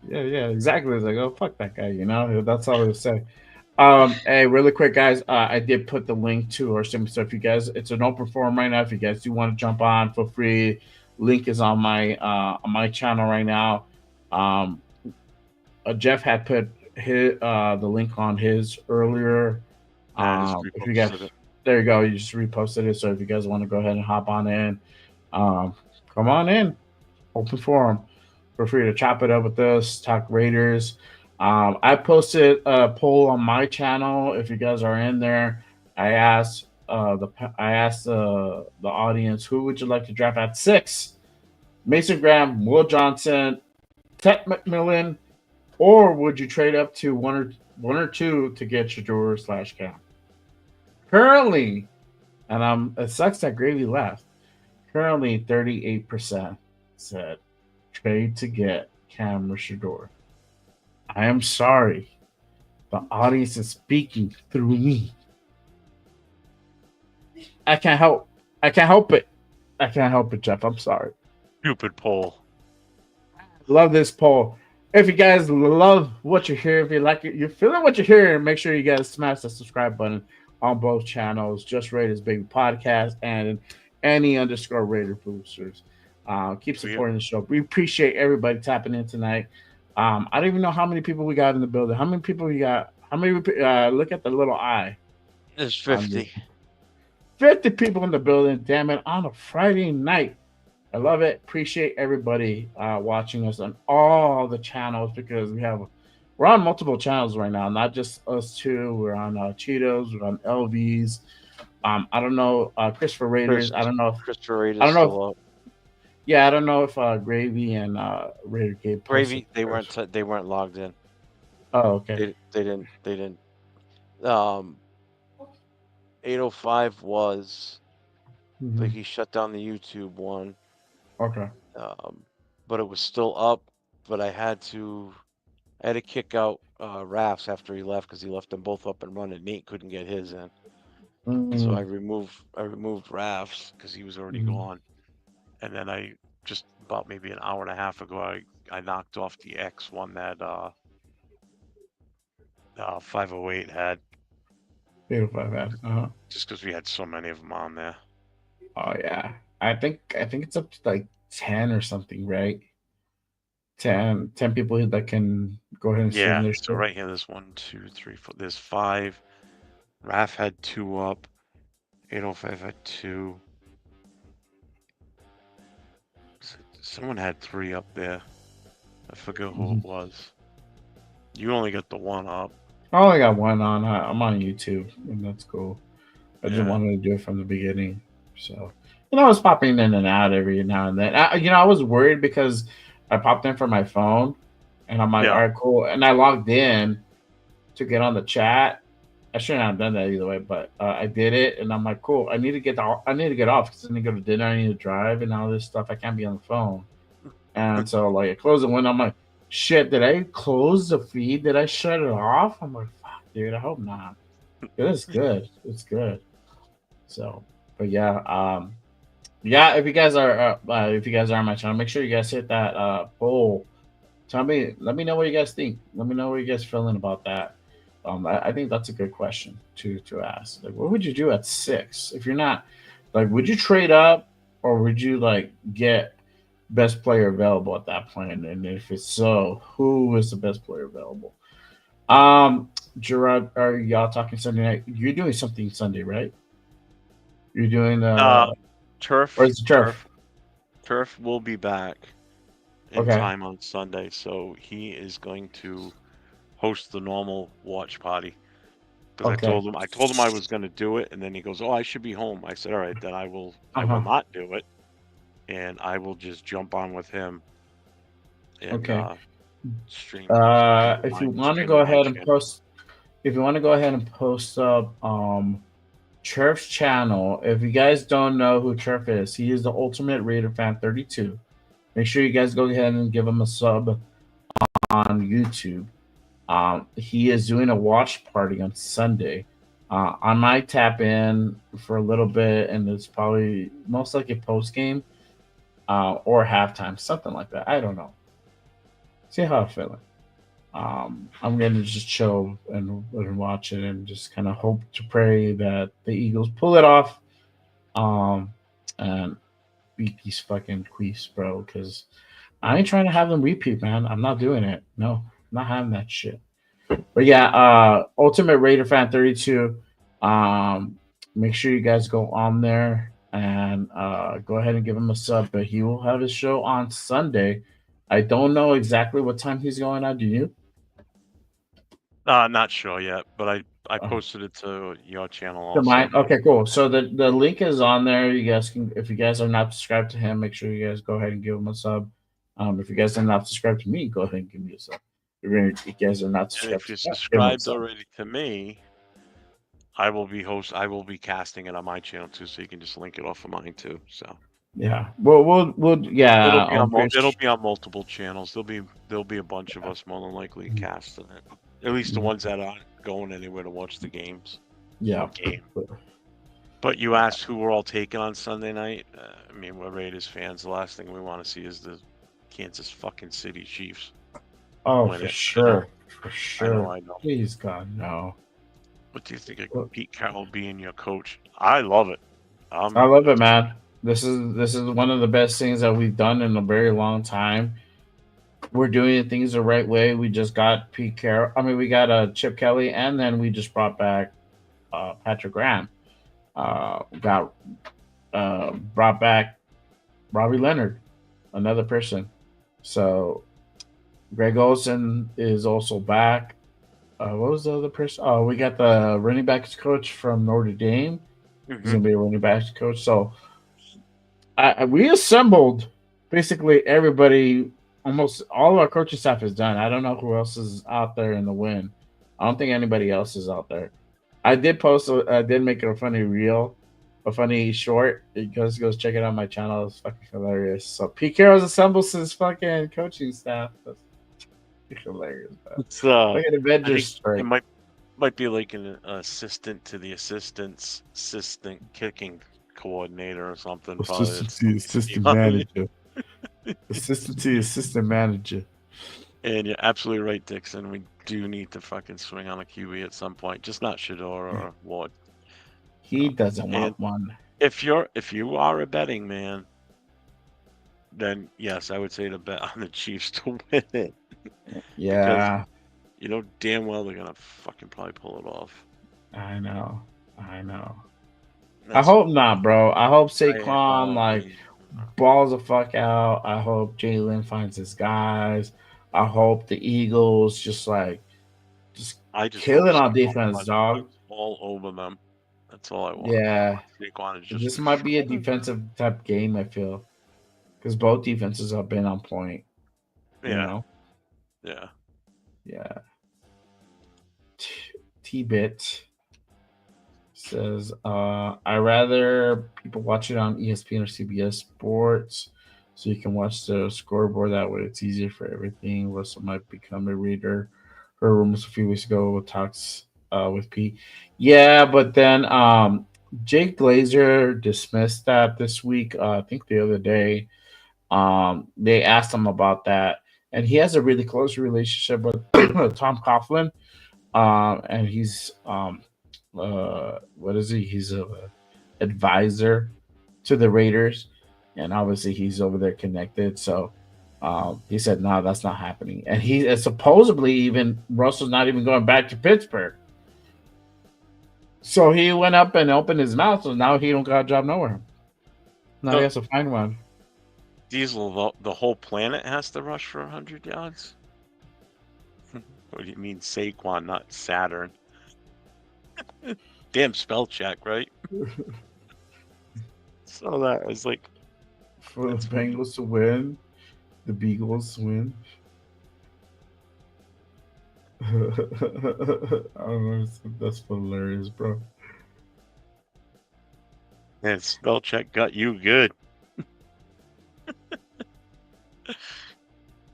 Yeah, exactly. It's like, oh, fuck that guy, you know? That's all he would say. Hey, really quick, guys. I did put the link to our stream, so if you guys, it's an open forum right now. If you guys do want to jump on, feel free. Link is on my channel right now. Jeff had put his the link on his earlier. If you guys, there you go. You just reposted it. So if you guys want to go ahead and hop on in, come on in. Open forum. Feel free to chop it up with us. Talk Raiders. I posted a poll on my channel. If you guys are in there, I asked the audience, who would you like to draft at 6? Mason Graham, Will Johnson, Ted McMillan, or would you trade up to one or two to get Shedeur/Cam? Currently, and it sucks that Gravy left. Currently, 38% said trade to get Cam or Shedeur. I am sorry. The audience is speaking through me. I can't help it. I can't help it, Jeff. I'm sorry. Stupid poll. Love this poll. If you guys love what you hear, if you like it, you're feeling what you're hearing, make sure you guys smash the subscribe button on both channels, Just Raiders Baby Podcast and any_ Raider Boosters. Keep supporting the show. We appreciate everybody tapping in tonight. I don't even know how many people we got in the building. How many people we got? How many? Look at the little eye. There's 50. 50 people in the building. Damn it! On a Friday night. I love it. Appreciate everybody watching us on all the channels because we're on multiple channels right now, not just us two. We're on Cheetos, we're on LVs. I don't know Christopher Raiders. I don't know if Christopher Raiders. I don't know. Yeah, I don't know if Gravy and Raider Gabe. Gravy, they weren't logged in. Oh, okay. They didn't. 805 was, but he shut down the YouTube one. Okay. But it was still up. But I had to kick out Rafts after he left because he left them both up and running. Nate couldn't get his in, so I removed Rafts because he was already gone. And then I just about maybe an hour and a half ago, I knocked off the X one that 508 had. 805 had. Just because we had so many of them on there. Oh yeah. I think it's up to like 10 or something, right? 10 people that can go ahead and stream their so right here, there's 1, 2, 3, 4. There's 5. Raf had 2 up. 805 had 2. Someone had 3 up there. I forget who it was. You only got the 1 up. I only got 1 on. I'm on YouTube, and that's cool. I just wanted to do it from the beginning, so. I was popping in and out every now and then. I was worried because I popped in from my phone, and I'm like, all right, cool. And I logged in to get on the chat. I shouldn't have done that either way, but I did it, and I'm like, cool. I need to get off because I need to go to dinner. I need to drive and all this stuff. I can't be on the phone. And so, like, I closed the window. I'm like, shit, did I close the feed? Did I shut it off? I'm like, fuck, dude, I hope not. It's good. It's good. So, but yeah, if you guys are on my channel, make sure you guys hit that poll. Let me know what you guys think. Let me know what you guys feeling about that. I think that's a good question to ask. Like, what would you do at 6 if you're not like? Would you trade up or would you like get best player available at that point? And if it's so, who is the best player available? Gerard, are y'all talking Sunday night? You're doing something Sunday, right? You're doing Turf. Or is it Turf? Turf will be back in time on Sunday, so he is going to host the normal watch party. Because I told him I was going to do it, and then he goes, "Oh, I should be home." I said, "All right, then I will not do it, and I will just jump on with him." And, stream. If you want to go ahead and post up Churf's channel. If you guys don't know who Churf is, he is the Ultimate Raider Fan 32. Make sure you guys go ahead and give him a sub on YouTube. He is doing a watch party on Sunday. I might tap in for a little bit, and it's probably most likely post game or halftime, something like that. I don't know. See how I'm feeling. I'm gonna just chill and watch it, and just kind of hope to pray that the Eagles pull it off, and beat these fucking Queefs, bro. Because I ain't trying to have them repeat, man. I'm not doing it. No, I'm not having that shit. But yeah, Ultimate Raider Fan 32. Make sure you guys go on there and go ahead and give him a sub. But he will have his show on Sunday. I don't know exactly what time he's going on. Do you? Not sure yet, but I posted it to your channel also. To mine? Okay, cool. So the link is on there. You guys can, if you guys are not subscribed to him, make sure you guys go ahead and give him a sub. If you guys are not subscribed to me, go ahead and give me a sub. If you guys are not And subscribed, if you're to me, subscribed already to me, I will be casting it on my channel too, so you can just link it off of mine too. So yeah, we'll yeah. It'll be on multiple channels. There'll be a bunch of us more than likely casting it. At least the ones that aren't going anywhere to watch the games. Yeah. Game. But you asked who we're all taking on Sunday night. I mean, we're Raiders fans. The last thing we want to see is the Kansas fucking City Chiefs. Oh, for sure. For sure. I know. Please, God, no. What do you think of Pete Carroll being your coach? I love it. I love it, man. This is one of the best things that we've done in a very long time. We're doing things the right way. We just got Pete Carroll. I mean, we got Chip Kelly, and then we just brought back Patrick Graham. Brought back Robbie Leonard, another person. So Greg Olsen is also back. What was the other person? Oh, we got the running backs coach from Notre Dame. He's gonna be a running backs coach. So we assembled basically everybody. Almost all of our coaching staff is done. I don't know who else is out there in the win. I don't think anybody else is out there. I did post. I did make a funny reel, a funny short. You guys go check it out on my channel. It's fucking hilarious. So Pete Carroll assembles his fucking coaching staff. That's hilarious. It's, look at Avengers. It might be like an assistant to the assistant kicking coordinator or something. Assistant to the assistant manager. Assistant to the assistant manager. And you're absolutely right, Dixon. We do need to fucking swing on a QB at some point. Just not Shador or Ward. He doesn't want one. If you are a betting man, then yes, I would say to bet on the Chiefs to win it. Yeah. Because you know damn well they're gonna fucking probably pull it off. I know. I hope not, bro. I hope Saquon balls the fuck out. I hope Jalen finds his guys. I hope the Eagles just kill it on defense, dog. All over them. That's all I want. Yeah. Saquon is just This might be a defensive type game, I feel. Because both defenses have been on point. Yeah. You know? Yeah. Yeah. T-Bit says, I rather people watch it on ESPN or CBS Sports so you can watch the scoreboard. That way it's easier for everything. Russell might become a reader. Her rumors a few weeks ago with talks with Pete. Yeah, but then Jake Glazer dismissed that this week. I think the other day. They asked him about that. And he has a really close relationship with Tom Coughlin. And he's what is he? He's a advisor to the Raiders, and obviously he's over there connected. So he said, "No, that's not happening." And he supposedly even Russell's not even going back to Pittsburgh. So he went up and opened his mouth. So now he don't got a job nowhere. Now he has to find one. Diesel, the whole planet has to rush for 100 yards. What do you mean Saquon, not Saturn? Damn spell check, right? So that was like for the Bengals to win, the Beagles win. I don't know. That's hilarious, bro. And spell check got you good.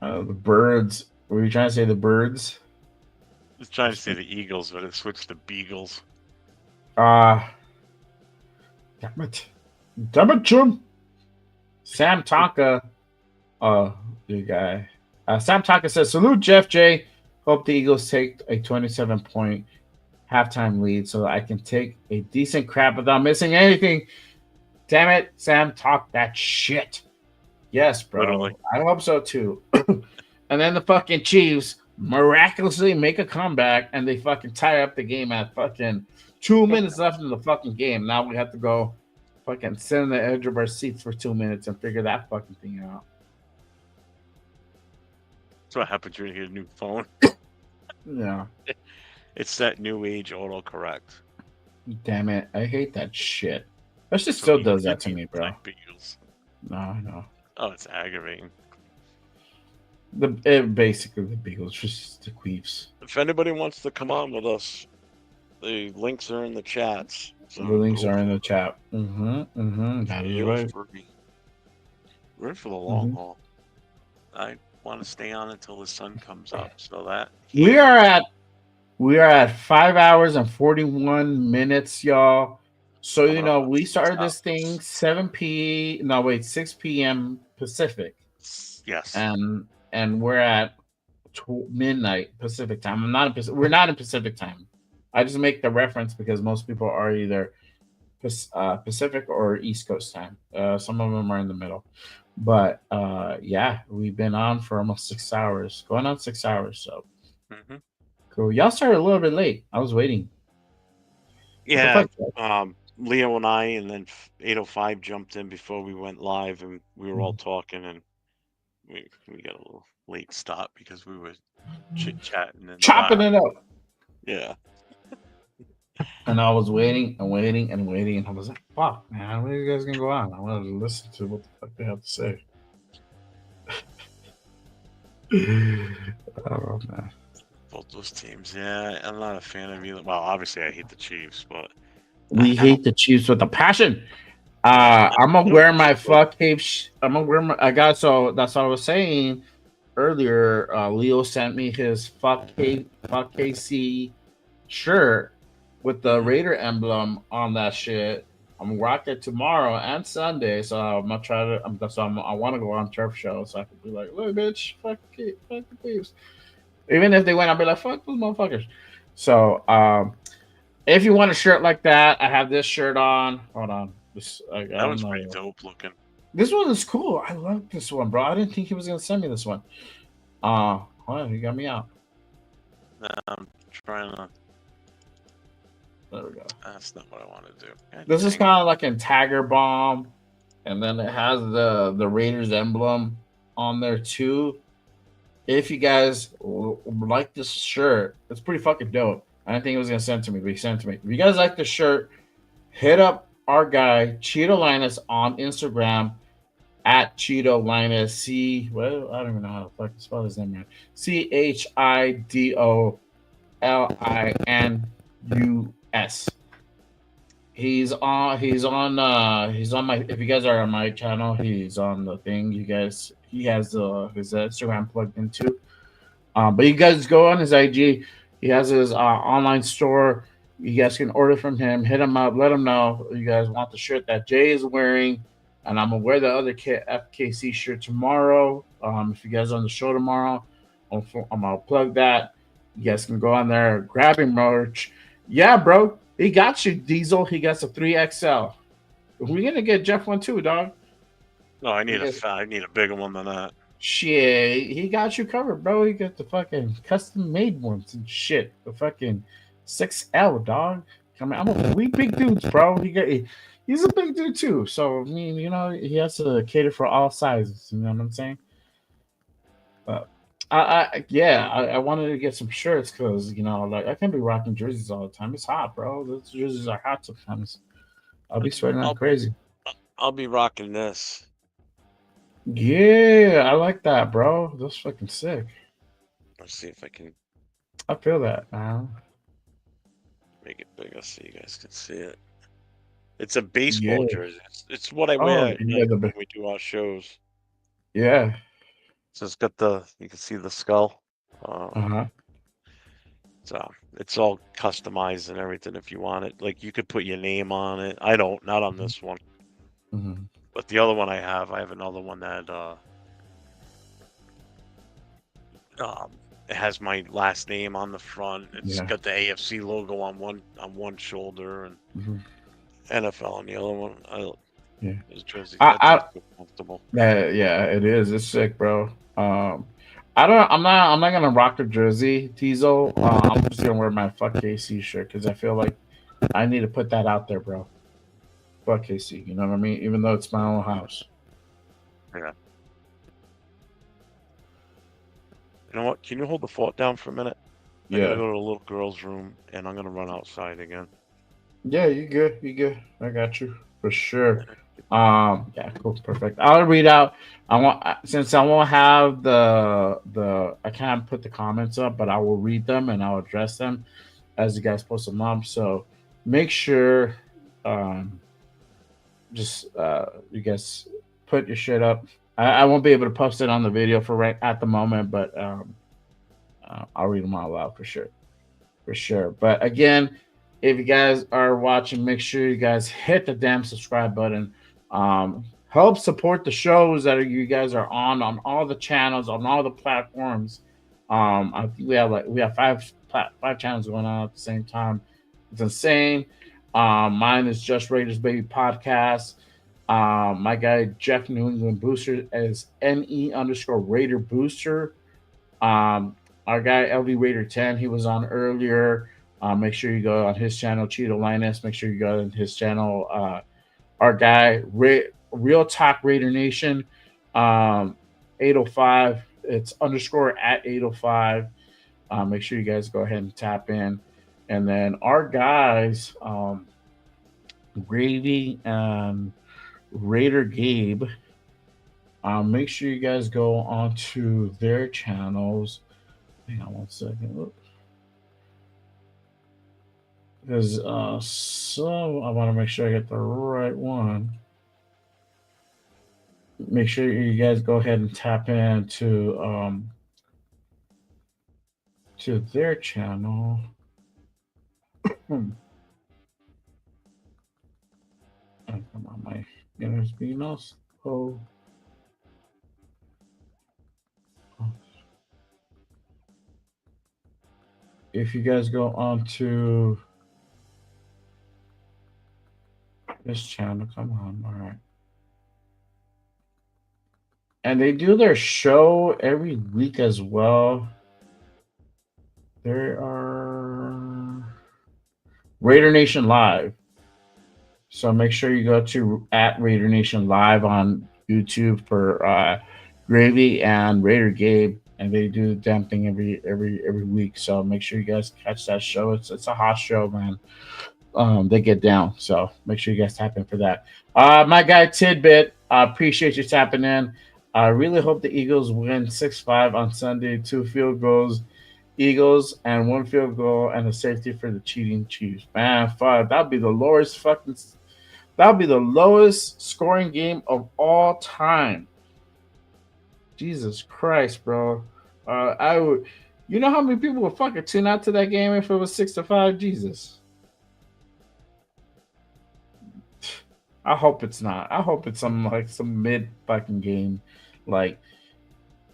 The Birds Were you trying to say the birds? I was trying to say the Eagles, but it switched to Beagles. Damn it, Jim. Sam Tonka, the guy. Sam Tonka says, salute Jeff J. Hope the Eagles take a 27-point halftime lead so I can take a decent crap without missing anything. Damn it, Sam, talk that shit. Yes, bro. Literally. I hope so too. And then the fucking Chiefs miraculously make a comeback and they fucking tie up the game at fucking 2 minutes left in the fucking game. Now we have to go fucking sit on the edge of our seats for 2 minutes and figure that fucking thing out. That's what happens when you get a new phone. Yeah. It's that new age autocorrect. Damn it. I hate that shit. That shit still does that to me, bro. Beagles. No. Oh, it's aggravating. Basically the Beagles, just the queefs. If anybody wants to come on with us, the links are in the chats. So The links are in the chat. That is right. We're in for the long haul. I want to stay on until the sun comes up, so that We are at 5 hours and 41 minutes, y'all. So you know we started this thing 6 p.m. Pacific. Yes. And we're at midnight Pacific time. We're not in Pacific time. I just make the reference because most people are either Pacific or East Coast time. Some of them are in the middle. But yeah, we've been on for almost 6 hours, going on 6 hours. So cool. Y'all started a little bit late. I was waiting. Yeah. Leo and I, and then 805 jumped in before we went live, and we were all talking, and we got a little late stop because we were chit chatting and chopping it up. Yeah. And I was waiting, and I was like, "Fuck, man, when are you guys gonna go on? I wanted to listen to what the fuck they have to say." Oh man, both those teams. Yeah, I'm not a fan of either. Well, obviously, I hate the Chiefs, but we hate the Chiefs with a passion. I'm gonna wear my fuck cape. I'm gonna wear my. That's what I was saying earlier. Leo sent me his fuck KC shirt with the Raider emblem on that shit. I'm gonna rock it tomorrow and Sunday, so I'm gonna try to. I want to go on Turf Show so I can be like, look, bitch, fuck the Chiefs. Even if they win, I'll be like, fuck those motherfuckers. So, if you want a shirt like that, I have this shirt on. Hold on. That was pretty dope looking. This one is cool. I love this one, bro. I didn't think he was gonna send me this one. Hold on, he got me out. I'm trying to. There we go. That's not what I want to do. This is kind of like in Tiger Bomb, and then it has the Raiders emblem on there too. If you guys like this shirt, it's pretty fucking dope. I didn't think he was gonna send it to me, but he sent it to me. If you guys like the shirt, hit up our guy Cheeto Linus on Instagram at Cheeto Linus. I don't even know how to fucking spell his name, man. CHIDOLINUS. He's on my. If you guys are on my channel, he's on the thing. You guys, he has his Instagram plugged into. But you guys go on his IG. He has his online store. You guys can order from him. Hit him up. Let him know you guys want the shirt that Jay is wearing, and I'm gonna wear the other FKC shirt tomorrow. If you guys are on the show tomorrow, I'm gonna plug that. You guys can go on there, grab him merch. Yeah, bro, he got you, Diesel. He got a 3XL. We're gonna get Jeff one too, dog. No, I need a bigger one than that. Shit, he got you covered, bro. He got the fucking custom made ones and shit. The fucking 6L, dog. We big dudes, bro. He's a big dude too. So I mean, you know, he has to cater for all sizes. You know what I'm saying? But I wanted to get some shirts because you know, like I can't be rocking jerseys all the time. It's hot, bro. Those jerseys are hot sometimes. I'll be sweating like crazy. I'll be rocking this. Yeah, I like that, bro. That's fucking sick. Let's see if I can. I feel that, man. Make it bigger so you guys can see it. It's a baseball jersey. It's what I wear when we do our shows. Yeah. So it's got you can see the skull. Uh-huh. So it's all customized and everything if you want it. Like you could put your name on it. I don't, not on this one. Mm-hmm. But the other one I have another one that it has my last name on the front. It's got the AFC logo on one shoulder and NFL on the other one. His jersey. That's comfortable. Yeah, it is. It's sick, bro. I'm not gonna rock the jersey, Tizo. I'm just gonna wear my fuck KC shirt because I feel like I need to put that out there, bro. Fuck KC, you know what I mean? Even though it's my own house. Yeah. You know what? Can you hold the fort down for a minute? I gotta go to the little girl's room and I'm gonna run outside again. Yeah, you good. You good. I got you for sure. Yeah, cool, perfect. I'll read out. Since I won't have the I can't put the comments up, but I will read them and I'll address them as you guys post them up. So make sure you guys put your shit up. I won't be able to post it on the video for right at the moment, but I'll read them all out for sure. But again, if you guys are watching, make sure you guys hit the damn subscribe button. Help support the shows that you guys are on all the channels, on all the platforms. I think we have five channels going on at the same time. It's insane. Mine is Just Raiders Baby Podcast. My guy Jeff New England Booster is NE_Raider Booster. Our guy LV Raider 10, he was on earlier. Make sure you go on his channel, Cheeto Linus. Make sure you go on his channel. Our guy Real Talk Raider Nation, 805. It's _@805. Make sure you guys go ahead and tap in. And then our guys, Gravy and Raider Gabe, make sure you guys go onto their channels. Hang on one second. Because so I want to make sure I get the right one. Make sure you guys go ahead and tap into to their channel. Come on, my Spinos. Oh. If you guys go on to this channel, come on, all right. And they do their show every week as well. There are Raider Nation Live. So make sure you go to @Raider Nation Live on YouTube for Gravy and Raider Gabe, and they do the damn thing every week. So make sure you guys catch that show. It's a hot show, man. They get down. So make sure you guys tap in for that. My guy Tidbit, I appreciate you tapping in. I really hope the Eagles win 6-5 on Sunday. 2 field goals, Eagles, and 1 field goal and a safety for the cheating Chiefs. Man, fuck, that'd be the lowest scoring game of all time. Jesus Christ, bro. I would. You know how many people would fucking tune out to that game if it was 6-5? Jesus. I hope it's not. I hope it's some mid fucking game, like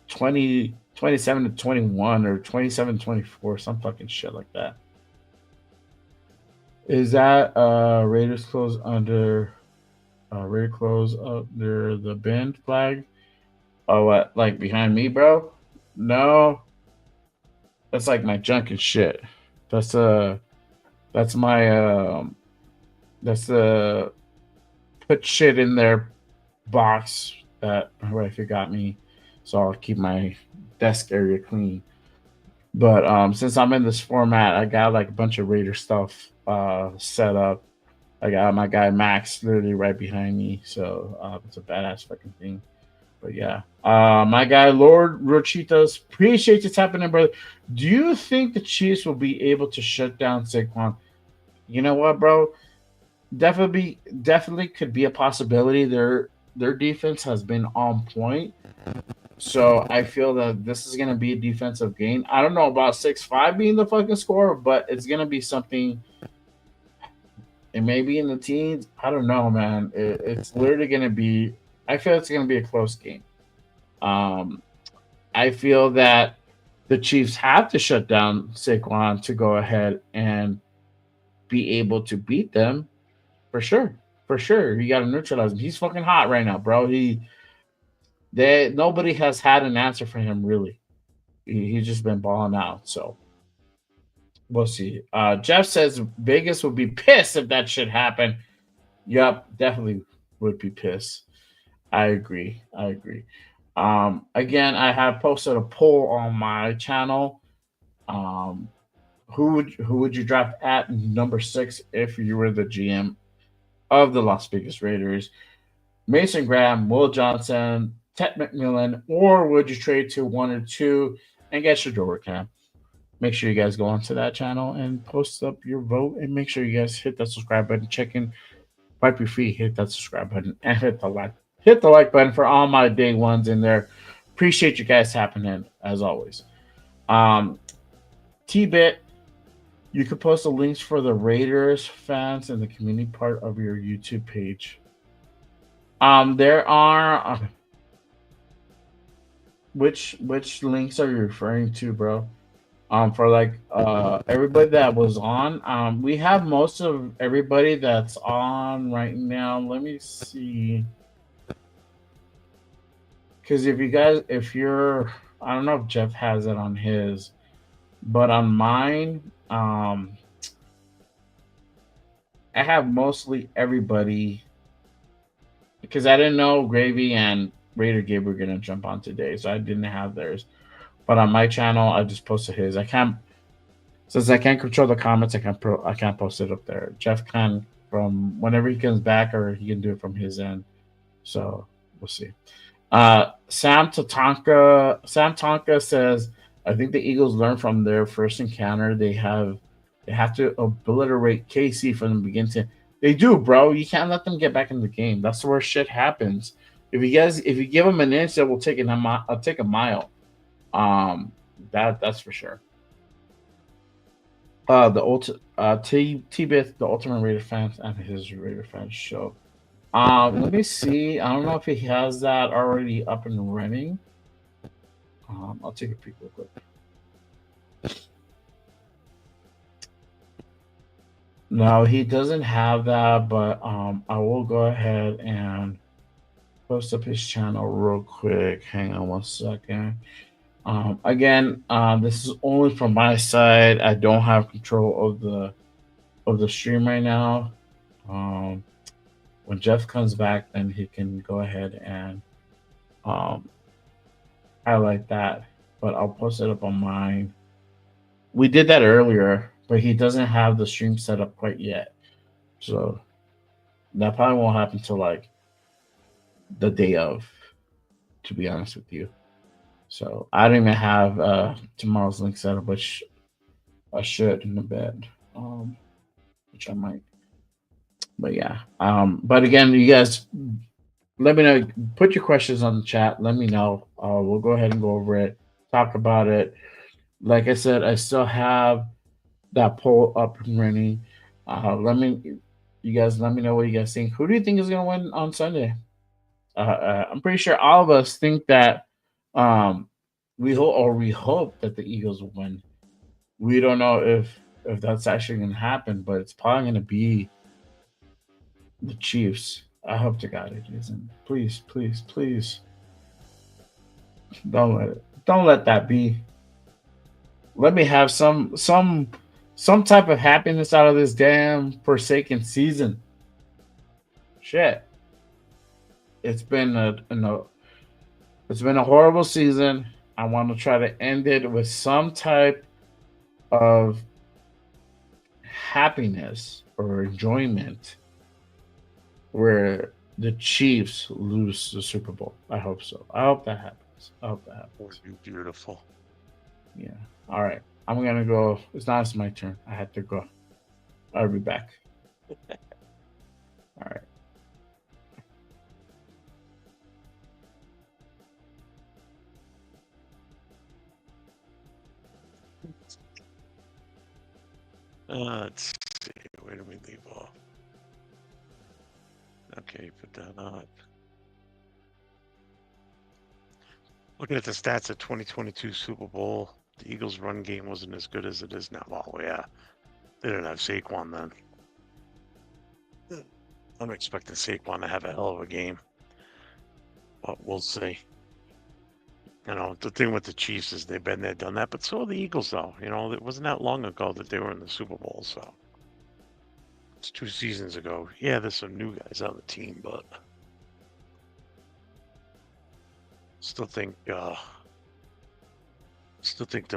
27-21 or 27-24, some fucking shit like that. Is that Raiders close under the bend flag? Oh, what? Like behind me, bro? No. That's like my junk and shit. That's my put shit in their box that my wife got me, so I'll keep my desk area clean. But since I'm in this format, I got like a bunch of Raider stuff set up. I got my guy Max literally right behind me, so it's a badass fucking thing. But yeah, my guy Lord Rochitos, appreciate you tapping in, brother. Do you think the Chiefs will be able to shut down Saquon? You know what, bro? Definitely could be a possibility. Their defense has been on point. So I feel that this is going to be a defensive game. I don't know about 6-5 being the fucking score, but it's going to be something. It may be in the teens. I don't know, man. It's literally going to be. I feel it's going to be a close game. I feel that the Chiefs have to shut down Saquon to go ahead and be able to beat them for sure. For sure. You got to neutralize him. He's fucking hot right now, bro. Nobody has had an answer for him, really. He's just been balling out. So we'll see. Jeff says Vegas would be pissed if that shit happened. Yup, definitely would be pissed. I agree. Again, I have posted a poll on my channel. Who would you draft at number 6 if you were the GM of the Las Vegas Raiders? Mason Graham, Will Johnson, Ted McMillan, or would you trade to 1 or 2 and get Shedeur Cam? Make sure you guys go onto that channel and post up your vote, and make sure you guys hit that subscribe button. Wipe your feet, hit that subscribe button, and hit the like. Hit the like button for all my day ones in there. Appreciate you guys tapping in as always. T-Bit, you can post the links for the Raiders fans in the community part of your YouTube page. There are which links are you referring to, bro? For like everybody that was on. We have most of everybody that's on right now. Let me see. Because if you're, I don't know if Jeff has it on his, but on mine, I have mostly everybody. Because I didn't know Gravy and Raider Gabe were gonna jump on today, so I didn't have theirs. But on my channel, I just posted his. Since I can't control the comments, I can't post it up there. Jeff can from whenever he comes back, or he can do it from his end. So we'll see. Sam Tonka says, I think the Eagles learned from their first encounter. They have to obliterate KC from the beginning. They do, bro. You can't let them get back in the game. That's where shit happens. If you give them an inch, they will take a mile. That's for sure. T-Bith, the Ultimate Raider Fans, and his Raider Fans show. Let me see. I don't know if he has that already up and running. I'll take a peek real quick. No, he doesn't have that, but I will go ahead and post up his channel real quick. Hang on one second. Again, this is only from my side. I don't have control of the stream right now. When Jeff comes back, then he can go ahead and highlight that. But I'll post it up on mine. We did that earlier, but he doesn't have the stream set up quite yet. So that probably won't happen until like the day of, to be honest with you. So I don't even have tomorrow's link set up, which I should in a bit, which I might. But yeah. But again, you guys, let me know. Put your questions on the chat. Let me know. We'll go ahead and go over it, talk about it. Like I said, I still have that poll up and running. You guys let me know what you guys think. Who do you think is gonna win on Sunday? I'm pretty sure all of us think that we hope that the Eagles will win. We don't know if that's actually gonna happen, but it's probably gonna be the Chiefs. I hope to God it isn't. Please, please, please. Don't let that be. Let me have some type of happiness out of this damn Forsaken season. Shit. It's been a horrible season. I want to try to end it with some type of happiness or enjoyment where the Chiefs lose the Super Bowl. I hope so. I hope that happens. Would be beautiful. Yeah. All right. I'm gonna go. It's my turn. I had to go. I'll be back. All right. Let's see. Where do we leave off? Okay, put that up. Looking at the stats of 2022 Super Bowl, the Eagles' run game wasn't as good as it is now. Oh, yeah. They didn't have Saquon then. I'm expecting Saquon to have a hell of a game. But we'll see. You know, the thing with the Chiefs is they've been there, done that. But so are the Eagles, though. You know, it wasn't that long ago that they were in the Super Bowl. So it's 2 seasons ago. Yeah, there's some new guys on the team, but still think they'll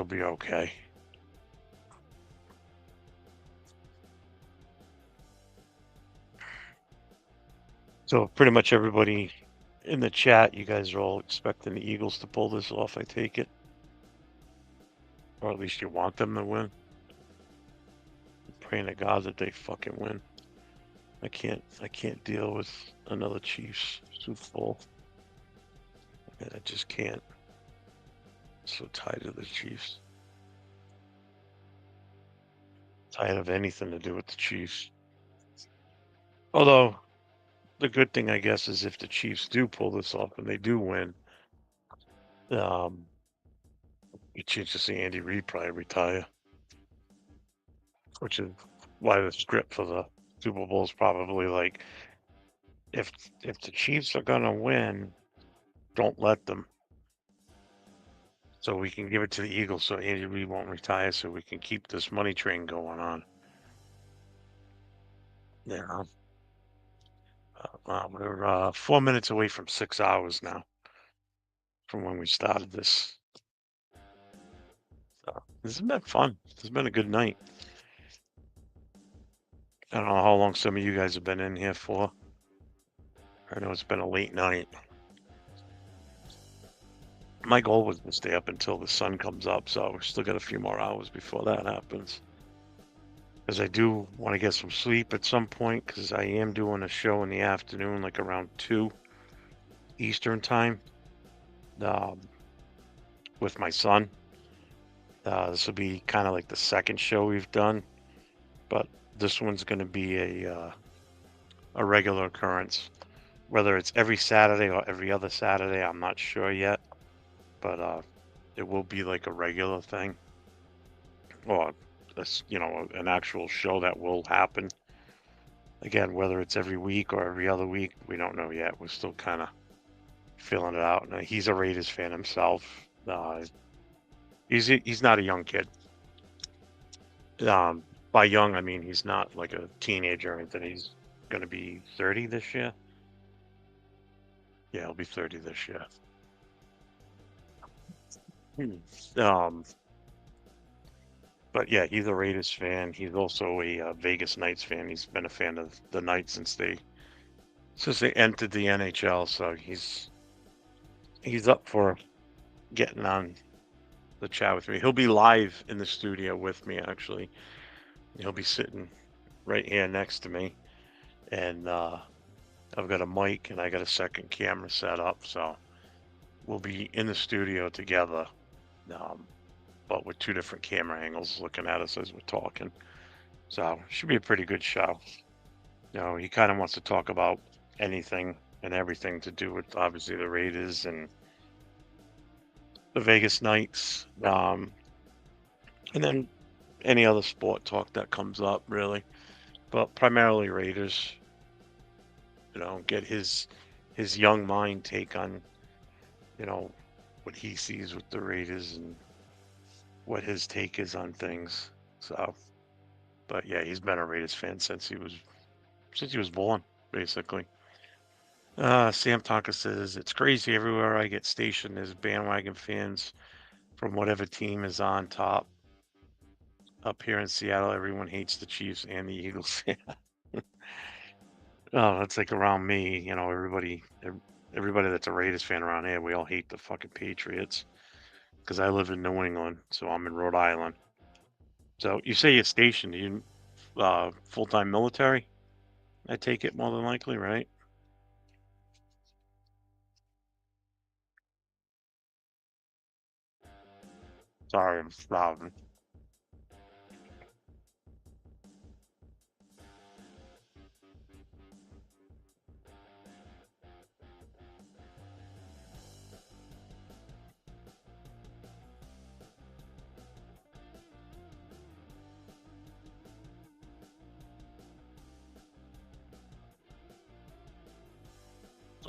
be okay. So pretty much everybody in the chat, you guys are all expecting the Eagles to pull this off, I take it. Or at least you want them to win. I'm praying to God that they fucking win. I can't deal with another Chiefs Super Bowl. I just can't. I'm so tired of the Chiefs. Tired of anything to do with the Chiefs. Although, the good thing, I guess, is if the Chiefs do pull this off and they do win, you chance to see Andy Reid probably retire. Which is why the script for the Super Bowl is probably like, if the Chiefs are gonna win, don't let them. So we can give it to the Eagles so Andy Reid won't retire, so we can keep this money train going on. Yeah. We're 4 minutes away from 6 hours now from when we started this. So this has been fun. This has been a good night. I don't know how long some of you guys have been in here for. I know it's been a late night. My goal was to stay up until the sun comes up, so we still got a few more hours before that happens. Because I do want to get some sleep at some point, because I am doing a show in the afternoon, like around 2 Eastern time, with my son. This will be kind of like the second show we've done, but this one's going to be a regular occurrence. Whether it's every Saturday or every other Saturday, I'm not sure yet, but it will be like a regular thing, or an actual show that will happen. Again, whether it's every week or every other week, we don't know yet. We're still kind of feeling it out. And he's a Raiders fan himself. He's not a young kid. By young, I mean he's not like a teenager or anything. He's going to be 30 this year. Yeah, he'll be 30 this year. But yeah, he's a Raiders fan. He's also a Vegas Knights fan. He's been a fan of the Knights since they entered the NHL. So he's up for getting on the chat with me. He'll be live in the studio with me, actually. He'll be sitting right here next to me, and I've got a mic and I got a second camera set up, so we'll be in the studio together, but with 2 different camera angles looking at us as we're talking. So should be a pretty good show. He kind of wants to talk about anything and everything to do with obviously the Raiders and the Vegas Knights, and then any other sport talk that comes up, really, but primarily Raiders. Get his young mind take on what he sees with the Raiders and what his take is on things. So, but yeah, he's been a Raiders fan since he was born, basically. Sam Tonka says, it's crazy. Everywhere I get stationed, there's bandwagon fans from whatever team is on top. Up here in Seattle, everyone hates the Chiefs and the Eagles. Oh, it's like around me, everybody that's a Raiders fan around here, we all hate the fucking Patriots. Because I live in New England, so I'm in Rhode Island. So you say you're stationed, you full-time military? I take it more than likely, right? Sorry, I'm starving.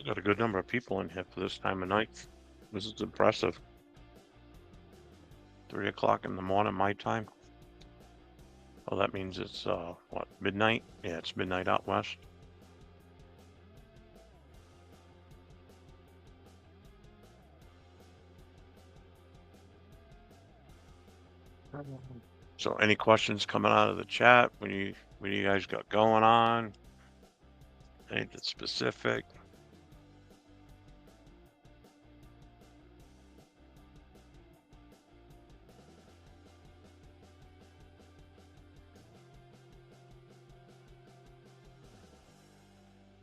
Got a good number of people in here for this time of night. This is impressive. 3 o'clock in the morning, my time. Oh, that means it's what, midnight? Yeah, it's midnight out west. So, any questions coming out of the chat? What do you guys got going on? Anything specific?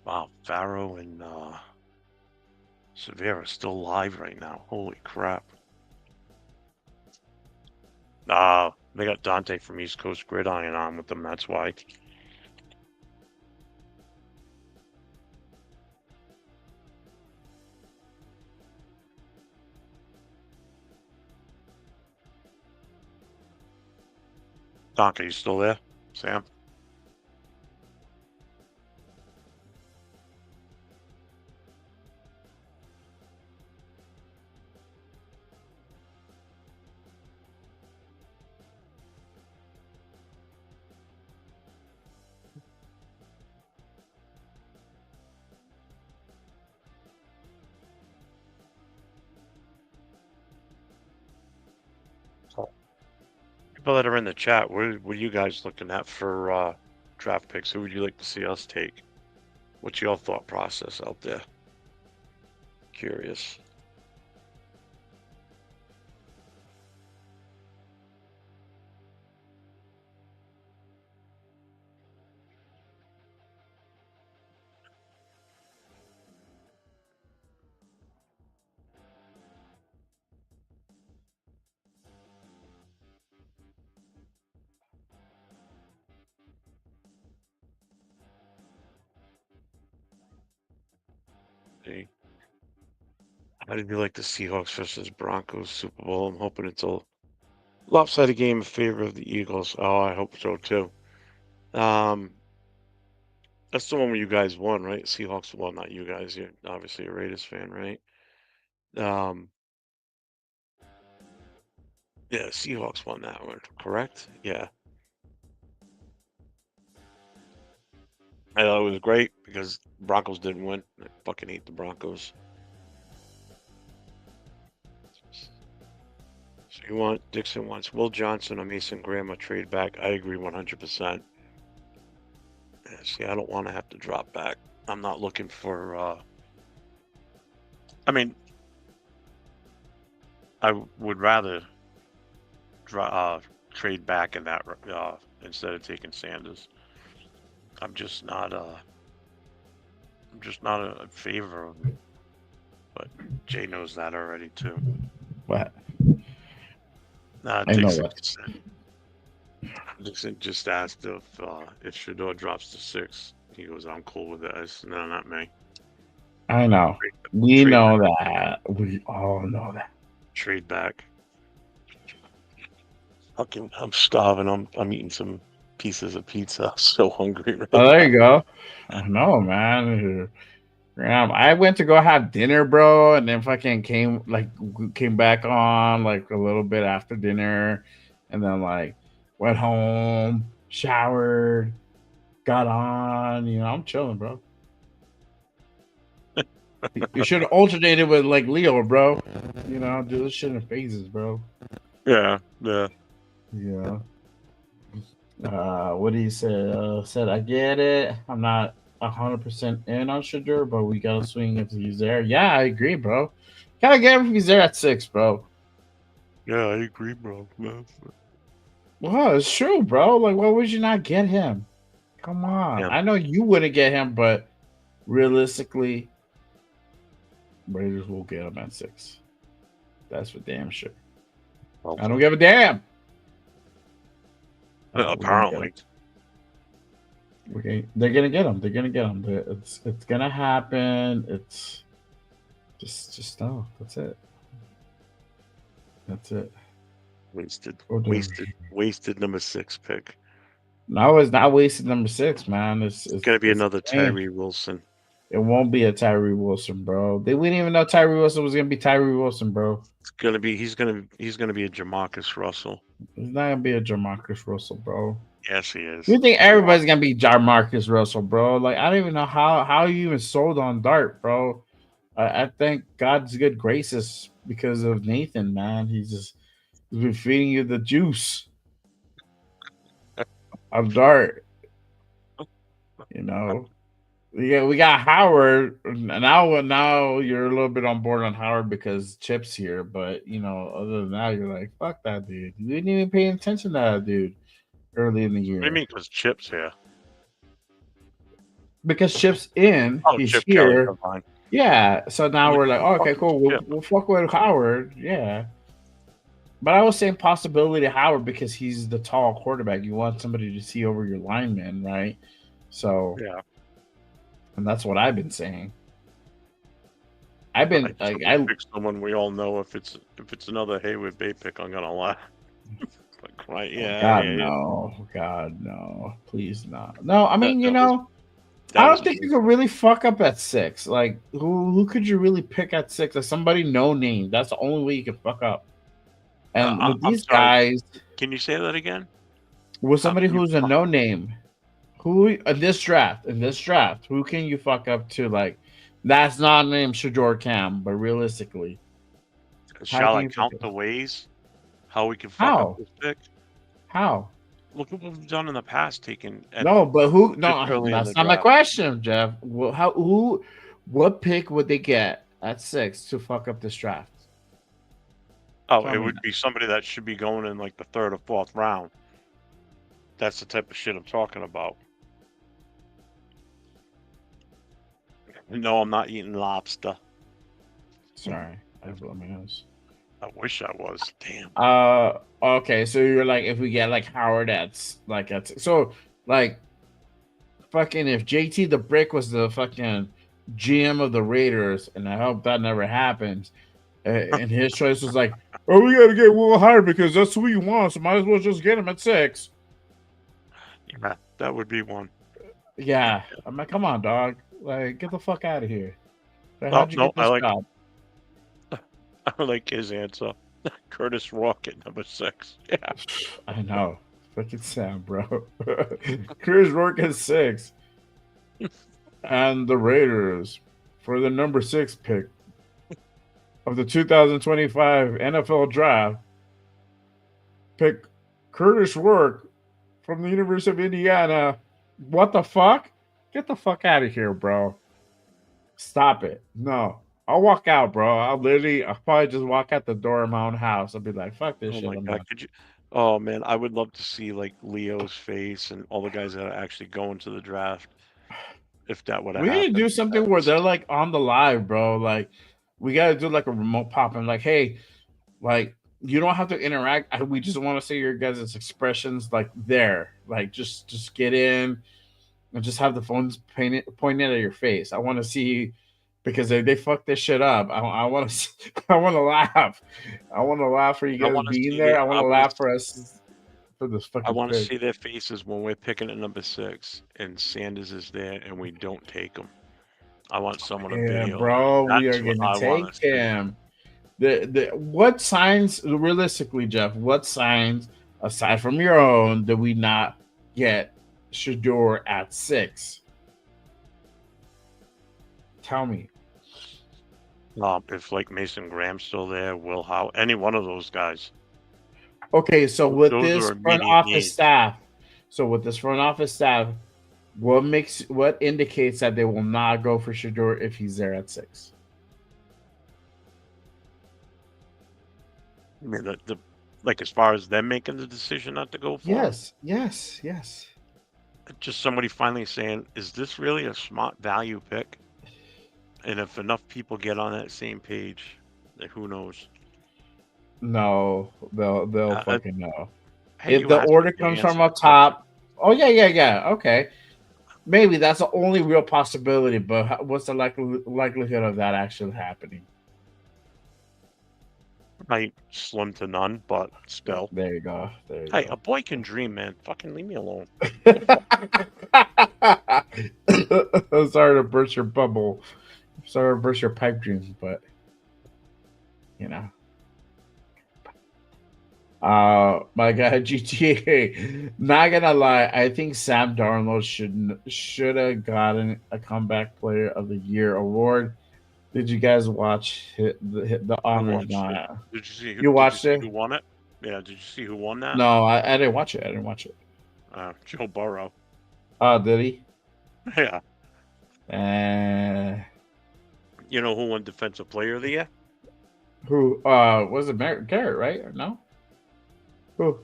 Wow, Pharaoh and Severa still live right now. Holy crap. They got Dante from East Coast Gridiron on with them, that's why. Dante, you still there? Sam? People that are in the chat, what are you guys looking at for draft picks? Who would you like to see us take? What's your thought process out there? Curious. See. How did you like the Seahawks versus Broncos Super Bowl? I'm hoping it's a lopsided game in favor of the Eagles. Oh, I hope so too. That's the one where you guys won, right? Seahawks won, not you guys. You're obviously a Raiders fan, right? Yeah, Seahawks won that one, correct? Yeah. I thought it was great because Broncos didn't win. I fucking hate the Broncos. So Dixon wants Will Johnson or Mason Graham a trade back. I agree 100%. Yeah, see, I don't want to have to drop back. I'm not looking for. I mean, I would rather trade back in that instead of taking Sanders. I'm just not a favor of it. But Jay knows that already too. What? I know what. Dixon just asked if Shador drops to 6. He goes, I'm cool with it. I said, no, not me. I know. We know that. We all know that. Trade back. Fucking, I'm starving. I'm eating some pieces of pizza. I'm so hungry right Oh, now. there you go. I know, man. I went to go have dinner, bro, and then fucking came back on like a little bit after dinner, and then like went home, showered, got on. I'm chilling, bro. You should have alternated with like Leo, bro. Do this shit in phases, bro. Yeah. What he said? Said I get it. I'm not 100% in on Shador, but we gotta swing if he's there. Yeah, I agree, bro. Gotta get him if he's there at 6, bro. Yeah, I agree, bro. Well, it's true, bro. Like, why would you not get him? Come on. Yeah. I know you wouldn't get him, but realistically, Raiders will get him at 6. That's for damn sure. Well, I don't give a damn. apparently. They're gonna get him. They're gonna get him. It's gonna happen. It's just no. That's it. That's it. Wasted number 6 pick. No, it's not wasted number 6, man. It's gonna be another Tyree Wilson. It won't be a Tyree Wilson, bro. They didn't even know Tyree Wilson was gonna be Tyree Wilson, bro. It's gonna be he's gonna be a Jamarcus Russell. He's not gonna be a Jamarcus Russell, bro. Yes, he is. You think everybody's gonna be Jamarcus Russell, bro? Like I don't even know how you even sold on Dart, bro. I thank God's good graces because of Nathan, man. He's been feeding you the juice of Dart. You know. Yeah, we got Howard. Now you're a little bit on board on Howard because Chip's here, but you know, other than that, you're like, fuck that dude. You didn't even pay attention to that dude early in the year. What do you mean because Chip's here? Because Chip's in, he's Chip here. Kelly, fine. Yeah, so now we're like, oh, okay, cool. We'll fuck with Howard. Yeah. But I was saying possibility Howard because he's the tall quarterback. You want somebody to see over your linemen, right? So yeah. And that's what I've been saying. I've been I pick someone we all know. If it's another Haywood Bay pick, I'm gonna laugh. Like, right? Yeah. God yeah, no. God no. Please not. No, I mean, that I was don't think you could really fuck up at 6. Like, who could you really pick at 6? Like somebody no name. That's the only way you can fuck up. And with these guys, can you say that again? With somebody who's a no name, who in this draft, who can you fuck up to? Like, that's not named Shador Cam, but realistically, shall I count the ways how we can fuck up this pick? How? Look what we've done in the past. No, but who? No, that's not my question, Jeff. Well, what pick would they get at 6 to fuck up this draft? Oh, it would be somebody that should be going in like the 3rd or 4th round. That's the type of shit I'm talking about. No, I'm not eating lobster. Sorry, I blew my nose. I wish I was. Damn. Okay, so you're like, if we get like Howard so like, fucking if JT the Brick was the fucking GM of the Raiders, and I hope that never happens. And his choice was like, oh, we gotta get Will Howard because that's who you want, so might as well just get him at 6. Yeah, that would be one. Yeah, I'm like, come on, dog. Like, get the fuck out of here. Like, how'd you get this job? I like his answer. Curtis Rock at number 6. Yeah. I know. Fucking Sam, bro. Curtis Rock at 6. And the Raiders, for the number 6 pick of the 2025 NFL Draft, pick Curtis Rourke from the University of Indiana. What the fuck? Get the fuck out of here, bro. Stop it. No. I'll walk out, bro. I'll probably just walk out the door of my own house. I'll be like, fuck this shit. My God. Oh, man. I would love to see, like, Leo's face and all the guys that are actually going to the draft. If that would happen. We need to do something where they're, like, on the live, bro. Like, we got to do, like, a remote pop and, like, hey, like, you don't have to interact. We just want to see your guys' expressions, like, there. Like, just get in and just have the phones pointed at your face. I want to see, because if they fuck this shit up, I want to laugh. I want to laugh for you guys being there. I want to laugh for us for this fucking. I want to see their faces when we're picking at number 6 and Sanders is there and we don't take him. I want someone to video. Bro, we are gonna take him. What signs, realistically, Jeff? What signs aside from your own did we not get Shador at 6? Tell me. If like Mason Graham's still there, Will Howard, any one of those guys. Okay, so with this front office staff, what indicates that they will not go for Shador if he's there at 6? I mean, like as far as them making the decision not to go for him? Yes. Just somebody finally saying, is this really a smart value pick? And if enough people get on that same page, then who knows? No, they'll fucking know. Hey, if the order comes from up top, yeah. Okay, maybe that's the only real possibility. But what's the likelihood of that actually happening? Right, slim to none, but still. There you go. Hey, a boy can dream, man. Fucking leave me alone. Sorry to burst your bubble. Sorry to burst your pipe dreams, but you know. My God, GTA. Not gonna lie, I think Sam Darnold should have gotten a comeback player of the year award. Did you guys watch the I honors? watched it. Now? Did you see who? You watched did you it? see who won it? Yeah. Did you see who won that? No, I didn't watch it. I didn't watch it. Joe Burrow. Oh, did he? Yeah. Uh, You know who won Defensive Player of the Year? who? Was it Garrett? Right? Or no? Who?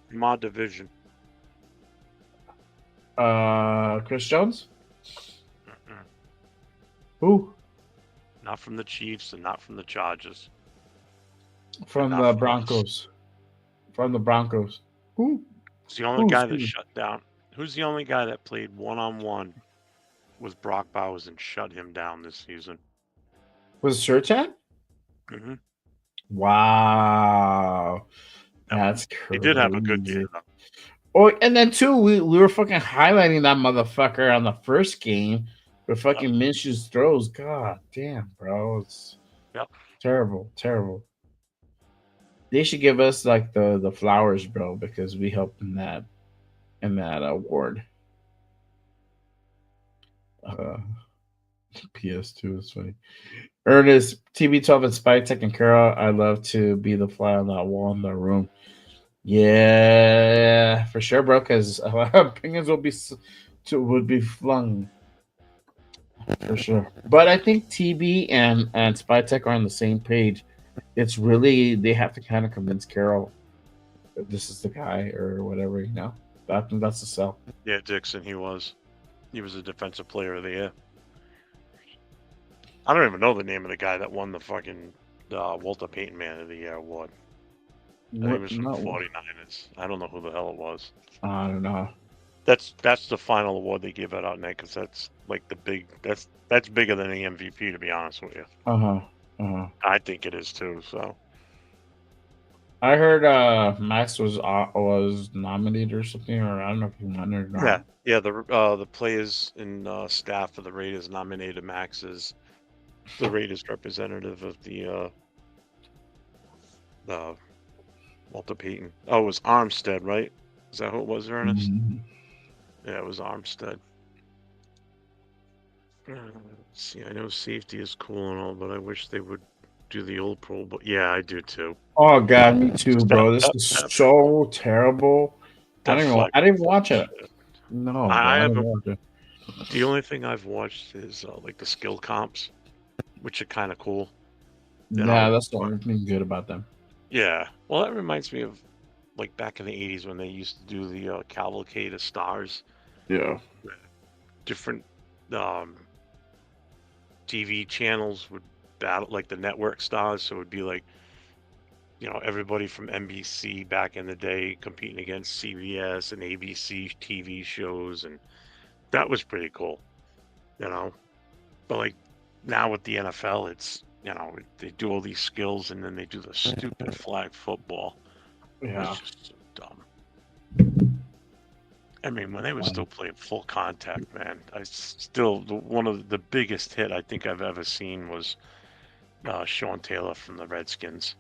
From our division. Chris Jones. Mm-mm. Who? Not from the Chiefs and not from the Chargers. From Not the from us. Broncos. From the Broncos. Who? It's the only Who, guy that Steve? shut down. Who's the only guy that played one-on-one with Brock Bowers and shut him down this season? Was Surtain? hmm Wow. That's He crazy. did have a good year, though. Oh, and then too, we were fucking highlighting that motherfucker on the first game with fucking Minshew's throws. God damn, bro. It's Yep. terrible, terrible. They should give us like the flowers, bro, because we helped in that award. PS2 is funny. Ernest, TB12 and Spike Tech and Carol, I'd love to be the fly on that wall in the room. Yeah, for sure, bro, because opinions would be flung. For sure. But I think TB and Spy Tech are on the same page. It's really, they have to kind of convince Carol that this is the guy or whatever, you know? That's the sell. Yeah, Dixon, he was. He was a Defensive Player of the Year. I don't even know the name of the guy that won the fucking Walter Payton Man of the Year award. I think it was from the 49ers. I don't know who the hell it was. I don't know. That's the final award they give out night because that's like the big. That's bigger than the MVP, to be honest with you. I think it is too. So I heard Max was nominated or something, or I don't know if he won or not. yeah. The players and staff of the Raiders nominated Max as the Raiders representative of the Walter Payton. Oh, it was Armstead, right? Is that who it was, Ernest? Mhm. Yeah, it was Armstead. See, I know safety is cool and all, but I wish they would do the old Pro Bowl. Yeah, I do too. Oh god, me too, bro. This is so terrible. I didn't watch it. No, I didn't haven't. watch it. The only thing I've watched is like the skill comps, which are kind of cool. You Yeah, know, that's the only thing good about them. Yeah. Well, that reminds me of like back in the 80s when they used to do the Cavalcade of Stars. Yeah. Different TV channels would battle, like the network stars. So it would be like, you know, everybody from NBC back in the day competing against CBS and ABC TV shows. And that was pretty cool, you know. But like now with the NFL, it's, you know, they do all these skills and then they do the stupid flag football. Yeah. It's just so dumb. I mean, when they were still playing full contact, man, one of the biggest hit I think I've ever seen was Sean Taylor from the Redskins.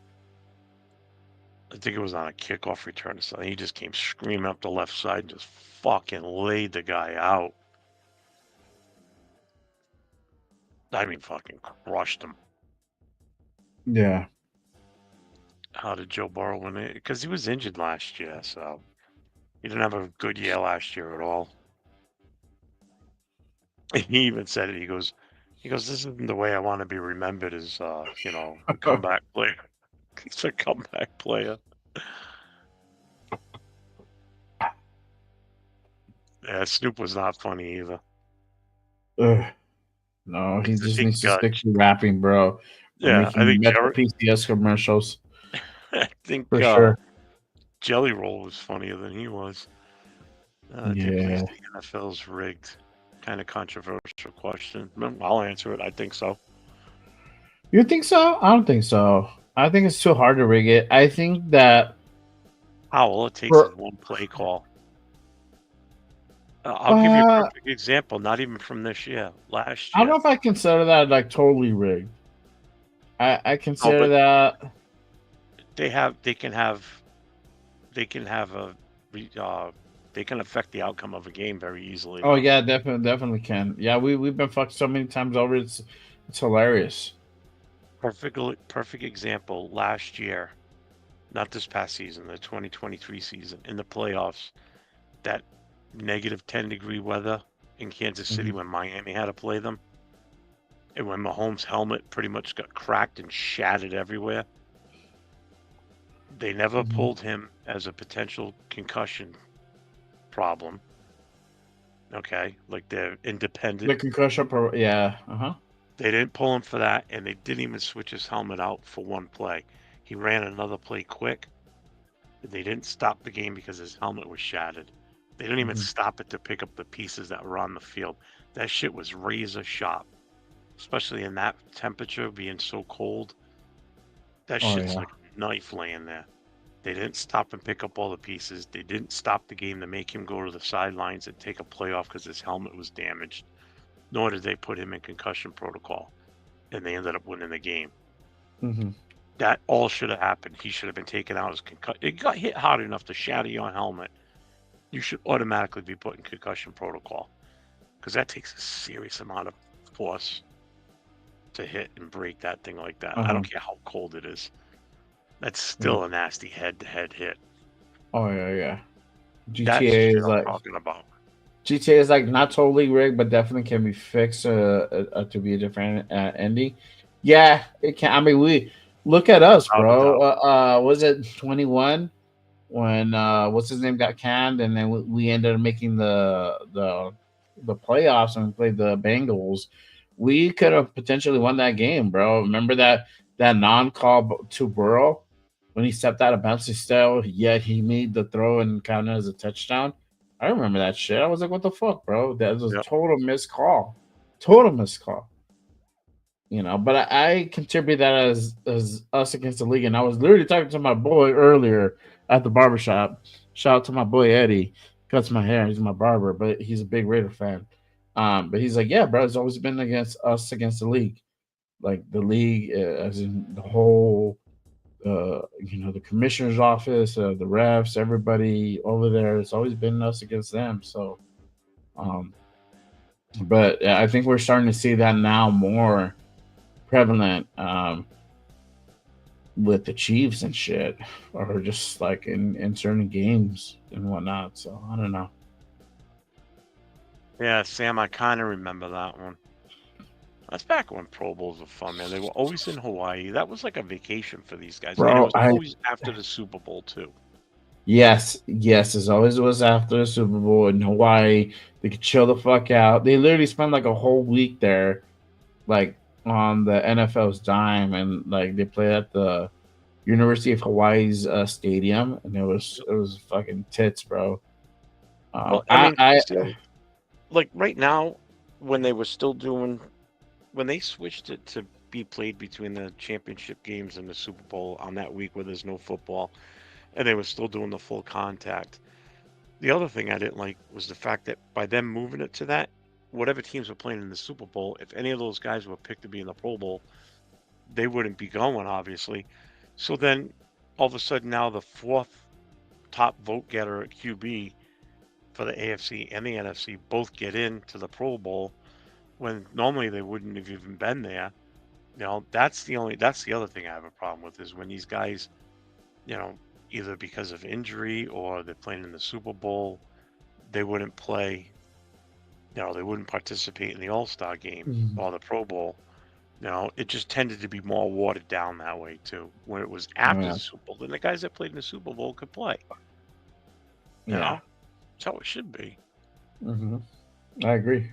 I think it was on a kickoff return or something. He just came screaming up the left side and just fucking laid the guy out. I mean, fucking crushed him. Yeah. How did Joe Burrow win it? Because he was injured last year, so he didn't have a good year last year at all. And he even said it. He goes, this isn't the way I want to be remembered as, you know, a comeback player. He's a comeback player. Yeah, Snoop was not funny either. Ugh. No, he just needs to got- stick to rapping, bro. Yeah, I think Metro PCS commercials I think for sure. Jelly Roll was funnier than he was. I think Yeah. the NFL's rigged. Kind of controversial question. I'll answer it. I think so. You think so? I don't think so. I think it's too hard to rig it. I think that All it takes For- is one play call. I'll give you a perfect example. Not even from this year. Last I don't year. know if I consider that like totally rigged. I consider but that they can have a they can affect the outcome of a game very easily. Oh though. yeah, definitely can. Yeah, we've been fucked so many times over. It's hilarious. Perfect example. Last year, not this past season, the 2023 season in the playoffs, that negative 10-degree weather in Kansas City when Miami had to play them, and when Mahomes' helmet pretty much got cracked and shattered everywhere. They never pulled him as a potential concussion problem. Okay, like they're independent. The concussion, yeah, They didn't pull him for that, and they didn't even switch his helmet out for one play. He ran another play quick. They didn't stop the game because his helmet was shattered. They didn't even stop it to pick up the pieces that were on the field. That shit was razor sharp, especially in that temperature, being so cold. That shit's like a knife laying there. They didn't stop and pick up all the pieces. They didn't stop the game to make him go to the sidelines and take a play off because his helmet was damaged. Nor did they put him in concussion protocol. And they ended up winning the game. That all should have happened. He should have been taken out as concussion. It got hit hard enough to shatter your helmet. You should automatically be put in concussion protocol. Because that takes a serious amount of force to hit and break that thing like that. I don't care how cold it is. That's still a nasty head-to-head hit. Oh yeah. That's GTA is what like I'm talking about. GTA is like not totally rigged, but definitely can be fixed to be a different ending. Yeah, it can. I mean, we look at us, bro. Was it 21 when what's his name got canned, and then we ended up making the playoffs and we played the Bengals. We could have potentially won that game, bro. Remember that non-call to Burrow when he stepped out of bounds still, yet he made the throw and counted as a touchdown. I remember that shit. I was like, what the fuck, bro? That was a total missed call. Total missed call. You know, but I contribute that as us against the league. And I was literally talking to my boy earlier at the barbershop. Shout out to my boy Eddie. Cuts my hair. He's my barber, but he's a big Raider fan. But he's like, yeah, bro, it's always been against the league. Like the league, as in the whole, the commissioner's office, the refs, everybody over there. It's always been us against them. So, but I think we're starting to see that now more prevalent with the Chiefs and shit, or just like in certain games and whatnot. So I don't know. Yeah, Sam, I kind of remember that one. That's back when Pro Bowls were fun, man. They were always in Hawaii. That was like a vacation for these guys. Bro, and it was always after the Super Bowl, too. Yes, it always was after the Super Bowl in Hawaii. They could chill the fuck out. They literally spent like a whole week there, like on the NFL's dime, and like they played at the University of Hawaii's stadium, and it was fucking tits, bro. Well, I mean, like right now, when they switched it to be played between the championship games and the Super Bowl on that week where there's no football, and they were still doing the full contact. The other thing I didn't like was the fact that by them moving it to that, whatever teams were playing in the Super Bowl, if any of those guys were picked to be in the Pro Bowl, they wouldn't be going, obviously. So then, all of a sudden, now the fourth top vote getter at QB for the AFC and the NFC both get into the Pro Bowl when normally they wouldn't have even been there. You know, that's the other thing I have a problem with is when these guys, you know, either because of injury or they're playing in the Super Bowl, they wouldn't play. You know, they wouldn't participate in the All-Star game or the Pro Bowl. You know, it just tended to be more watered down that way too. When it was after the Super Bowl, then the guys that played in the Super Bowl could play. You know, that's how it should be. I agree.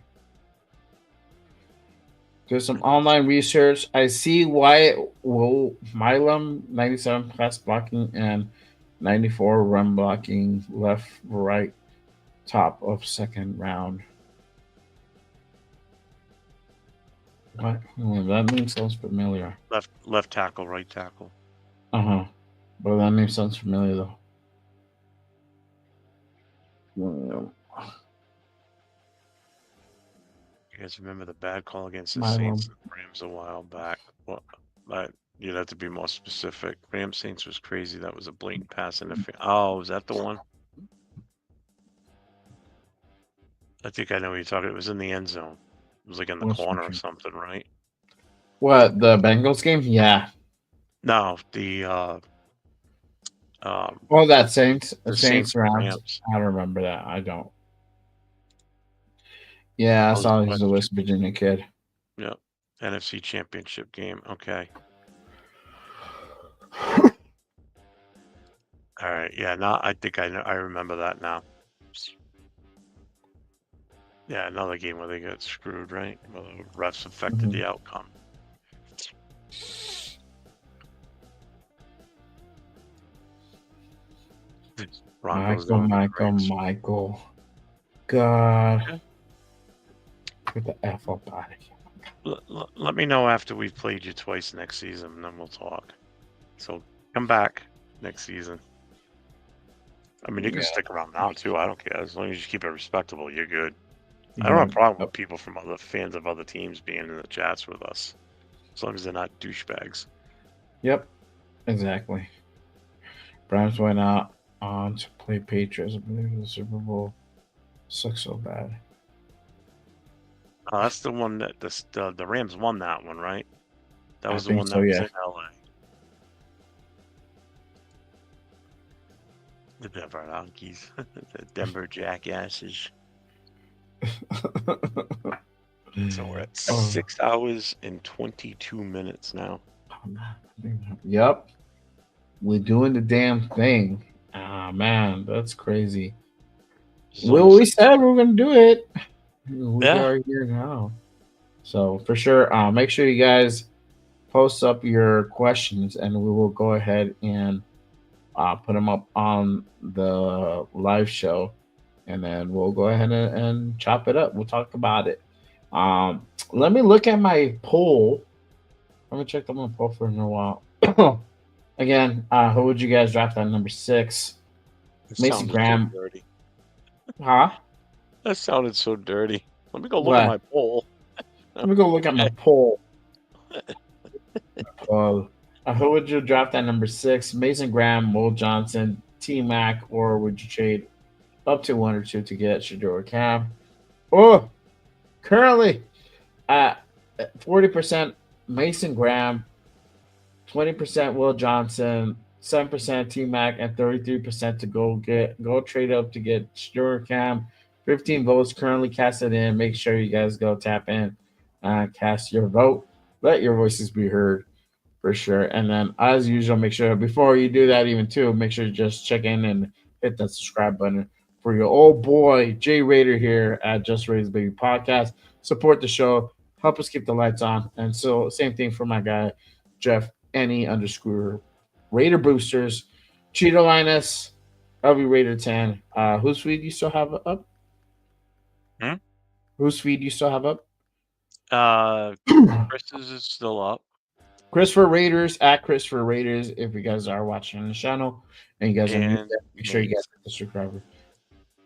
There's some online research. I see why Milam 97 pass blocking and 94 run blocking left right top of second round. What? That name sounds familiar. Left tackle, right tackle. But that name sounds familiar though. You guys remember the bad call against the My Saints one. and Rams a while back? Well, but you'd have to be more specific. Rams Saints was crazy. That was a blatant pass interference. Oh, was that the one? I think I know what you're talking. It was in the end zone. It was like in the What's corner or the- something, right? What, the Bengals game? Yeah. No, the Oh, that Saints Saints Rams. Rams. I don't remember that. I don't. Yeah, I was saw the he's West a West Virginia kid. Yep. NFC Championship game. Okay. All right. Yeah. No, I think I know. I remember that now. Yeah, another game where they got screwed, right? Where the refs affected the outcome. Broncos going to the Raiders. Michael. God. Get the F up out of here. Let me know after we've played you twice next season, and then we'll talk. So come back next season. I mean, you can stick around now too. I don't care. As long as you keep it respectable, you're good. I don't have a problem with people from other fans of other teams being in the chats with us, as long as they're not douchebags. Yep, exactly. Browns went out on to play Patriots. I believe the Super Bowl sucks so bad. Oh, that's the one that the Rams won that one, right? That was the think one that so, was yeah. in LA. The Denver Donkeys, the Denver Jackasses. So we're at 6 hours and 22 minutes now. Yep. We're doing the damn thing. Ah, man, that's crazy. Well, we said we were going to do it. We are here now. So, for sure, make sure you guys post up your questions, and we will go ahead and put them up on the live show, and then we'll go ahead and chop it up. We'll talk about it. Let me look at my poll. Let me check my poll for a while. Again, who would you guys draft at number 6? Mason Graham. So dirty. Huh? That sounded so dirty. Let me go look at my poll. Let me go look at my poll. Who would you draft at number 6? Mason Graham, Will Johnson, T Mac, or would you trade up to 1 or 2 to get Shador Cam? Oh, currently at 40% Mason Graham, 20% Will Johnson, 7% T Mac, and 33% to go trade up to get Shador Cam. 15 votes currently casted in. Make sure you guys go tap in, cast your vote. Let your voices be heard. For sure. And then, as usual, make sure before you do that, even too, make sure you just check in and hit that subscribe button for your old boy Jay Raider here at Just Raiders Baby Podcast. Support the show, help us keep the lights on. And so, same thing for my guy Jeff _Raider Boosters, Cheeto Linus, LV Raider 10. Whose feed you still have up? Whose feed you still have up? Chris's is still up. Christopher Raiders at Christopher Raiders. If you guys are watching the channel and you guys are new, make sure you guys hit the subscriber.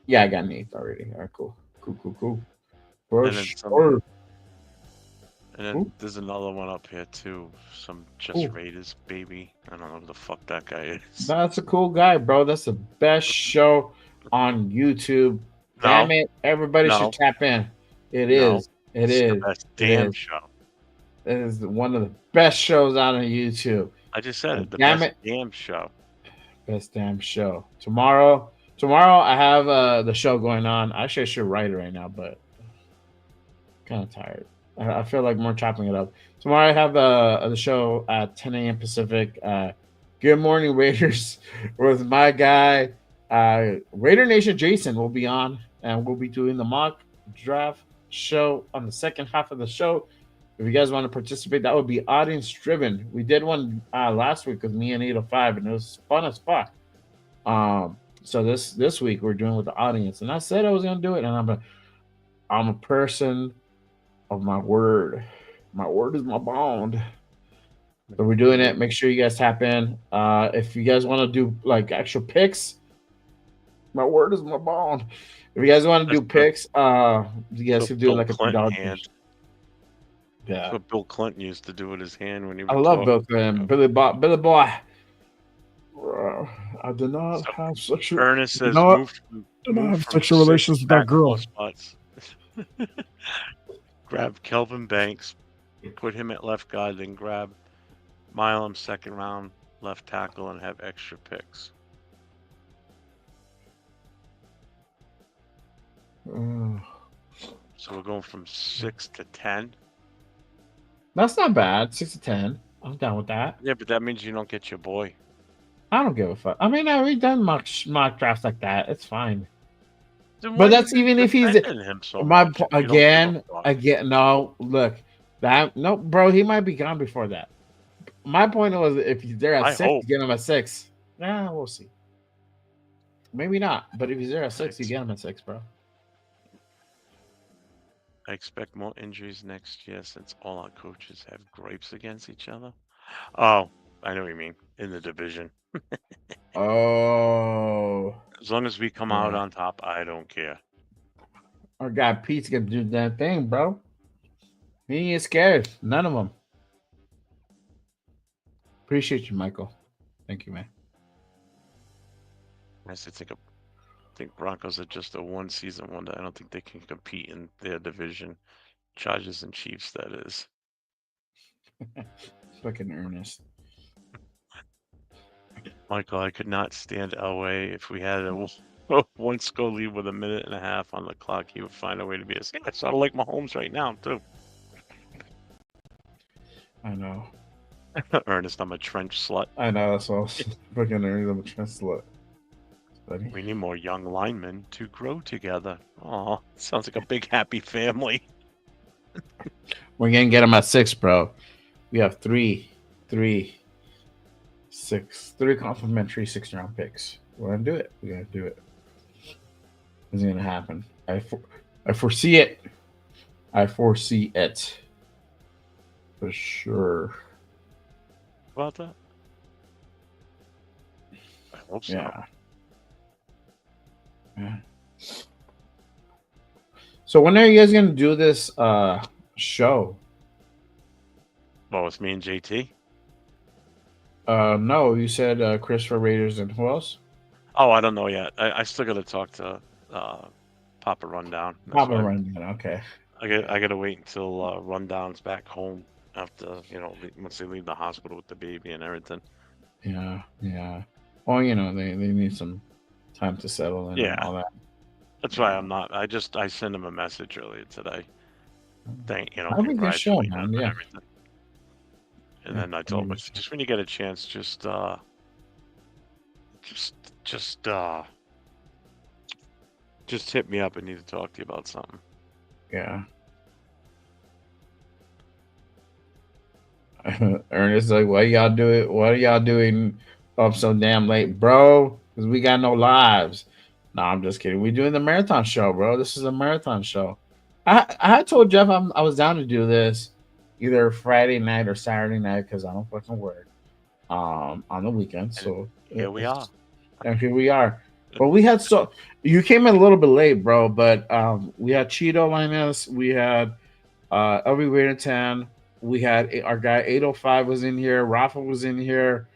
Yeah, I got Nate already. All right, cool. For sure. And then there's another one up here too. Some Just Raiders baby. I don't know who the fuck that guy is. That's a cool guy, bro. That's the best show on YouTube. Damn it. Everybody should tap in. It is. It is. The best damn show. It is one of the best shows out on YouTube. I just said it. The best damn show. Best damn show. Tomorrow I have the show going on. Actually, I should write it right now, but kind of tired. I feel like more chopping it up. Tomorrow I have the show at 10 a.m. Pacific. Good Morning Raiders with my guy Raider Nation Jason will be on, and we'll be doing the mock draft show on the second half of the show. If you guys want to participate, that would be audience driven. We did one last week with me and 805, and it was fun as fuck. So this week we're doing with the audience, and I said I was gonna do it, and I'm a person of my word. My word is my bond. So we're doing it. Make sure you guys tap in. If you guys want to do like actual picks, My word is my bond. If you guys want to do picks, you guys So could do Bill like a Clinton $3 hand. Yeah, That's what Bill Clinton used to do with his hand when he would I love talk. Bill Clinton. Billy Boy. I do not So have sexual. Ernest says No, move do not have from sexual 6 relations with back that girl. 4 spots. Grab Kelvin Banks, put him at left guard, then grab Milam second round left tackle and have extra picks. So we're going from 6 to 10. That's not bad. 6 to 10. I'm down with that. Yeah, but that means you don't get your boy. I don't give a fuck. I mean, I've already done mock drafts like that. It's fine. Then why But you that's keep even if he's defending him so my much if you don't give a fuck? no. Look, that no, bro. He might be gone before that. My point was, if he's there at I 6, hope. get him at 6. Nah, we'll see. Maybe not. But if he's there at 6, you get him at 6, bro. I expect more injuries next year since all our coaches have gripes against each other. Oh, I know what you mean. In the division. Oh, As long as we come out Yeah. on top, I don't care. our guy Pete's gonna do that thing, bro. He ain't scared. None of them. Appreciate you, Michael. Thank you, man. I still think Broncos are just a one season wonder. I don't think they can compete in their division. Chargers and Chiefs, that is. Fucking Ernest. Michael, I could not stand Elway. If we had a one score lead with a minute and a half on the clock, he would find a way to be a. I sort of like Mahomes right now too. I know. Ernest, I'm a trench slut. I know. That's all. Fucking Ernest. I'm a translate. We need more young linemen to grow together. Oh, sounds like a big happy family. We're gonna get him at 6, bro. We have 3 complimentary 6th-round picks. We're gonna do it. We're gonna do it. It's gonna happen. I foresee it. I foresee it for sure. About that? I hope so. Yeah. Yeah. So when are you guys gonna do this show? Oh, it's me and JT. No, you said Christopher Raiders and who else? Oh, I don't know yet. I still got to talk to Papa Rundown. That's Papa why Rundown. Okay. I got to wait until Rundown's back home after once they leave the hospital with the baby and everything. Yeah. Well, they need some time to settle in Yeah. and all that. That's why I'm not. I sent him a message earlier today. That'd be a good show, congratulating man. him and Yeah. everything. And then I told him, just when you get a chance, just hit me up. I need to talk to you about something. Yeah. Ernest like, why y'all do it? What are y'all doing up so damn late, bro? Because we got no lives. No, I'm just kidding. We're doing the marathon show, bro. This is a marathon show. I told Jeff I was down to do this either Friday night or Saturday night because I don't fucking work on the weekend. So here we are. And here we are. But we had you came in a little bit late, bro. But we had Cheeto Linus, we had LB Raider 10, we had our guy 805 was in here, Rafa was in here,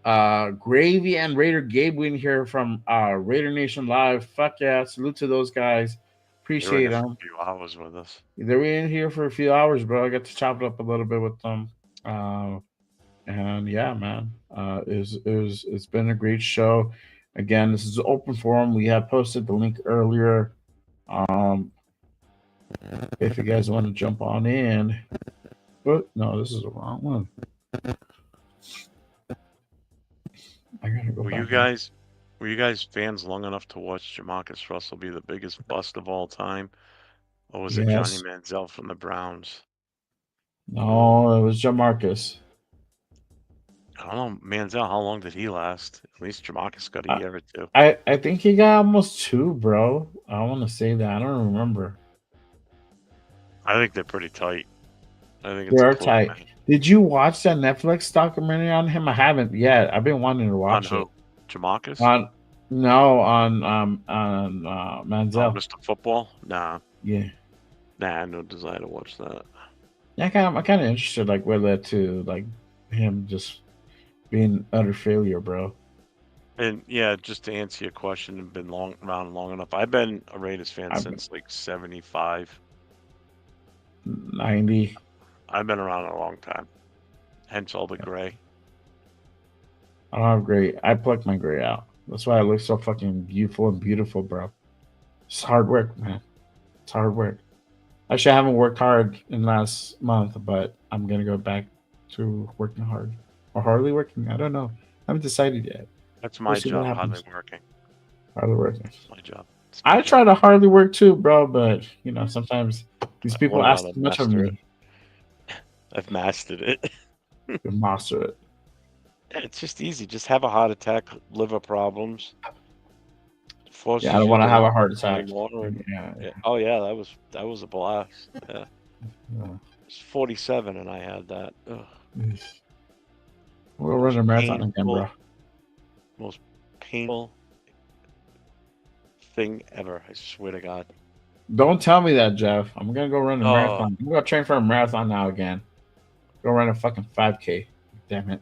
Gravy and Raider Gabe were in here from Raider Nation Live. Fuck yeah, salute to those guys. Appreciate them. A few hours with us. They were in here for a few hours, bro. I got to chop it up a little bit with them. And yeah, man, it's been a great show. Again, this is an open forum. We had posted the link earlier. If you guys want to jump on in, but no, this is the wrong one. I gotta go. Were you guys fans long enough to watch Jamarcus Russell be the biggest bust of all time, or was it Johnny Manziel from the Browns? No, it was Jamarcus. I don't know, Manziel. How long did he last? At least Jamarcus got a year or two. I think he got almost 2, bro. I want to say that. I don't remember. I think they're pretty tight. I think it's They're tight. Man. Did you watch that Netflix documentary on him? I haven't yet. I've been wanting to watch it. Jamarcus? No, on Oh, Manziel. Mr. Football? Nah, Yeah. no desire to watch that. Yeah, I'm kind of interested, like, what led to like him just being utter failure, bro. And yeah, just to answer your question, I've been around long enough. I've been a Raiders fan I've since like '75. 90. I've been around a long time. Hence all the gray. I don't have gray. I plucked my gray out. That's why I look so fucking beautiful and beautiful, bro. It's hard work, man. It's hard work. Actually, I haven't worked hard in last month, but I'm gonna go back to working hard or hardly working. I don't know. I haven't decided yet. That's We'll my see what job, hardly happens. working. Hardly working. That's my job. It's my I job. try to hardly work too, bro, but you know, sometimes these I people learned ask how to too much of master me. it. I've mastered it. To master it. It's just easy. Just have a heart attack, liver problems. Forces Yeah, I don't you want to have down, a heart drink attack. water, and Yeah. oh yeah, that was a blast. Yeah, Yeah. it's 47, and I had that. Ugh. We'll run a marathon again, bro. Most painful thing ever. I swear to God. Don't tell me that, Jeff. I'm gonna go run a Oh. marathon. I'm gonna train for a marathon now again. Go run a fucking 5K. Damn it.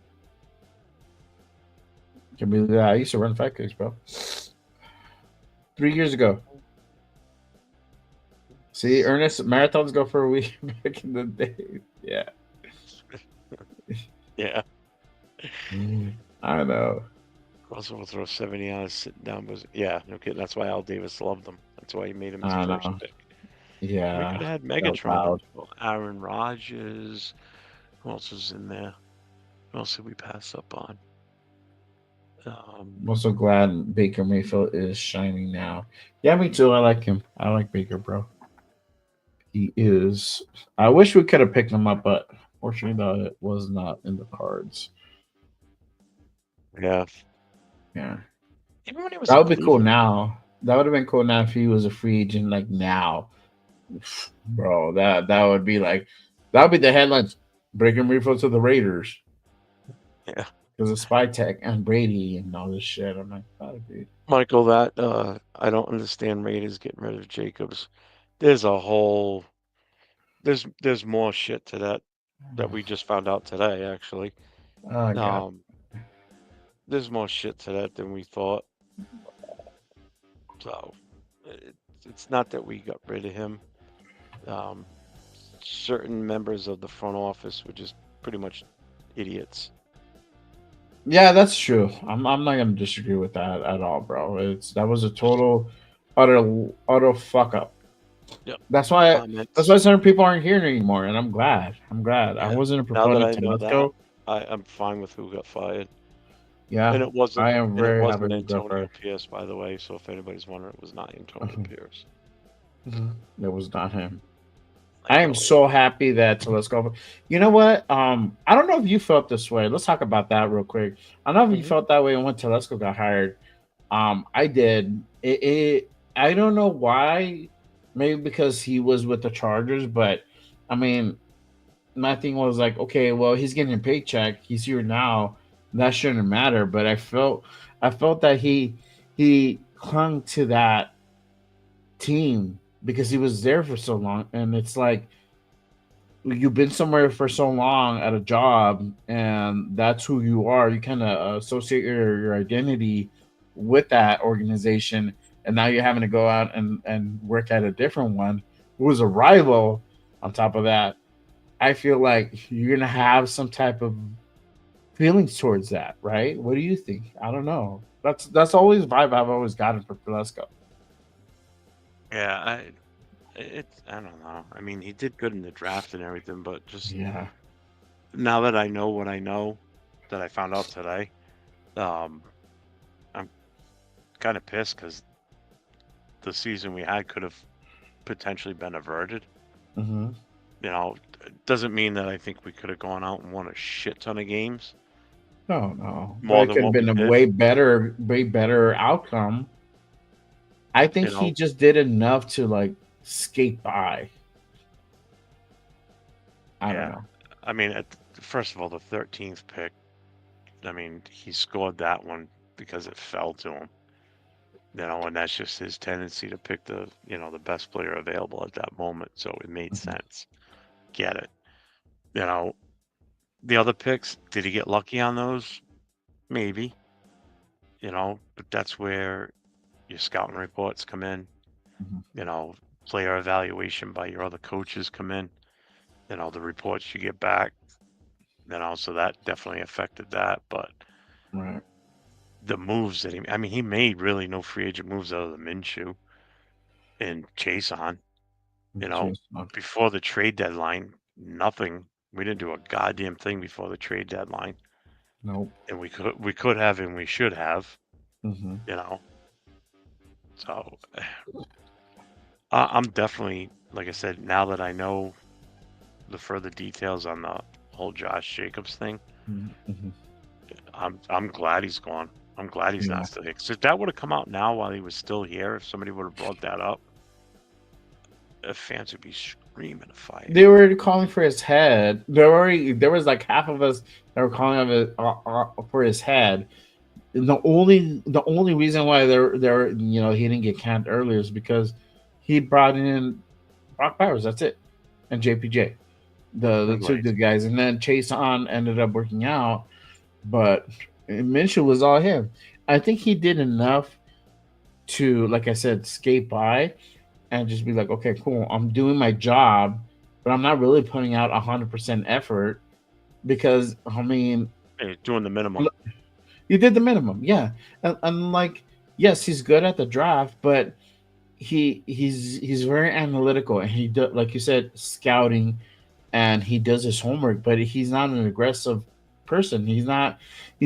Can believe that. I used to run 5Ks, bro. 3 years ago. See, Ernest, marathons go for a week back in the day. Yeah. Yeah. I know. Also will throw 70 hours sitting down. Was yeah, no kidding. That's why Al Davis loved him. That's why he made him his I first know. pick. Yeah. We could have had that was Megatron. loud. Aaron Rodgers. Who else was in there? Who else did we pass up on? I'm also glad Baker Mayfield is shining now. Yeah, me too. I like him. I like Baker, bro. He is. I wish we could have picked him up, but fortunately, that was not in the cards. Yeah. Yeah. Even when he was That in would be cool Cleveland. now. That would have been cool now if he was a free agent like now. Bro, that would be like that would be the headlines. Baker Mayfield to the Raiders. Yeah. Because of Spy Tech and Brady and all this shit. I'm like, oh, dude. Michael, that I don't understand Raiders getting rid of Jacobs. There's a whole there's more shit to that we just found out today, actually. Oh, God. There's more shit to that than we thought. So it's not that we got rid of him. Certain members of the front office were just pretty much idiots. Yeah, that's true. I'm not gonna disagree with that at all, bro. That was a total utter fuck up. Yep. That's why certain people aren't here anymore, and I'm glad. Yeah. I wasn't a Now that proponent I to know let's go. I'm fine with who got fired. Yeah, And it wasn't. I am very happy wasn't with that Antonio fired. Pierce, by the way. So if anybody's wondering, it was not Antonio Pierce. It was not him. I am so happy that Telesco. You know what? I don't know if you felt this way. Let's talk about that real quick. I don't know if you felt that way when Telesco got hired. I did. I don't know why. Maybe because he was with the Chargers, but I mean, my thing was like, okay, well, he's getting a paycheck. He's here now. That shouldn't matter. But I felt that he clung to that team because he was there for so long, and it's like you've been somewhere for so long at a job, and that's who you are. You kind of associate your identity with that organization, and now you're having to go out and work at a different one who was a rival. On top of that, I feel like you're gonna have some type of feelings towards that, right? What do you think? I don't know. That's always the vibe I've always gotten from Telesco. Yeah, I don't know. I mean, he did good in the draft and everything, but just now that I know what I know, that I found out today, I'm kind of pissed because the season we had could have potentially been averted. Mm-hmm. You know, it doesn't mean that I think we could have gone out and won a shit ton of games. No. More It than could have what we been a did. way better outcome. I think he just did enough to like skate by. I don't know. I mean, first of all, the 13th pick, I mean, he scored that one because it fell to him. You know, and that's just his tendency to pick the best player available at that moment. So it made sense. Get it. You know, the other picks, did he get lucky on those? Maybe. You know, but that's where your scouting reports come in. You know, player evaluation by your other coaches come in. You know, the reports you get back. You know, so that definitely affected that. But Right. the moves that he made really no free agent moves other than Minshew and Chase on. You know, before the trade deadline, nothing. We didn't do a goddamn thing before the trade deadline. Nope. And we could have and we should have. Mm-hmm. You know. So I'm definitely, like I said, now that I know the further details on the whole Josh Jacobs thing, Mm-hmm. I'm glad he's gone. I'm glad he's not still here. Because if that would have come out now while he was still here, if somebody would have brought that up, fans would be screaming a fight. They were calling for his head. There was like half of us that were calling for his head. And the only reason why they're he didn't get canned earlier is because he brought in Brock Bowers. That's it, and JPJ, the two good guys, and then Chase on ended up working out, but Minshew was all him. I think he did enough to, like I said, skate by and just be like, okay, cool, I'm doing my job, but I'm not really putting out 100% effort because Hey, doing the minimum. You did the minimum, yeah. And like, yes, he's good at the draft, but he's very analytical, and he does, like you said, scouting, and he does his homework. But he's not an aggressive person. He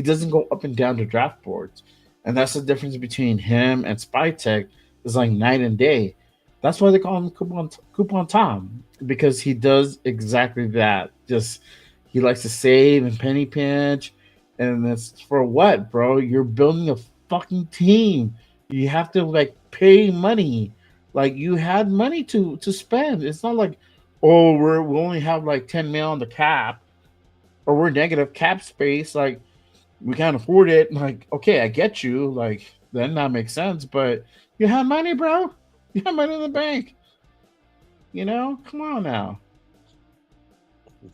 doesn't go up and down the draft boards, and that's the difference between him and Spytek. Is like night and day. That's why they call him Coupon Tom, because he does exactly that. Just he likes to save and penny pinch. And that's for what, bro? You're building a fucking team. You have to like pay money. Like you had money to spend. It's not like, oh, we only have like 10 mil on the cap, or we're negative cap space. Like we can't afford it. Like, okay, I get you. Like then that makes sense. But you have money, bro. You have money in the bank. You know, come on now.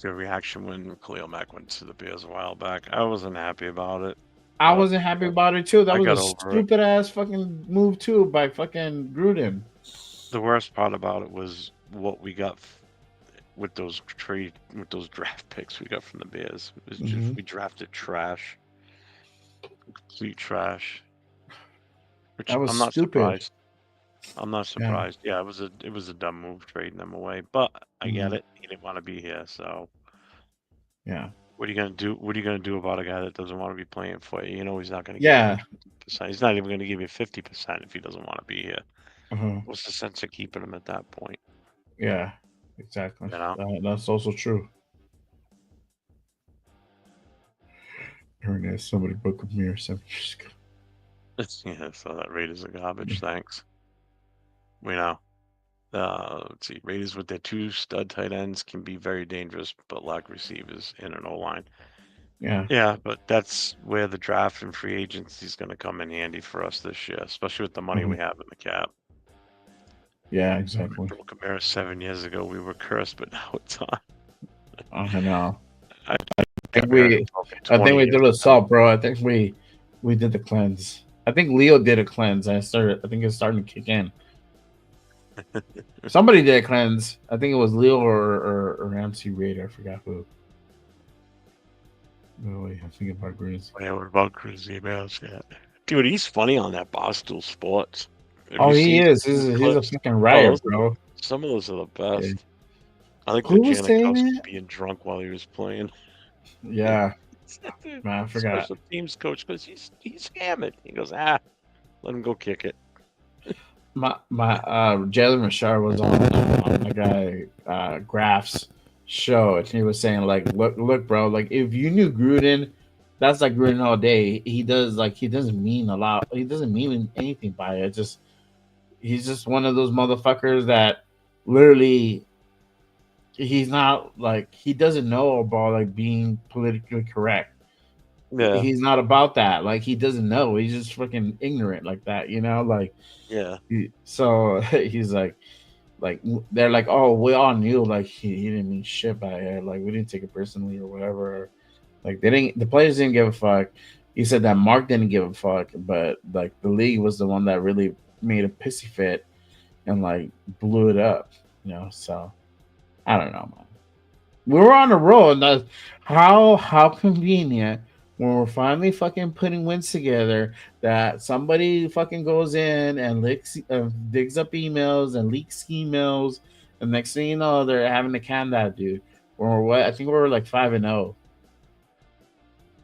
The reaction when Khalil Mack went to the Bears a while back, I wasn't happy about it. I wasn't happy about it too. That I was a stupid ass fucking move too by fucking Gruden. The worst part about it was what we got with those draft picks we got from the Bears. It was just we drafted trash, complete trash. Which That was I'm not stupid. surprised. I'm not surprised. Yeah, it was a dumb move trading them away, but I get it. He didn't want to be here, so yeah. What are you gonna do? What are you gonna do about a guy that doesn't want to be playing for you? You know he's not gonna. Yeah. Give you 50%. He's not even gonna give you 50% if he doesn't want to be here. Uh-huh. What's the sense of keeping him at that point? Yeah, exactly. You know? That's also true. Hearing that somebody broke a mirror 7 years ago. Yeah, so that Raiders are garbage. Thanks. We know. Let's see. Raiders with their 2 stud tight ends can be very dangerous, but lack receivers in an O-line. Yeah. Yeah, but that's where the draft and free agency is going to come in handy for us this year, especially with the money we have in the cap. Yeah, exactly. Joel Kamara 7 years ago, we were cursed, but now it's on. I know. I think we did a salt, bro. I think we did the cleanse. I think Leo did a cleanse. I think it's starting to kick in. Somebody did a cleanse. I think it was Leo or MC Raid. I forgot who. No way. I'm thinking about Grizz. Yeah, what about Grizzy Mouse? Yeah. Dude, he's funny on that Barstool Sports. He is. He's a fucking riot, bro. Some of those are the best. Yeah. I think who was saying that? Being drunk while he was playing. Yeah. Man, I forgot. Special teams coach goes, he's hammered. He goes, let him go kick it. My Jalen Richard was on my guy Graph's show, and he was saying like, look, bro, like if you knew Gruden, that's like Gruden all day. He doesn't mean a lot. He doesn't mean anything by it. He's just one of those motherfuckers that literally he's not like he doesn't know about like being politically correct. Yeah. He's not about that. Like, he doesn't know. He's just fucking ignorant like that, you know? Like, Yeah. so he's like, they're like, oh, we all knew like he didn't mean shit by it. Like, we didn't take it personally or whatever. Like, the players didn't give a fuck. He said that Mark didn't give a fuck, but like the league was the one that really made a pissy fit and like blew it up, you know. So I don't know, man. We were on a roll, and that's how convenient when we're finally fucking putting wins together that somebody fucking goes in and digs up emails and leaks emails, and next thing you know, they're having to can that dude. Or what? I think we were like 5-0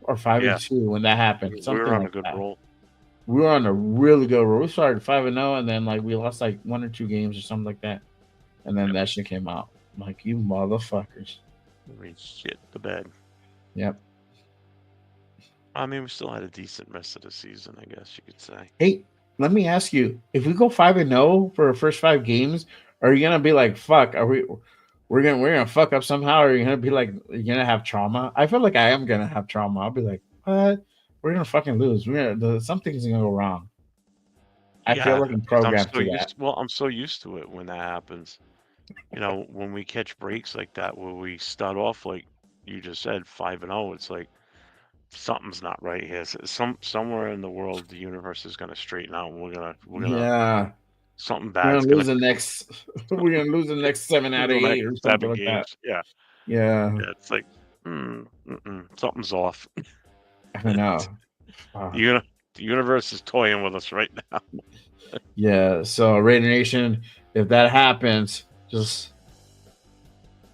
or 5-2 when that happened. We Something were on like a good that. roll. We were on a really good roll. We started 5-0, and then like we lost like 1 or 2 games or something like that, and then that shit came out. I'm like, you motherfuckers. We shit the bed. Yep. I mean, we still had a decent rest of the season, I guess you could say. Hey, let me ask you: if we go 5-0 for our first 5 games, are you gonna be like, "Fuck"? We're gonna fuck up somehow? Or are you gonna be like, you're gonna have trauma? I feel like I am gonna have trauma. I'll be like, what? We're gonna fucking lose. Something's gonna go wrong. I feel like I'm 'cause programmed to that. I'm so used to it when that happens. You know, when we catch breaks like that, where we start off like you just said 5-0, it's like something's not right here. Somewhere in the world, the universe is gonna straighten out, and we're gonna Yeah, something we're bad's gonna gonna lose the next. We're gonna lose the next 7 out of the 8 or next something 7 like that. games. Yeah, Yeah, it's like something's off. I know. The universe is toying with us right now. Yeah, so Raider Nation, if that happens, just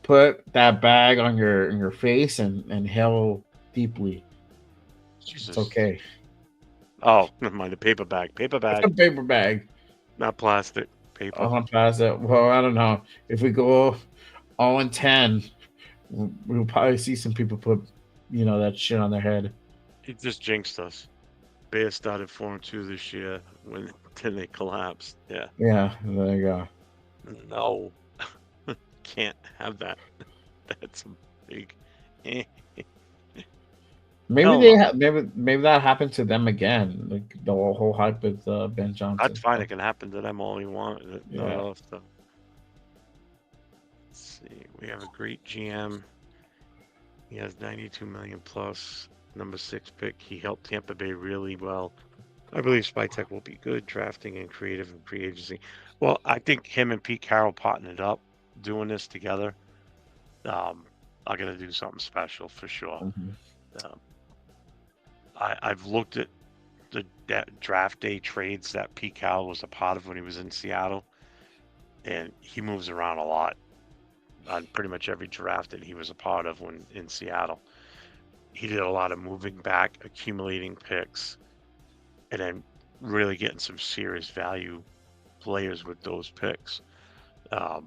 put that bag on your face and inhale deeply. Jesus. It's okay. Oh, never mind. The paper bag. Paper It's a bag, paper bag. not plastic. Paper. On plastic. Well, I don't know. If we go 0-10, we'll probably see some people put, that shit on their head. It just jinxed us. Bears started 4-2 this year then they collapsed. Yeah. Yeah, there you go. No. Can't have that. That's a big. Maybe Hell they no. maybe that happened to them again. Like the whole hype with Ben Johnson. That's fine. It can happen to them all you want. Yeah. Other stuff. Let's see. We have a great GM. He has 92 million plus. Number 6 pick. He helped Tampa Bay really well. I believe Spytek will be good drafting and creative and free agency. Well, I think him and Pete Carroll partnered up, doing this together. Are going to do something special for sure. Mm-hmm. I've looked at the draft day trades that Pete Carroll was a part of when he was in Seattle, and he moves around a lot on pretty much every draft that he was a part of when in Seattle. He did a lot of moving back, accumulating picks, and then really getting some serious value players with those picks. And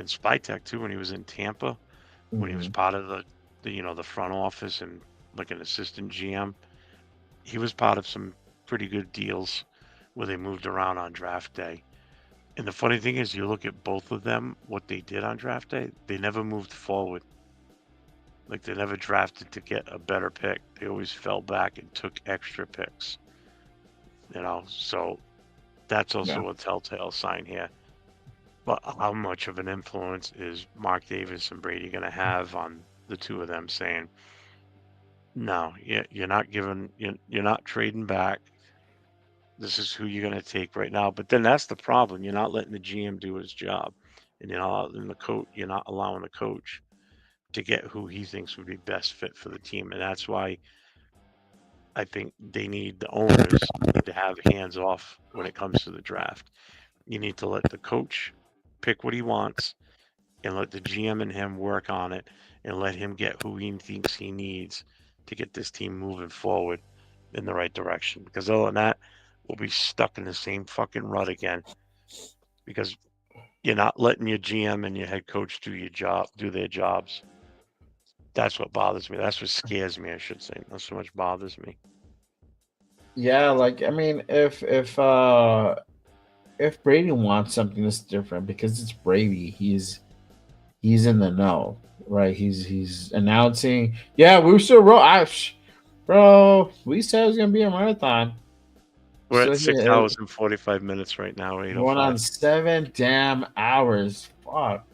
Spytek too, when he was in Tampa, when he was part of the front office and like an assistant GM, he was part of some pretty good deals where they moved around on draft day. And the funny thing is, you look at both of them, what they did on draft day, they never moved forward. Like, they never drafted to get a better pick. They always fell back and took extra picks. So that's also a telltale sign here. But how much of an influence is Mark Davis and Brady going to have on the two of them saying, no, you're not trading back. This is who you're going to take right now. But then that's the problem. You're not letting the GM do his job, and you're not allowing the coach to get who he thinks would be best fit for the team. And that's why I think the owners need to have hands off when it comes to the draft. You need to let the coach pick what he wants and let the GM and him work on it and let him get who he thinks he needs to get this team moving forward in the right direction. Because other than that, we'll be stuck in the same fucking rut again, because you're not letting your GM and your head coach do their jobs. That's what bothers me. That's what scares me, I should say. Not so much bothers me. Yeah, like, I mean, if Brady wants something that's different, because it's Brady, he's in the know, right? He's announcing, yeah, we still roll. Bro, we said it was gonna be a marathon. We're So at 6 yeah, hours and 45 minutes right now. going on 8:05. 7 damn hours. Fuck,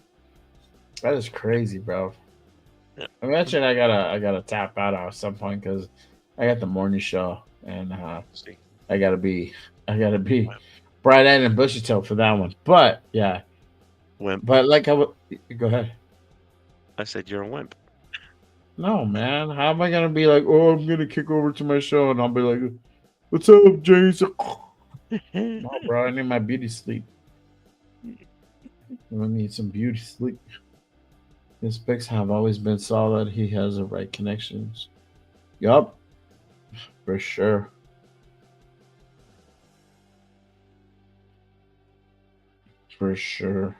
that is crazy, bro. Yeah. Imagine I gotta tap out at some point because I got the morning show and See, I gotta be bright eyed and bushy tailed for that one. But yeah, wimp. but like I would go ahead. I said you're a wimp. No, man. How am I gonna be like, oh, I'm gonna kick over to my show and I'll be like, what's up, Jason? No, bro, I need my beauty sleep. I need some beauty sleep. His picks have always been solid. He has the right connections. Yup, for sure. For sure.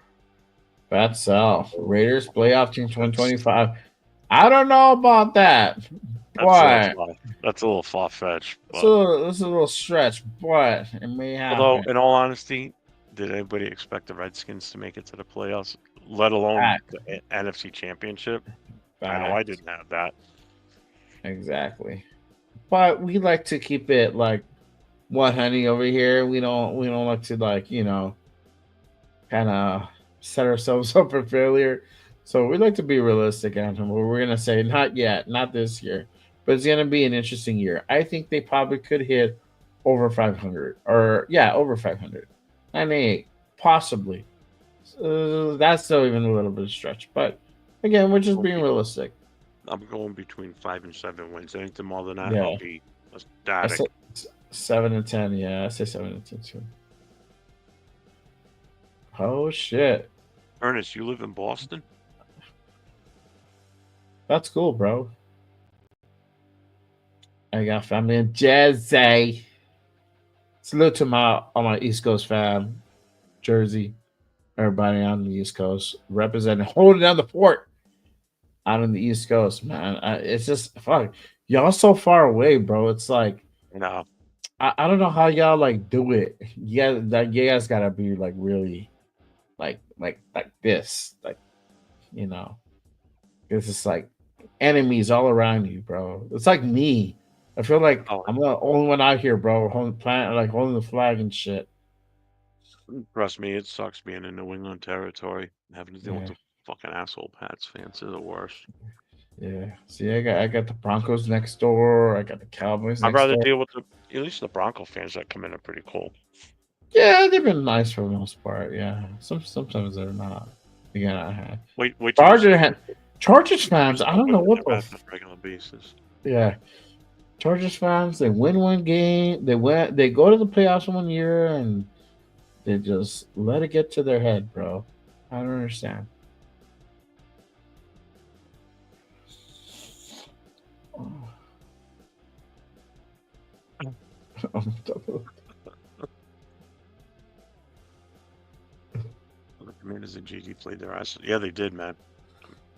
Fat Sal. Raiders playoff team 2025. I don't know about that. But That's a little far fetched. so this is a little stretch, but it may happen. Although, in all honesty, did anybody expect the Redskins to make it to the playoffs, let alone the NFC Championship? I know I didn't have that. Exactly. But we like to keep it like what honey over here. We don't like to like, kind of set ourselves up for failure. So we like to be realistic on him. We're gonna say not yet, not this year. But it's gonna be an interesting year. I think they probably could hit over 500. Or yeah, over 500. 98, possibly. That's still even a little bit of stretch. But again, we're just being realistic. I'm going between 5 and 7 wins. Anything more than that, Yeah. I'll be I ecstatic. say 7 and 10. Yeah, I say 7 and 10 too. Oh shit. Ernest, you live in Boston? That's cool, bro. I got family in Jersey. Salute to all my East Coast fam, Jersey, everybody on the East Coast representing, holding down the fort out on the East Coast, man. It's just fuck y'all so far away, bro. It's like No. I don't know how y'all like do it. Yeah, that you guys gotta be like really like this, like it's just like enemies all around you, bro. It's like me. I feel like I'm the only one out here, bro, holding the flag and shit. Trust me, it sucks being in New England territory, having to deal with the fucking asshole Pats fans. They're the worst. Yeah. See, I got the Broncos next door. I got the Cowboys I'd next rather door. deal with at least the Bronco fans that come in are pretty cool. Yeah, they've been nice for the most part. Yeah. Sometimes they're not. Again, Wait. Chargers fans, I don't know what the regular basis. Yeah. Chargers fans, they win one game, they go to the playoffs one year, and they just let it get to their head, bro. I don't understand. The Commanders and GD played their ass. Yeah, they did, man.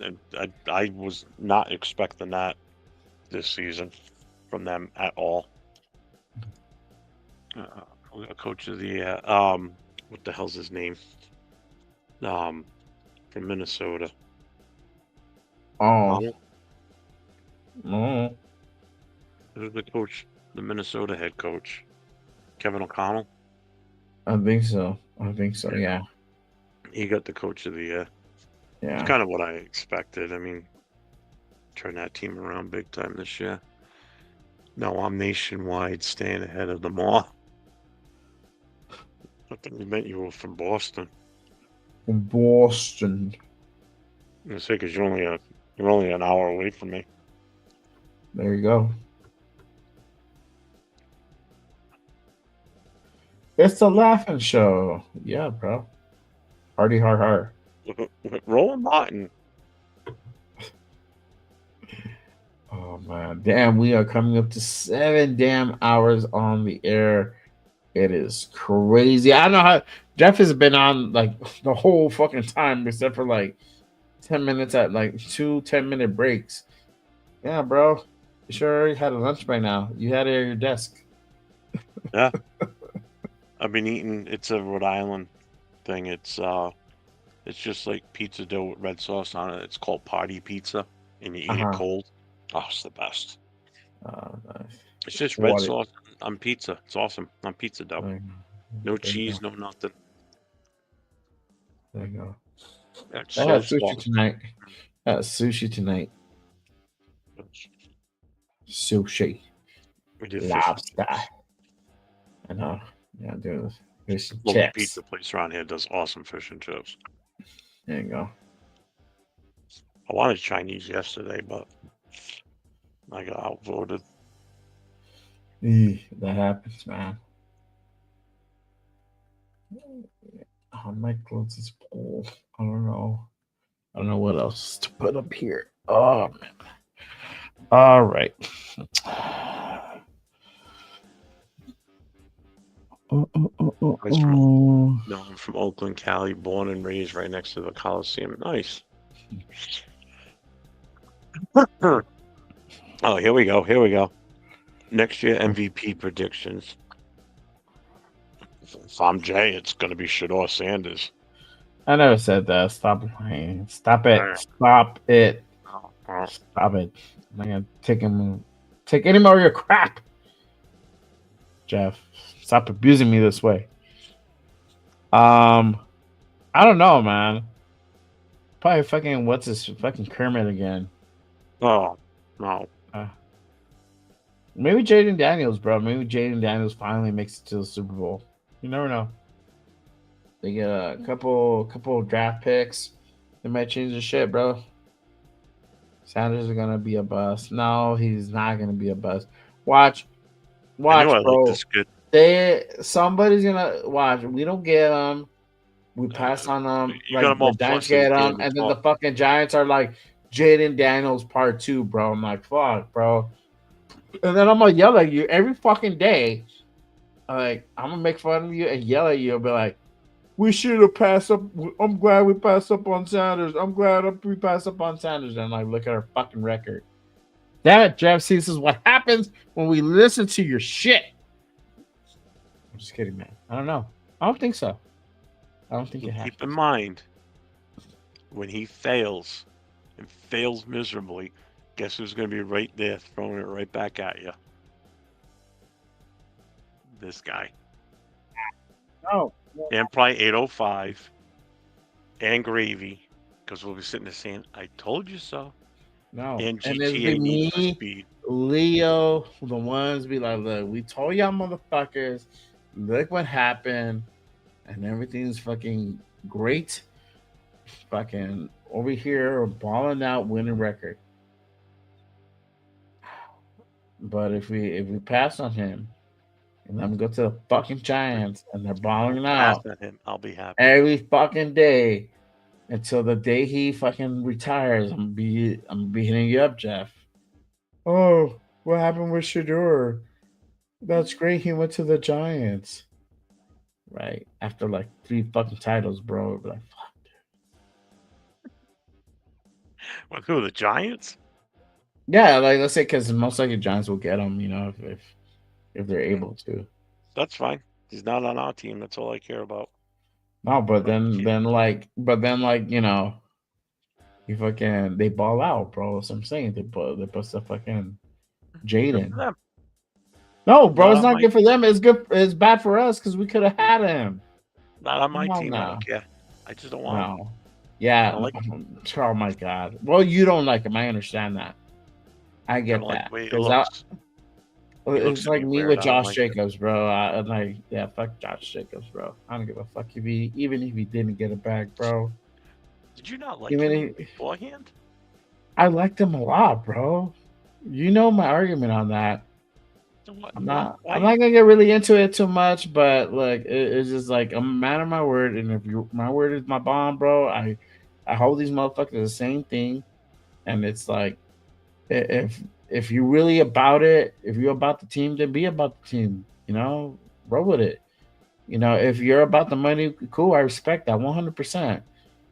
And I was not expecting that this season from them at all. Coach of the year. What the hell's his name? From Minnesota. Oh. No. Who's the coach? The Minnesota head coach, Kevin O'Connell. I think so. Yeah. He got the coach of the year. Yeah. It's kind of what I expected. I mean, turn that team around big time this year. No, I'm nationwide, staying ahead of them all. I thought you meant you were from Boston. From Boston. I say because you're only an hour away from me. There you go. It's the laughing show. Yeah, bro. Hardy har. Roland Martin. Oh man, damn! We are coming up to 7 damn hours on the air. It is crazy. I don't know how Jeff has been on like the whole fucking time, except for like 10 minutes at like 2 10-minute breaks. Yeah, bro. You sure you had a lunch by now? You had it at your desk. Yeah. I've been eating. It's a Rhode Island thing. It's just like pizza dough with red sauce on it. It's called party pizza, and you eat it cold. Oh, it's the best. Nice. It's just What red it- sauce on pizza. It's awesome on pizza dough. There you No go. cheese, no nothing. There you go. It's I so had sushi soft. tonight. Sushi tonight. Sushi. We did fish. Lobster. I know. Yeah, dude. Here's some Local chips. pizza place around here does awesome fish and chips. There you go. I wanted Chinese yesterday, but I got outvoted. That happens, man. I might close this poll. I don't know. I don't know what else to put up here. Oh man. All right. No, I'm from Oakland, Cali, born and raised right next to the Coliseum. Nice. Oh, here we go. Here we go. Next year MVP predictions. If I'm Jay, it's going to be Shador Sanders. I never said that. Stop lying. Stop it. Stop it. Stop it. I'm not gonna take any more of your crap. Jeff, stop abusing me this way. I don't know, man. Probably fucking what's this fucking Kermit again? Oh, no. Maybe Jaden Daniels, bro. Maybe Jaden Daniels finally makes it to the Super Bowl. You never know. They get a couple draft picks. They might change the shit, bro. Sanders is gonna be a bust. No, he's not gonna be a bust. Watch, I knew I bro. looked this good. Somebody's gonna watch. We don't get them. We pass on them. You Like got 'em all the Giants flustered get at the them, end and of then the the fucking Giants are like Jaden Daniels Part 2, bro. I'm like, fuck, bro. And then I'm gonna yell at you every fucking day. Like, I'm gonna make fun of you and yell at you and be like, we should have passed up. I'm glad we passed up on Sanders. I'm glad we passed up on Sanders. And like, look at our fucking record. Damn it, Jeff. See, this is what happens when we listen to your shit. I'm just kidding, man. I don't know. I don't think so. I don't think it happens. Keep in mind, when he fails and fails miserably, guess who's going to be right there throwing it right back at you? This guy. No. And probably 805 and Gravy, because we'll be sitting there saying, I told you so. No. And it'd GTA be needs me, speed. Leo, the ones be like, look, we told y'all motherfuckers, look what happened, and everything's fucking great. Fucking over here, balling out, winning record. But if we pass on him, and let him go to the fucking Giants, and they're balling out Pass at him, I'll be happy. every fucking day until the day he fucking retires. I'm gonna be hitting you up, Jeff. Oh, what happened with Shador? That's great. He went to the Giants. Right. After like 3 fucking titles, bro. Be like, fuck. Well, who, the Giants? Yeah, like let's say because most likely Giants will get him, you know, if they're able to. That's fine. He's not on our team. That's all I care about. No, but then you know, they ball out, bro. That's what I'm saying. They put stuff fucking Jaden. Them. No, bro, it's Not on not my- good for them. It's good. It's bad for us because we could have had him. Not on my Come on team. I now. don't care. I just don't want him. No. Yeah. I like Oh my god. Well, you don't like him. I understand that. I I get don't like that. the way he 'Cause looks. He looks it's like me weird. with I don't Josh like it. Jacobs, bro. I'm like, yeah, fuck Josh Jacobs, bro. I don't give a fuck even if he didn't get it back, bro. Did you not like Even him if- beforehand? I liked him a lot, bro. You know my argument on that. So what? I'm not Why? gonna get really into it too much, but like it's just like I'm a man of my word, and if my word is my bond, bro, I hold these motherfuckers the same thing, and it's like if you're really about it, if you're about the team, then be about the team. You know, roll with it. You know, if you're about the money, cool. I respect that 100%.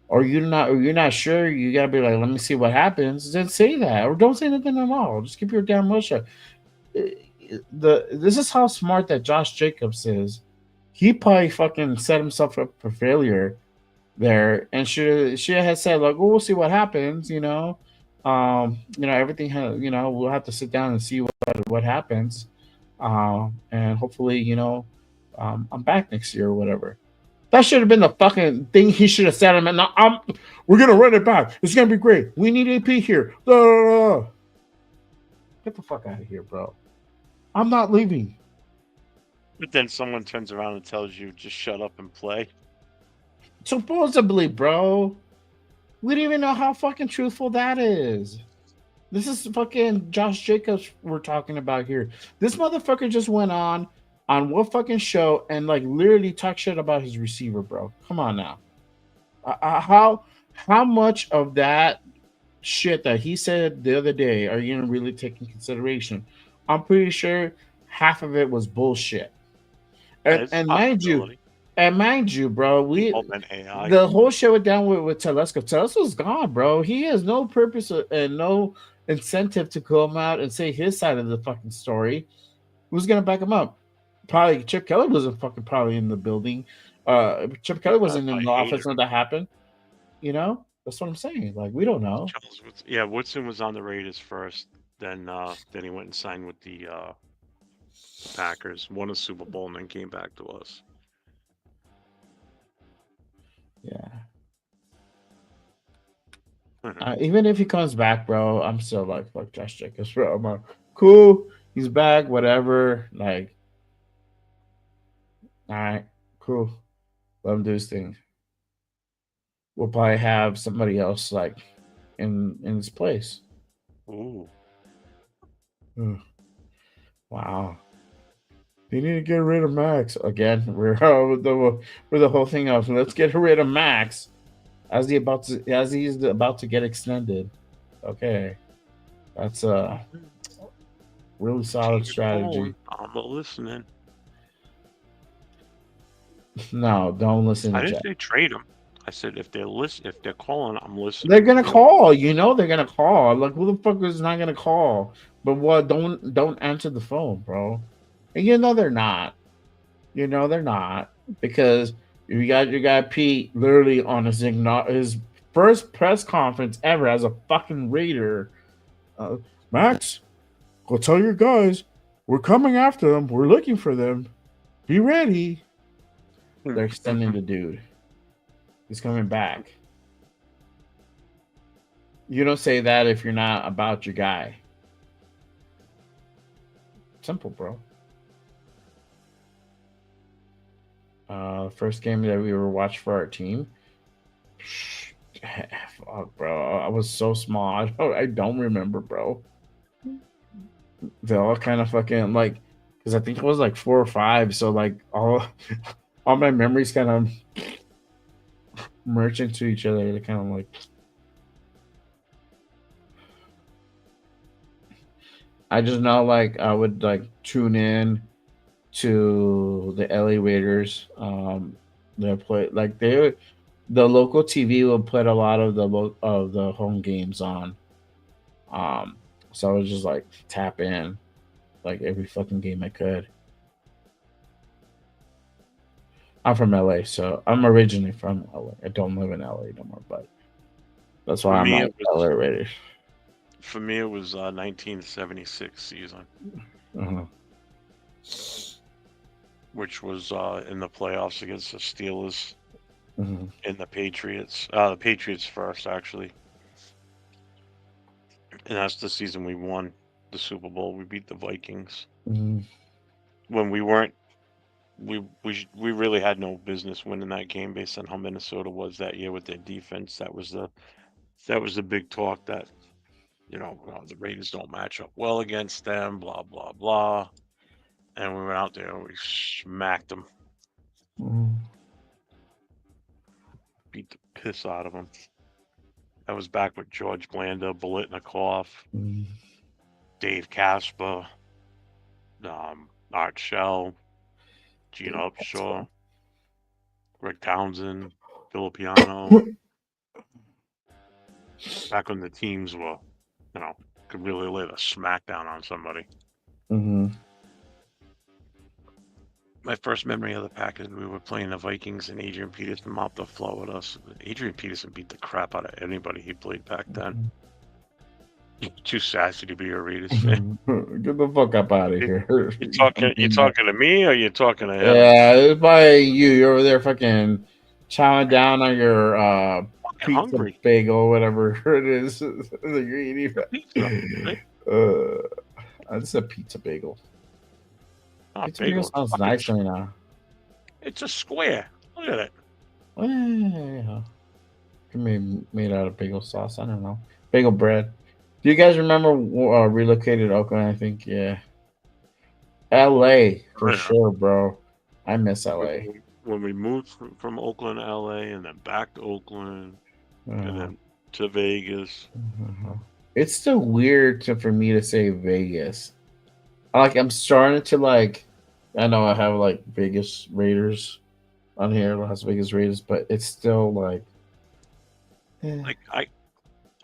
Or you're not sure, you gotta be like, let me see what happens. Then say that, or don't say nothing at all. Just keep your damn mouth shut. This is how smart that Josh Jacobs is. He probably fucking set himself up for failure there, and should have said like, "Oh, we'll see what happens," you know. Everything has, we'll have to sit down and see what happens. And hopefully, I'm back next year or whatever. That should have been the fucking thing he should have said. We're gonna run it back. It's gonna be great. We need AP here. Get the fuck out of here, bro. I'm not leaving. But then someone turns around and tells you just shut up and play. Supposedly, bro. We don't even know how fucking truthful that is. This is fucking Josh Jacobs we're talking about here. This motherfucker just went on what fucking show and like literally talk shit about his receiver, bro. Come on now. How much of that shit that he said the other day are you gonna really take in consideration? I'm pretty sure half of it was bullshit. And mind you, bro, the whole show went down with Telesco. Telesco's gone, bro. He has no purpose and no incentive to come out and say his side of the fucking story. Who's gonna back him up? Probably Chip Kelly wasn't fucking probably in the building. Chip Kelly wasn't in the office when that happened. That's what I'm saying. Like, we don't know. Woodson was on the Raiders first. Then he went and signed with the Packers, won a Super Bowl, and then came back to us. Yeah. Mm-hmm. Even if he comes back, bro, I'm still like, fuck Josh Jacobs, bro. I'm like, cool. He's back, whatever. Like, all right, cool. Let him do his thing. We'll probably have somebody else like in his place. Ooh. Wow. They need to get rid of Max again. We're the whole thing of let's get rid of Max as he's about to get extended. Okay, that's a really solid strategy. I'm listening. No, don't listen. I didn't say trade him. I said if they're calling, I'm listening. They're gonna call. They're gonna call. Like, who the fuck is not gonna call? But what? Don't answer the phone, bro. And they're not. They're not, because you got your guy Pete literally on his first press conference ever as a fucking Raider. Max, go tell your guys we're coming after them. We're looking for them. Be ready. They're extending the dude. He's coming back. You don't say that if you're not about your guy. Simple, bro. First game that we were watching for our team. Fuck, bro. I was so small. I don't remember, bro. They all kind of fucking like, because I think it was like 4 or 5. So like all my memories kind of merge into each other. They're kind of like. I just know, like, I would like tune in to the LA Raiders. They play like the local TV will put a lot of the home games on. So I was just like tap in, like every fucking game I could. I'm from LA, so I'm originally from LA. I don't live in LA no more, but that's why I'm not LA Raiders. For me, it was 1976 season, which was in the playoffs against the Steelers and the Patriots. The Patriots first, actually. And that's the season we won the Super Bowl. We beat the Vikings. When we weren't, we really had no business winning that game based on how Minnesota was that year with their defense. That was the big talk that, the Raiders don't match up well against them, blah, blah, blah. And we went out there and we smacked them. Beat the piss out of them. That was back with George Blanda, Biletnikoff, Dave Casper, Art Shell, Gene Upshaw, Rick Townsend, Filipiano. Back when the teams were, could really lay the smackdown on somebody. My first memory of the Packers, we were playing the Vikings and Adrian Peterson mopped the floor with us. Adrian Peterson beat the crap out of anybody he played back then. You're too sassy to be a Raiders fan. Get the fuck up out of here. You talking to me or you talking to him? Yeah, it's by you. You're over there fucking chowing down on your pizza hungry. bagel, whatever it is that you're eating. It's a pizza bagel. Pizza bagel sounds nice right now. It's a square. Look at it. Yeah. Made out of bagel sauce. I don't know. Bagel bread. Do you guys remember relocated to Oakland? I think, yeah. LA for sure, bro. I miss LA. When we moved from Oakland to LA and then back to Oakland and then to Vegas. It's still weird for me to say Vegas. I'm starting to I know I have Vegas Raiders on here, Las Vegas Raiders, but it's still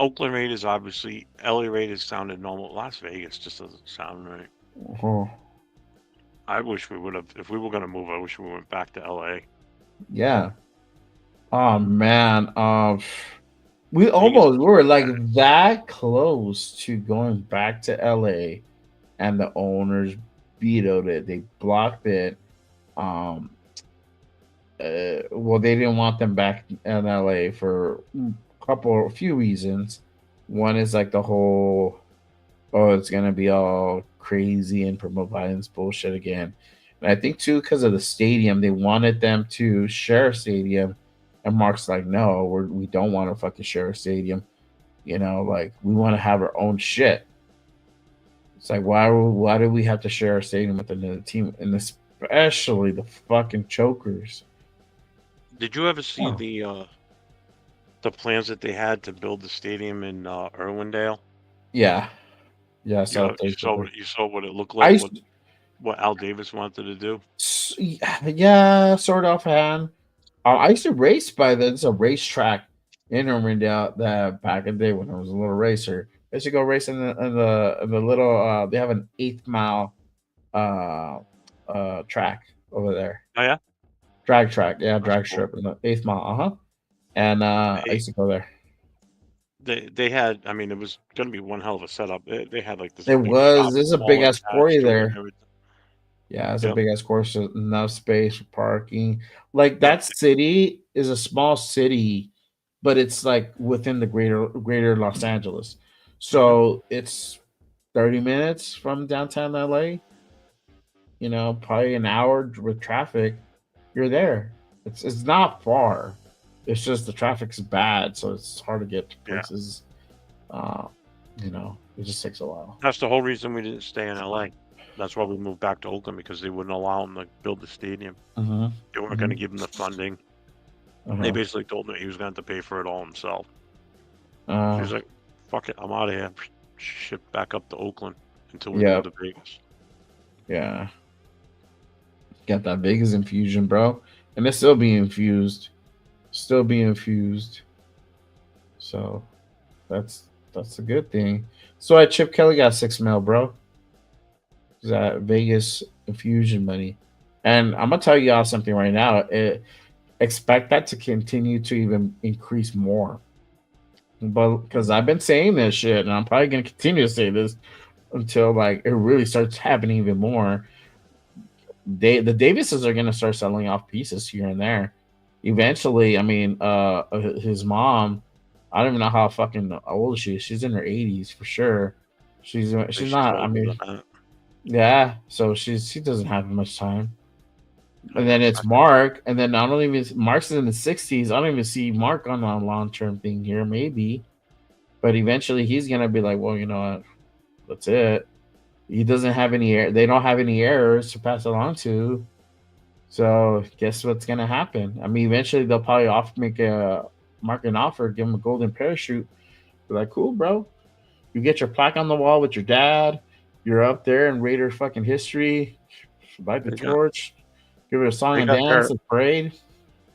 Oakland Raiders, obviously. LA Raiders sounded normal. Las Vegas just doesn't sound right. I wish we would have. If we were going to move, I wish we went back to LA. Yeah. Oh man. We were that close to going back to LA, and the owners vetoed it. They blocked it. Well, they didn't want them back in LA for a few reasons. One is the whole, it's gonna be all crazy and promote violence bullshit again. And I think too, because of the stadium, they wanted them to share a stadium, and Mark's no, we don't want to fucking share a stadium. We want to have our own shit. It's why do we have to share a stadium with another team, and especially the fucking chokers? Did you ever see the plans that they had to build the stadium in Irwindale? Yeah. Yeah, I saw you saw what it looked like, what Al Davis wanted to do? Yeah, sort of offhand. I used to race by there's a racetrack in Irwindale that back in the day when I was a little racer. I used to go race in the little they have an 8th mile track over there. Oh yeah? Drag track, yeah, drag strip in the 8th mile, And I used to go there. They had, I mean, it was going to be one hell of a setup. They had this. There's a big ass quarry there. Yeah, it's a big ass course, enough space for parking. That city is a small city, but it's within the greater Los Angeles. So it's 30 minutes from downtown LA. Probably an hour with traffic. You're there. It's not far. It's just the traffic's bad, so it's hard to get to places. It just takes a while. That's the whole reason we didn't stay in LA. That's why we moved back to Oakland, because they wouldn't allow him to build the stadium. They weren't going to give him the funding. They basically told him he was going to have to pay for it all himself. He was like, fuck it, I'm out of here. Ship back up to Oakland until we go to Vegas. Yeah. Got that Vegas infusion, bro. And it's still being infused. So that's a good thing. So Chip Kelly got $6 million, bro. That Vegas infusion money. And I'm gonna tell y'all something right now. Expect that to continue to even increase more. But because I've been saying this shit, and I'm probably gonna continue to say this until it really starts happening even more. The Davises are gonna start selling off pieces here and there. Eventually, I mean, his mom, I don't even know how fucking old she is. She's in her 80s for sure. She's not. I mean, yeah. So she doesn't have much time. And then it's Mark, and then I don't even. Mark's in the 60s. I don't even see Mark on a long-term thing here. Maybe, but eventually he's gonna be like, well, you know what? That's it. He doesn't have any. They don't have any heirs to pass it on to. So guess what's gonna happen? I mean, eventually they'll probably make Mark an offer, give him a golden parachute. Be like, cool, bro. You get your plaque on the wall with your dad. You're up there in Raider fucking history. Light the torch. Give her a song and dance, a parade.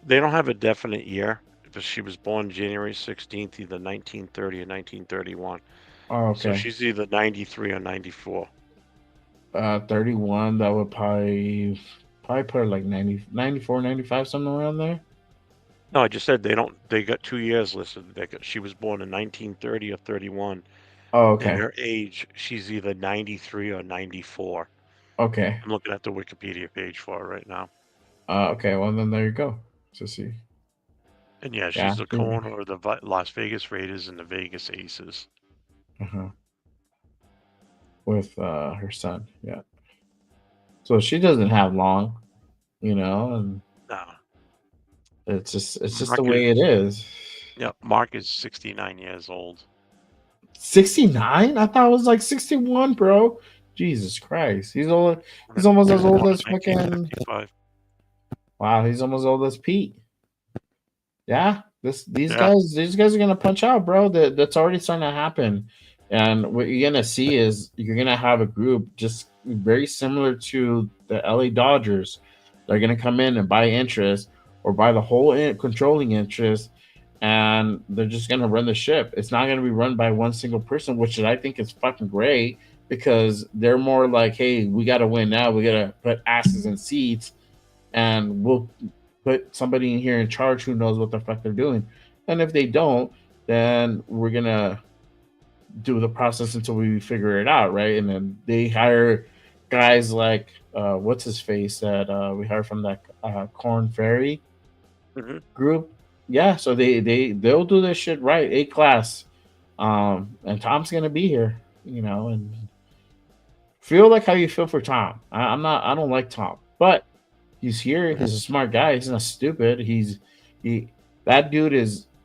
They don't have a definite year. Because she was born January 16th, either 1930 or 1931. Oh, okay. So she's either 93 or 94. 31, that would probably put her like 90, 94, 95, something around there. No, I just said they got 2 years listed. She was born in 1930 or 31, Oh, And okay. her age, she's either 93 or 94. Okay. I'm looking at the Wikipedia page for her right now. Okay. Well, then there you go. To see. And yeah, Yeah. she's the co-owner of the Las Vegas Raiders and the Vegas Aces. Uh-huh. With her son. Yeah. So she doesn't have long, and No. it's just the Mark way it is. Yeah, Mark is 69 years old. 69? I thought it was like 61, bro. Jesus Christ. He's old. He's almost as old as fucking. 1955. Wow, he's almost as old as Pete. Yeah, these Yeah. guys are gonna punch out, bro. That's already starting to happen. And what you're gonna see is you're gonna have a group just very similar to the LA Dodgers. They're gonna come in and buy interest or buy the whole controlling interest, and they're just gonna run the ship. It's not gonna be run by one single person, which I think is fucking great because they're more like, hey, we gotta win now. We gotta put asses in seats, and we'll put somebody in here in charge who knows what the fuck they're doing. And if they don't, then we're gonna do the process until we figure it out, right? And then they hire guys like what's his face that we hired from that Corn Ferry group. Yeah, so they'll do this shit right, A class. And Tom's gonna be here, and feel like how you feel for Tom. I don't like Tom, but he's here. He's a smart guy. He's not stupid. That dude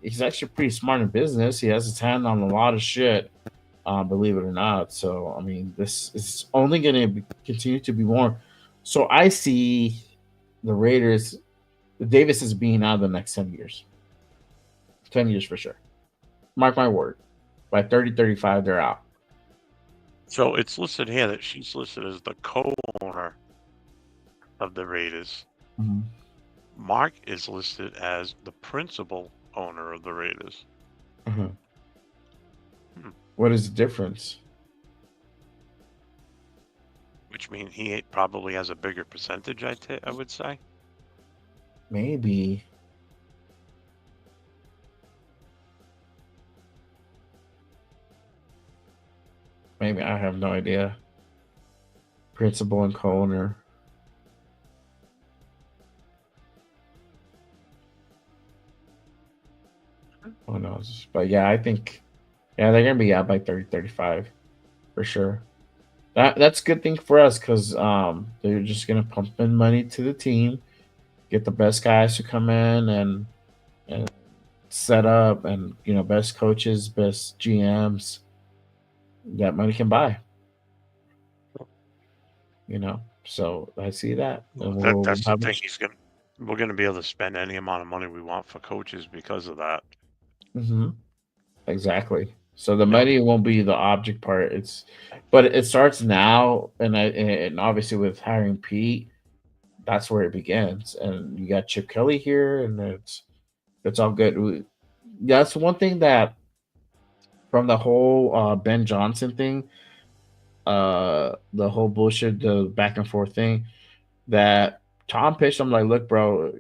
he's actually pretty smart in business. He has his hand on a lot of shit, believe it or not. So I mean, this is only going to continue to be more. So I see the Raiders, Davis is being out the next 10 years. 10 years for sure. Mark my word. By 35, they're out. So it's listed here that she's listed as the co-owner of the Raiders. Mhm. Mark is listed as the principal owner of the Raiders. Uh-huh. What is the difference? Which means he probably has a bigger percentage, I would say. Maybe. Maybe, I have no idea. Principal and co-owner. Who knows? But yeah, I think they're gonna be out by 35 for sure. That's a good thing for us because they're just gonna pump in money to the team, get the best guys to come in and set up, and best coaches, best GMs that money can buy. So I see that. And That's the thing. We're gonna be able to spend any amount of money we want for coaches because of that. Mm-hmm. Exactly. So the money won't be the object part. But it starts now, and obviously with hiring Pete, that's where it begins. And you got Chip Kelly here, and it's all good. That's one thing that from the whole Ben Johnson thing, the whole bullshit, the back and forth thing, that Tom pitched. I'm like, look, bro,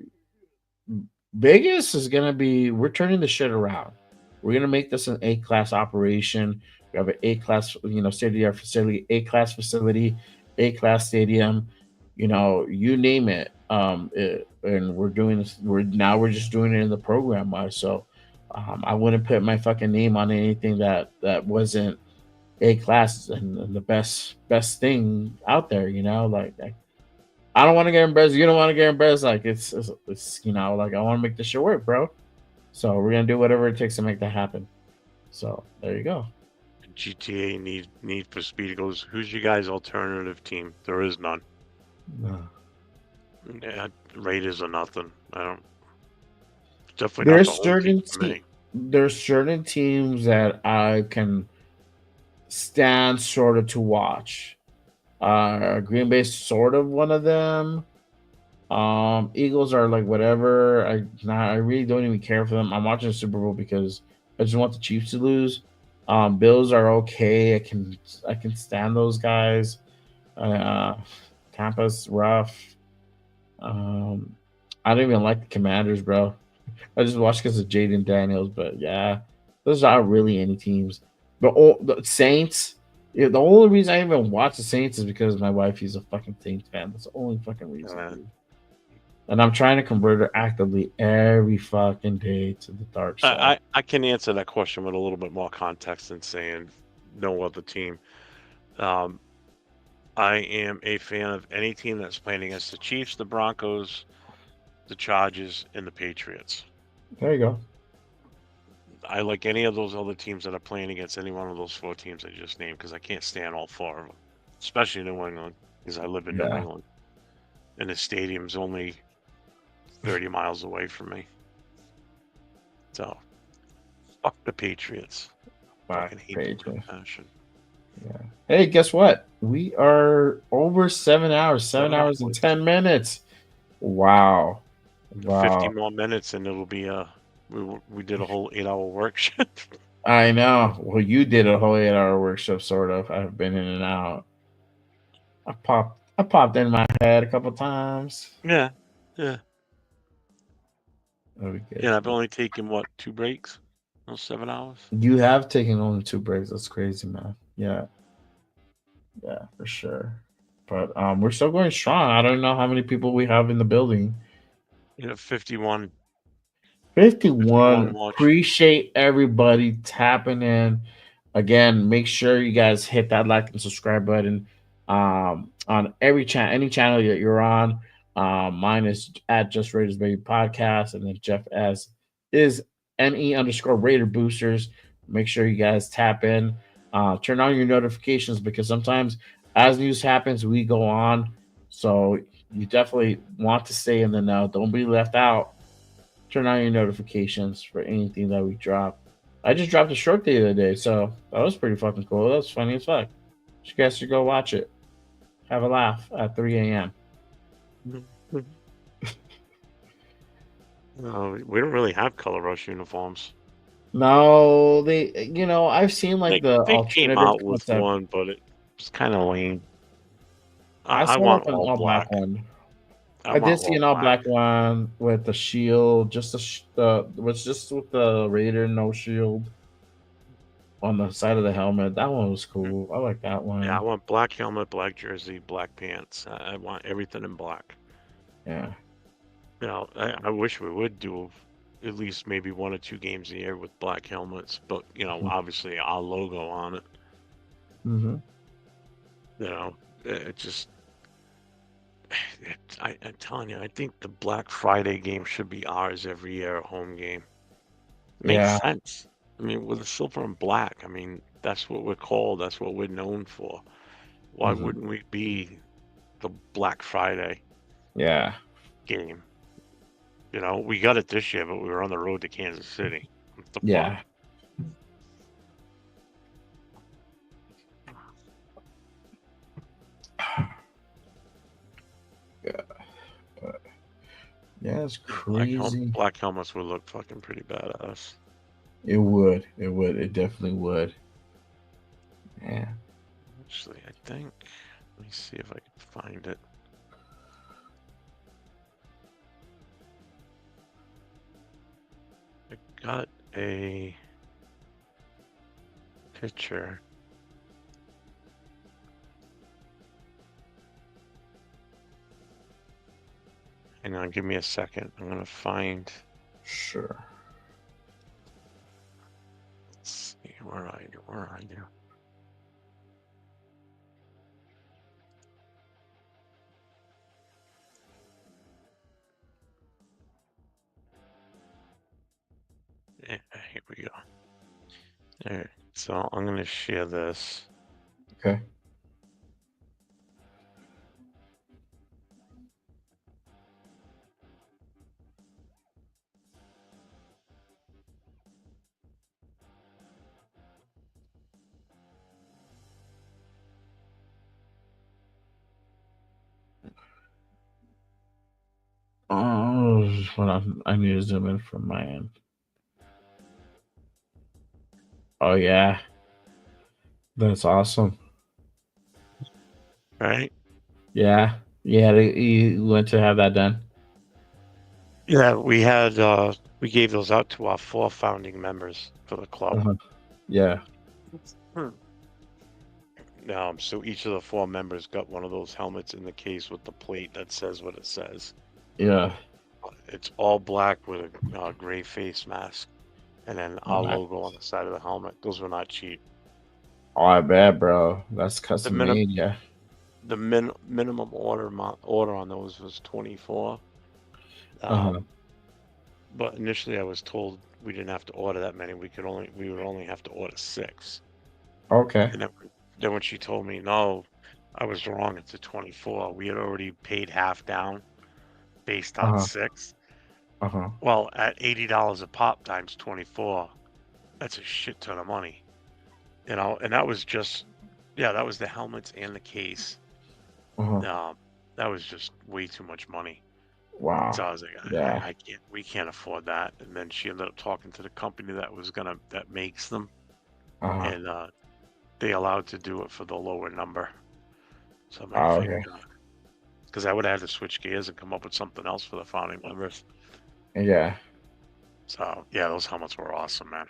Vegas is gonna be. We're turning the shit around. We're gonna make this an A-class operation. We have an A-class, state-of-the-art facility, A-class facility, A-class stadium. You name it. And we're doing this. We're just doing it in the program. So, I wouldn't put my fucking name on anything that wasn't A-class and the best thing out there. Like I don't want to get embarrassed. You don't want to get embarrassed. Like it's like I want to make this shit work, bro. So we're gonna do whatever it takes to make that happen. So there you go. GTA Need for Speed goes, who's your guys' alternative team? There is none. No. Yeah, Raiders or nothing. I don't. Definitely not There's certain teams that I can stand sort of to watch. Green Bay's sort of one of them. Eagles are like whatever. I really don't even care for them. I'm watching the Super Bowl because I just want the Chiefs to lose. Bills are okay. I can stand those guys. Tampa's rough. I don't even like the Commanders, bro. I just watched because of Jaden Daniels, but yeah, those aren't really any teams. The Saints. Yeah, the only reason I even watch the Saints is because my wife is a fucking Saints fan. That's the only fucking reason. Dude. And I'm trying to convert her actively every fucking day to the dark side. I can answer that question with a little bit more context than saying no other team. I am a fan of any team that's playing against the Chiefs, the Broncos, the Chargers, and the Patriots. There you go. I like any of those other teams that are playing against any one of those 4 teams I just named because I can't stand all 4 of them, especially New England because I live in New England. And the stadium's only 30 miles away from me. So, fuck the Patriots. Fucking hate them with passion. Yeah. Hey, guess what? We are over 7 hours. 7 hours and 10 minutes. Wow. 50 more minutes and it'll be we did a whole 8-hour workshop. I know. Well, you did a whole 8-hour workshop, sort of. I've been in and out. I popped in my head a couple times. Yeah. Yeah, I've only taken 2 breaks? Those 7 hours. You have taken only 2 breaks. That's crazy, man. Yeah, for sure. But we're still going strong. I don't know how many people we have in the building. 51. 51. Appreciate everybody tapping in. Again, make sure you guys hit that like and subscribe button on every channel, any channel that you're on. Mine is at Just Raiders Baby Podcast, and then Jeff S is NE_Raider Boosters. Make sure you guys tap in. Turn on your notifications because sometimes as news happens, we go on. So you definitely want to stay in the know. Don't be left out. Turn on your notifications for anything that we drop. I just dropped a short the other day, so that was pretty fucking cool. That was funny as fuck. You guys should go watch it. Have a laugh at 3 a.m. We don't really have Color Rush uniforms. No, I've seen like they came out with one, but it's kind of lame. I want an all black one. I did see an all black one with the shield, just with the Raider no shield on the side of the helmet. That one was cool. I like that one. Yeah, I want black helmet, black jersey, black pants. I want everything in black. Yeah. I wish we would do at least maybe 1 or 2 games a year with black helmets, but obviously our logo on it. Mm-hmm. It just. I'm telling you, I think the Black Friday game should be ours every year, a home game. Makes sense. I mean, with the silver and black, I mean, that's what we're called. That's what we're known for. Why wouldn't we be the Black Friday game? We got it this year, but we were on the road to Kansas City. Yeah. Yeah, it's crazy. Black helmets would look fucking pretty badass. It would. It definitely would. Yeah. Actually, I think. Let me see if I can find it. I got a picture. Hang on, give me a second. I'm gonna find. Sure. Let's see. Where are you? Yeah, here we go. All right. So I'm gonna share this. Okay. I need to zoom in from my end. Oh yeah, that's awesome. Right? Yeah, you went to have that done. Yeah, we gave those out to our 4 founding members for the club. Yeah. So each of the 4 members got one of those helmets in the case with the plate that says what it says. Yeah. It's all black with a gray face mask, and then our Alright. logo on the side of the helmet. Those were not cheap. Oh, I bet, bro. That's custom minim- made, yeah. The minimum order on those was 24. But initially, I was told we didn't have to order that many. We would only have to order 6. Okay. And then when she told me, no, I was wrong. It's a 24. We had already paid half down based on 6. Well, at $80 a pop times 24, that's a shit ton of money. And that was just, that was the helmets and the case. That was just way too much money. Wow. So I was like, we can't afford that. And then she ended up talking to the company that makes them, and they allowed to do it for the lower number. So I'm like, because I would have had to switch gears and come up with something else for the founding members. Yeah. So yeah, those helmets were awesome, man.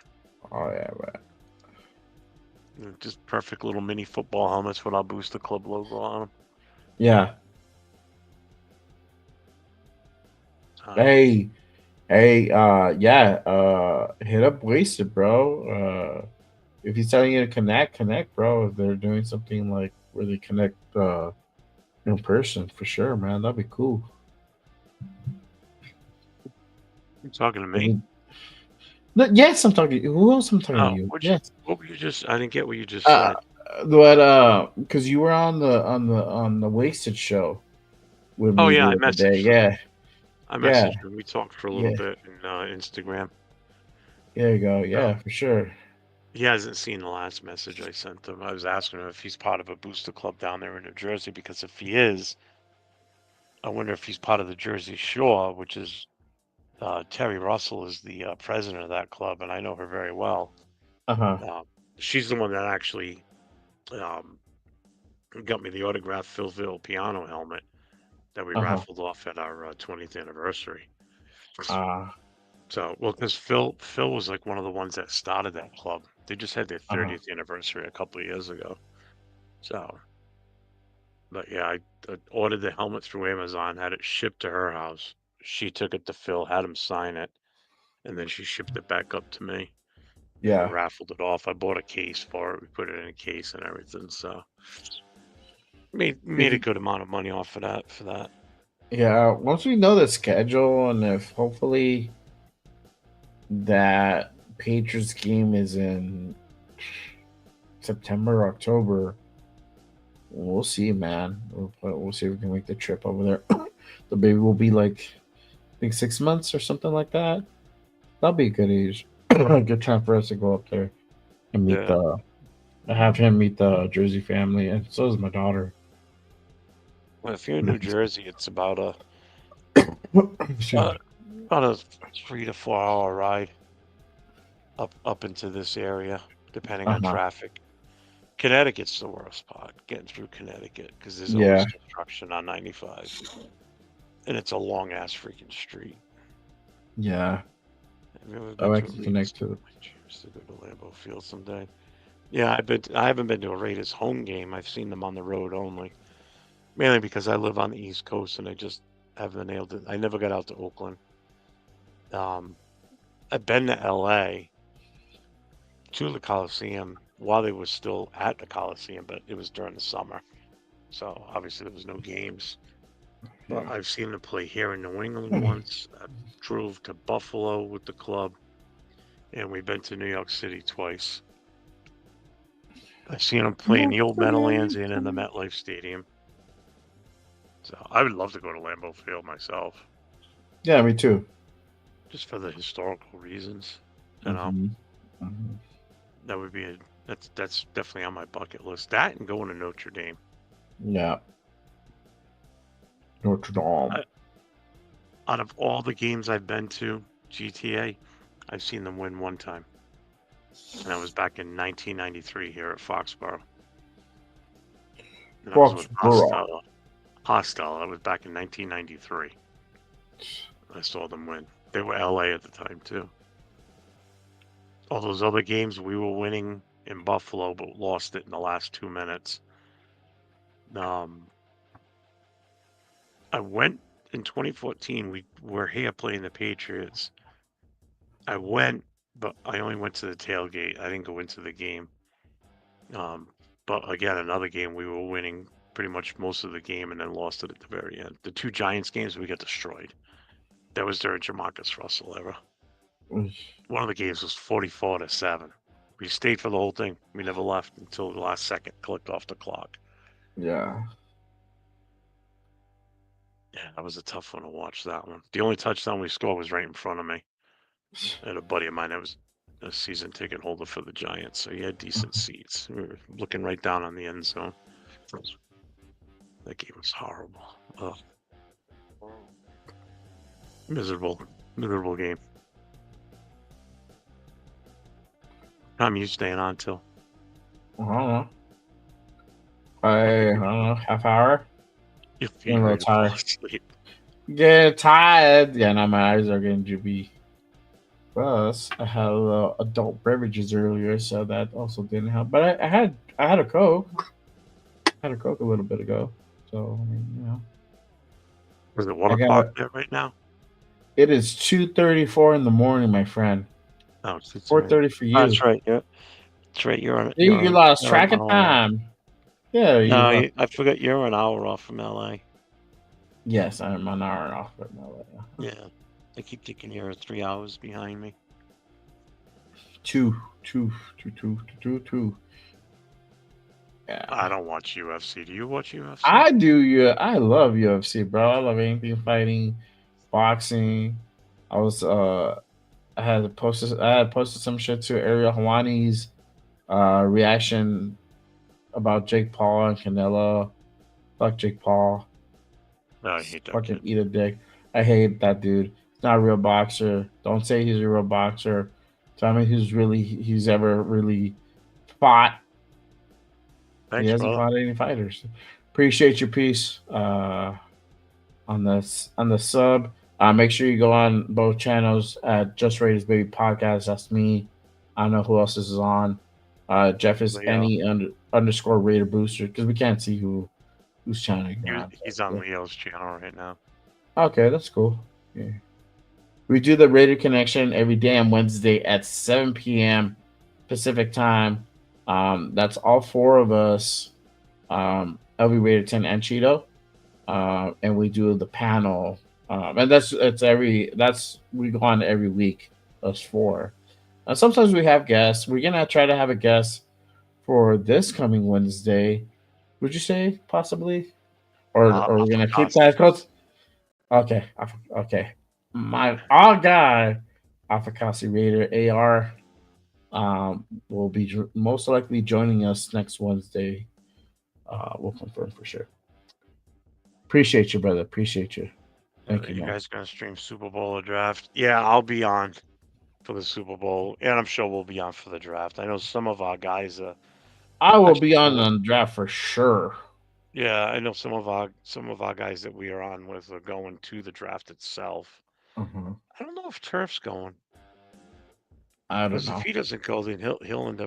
Oh yeah, man. Just perfect little mini football helmets with our Booster Club logo on them. Yeah. Hey, hit up Wasted, bro. If he's telling you to connect, bro. If they're doing something like where they connect in person, for sure, man. That'd be cool. You talking to me? No, yes, I'm talking. Who else? I'm talking to you. Yes. What were you just? I didn't get what you just said. But because you were on the Wasted show with me. Oh yeah, I the other messaged. day. Yeah. I messaged him. We talked for a little bit in Instagram. There you go. Yeah, for sure. He hasn't seen the last message I sent him. I was asking him if he's part of a booster club down there in New Jersey, because if he is, I wonder if he's part of the Jersey Shore, which is Terry Russell is the president of that club, and I know her very well. She's the one that actually got me the autographed Phil piano helmet that we raffled off at our 20th anniversary. So, well, because Phil was like one of the ones that started that club. They just had their 30th anniversary a couple of years ago. So, but yeah, I ordered the helmet through Amazon, had it shipped to her house. She took it to Phil, had him sign it, and then she shipped it back up to me. Yeah. And raffled it off. I bought a case for it. We put it in a case and everything. So, made a good amount of money off of that for that. Yeah, once we know the schedule, and if hopefully that Patriots game is in September, October, we'll see, man. We'll see if we can make the trip over there. The baby will be like, I think 6 months or something like that. That'll be a good age, a good time for us to go up there and meet have him meet the Jersey family, and so is my daughter. Well, if you're in New Jersey, it's about a 3 to 4 hour ride up into this area, depending on traffic. Connecticut's the worst part, getting through Connecticut, because there's always construction on 95, and it's a long ass freaking street. Yeah. I like to connect to to go to Lambeau Field someday. Yeah, I haven't been to a Raiders home game. I've seen them on the road only, mainly because I live on the East Coast and I just haven't been able to. I never got out to Oakland. I've been to LA to the Coliseum while they were still at the Coliseum, but it was during the summer, so obviously there was no games. But I've seen them play here in New England once. I drove to Buffalo with the club, and we've been to New York City twice. I've seen them play in the old Meadowlands and in the MetLife Stadium. So I would love to go to Lambeau Field myself. Yeah, me too. Just for the historical reasons, you know. That would be that's definitely on my bucket list. That and going to Notre Dame. Yeah. Notre Dame. Out of all the games I've been to, GTA, I've seen them win one time. And that was back in 1993 here at Foxborough. And I was with Hostile. That was back in 1993. I saw them win. They were LA at the time, too. All those other games, we were winning in Buffalo, but lost it in the last 2 minutes. I went in 2014. We were here playing the Patriots. I went, but I only went to the tailgate. I didn't go into the game. But again, another game we were winning pretty much most of the game and then lost it at the very end. The 2 Giants games we got destroyed. That was during Jamarcus Russell era. One of the games was 44-7. We stayed for the whole thing. We never left until the last second, clicked off the clock. Yeah. Yeah, that was a tough one to watch, that one. The only touchdown we scored was right in front of me. And a buddy of mine that was a season ticket holder for the Giants, so he had decent seats. We were looking right down on the end zone. That game was horrible. Ugh. Miserable game. How time you staying on till? I don't know. I don't know, half hour. You're I'm a little ready to fall tired. asleep. Get tired. Yeah, now my eyes are getting droopy. Plus, I had a little adult beverages earlier, so that also didn't help. But I had a Coke. I had a Coke a little bit ago. So I mean, you know. Is it 1 I got o'clock there right now? It is 2:34 in the morning, my friend. Oh, it's 4:30 for you. Oh, that's right. Yeah, that's right. You're on. You lost you're track on of an hour. time. Yeah. No, I forgot you're an hour off from LA. Yes, I'm an hour off right now. Yeah, I keep thinking you're 3 hours behind me. Two. Yeah. I don't watch UFC. Do you watch UFC? I do. Yeah, I love UFC, bro. I love anything fighting, boxing. I had posted some shit to Ariel Hawani's reaction about Jake Paul and Canelo. Fuck Jake Paul. No, I hate that Fucking kid. eat a dick. I hate that dude. He's not a real boxer. Don't say he's a real boxer. Tell me he's ever really fought. Thanks, He hasn't brother. fought any fighters. Appreciate your piece on the sub. Make sure you go on both channels at Just Raiders Baby Podcast. That's me. I don't know who else this is on. Jeff is Leo. any underscore Raider Booster because we can't see who's channel you're on. He's on Leo's channel right now. Okay, that's cool. Yeah. We do the Raider Connection every damn Wednesday at 7 p.m. Pacific time. That's all 4 of us. LV Raider 10 and Cheeto. And we do the panel. And we go on every week, us 4. Sometimes we have guests. We're gonna try to have a guest for this coming Wednesday. Would you say possibly? Or we're gonna keep that close? Okay. Our guy, Afakasi Raider AR, will be most likely joining us next Wednesday. We'll confirm for sure. Appreciate you, brother. Appreciate you. Thank you, You man. guys gonna stream Super Bowl or draft? Yeah, I'll be on for the Super Bowl, and I'm sure we'll be on for the draft. I know some of our guys I will be on the draft for sure. Yeah, I know some of our guys that we are on with are going to the draft itself. Mm-hmm. I don't know if Turf's going. I don't Because know. if he doesn't go, then he'll end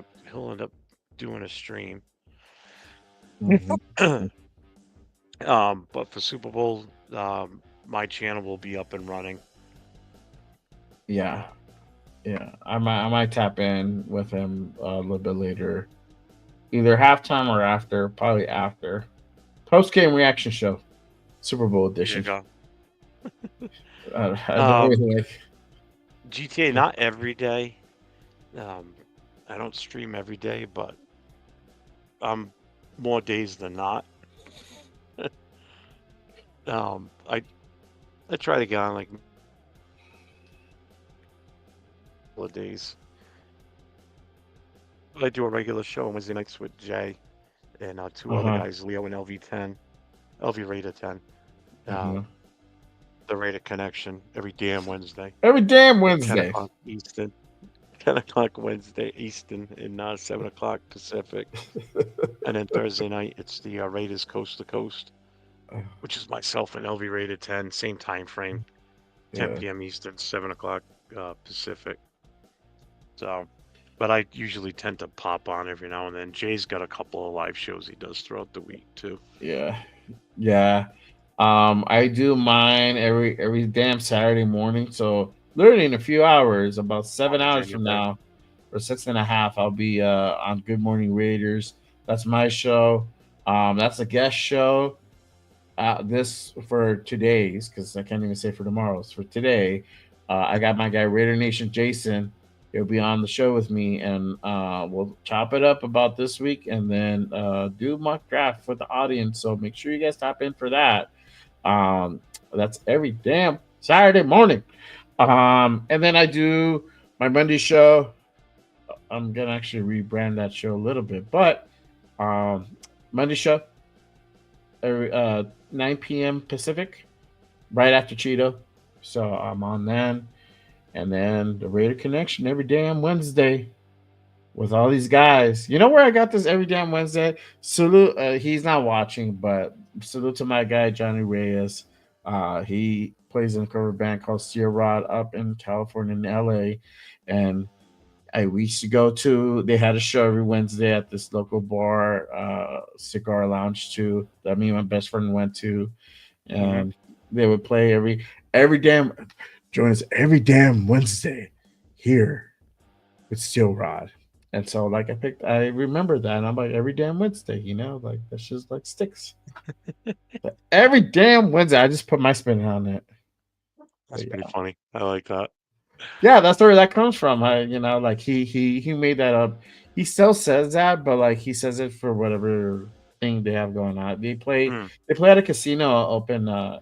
up doing a stream. Mm-hmm. But for Super Bowl, my channel will be up and running. Yeah. I might tap in with him a little bit later, either halftime or after. Probably after post game reaction show, Super Bowl edition. There you go. I don't really like GTA, not every day. I don't stream every day, but more days than not. I try to get on like a couple of days. I do a regular show on Wednesday nights with Jay and 2 other guys, Leo and LV Raider 10. The Raider Connection every damn Wednesday. every damn 10 Wednesday. o'clock Eastern. 10 o'clock Wednesday Eastern and 7 o'clock Pacific. And then Thursday night, it's the Raiders Coast to Coast, which is myself and LV Raider 10, same time frame, 10 Yeah. p.m. Eastern, 7 o'clock Pacific. So but I usually tend to pop on every now and then. Jay's got a couple of live shows he does throughout the week too. Yeah, yeah. I do mine every damn Saturday morning. So literally in a few hours, about 7 hours from now, or 6.5, I'll be on Good Morning Raiders. That's my show. That's a guest show. This for today's, because I can't even say for tomorrow's. For today, I got my guy Raider Nation Jason. He'll be on the show with me, and we'll chop it up about this week, and then do mock draft for the audience. So make sure you guys tap in for that. That's every damn Saturday morning. And then I do my Monday show. I'm gonna actually rebrand that show a little bit, but Monday show, every 9 p.m. Pacific, right after Cheeto. So I'm on then. And then the Raider Connection every damn Wednesday with all these guys. You know where I got this every damn Wednesday? Salute. He's not watching, but salute to my guy, Johnny Reyes. He plays in a cover band called Steel Rod up in California, in LA. And we used to go to, they had a show every Wednesday at this local bar, Cigar Lounge too, that me and my best friend went to. And they would play every damn, join us every damn Wednesday here with Steel Rod. And so like I remember that, and I'm like, every damn Wednesday, you know, like that's just like sticks. But every damn Wednesday, I just put my spin on it. That's pretty funny. I like that. Yeah, that's where that comes from. Like he made that up. He still says that, but like he says it for whatever thing they have going on. They play at a casino up in LA.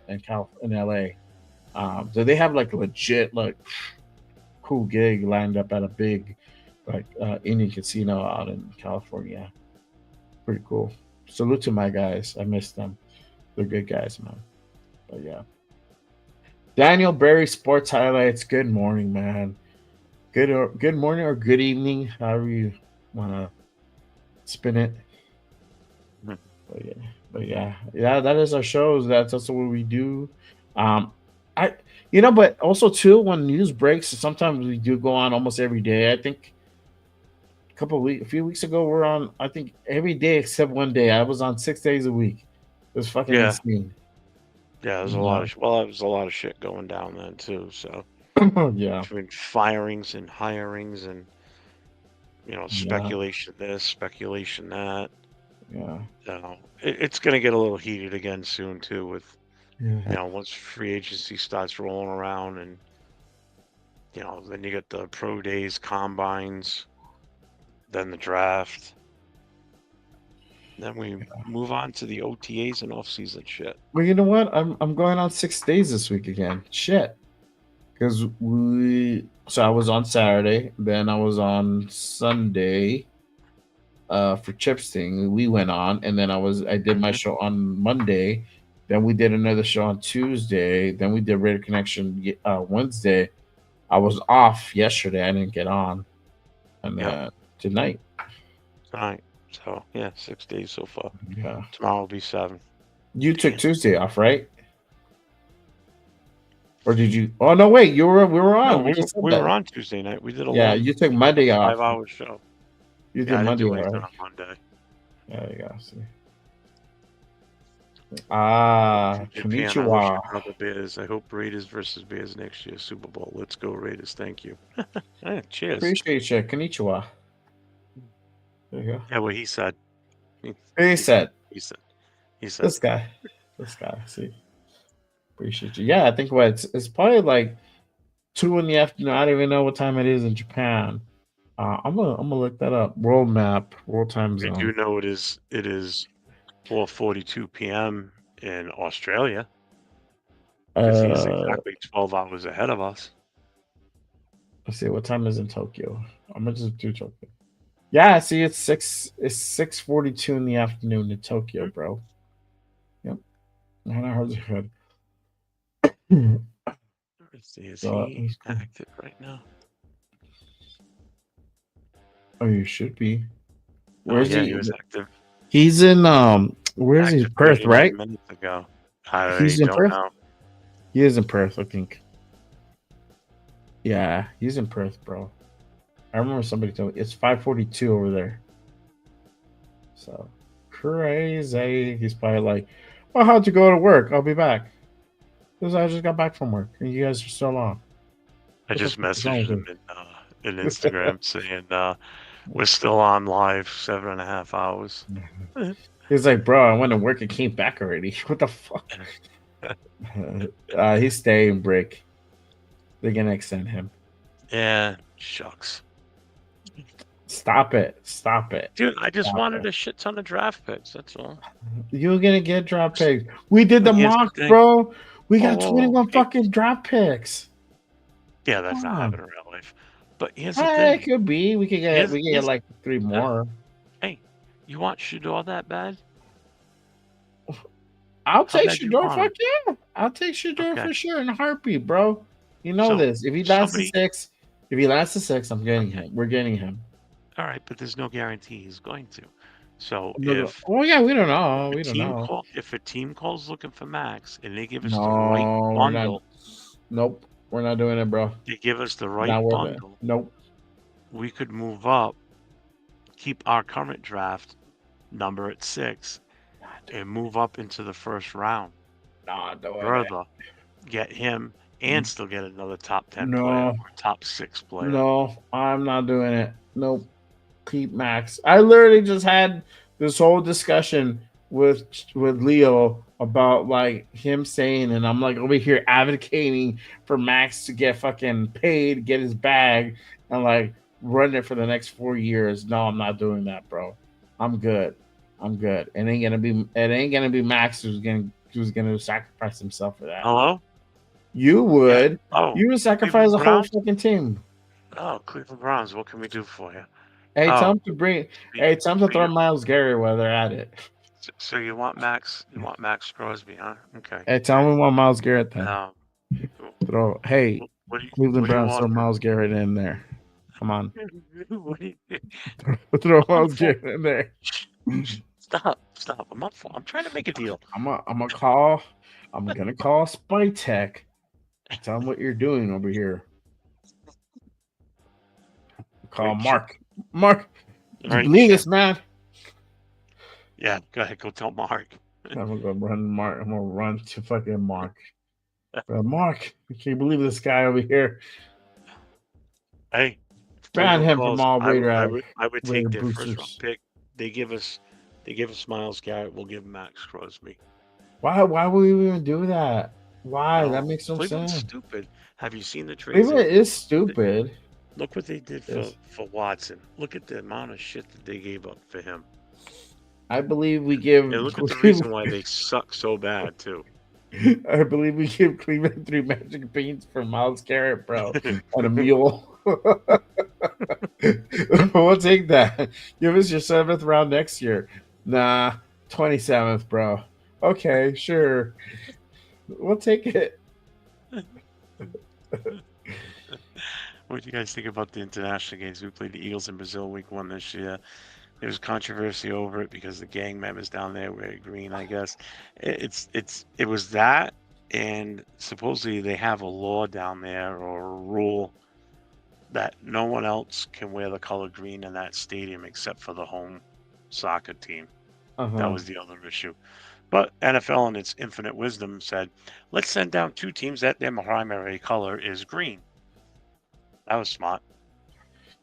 So they have like legit like cool gig lined up at a big like Indian casino out in California. Pretty cool. Salute to my guys. I miss them. They're good guys, man. But yeah. Daniel Berry Sports Highlights. Good morning, man. Good morning or good evening, however you want to spin it. But yeah, that is our shows. That's also what we do. But also too, when news breaks, sometimes we do go on almost every day. I think a few weeks ago, we're on, I think every day except one day. I was on 6 days a week. It was fucking insane. Yeah, there's a lot of there was a lot of shit going down then too. So yeah, between firings and hirings and speculation this, speculation that. Yeah, it's gonna get a little heated again soon too. With once free agency starts rolling around, and then you get the pro days, combines, then the draft. Then we move on to the OTAs and off-season shit. Well, you know what? I'm going on 6 days this week again. Shit. Because I was on Saturday, then I was on Sunday for Chip's thing. We went on, and then I did my show on Monday. Then we did another show on Tuesday. Then we did Raider Connection Wednesday. I was off yesterday. I didn't get on. And tonight. So, 6 days so far. Yeah. Tomorrow will be 7. You took Tuesday off, right? Or did you? Oh, no, wait. We were on. No, we were on Tuesday night. We did a you took Monday off. 5-hour show. You did Monday, right? On Monday. Yeah, you got see. Konnichiwa. The Bears. I hope Raiders versus Bears next year Super Bowl. Let's go Raiders. Thank you. Cheers. Appreciate you. Konnichiwa. There you go. Yeah, what he said. He said. This guy. See. Appreciate you. Yeah, I think it's probably like 2 in the afternoon. I don't even know what time it is in Japan. I'm gonna look that up. World time zone. I do know it is 4:42 p.m. in Australia. He's exactly 12 hours ahead of us. Let's see what time is in Tokyo. I'm gonna just do Tokyo. Yeah, see, it's 6:42 in the afternoon in Tokyo, bro. Yep. 9 hours ahead. Let's see, is he active right now? Oh, you should be. Where's he? He was active. He's in where is he? Perth, right? Minutes ago. He's in Perth. Know. He is in Perth, I think. Yeah, he's in Perth, bro. I remember somebody told me it's 5:42 over there. So crazy. He's probably like, "Well, how'd you go to work? I'll be back." Because I just got back from work, and you guys are still on. I What the just fuck is wrong messaged with him in Instagram saying we're still on live 7.5 hours. He's like, "Bro, I went to work and came back already. What the fuck?" He's staying, Brick. They're gonna extend him. Yeah, shucks. Stop it. Stop it. Dude, I just Stop wanted it. a shit ton of draft picks. That's all. You're gonna get draft picks. We did the But here's the mock, thing. bro. We got Whoa, 21 hey. fucking draft picks. Yeah, that's Come not on. happening in real life. But here's the It thing. could be. We could get Here's- like 3 more. Hey, you want Shador that bad? I'll take bad you Shador. want him? Fuck yeah. I'll take Shador Okay. for sure in a heartbeat, bro. You know So, this. If he lands somebody- to 6, I'm getting him. We're getting him. All right, but there's no guarantee he's going to. So No, if oh yeah, we don't know. if We a don't team know. if a team calls looking for Max and they give us the right No, we're bundle, not. Nope, we're not doing it, bro. they give us the right Not worth it. bundle, Nope. we could move up, keep our current draft number at 6, and move up into the first round. Nah, don't worry. Further, get him and still get another top 10 No. player or top 6 player. No, I'm not doing it. Nope. Keep Max. I literally just had this whole discussion with Leo about like him saying, and I'm like over here advocating for Max to get fucking paid, get his bag, and like run it for the next 4 years. No, I'm not doing that, bro. I'm good. It ain't gonna be Max who's gonna sacrifice himself for that. Hello? You would. Oh, You would sacrifice the Cleveland whole Browns? fucking team. Oh, Cleveland Browns, what can we do for you? Hey, Oh. tell him to bring. Hey, tell him to throw Miles Garrett while they're at it. So you want Max? You want Max Crosby, huh? Okay. Hey, tell him we want Miles Garrett then. What Hey, do you, Cleveland what do you Browns, throw want? Miles Garrett in there. Come on, What do you- throw Miles Garrett in there. Stop! I'm trying to make a deal. I'm gonna call Spytech. Tell him what you're doing over here. Call Wait, Mark. All Do you right, believe shit. this, man? Yeah, go ahead. Go tell Mark. I'm gonna go run Mark. I'm gonna run to fucking Mark. Mark, I can't believe this guy over here. Hey, Ban Cleveland him from calls, all I Raider. would take Raider their first boosters. round pick. They give us Miles Garrett. We'll give Max Crosby. Why would we even do that? Why? No, That makes no Cleveland's sense. stupid. Have you seen the trades? Cleveland is stupid. Look what they did Yes. for Watson. Look at the amount of shit that they gave up for him. I believe we give. And look at the reason why they suck so bad too. I believe we give Cleveland 3 magic beans for Miles Garrett, bro, on a mule. We'll take that. Give us your 7th round next year. Nah, 27th, bro. Okay, sure. We'll take it. What do you guys think about the international games? We played the Eagles in Brazil week 1 this year. There was controversy over it because the gang members down there were green, I guess. It was that, and supposedly they have a law down there or a rule that no one else can wear the color green in that stadium except for the home soccer team. That was the other issue. But NFL in its infinite wisdom said, let's send down 2 teams that their primary color is green. That was smart.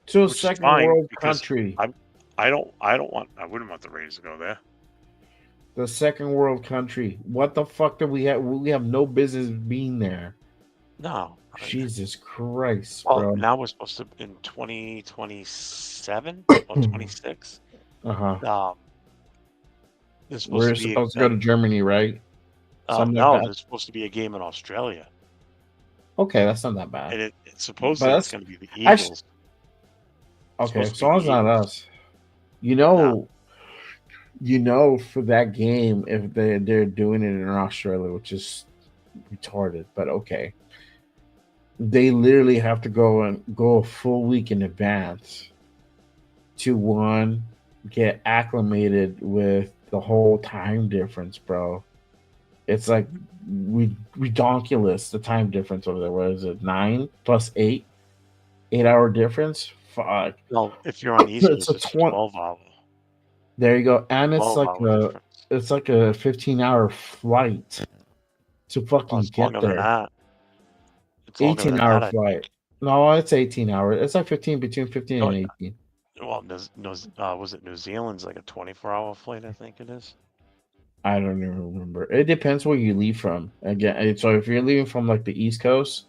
To a Which is second fine, world because country. I wouldn't want the Raiders to go there. The second world country. What the fuck do we have? We have no business being there. No. Jesus Christ, Well, bro. now we're supposed to in 2027 or 26. Uh-huh. There's We're supposed to go to Germany, right? Something no, like that. there's supposed to be a game in Australia, Okay, that's not that bad. and it's supposedly But it's going to be the Eagles. actually- Okay, supposed to so long be as not Eagles. us. You know, for that game, if they're doing it in Australia, which is retarded, but okay. They literally have to go a full week in advance to get acclimated with the whole time difference, bro. It's like redonkulous, the time difference over there. What is it? 9 plus 8? 8 hour difference? fuck. Well, if you're on the East It's Coast, a it's 20. 12-hour. There you go, and it's 12-hour difference. it's like a 15-hour flight to Well, fucking it's get longer than there. that. It's longer than 18-hour that. I flight. think. No, it's 18 hours. It's like 15 between 15 Oh, and yeah. 18. Well, was it New Zealand's like a 24-hour flight? I think it is. I don't even remember. It depends where you leave from. Again, so if you're leaving from like the East Coast,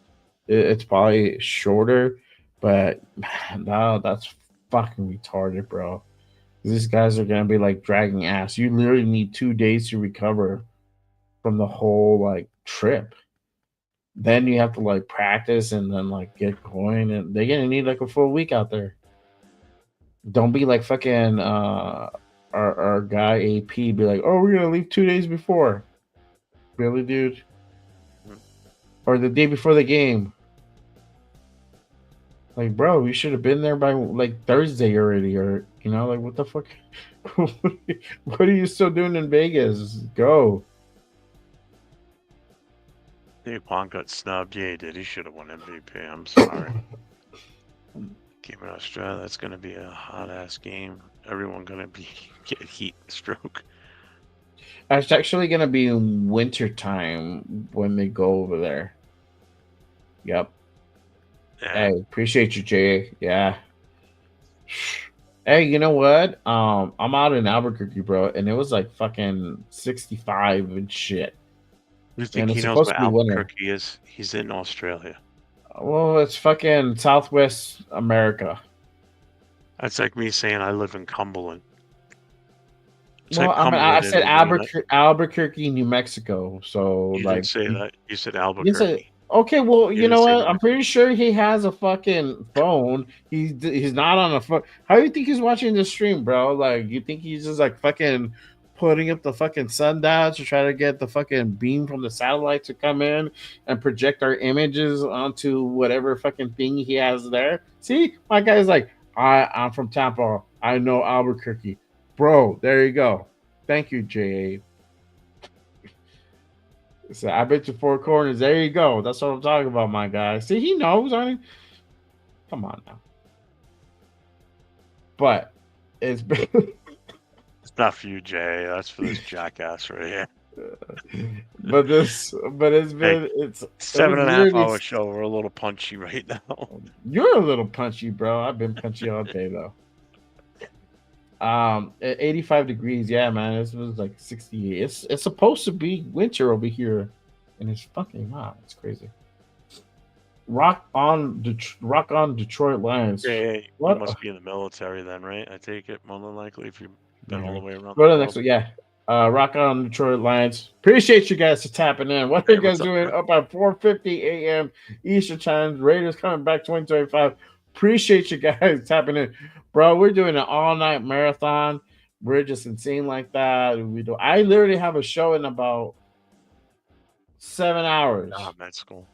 it's probably shorter. But man, no, that's fucking retarded, bro. These guys are gonna be like dragging ass. You literally need 2 days to recover from the whole like trip. Then you have to like practice and then like get going, and they're gonna need like a full week out there. Don't be like fucking our guy AP be like, oh, we're gonna leave 2 days before. Really, dude? Or the day before the game. Like, bro, you should have been there by like Thursday already, or like what the fuck? What are you still doing in Vegas? Go. Dupont got snubbed. Yeah, he did. He should have won MVP. I'm sorry. Game in Australia, that's going to be a hot ass game. Everyone going to get heat stroke. It's actually gonna be in winter time when they go over there. Yep. Yeah. Hey, appreciate you, Jay. Yeah. Hey, you know what? I'm out in Albuquerque, bro, and it was like fucking 65 and shit. You think And he it's knows supposed where to be winter. Albuquerque is? He's in Australia. Well, it's fucking Southwest America. That's like me saying I live in Cumberland. It's Well, like I mean, I Cumberland said in Albuquerque, New Mexico. So You like, didn't say that. You said you Albuquerque. said okay. Well, You you know didn't say what? New I'm pretty sure he has a fucking phone. He's not on a phone. How do you think he's watching the stream, bro? Like, you think he's just like fucking putting up the fucking sundowns to try to get the fucking beam from the satellite to come in and project our images onto whatever fucking thing he has there? See, my guy's like, I'm from Tampa. I know Albuquerque, bro. There you go. Thank you, J.A. So I bet you four corners. There you go. That's what I'm talking about, my guy. See, he knows. I mean, come on now. But it's been. It's not for you, Jay. That's for this jackass right here. but it's been it's 7.5 hour show. We're a little punchy right now. You're a little punchy, bro. I've been punchy all day though. 85 degrees. Yeah, man. This was like 68. It's supposed to be winter over here, and it's fucking hot. It's crazy. Rock on Detroit Lions. Jay, What? You must be in the military then, right? I take it more than likely if you've been all the way around. Go to the next one. Yeah. Rock on Detroit Lions. Appreciate you guys for tapping in. What are you guys doing up at 4:50 a.m. Eastern time? Raiders coming back 2025. Appreciate you guys tapping in. Bro, we're doing an all-night marathon. We're just insane like that. I literally have a show in about 7 hours. Ah, med school.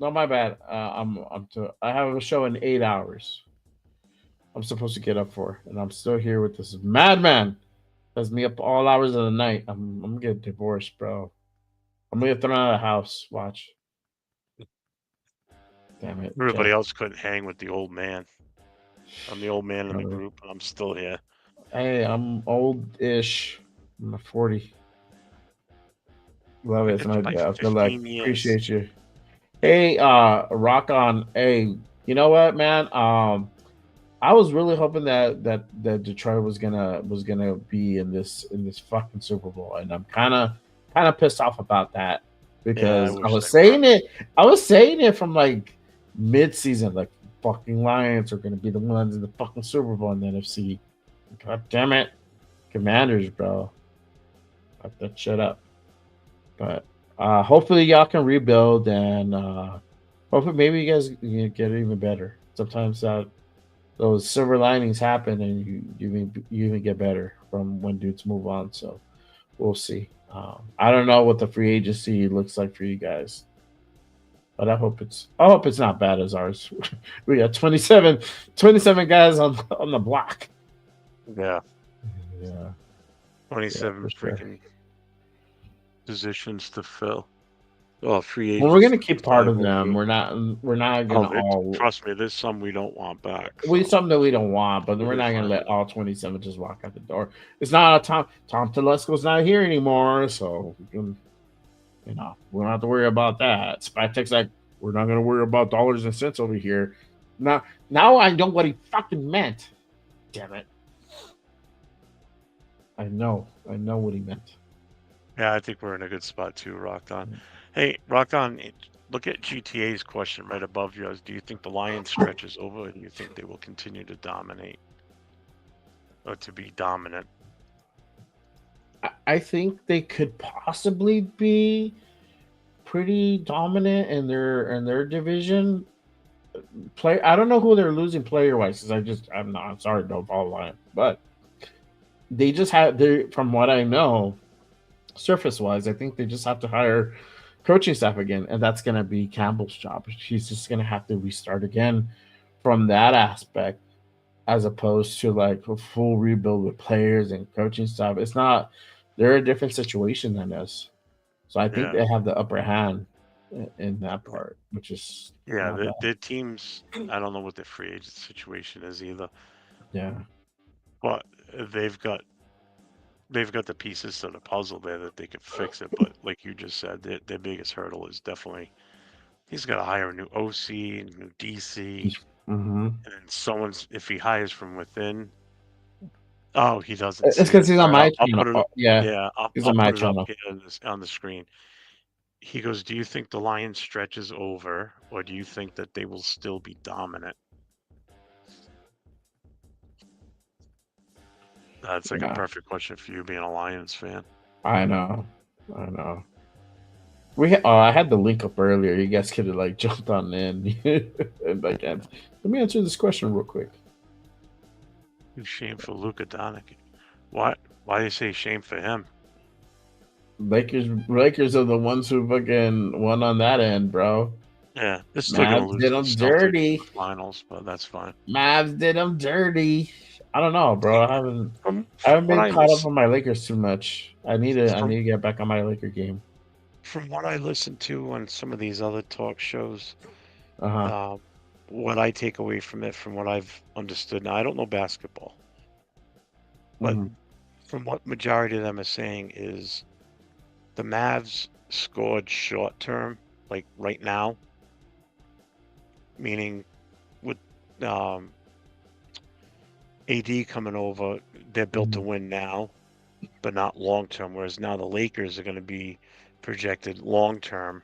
No, my bad. I have a show in 8 hours. I'm supposed to get up for, and I'm still here with this madman. That's me up all hours of the night. I'm gonna get divorced, bro. I'm gonna get thrown out of the house. Watch. Damn it. Everybody else couldn't hang with the old man. I'm the old man in the group, and I'm still here. Hey, I'm old-ish. I'm 40. Love it. It's my dad. Good luck. Appreciate you. Hey, rock on. Hey, you know what, man? I was really hoping that Detroit was gonna be in this fucking Super Bowl, and I'm kind of pissed off about that because I was saying it from like mid-season, like fucking Lions are gonna be the ones in the fucking Super Bowl in the NFC. God damn it, Commanders, bro, fuck that shit up. But hopefully y'all can rebuild, and hopefully maybe you guys get even better. Sometimes those silver linings happen, and you even get better from when dudes move on. So we'll see. I don't know what the free agency looks like for you guys, but I hope it's not bad as ours. We got 27 guys on the block. Yeah. Yeah. 27 for sure. freaking positions to fill. Well, free Well, we're agents. gonna keep part of them. liable We're not to- gonna Oh, all. trust me, there's some we don't want back. We so something that we don't want, but we'll we're be not gonna fine let with it. all 27 just walk out the door. It's not Tom Telesco's not here anymore, so we can, we don't have to worry about that. Spytek's like, we're not gonna worry about dollars and cents over here. Now I know what he fucking meant. Damn it. I know what he meant. Yeah, I think we're in a good spot too, Rocked On. Hey, Rocked On, look at GTA's question right above yours. Do you think the Lions stretch is over, or do you think they will continue to dominate or to be dominant? I think they could possibly be pretty dominant in their division. I don't know who they're losing player wise, because I'm sorry, don't follow line, but they just have from what I know, surface wise, I think they just have to hire coaching staff again, and that's gonna be Campbell's job. She's just gonna have to restart again from that aspect, as opposed to like a full rebuild with players and coaching staff. It's not. They're a different situation than us, so I think Yeah. they have the upper hand in that part, which is Yeah, not bad. their teams, I don't know what their free agent situation is either, Yeah. but they've got the pieces to the puzzle there that they could fix it. But like you just said, their biggest hurdle is definitely he's got to hire a new OC, a new DC, Mm-hmm. and then if he hires from within. Oh, he doesn't. It's see because it. he's on my I'll channel. put it, Yeah, I'll he's put on my it channel. up here on the screen. He goes, do you think the Lions stretch is over, or do you think that they will still be dominant? That's like Yeah. a perfect question for you being a Lions fan. I know. I had the link up earlier. You guys could have like jumped on in. And like, let me answer this question real quick. Shame for Luka Doncic. What? Why do you say shame for him? Lakers are the ones who fucking won on that end, bro. Yeah, they're still gonna Mavs lose did to the them Celtics dirty. in the finals, but that's fine. Mavs did them dirty. I don't know, bro. I haven't From been what I caught up listen- on my Lakers too much. I need to get back on my Laker game. From what I listen to on some of these other talk shows, Uh-huh. what I take away from it, from what I've understood, now I don't know basketball, but Mhm. from what majority of them are saying is the Mavs scored short term, like right now, meaning with AD coming over, they're built to win now, but not long term. Whereas now the Lakers are going to be projected long term.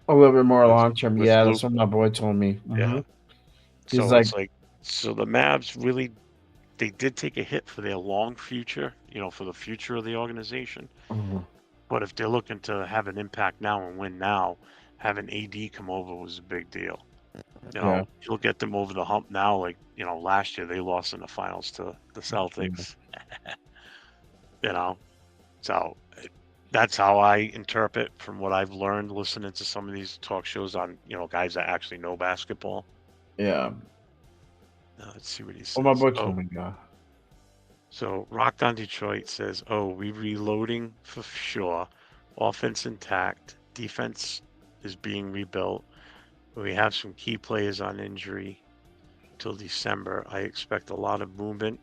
A little bit more with- long term. with Yeah, that's Luka. what my boy told me. Yeah. Mhm. So He's it's like, so the Mavs really, they did take a hit for their long future, for the future of the organization. Mhm. But if they're looking to have an impact now and win now, having AD come over was a big deal. Yeah. He'll get them over the hump now. Like, last year they lost in the finals to the Celtics. So that's how I interpret from what I've learned listening to some of these talk shows on, guys that actually know basketball. Yeah. Let's see what he says. Oh, my boy told me, yeah. So Rocked on Detroit says, we reloading for sure. Offense intact. Defense is being rebuilt. We have some key players on injury till December. I expect a lot of movement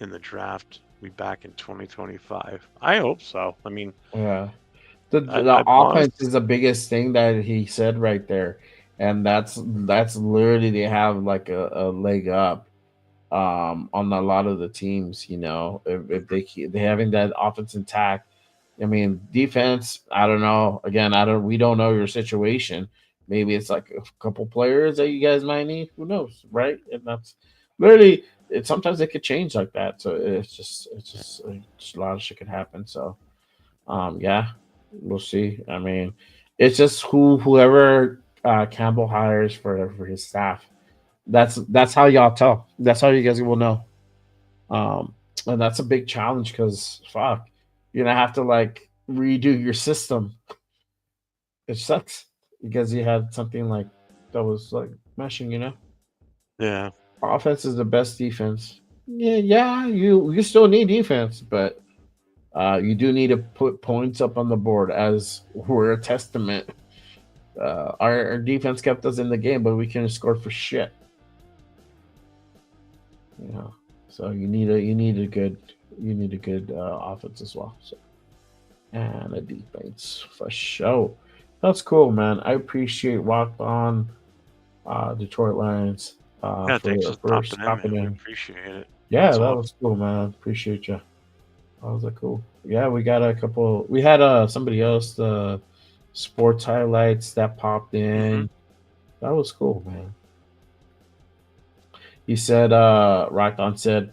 in the draft. We back in 2025. I hope so. I mean, Yeah. The I offense is the biggest thing that he said right there. And that's literally they have like a leg up on a lot of the teams, if they having that offense intact. I mean, defense, I don't know. Again, we don't know your situation. Maybe it's like a couple players that you guys might need. Who knows, right? And that's literally sometimes it could change like that. So it's just a lot of shit could happen. So yeah, we'll see. I mean, it's just whoever Campbell hires for his staff. That's how y'all tell. That's how you guys will know. And that's a big challenge because fuck, you're gonna have to like redo your system. It sucks because you had something like that was like meshing, Yeah. Offense is the best defense. Yeah, you still need defense, but you do need to put points up on the board, as we're a testament Our defense kept us in the game, but we couldn't score for shit. You know, so you need a good offense as well. So and a defense for sure. That's cool, man. I appreciate Walk On Detroit Lions Yeah, thanks for for stopping stopping in, man. We in. appreciate it. Yeah, That's that awesome. was cool, man. Appreciate you. That was cool. Yeah, we got a couple. We had somebody else, the sports highlights that popped in. That was cool, man. He said, Rockon said,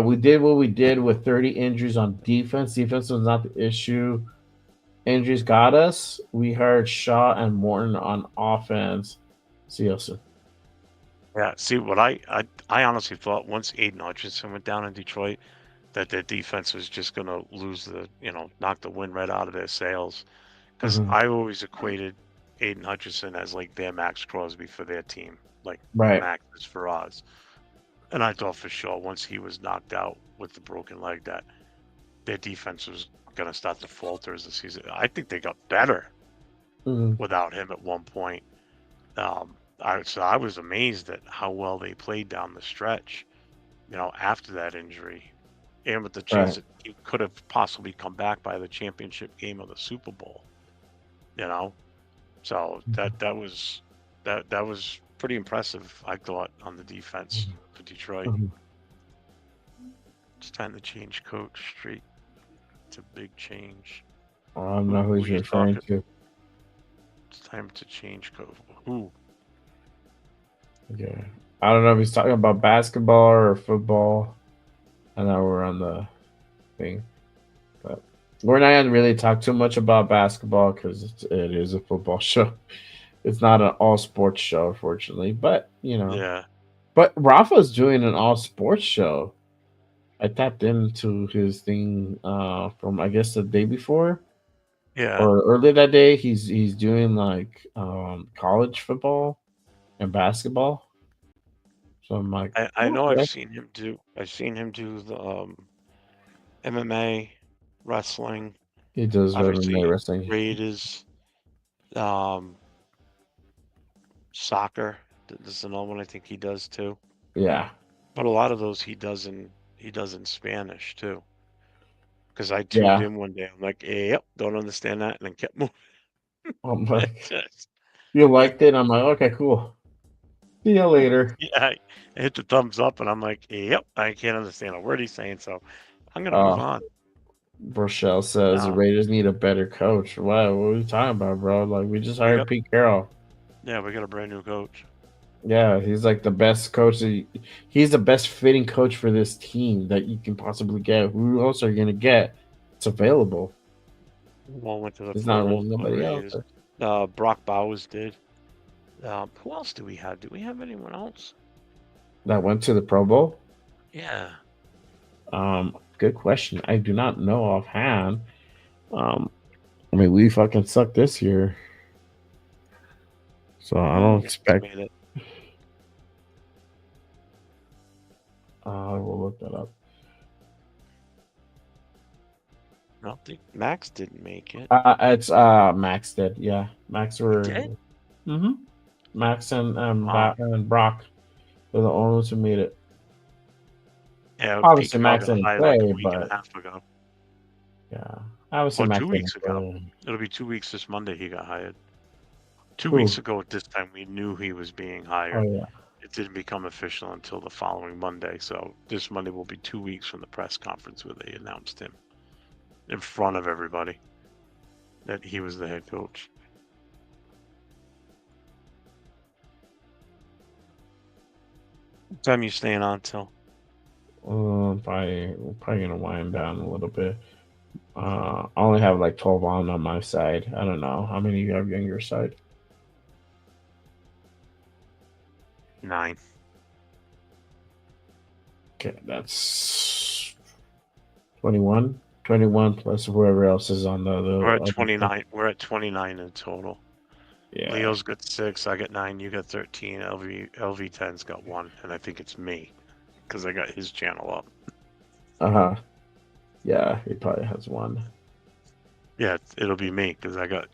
we did what we did with 30 injuries on defense. Defense was not the issue. Injuries got us. We heard Shaw and Morton on offense. See you soon. Yeah, see what I honestly thought once Aiden Hutchinson went down in Detroit, that their defense was just gonna lose knock the wind right out of their sails. Because Mhm. I always equated Aiden Hutchinson as like their Max Crosby for their team, like Right. Max is for ours. And I thought for sure once he was knocked out with the broken leg that their defense was gonna start to falter as the season. I think they got better Mhm. without him at one point. I was amazed at how well they played down the stretch, after that injury, and with the chance Right. that he could have possibly come back by the championship game of the Super Bowl. So that was pretty impressive, I thought, on the defense for Detroit. Mhm. It's time to change coach streak. It's a big change. I don't know who he's you referring talking? to. It's time to change coach. Who? Yeah. I don't know if he's talking about basketball or football. I know we're on the thing. But we're not going to really talk too much about basketball because it is a football show. It's not an all sports show, unfortunately. But, Yeah. But Rafa's doing an all sports show. I tapped into his thing from, I guess, the day before. Yeah. Or early that day. He's doing like college football and basketball. So I'm like, I know okay. I've seen him do the MMA, wrestling. He does Obviously, MMA wrestling. Raiders, soccer. This is another one I think he does too. Yeah. But a lot of those he does in Spanish too. Because I tuned in one day, I'm like, yep, don't understand that, and then kept moving. I'm like, you liked it? I'm like, okay, cool. See you later. Yeah, I hit the thumbs up, and I'm like, yep, I can't understand a word he's saying, so I'm gonna move on. Rochelle says the Raiders need a better coach. What are you talking about, bro? Like, we just hired Pete Carroll. Yeah, we got a brand new coach. Yeah, he's like the best coach. He's the best fitting coach for this team that you can possibly get. Who else are you gonna get? It's available. One went to the There's Pro not Bowl, nobody else. Brock Bowers did. Who else do we have? Do we have anyone else that went to the Pro Bowl? Yeah. Good question. I do not know offhand. I mean, we fucking suck this year, so I don't expect. We'll look that up. I don't think Max didn't make it. It's Max did. Yeah, Max were. Did? Max and Brock were the only ones who made it. Yeah, obviously Max didn't play, like a week but and a half ago. Yeah, obviously Max 2 weeks didn't ago. play. It'll be 2 weeks this Monday. He got hired. 2 Who? weeks ago at this time, we knew he was being hired. Oh yeah. It didn't become official until the following Monday. So this Monday will be 2 weeks from the press conference where they announced him in front of everybody that he was the head coach. What time you staying on till? We're probably gonna wind down a little bit. I only have like 12 on my side. I don't know how many you have on your side. 9. Okay, that's 21. 21 plus whoever else is on the other. We're at 29. We're at 29 in total. Yeah. Leo's got 6. I got 9. You got 13. LV10's got 1, and I think it's me because I got his channel up. Yeah, he probably has 1. Yeah, it'll be me because I got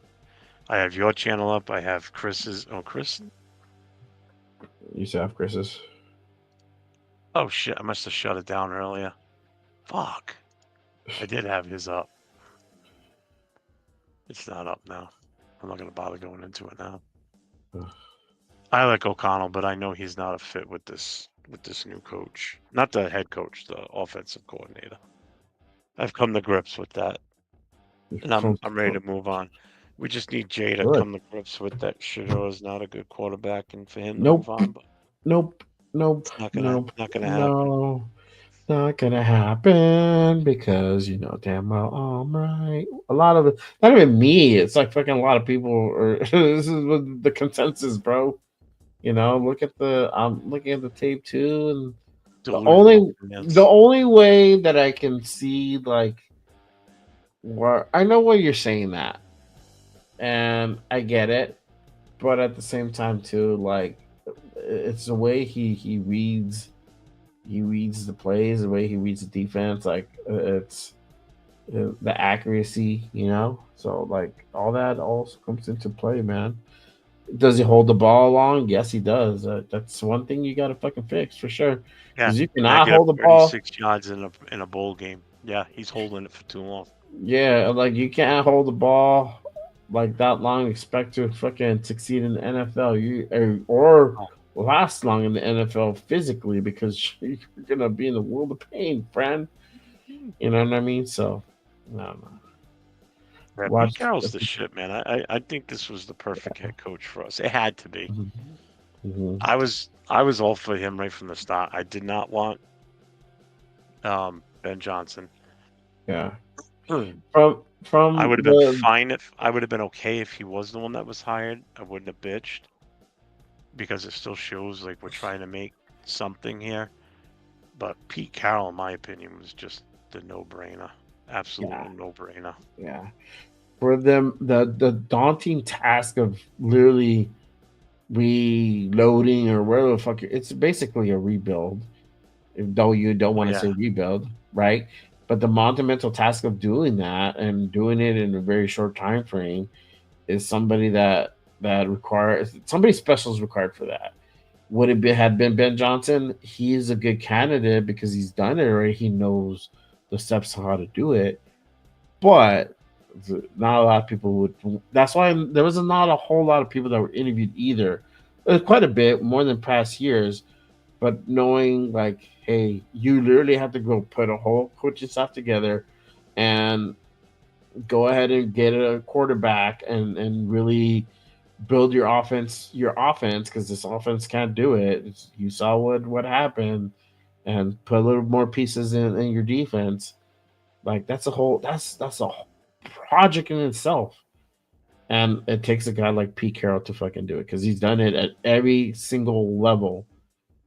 I have your channel up. I have Chris's. Oh, Chris. You used to have Chris's. Oh shit! I must have shut it down earlier. Fuck. I did have his up. It's not up now. I'm not gonna bother going into it now. I like O'Connell, but I know he's not a fit with this new coach. Not the head coach, the offensive coordinator. I've come to grips with that, and I'm ready to move on. We just need Jay to Good. come to grips with that. Shiro is not a good quarterback, and for him to Nope. move on, but Nope. it's not gonna happen. No, not gonna happen because you know damn well. All right, a lot of it. Not even me. It's like fucking a lot of people. Or this is what the consensus, bro. You know, look at the. I'm looking at the tape too, and Delusional fans. the only way that I can see like where I know why you're saying that, and I get it, but at the same time too, like it's the way he reads the plays, the way he reads the defense. Like it's the accuracy, you know. So like all that also comes into play, man. Does he hold the ball long? Yes, he does. That's one thing you got to fucking fix for sure. Yeah, Because you and I cannot get up hold the ball. 36 yards in a bowl game. Yeah, he's holding it for too long. Yeah, like you can't hold the ball like that long. Expect to fucking succeed in the NFL. Or last long in the NFL physically because you're gonna be in the world of pain, friend. You know what I mean? So, no. Yeah, Pete Carroll's the shit, man. I think this was the perfect head coach for us. It had to be. Mm-hmm. I was all for him right from the start. I did not want Ben Johnson. Yeah. From I would have been fine if I would have been okay if he was the one that was hired. I wouldn't have bitched because it still shows like we're trying to make something here. But Pete Carroll, in my opinion, was just the no-brainer. Absolute no-brainer. Yeah. For them, the daunting task of literally reloading or whatever the fuck, it's basically a rebuild. Though you don't want to say rebuild, right? But the monumental task of doing that and doing it in a very short time frame is somebody that requires somebody special is required for that. Would it had been Ben Johnson? He is a good candidate because he's done it already. He knows the steps on how to do it. But not a lot of people would. That's why there was not a whole lot of people that were interviewed either. Quite a bit more than past years. But knowing like, hey, you literally have to go put a whole coaching staff together and go ahead and get a quarterback and really build your offense because this offense can't do it. You saw what happened, and put a little more pieces in your defense. Like that's a project in itself, and it takes a guy like Pete Carroll to fucking do it because he's done it at every single level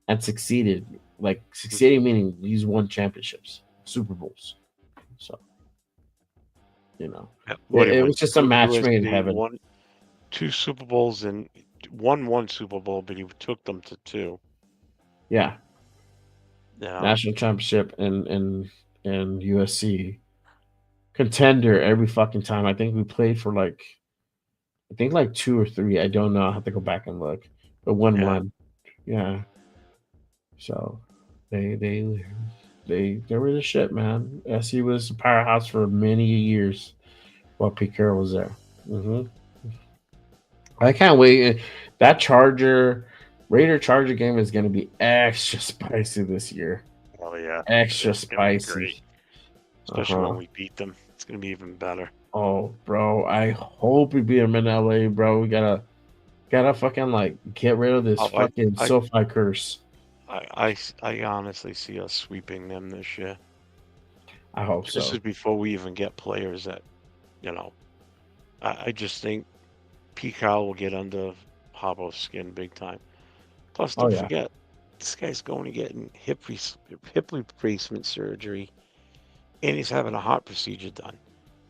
and succeeded. Like succeeding meaning he's won championships, Super Bowls. So you know, it was just a match made in heaven. Won 2 Super Bowls and won 1 Super Bowl, but he took them to 2. Yeah. Yeah. National championship and USC contender every fucking time. I think we played for like 2 or 3. I don't know. I have to go back and look. But won 1. Yeah. So they were the shit, man. SC was a powerhouse for many years while Pete Carroll was there. I can't wait. That Raider Charger game is going to be extra spicy this year. Oh yeah, extra spicy. Especially when we beat them, it's going to be even better. Oh, bro, I hope we beat them in LA, bro. We gotta fucking like get rid of this fucking SoFi curse. I honestly see us sweeping them this year. I hope so. This is before we even get players that, you know, I just think Pete Carroll will get under Harbaugh's skin big time. Plus, don't forget, this guy's going to get hip replacement surgery, and he's having a heart procedure done.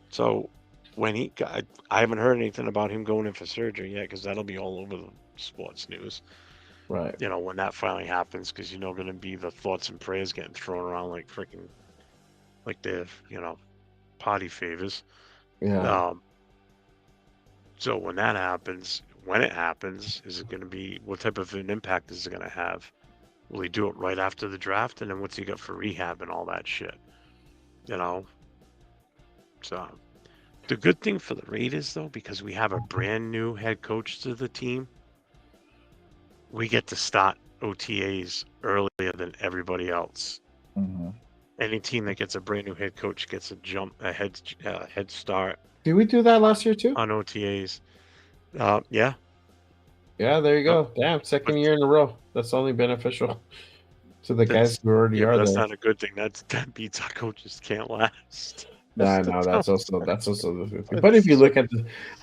So when I haven't heard anything about him going in for surgery yet, because that'll be all over the sports news. Right. You know, when that finally happens, because you know, going to be the thoughts and prayers getting thrown around like freaking, like they're, you know, party favors. Yeah. So when that happens, when it happens, is it going to be, what type of an impact is it going to have? Will he do it right after the draft? And then what's he got for rehab and all that shit? You know? So the good thing for the Raiders, though, because we have a brand new head coach to the team, we get to start OTAs earlier than everybody else. Mhm. Any team that gets a brand new head coach gets a head start Did we do that last year too? on OTAs. Yeah. Yeah, there you go. Damn, second year in a row. That's only beneficial to the guys who already but are that's there. not a good thing. That means our coaches can't last. No, that's also the thing. But if you look at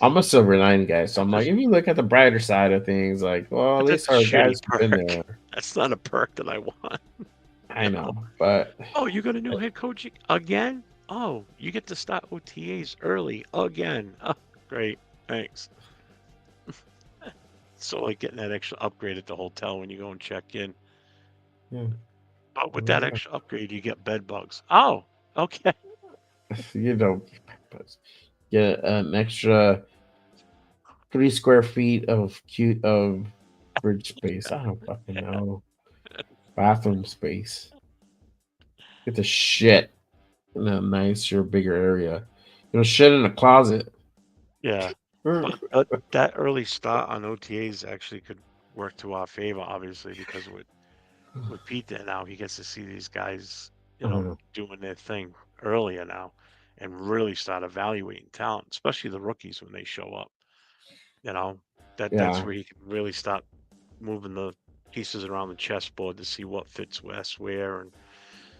I'm a silver lining guy, so I'm like, if you look at the brighter side of things, like, well, at least That's a our shitty guys have been perk. there. That's not a perk that I want. I know, but Oh, you got a new head coach again? Oh, you get to start OTAs early again. Oh, great, thanks. So like getting that extra upgrade at the hotel when you go and check in. yeah, But with that extra upgrade, you get bed bugs. Oh, okay. you know, get an extra 3 square feet of fridge space. I don't fucking know. Bathroom space. Get the shit in a nicer, bigger area. You know, shit in a closet. Yeah. But that early start on OTAs actually could work to our favor, obviously, because with Pete there now, he gets to see these guys, doing their thing earlier now, and really start evaluating talent, especially the rookies when they show up. You know, that's Yeah. where he can really start moving the pieces around the chessboard to see what fits where, and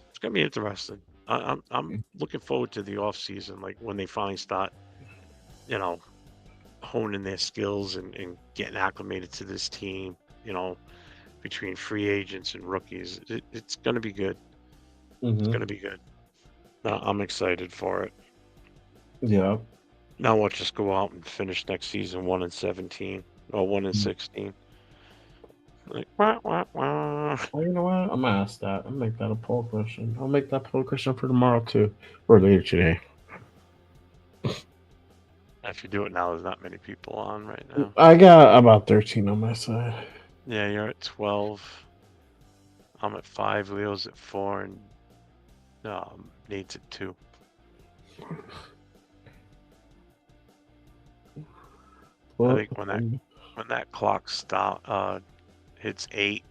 it's gonna be interesting. I'm looking forward to the off season, like when they finally start, honing their skills and getting acclimated to this team. Between free agents and rookies, it's gonna be good. It's gonna be good. No, I'm excited for it. Yeah. Now we'll just go out and finish next season 1-17 or 1-16. Like, wah, wah, wah. Well, you know what? I'm gonna ask that. I'll make that a poll question. I'll make that poll question for tomorrow too, or later today. If you do it now, there's not many people on right now. I got about 13 on my side. Yeah, you're at 12. I'm at 5. Leo's at 4, and Nate's at 2. Well, I think when that clock hits 8,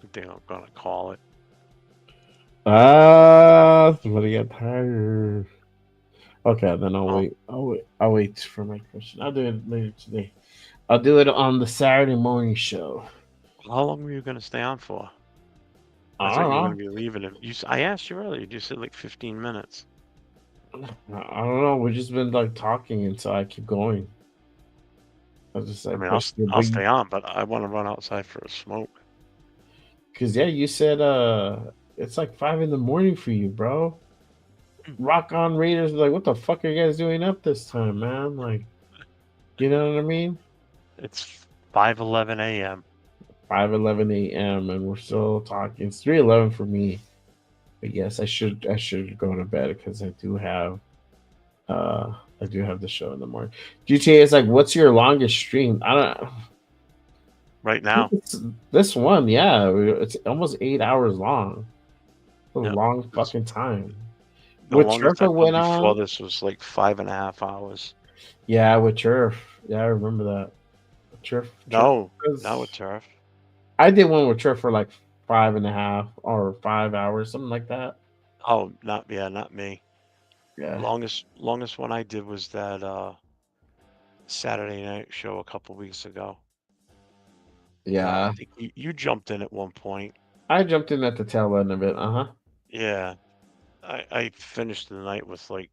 I think I'm gonna call it. Somebody got tired. Okay, then I'll wait. I'll wait for my question. I'll do it later today. I'll do it on the Saturday morning show. How long were you gonna stay on for? I thought you were gonna be leaving him. I asked you earlier. You said like 15 minutes. I don't know. We've just been like talking, and so I keep going. I'll stay on, but I want to run outside for a smoke. Cause you said it's like 5 a.m. for you, bro. Rock on Raiders, like, what the fuck are you guys doing up this time, man? Like, you know what I mean? It's 5:11 a.m. 5:11 a.m. and we're still talking. It's 3:11 for me. But yes, I should go to bed because I do have the show in the morning. GTA is like, what's your longest stream? I don't know. Right now, this one, yeah, it's almost 8 hours long. A long fucking time. The longest I've went on before this was like 5.5 hours. Yeah, with Turf. Yeah, I remember that. Not with Turf. I did one with Turf for like 5.5 or 5 hours, something like that. Oh, not me. Yeah. Longest one I did was that Saturday night show a couple weeks ago. Yeah. I think you jumped in at one point. I jumped in at the tail end of it. Yeah. I finished the night with like,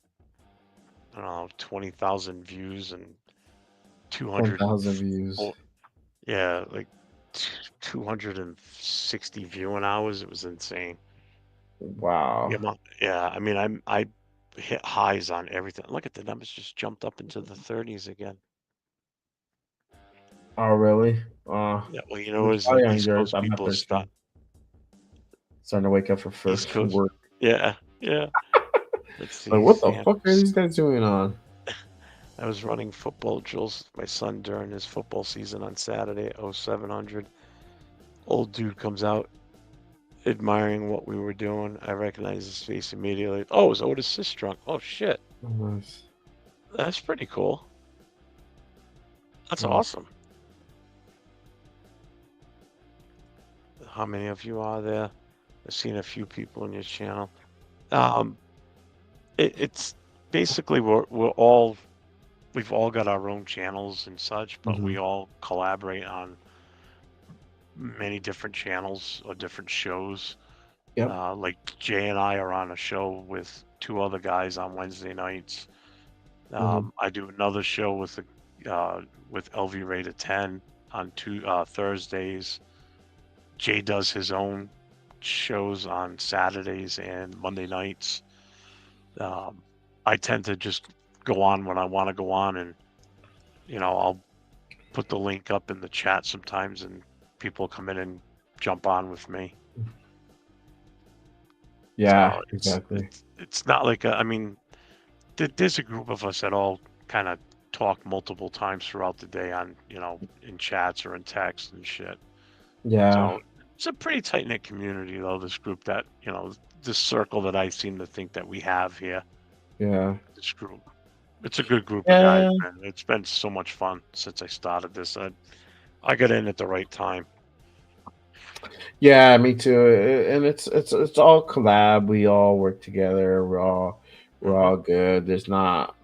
I don't know, 20,000 views and 200,000 views. Yeah, like 260 viewing hours. It was insane. Wow. Yeah, I mean, I hit highs on everything. Look at the numbers, just jumped up into the 30s again. Oh, really? Yeah, well, you know, as East Coast people starting to wake up for first work. Yeah. Let's see. Like, what the fuck are these guys doing on? I was running football drills with my son during his football season on Saturday at 0700. Old dude comes out admiring what we were doing. I recognize his face immediately. Oh, it's Otis Sistrunk. Oh, shit. Nice. That's pretty cool. That's Nice. awesome. How many of you are there? I've seen a few people in your channel. It's basically we've all got our own channels and such, but we all collaborate on many different channels or different shows. Yep. Like Jay and I are on a show with 2 other guys on Wednesday nights. I do another show with LV Rated 10 on Thursdays. Jay does his own shows on Saturdays and Monday nights. I tend to just go on when I want to go on, and I'll put the link up in the chat sometimes, and people come in and jump on with me. Yeah, So exactly. It's not like there's a group of us that all kind of talk multiple times throughout the day on in chats or in text and shit. Yeah. So it's a pretty tight knit community, though. This group that this circle that I seem to think that we have here. Yeah. This group, it's a good group of Yeah. guys, man. It's been so much fun since I started this. I got in at the right time. Yeah, me too. And it's all collab. We all work together. We're all good. There's not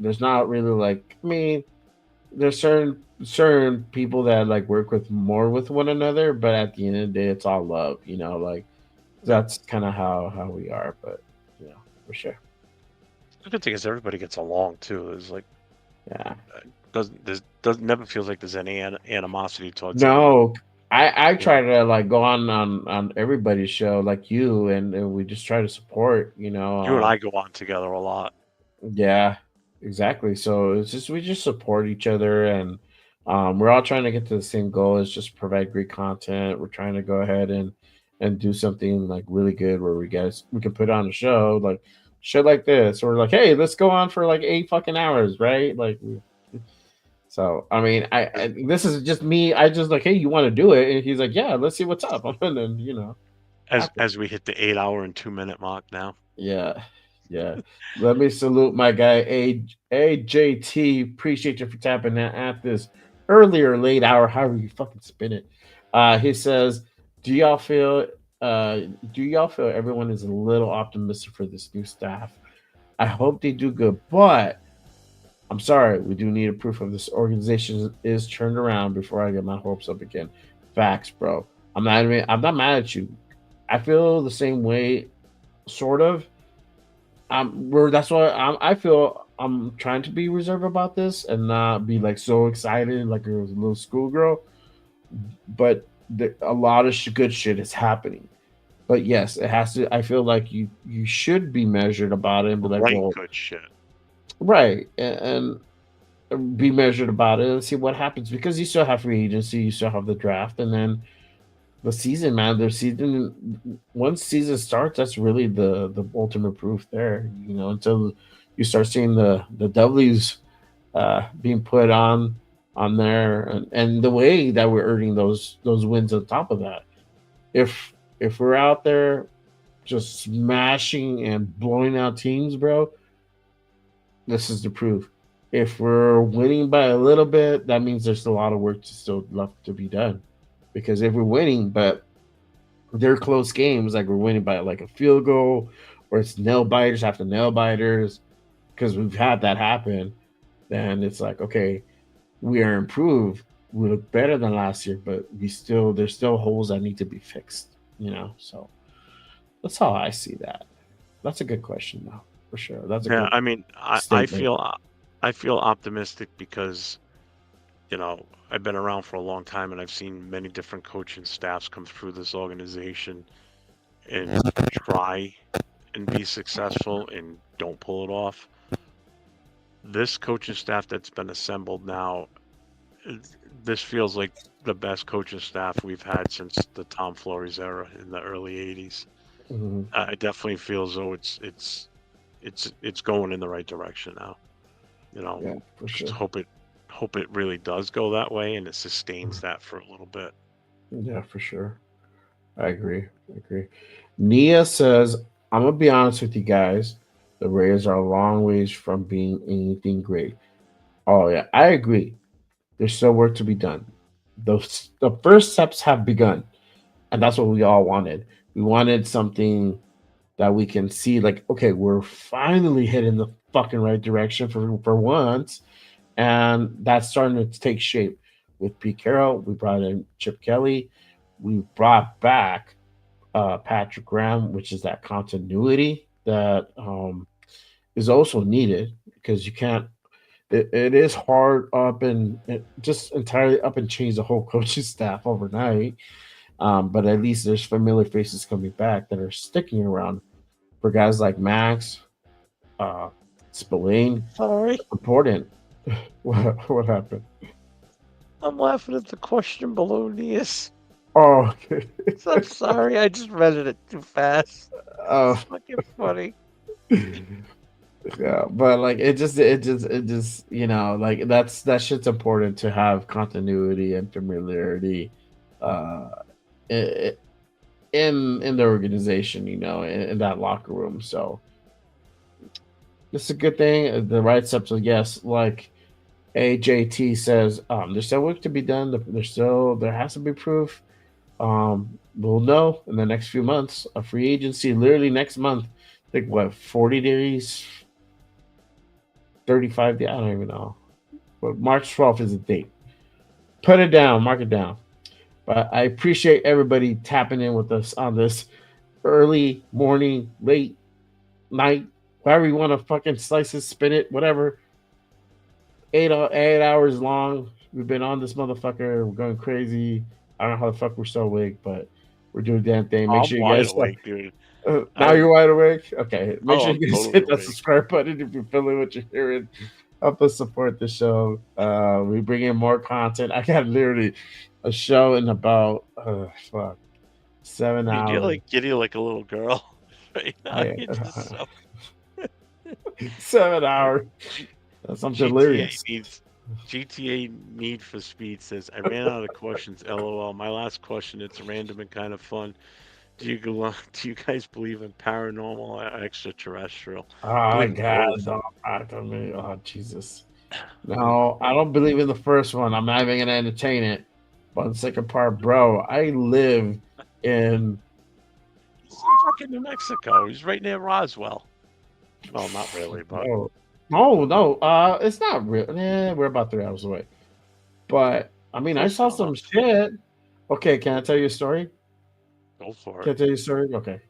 really like, I mean, there's certain people that like work with more with one another, but at the end of the day, it's all love. Like that's kind of how we are. But for sure. The good thing is everybody gets along too. There's like, Yeah. doesn't never feels like there's any animosity towards. No, I try to like go on everybody's show like you, and we just try to support. You and I go on together a lot. Yeah, exactly. So it's just we just support each other, and we're all trying to get to the same goal. Is just provide great content. We're trying to go ahead and do something like really good where we can put on a show like shit like this, or like, hey, let's go on for like 8 fucking hours, right? Like. So I mean, I this is just me. I just like, hey, you want to do it? And he's like, yeah, let's see what's up. And then as we hit the 8 hour and 2 minute mark now. Yeah. Let me salute my guy AJT. Appreciate you for tapping at this earlier late hour, however you fucking spin it. He says, do y'all feel everyone is a little optimistic for this new staff? I hope they do good, but I'm sorry, we do need a proof of this organization is turned around before I get my hopes up again. Facts, bro. I'm not mad at you. I feel the same way, sort of. That's why I feel I'm trying to be reserved about this and not be like so excited like it was a little schoolgirl. But a lot of good shit is happening. But yes, it has to. I feel like you should be measured about it and be like, well, good shit. Right, and be measured about it and see what happens, because you still have free agency, you still have the draft, and then the season, man. Once season starts, that's really the ultimate proof there. Until you start seeing the W's being put on there, and the way that we're earning those wins on top of that. If we're out there just smashing and blowing out teams, bro. This is the proof. If we're winning by a little bit, that means there's a lot of work still left to be done. Because if we're winning, but they're close games, like we're winning by like a field goal, or it's nail biters after nail biters, because we've had that happen, then it's like, okay, we are improved. We look better than last year, but there's still holes that need to be fixed. So that's how I see that. That's a good question, though. For sure. That's a good I mean, I feel optimistic because, I've been around for a long time and I've seen many different coaching staffs come through this organization and try and be successful and don't pull it off. This coaching staff that's been assembled now, this feels like the best coaching staff we've had since the Tom Flores era in the early 80s. I definitely feel as though it's going in the right direction now. You know, Yeah, for just sure. hope it really does go that way and it sustains that for a little bit. Yeah, for sure. I agree. Nia says, I'm gonna be honest with you guys. The Raiders are a long ways from being anything great. Oh yeah, I agree. There's still work to be done. The first steps have begun, and that's what we all wanted. We wanted something that we can see, like, okay, we're finally heading the fucking right direction for once, and that's starting to take shape. With Pete Carroll, we brought in Chip Kelly, we brought back Patrick Graham, which is that continuity that is also needed because you can't. It is hard up and just entirely up and change the whole coaching staff overnight. But at least there's familiar faces coming back that are sticking around for guys like Max, Spillane. Sorry, Important. What happened? I'm laughing at the question below Nias. Oh, okay. I'm sorry, I just read it too fast. Oh, It's fucking funny. yeah, but like it just like that shit's important to have continuity and familiarity uh i- in the organization, in that locker room. So it's a good thing. The right steps, yes, like AJT says, there's still work to be done. There has to be proof. We'll know in the next few months. A free agency literally next month. I think what, 40 days, 35 days, I don't even know. But March 12th is the date. Put it down, mark it down. But I appreciate everybody tapping in with us on this early morning, late night, however you want to fucking slice it, spin it, whatever. 8 hours long. We've been on this motherfucker. We're going crazy. I don't know how the fuck we're so awake, but we're doing damn thing. Make I'm sure you wide guys awake, dude. now you're wide awake. Okay, make sure I'm you guys totally hit that awake. subscribe button if you're feeling what you're hearing. Help us support the show. We bring in more content. I got literally a show in about 7 Dude, hours. you're like giddy like a little girl right now. I- You're just so 7 hours. That's I'm delirious. GTA Need for Speed says, I ran out of questions. LOL. My last question, it's random and kind of fun. Do you guys believe in paranormal or extraterrestrial? Oh Believe in God, both. don't talk to me. Oh Jesus. No, I don't believe in the first one. I'm not even gonna entertain it. But the second part, bro, I live in He's in fucking New Mexico. He's right near Roswell. Well, not really, but no. It's not real. We're about 3 hours away. But I mean, I Close saw enough. some shit. Okay, can I tell you a story? go for Can I it. tell you a story? Okay.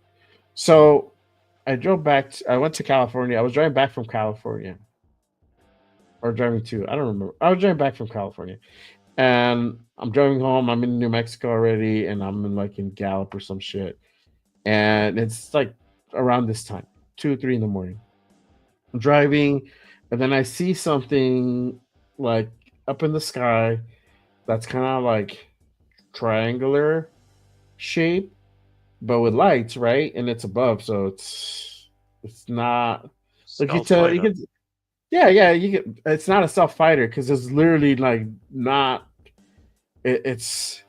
So I drove back. I went to California. I was driving back from California, or driving to. I don't remember. I was driving back from California, and I'm driving home. I'm in New Mexico already, and I'm in Gallup or some shit. And it's like around this time, 2 or 3 in the morning. I'm driving, and then I see something like up in the sky that's kind of like triangular shape, but with lights, right? And it's above, so it's not like you Stealth tell you fighter. can. Yeah, you can. It's not a self fighter because it's literally like not. It's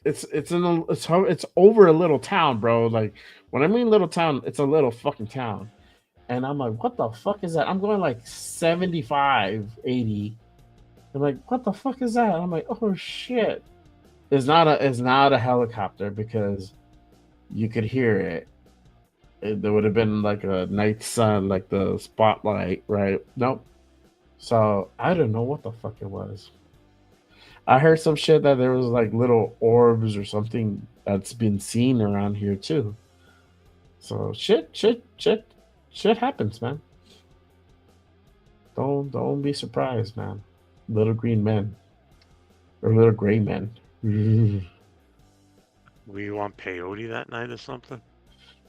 it's over a little town, bro. Like when I mean little town, it's a little fucking town. And I'm like, what the fuck is that? I'm going like 75, 80. I'm like, what the fuck is that? I'm like, oh shit. It's not a helicopter because you could hear it. There would have been like a night sun, like the spotlight, right? Nope. So I don't know what the fuck it was. I heard some shit that there was like little orbs or something that's been seen around here too. So shit happens, man. Don't be surprised, man. Little green men or little gray men. Were you on peyote that night or something?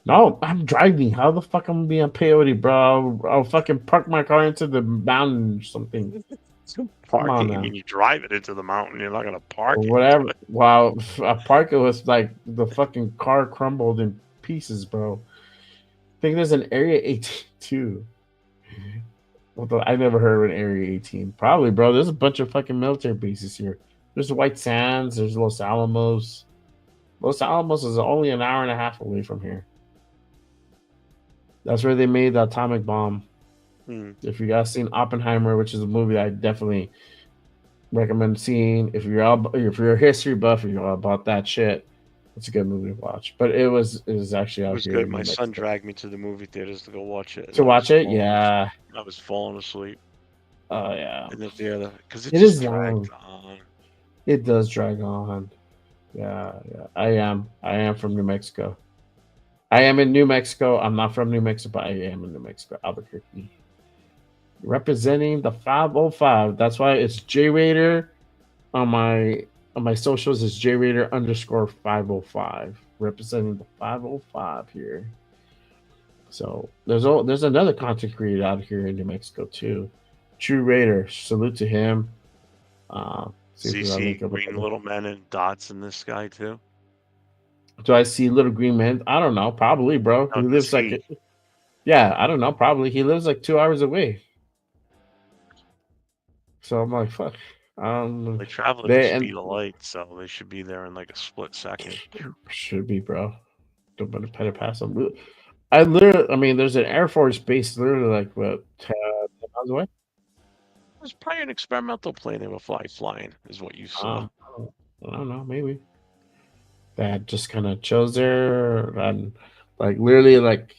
No, I'm driving. How the fuck I'm gonna be on peyote, bro? I'll fucking park my car into the mountain or something. Come on Parking. now. I mean, you drive it into the mountain. You're not gonna park Or it. whatever. Wow, a park it was like the fucking car crumbled in pieces, bro. I think there's an Area 82. I never heard of an Area 18. Probably, bro. There's a bunch of fucking military bases here. There's the White Sands. There's Los Alamos. Los Alamos is only an hour and a half away from here. That's where they made the atomic bomb. If you guys seen Oppenheimer, which is a movie I definitely recommend seeing. If you're a history buff, you're all about that shit. It's a good movie to watch. But it was actually out It was here. good. My son dragged me to the movie theaters to go watch it. To watch it, yeah. I was falling asleep. Oh yeah. In the theater because it is long. On. It does drag on. Yeah. I am from New Mexico. I am in New Mexico. I'm not from New Mexico, but I am in New Mexico, Albuquerque. Representing the 505. That's why it's J Raider on my socials is J Raider _505. Representing the 505 here. So there's another content creator out here in New Mexico too. True Raider. Salute to him. CC Green Little Men and Dots in this guy too. Do I see Little Green Men? I don't know. Probably, bro. No, he lives like yeah, I don't know. Probably he lives like 2 hours away. So I'm like, fuck. They travel at the speed of light, so they should be there in like a split second. Should be, bro. Don't better past them. I mean, there's an Air Force base literally like what 10 miles away. There's probably an experimental plane they were flying, is what you saw. I don't know, maybe. That just kind of chose there and like literally like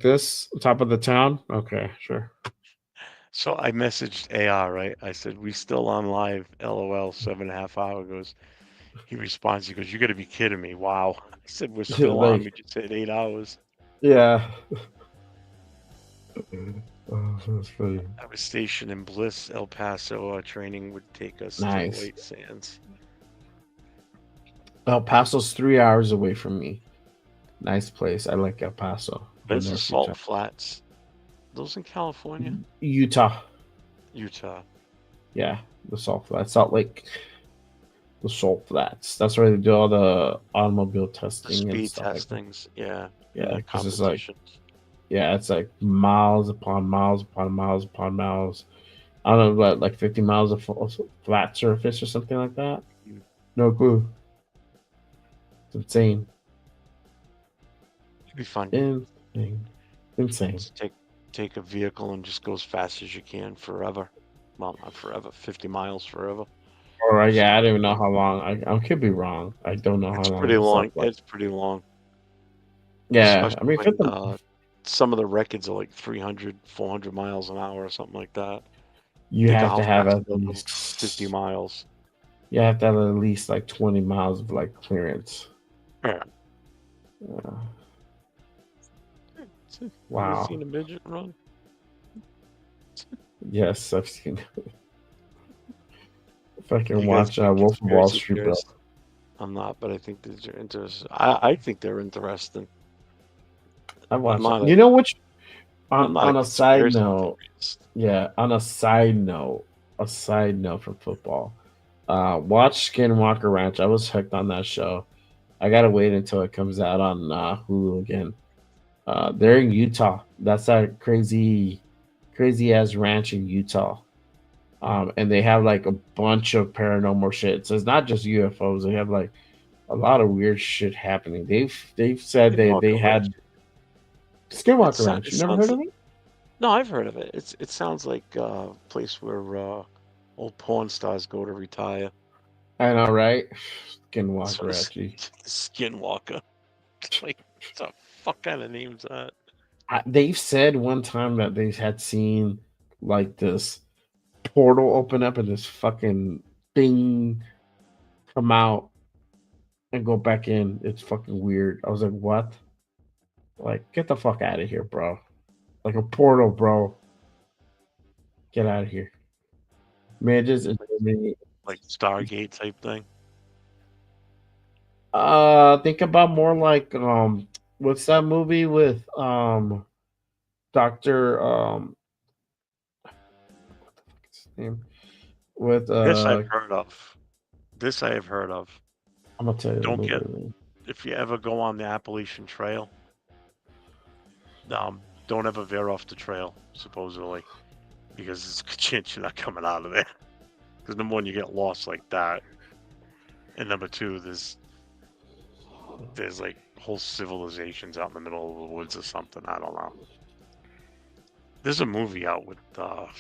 this, top of the town. Okay, sure. So I messaged AR, right? I said, we still on live, LOL, 7.5 hours. He responds, he goes, you got to be kidding me. Wow. I said, we're still on. We just said 8 hours. Yeah. Oh, that's funny. I was stationed in Bliss, El Paso. Our training would take us to White Sands. El Paso's 3 hours away from me. Nice place. I like El Paso. There's the Salt Flats. Those in California? Utah. Yeah, the Salt Flats. Salt Lake. The Salt Flats. That's where they do all the automobile testing. The speed and stuff testings. Yeah, because it's like, it's like miles upon miles upon miles upon miles. I don't know, like 50 miles of flat surface or something like that. No clue. It's insane. It'd be fun. Insane. Just take a vehicle and just go as fast as you can forever. Well, not forever. 50 miles forever. Or I don't even know how long. I could be wrong. I don't know how long. Pretty long. It's pretty long. Yeah, especially when, some of the records are like 300, 400 miles an hour or something like that. You have to have at least 50 miles. You have to have at least like 20 miles of like clearance. Yeah. Wow. Have you seen a midget run? Yes, I've seen it. If I can watch Wolf of Wall Street, bro. I'm not, but I think they're interesting. I think they're interesting. I watch. You know which? On a side note, on a side note from football, watch Skinwalker Ranch. I was hooked on that show. I gotta wait until it comes out on Hulu again. They're in Utah. That's that crazy ass ranch in Utah. And they have like a bunch of paranormal shit. So it's not just UFOs. They have like a lot of weird shit happening. They've said they had Skinwalker Ranch. You never heard of it? No, I've heard of it. It sounds like a place where old porn stars go to retire. I know, right? Skinwalker, actually. Skinwalker. Like, what the fuck kind of name's that? They've said one time that they had seen like this portal open up and this fucking thing come out and go back in. It's fucking weird. I was like, what? Like, get the fuck out of here, bro. Like a portal, bro. Get out of here. Midges and like Stargate type thing. Think about more like what's that movie with Dr. what the fuck is his name? With This I've heard of. I'm gonna tell you. Don't get if you ever go on the Appalachian Trail. don't ever veer off the trail, supposedly, because there's a good chance you're not coming out of there. Because number one, you get lost like that, and number two, there's like whole civilizations out in the middle of the woods or something. I don't know. There's a movie out with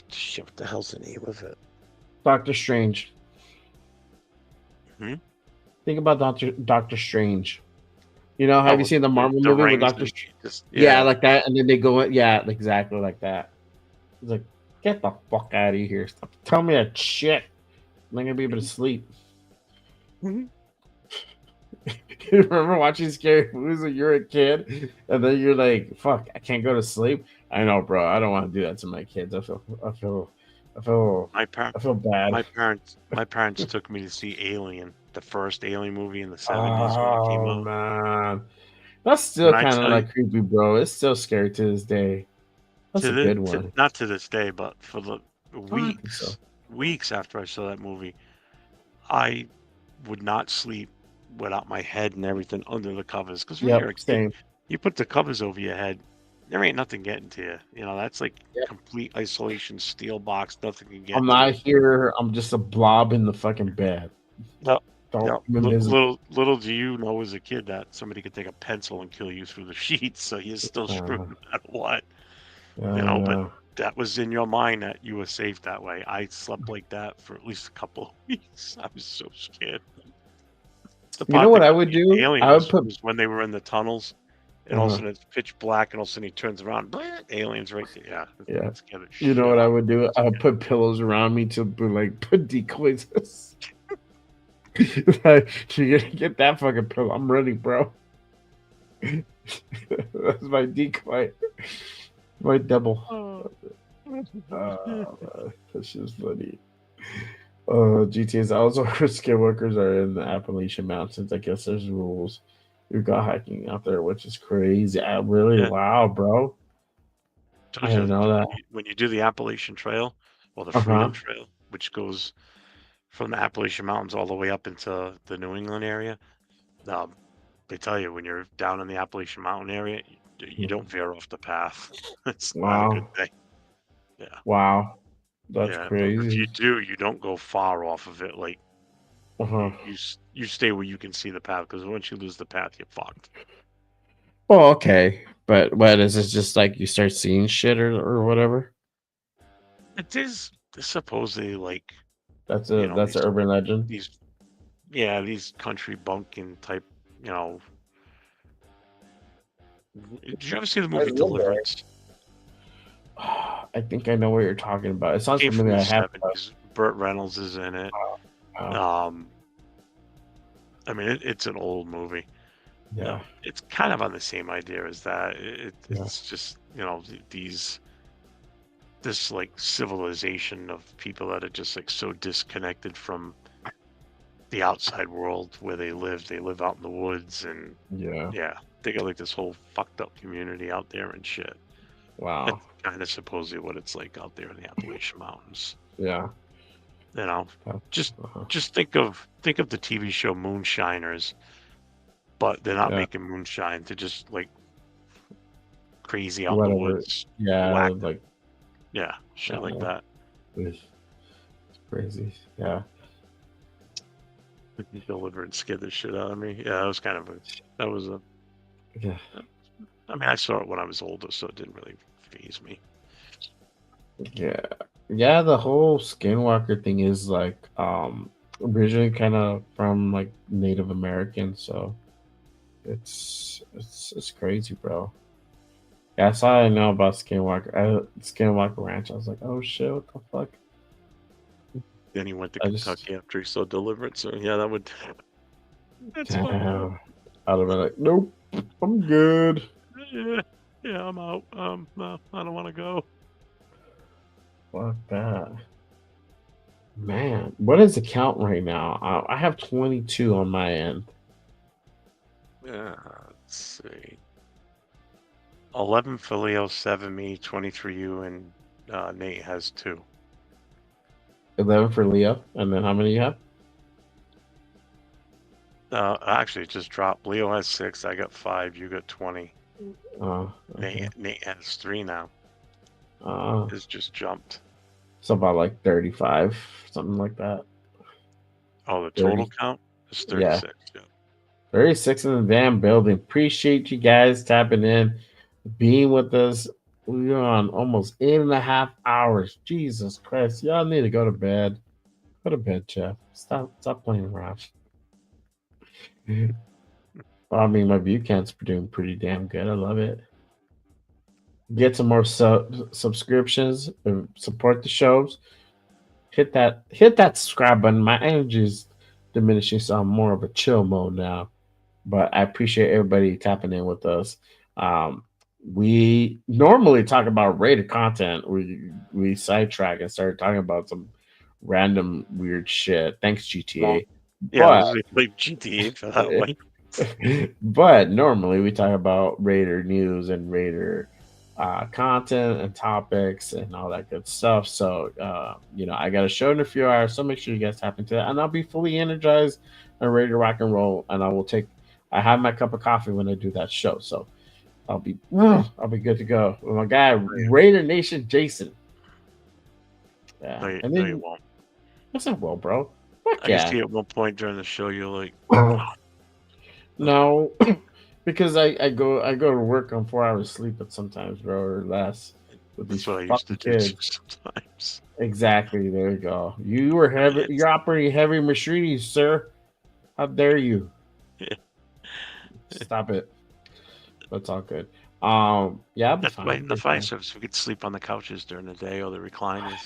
shit. What the hell's the name of it? Doctor Strange. Hmm? Think about Doctor Strange. You know, have you seen the Marvel movie with Doctor Strange? Yeah, like that, and then they go, yeah, exactly like that. It's like, get the fuck out of here! Stop telling me that shit. I'm not gonna be able to sleep. You remember watching scary movies when you're a kid, and then you're like, "Fuck, I can't go to sleep." I know, bro. I don't want to do that to my kids. I feel bad. My parents took me to see Alien, the first Alien movie in the 70s when it came out. Man, that's still kind of like creepy, bro. It's still scary to this day. That's a good one. Not to this day, but for the weeks after I saw that movie, I would not sleep without my head and everything under the covers. Because when you're a kid, you put the covers over your head, there ain't nothing getting to you. You know, that's like complete isolation, steel box, nothing can get I'm not here. I'm just a blob in the fucking bed. No. Little do you know as a kid that somebody could take a pencil and kill you through the sheets, so you're still screwed no matter what. But that was in your mind that you were safe that way. I slept like that for at least a couple of weeks. I was so scared. You know what I would do? I would put when they were in the tunnels, and all of a sudden it's pitch black, and all of a sudden he turns around, aliens right there. Yeah. You know what I would do? I would put pillows around me to put decoys. Like, you're gonna get that fucking pillow. I'm ready, bro. That's my decoy. My double. That's just funny. GTA's also skinwalkers are in the Appalachian Mountains. I guess there's rules. You've got hiking out there, which is crazy. Wow, bro. I didn't know that. When you do the Appalachian Trail or the Freedom Trail, which goes from the Appalachian Mountains all the way up into the New England area, they tell you when you're down in the Appalachian Mountain area, you don't veer off the path. It's not a good thing. Yeah. Wow. That's crazy. If you do, you don't go far off of it. Like, you stay where you can see the path, because once you lose the path, you're fucked. Oh, okay. But what is it? Just like you start seeing shit or whatever? It is supposedly like that's an urban legend. These country bumpkin type. You know, did you ever see the movie Deliverance? I think I know what you're talking about. It sounds familiar. I have. Burt Reynolds is in it. I mean, it's an old movie. Yeah, it's kind of on the same idea as that. It's just, you know, this like civilization of people that are just like so disconnected from the outside world where they live. They live out in the woods, and they got like this whole fucked up community out there and shit. Wow. That's kind of supposedly what it's like out there in the Appalachian Mountains. Yeah. You know, just think of the TV show Moonshiners, but they're not making moonshine. They're just like crazy out in the woods. Yeah, shit like that. It's crazy. Yeah. Deliverance scared the shit out of me. Yeah, I mean, I saw it when I was older, so it didn't really faze me. Yeah, the whole Skinwalker thing is like originally kind of from like Native American, so it's crazy, bro. Yeah, that's all I know about Skinwalker Ranch. I was like, oh shit, what the fuck? Then he went to Kentucky after he saw Deliverance, so yeah, that would. That's fine. I'd have been like, nope, I'm good. Yeah, I'm out. No, I don't want to go. Fuck that. Man, what is the count right now? I have 22 on my end. Yeah, let's see. 11 for Leo, 7 me, 23 you, and Nate has 2. 11 for Leo, and then how many you have? Actually, it just dropped. Leo has 6, I got 5, you got 20. Okay. Nate has 3 now. It's just jumped. So about like 35, something like that. Oh, the total 30. count is Yeah. 36. Yeah. 36 in the damn building. Appreciate you guys tapping in, being with us. We're on almost 8.5 hours. Jesus Christ. Y'all need to go to bed. Go to bed, Jeff. Stop playing around. Well, I mean, my view counts are doing pretty damn good. I love it. Get some more subscriptions. Support the shows. Hit that subscribe button. My energy is diminishing, so I'm more of a chill mode now. But I appreciate everybody tapping in with us. We normally talk about rated content. We sidetrack and start talking about some random weird shit. Thanks, GTA. Yeah, But we played GTA for that one. but normally we talk about Raider news and Raider content and topics and all that good stuff. So, I got a show in a few hours, so make sure you guys tap into that. And I'll be fully energized and ready to rock and roll. And I have my cup of coffee when I do that show. So I'll be good to go. With my guy, Raider Nation Jason. Yeah. No, And you then, won't. that's not well, bro. Fuck I yeah. can see at one point during the show you're like, No, because I go to work on 4 hours sleep at sometimes, bro, or less. With these that's what I used to fucking do kids. sometimes. Exactly. There you go. You're operating heavy machinery, sir. How dare you? Stop it. That's all good. Yeah, I'll be That's why fine. in the fire service we could sleep on the couches during the day or the recliners.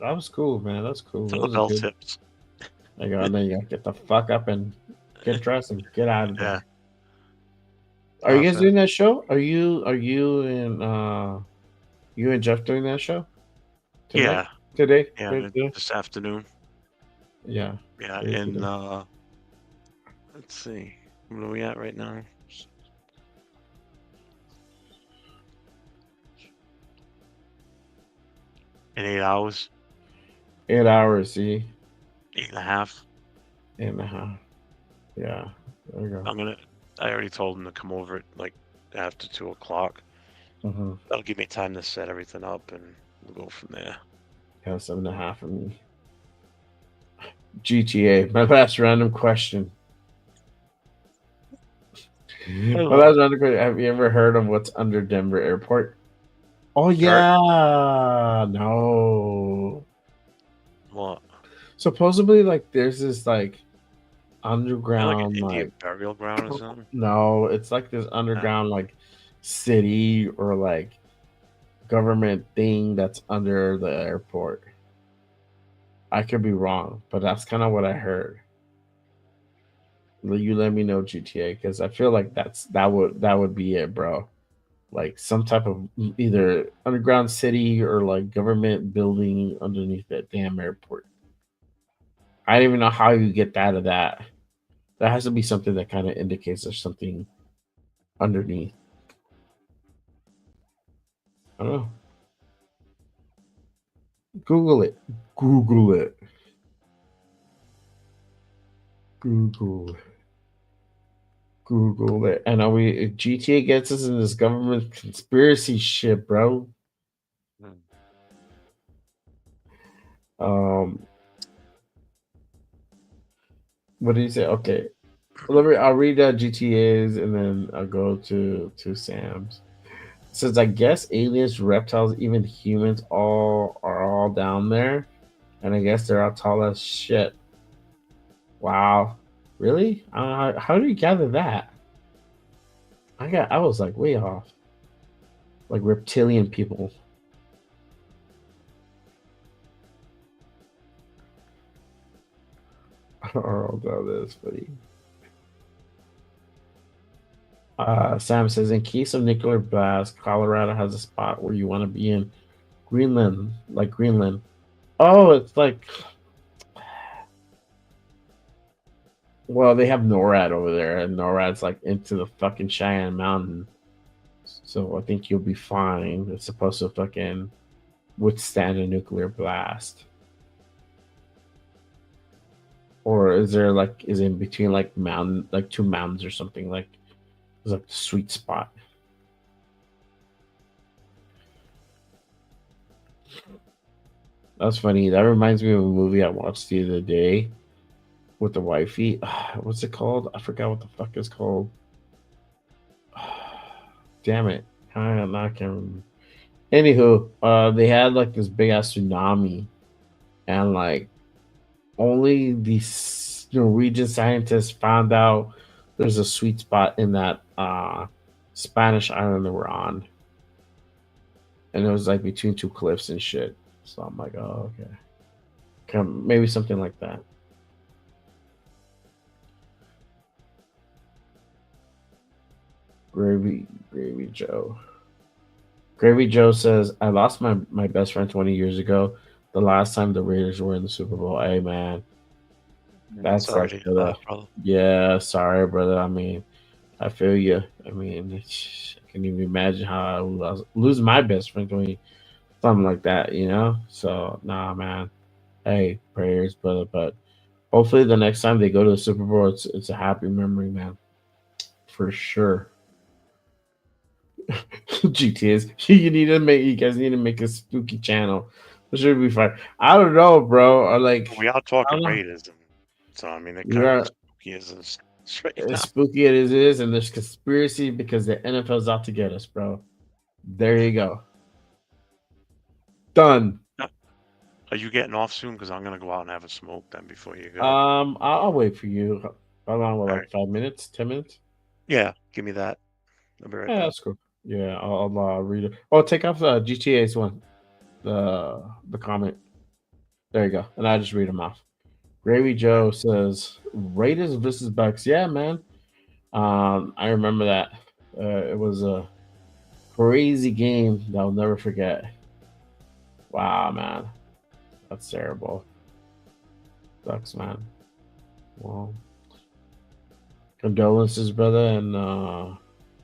That was cool, man. That's cool. That was Bell good. tips. There you go. And then you gotta get the fuck up and get dressed and get out of there. Yeah. Are you guys Awesome. doing that show? Are you and Jeff doing that show? Yeah. Today? Yeah, Right today? this afternoon. Yeah. Yeah, Right and today. let's see. Where are we at right now? In 8 hours, 8 hours, see? 8.5. 8.5. Yeah. There you go. I already told him to come over at like after 2 o'clock. Mm-hmm. That'll give me time to set everything up and we'll go from there. Yeah, 7.5 for me. GTA. My last random question. My last random question. Have you ever heard of what's under Denver Airport? Oh yeah. No. What? Supposedly, like, there's this like Like underground an Indian like burial ground or something? no, it's like this underground like city or like government thing that's under the airport. I could be wrong, but that's kind of what I heard. You let me know, GTA, because I feel like that would be it, bro. Like some type of either underground city or like government building underneath that damn airport. I don't even know how you get out of that. That has to be something that kind of indicates there's something underneath. I don't know. Google it. Google it. Google it. I know GTA gets us in this government conspiracy shit, bro. What do you say? Okay. I'll read GTA's and then I'll go to Sam's. It says I guess aliens, reptiles, even humans are all down there. And I guess they're all tall as shit. Wow. Really? I don't know how do you gather that? I was like way off. Like reptilian people. Oh, that is funny. Sam says, in case of nuclear blast, Colorado has a spot where you want to be in Greenland, like Greenland. Oh, it's like, well, they have NORAD over there, and NORAD's like into the fucking Cheyenne Mountain. So I think you'll be fine. It's supposed to fucking withstand a nuclear blast. Or is it in between like mountain, like two mountains or something? Like there's like a sweet spot. That's funny. That reminds me of a movie I watched the other day with the wifey. What's it called? I forgot what the fuck it's called. Damn it. I can't remember. Anywho, they had like this big ass tsunami, and like only these Norwegian scientists found out there's a sweet spot in that Spanish island that we're on. And it was like between two cliffs and shit. So I'm like, oh, okay. Maybe something like that. Gravy Joe. Gravy Joe says, I lost my best friend 20 years ago. The last time the Raiders were in the Super Bowl. Hey, man. That's Sorry like, to hear that, brother. yeah, sorry, brother. I mean, I feel you. I mean, I can even imagine how I would lose my best friend doing something like that, you know? So, nah, man. Hey, prayers, brother. But hopefully the next time they go to the Super Bowl, it's a happy memory, man. For sure. GTS, you guys need to make a spooky channel. It should be fine. I don't know, bro. Or like We are talking Raiders, so I mean, it Yeah. kind of spooky as straight as now. spooky as it is, and there's conspiracy because the NFL's out to get us, bro. There you go. Done. Are you getting off soon? Because I'm gonna go out and have a smoke then before you go. I'll wait for you. How long? What, like Alright. 5 minutes, 10 minutes? Yeah, give me that. I'll be right Yeah, back. that's cool. Yeah, I'll read it. Oh, take off the GTA's one, the comment. There you go, and I just read them off. Gravy Joe says Raiders versus Bucks. Yeah, man. I remember that. It was a crazy game that I'll never forget. Wow, man, that's terrible. Sucks, man. Well, condolences, brother, and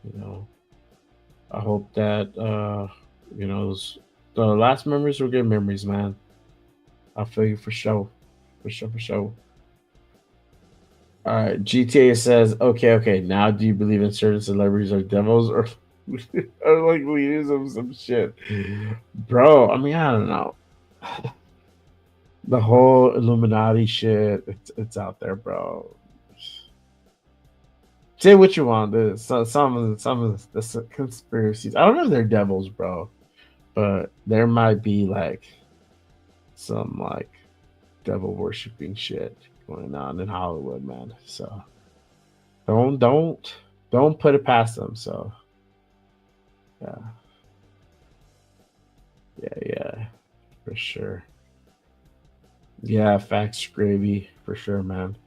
you know, I hope that you know the last memories were good memories, man. I feel you for sure. For sure. All right, GTA says, okay. Now, do you believe in certain celebrities are devils or or like leaders of some shit, bro? I mean, I don't know. The whole Illuminati shit, it's out there, bro. Say what you want. There's some of the conspiracies. I don't know if they're devils, bro, but there might be like some like devil worshipping shit going on in Hollywood, man. So don't put it past them. So yeah, for sure. Yeah, facts, Gravy, for sure, man.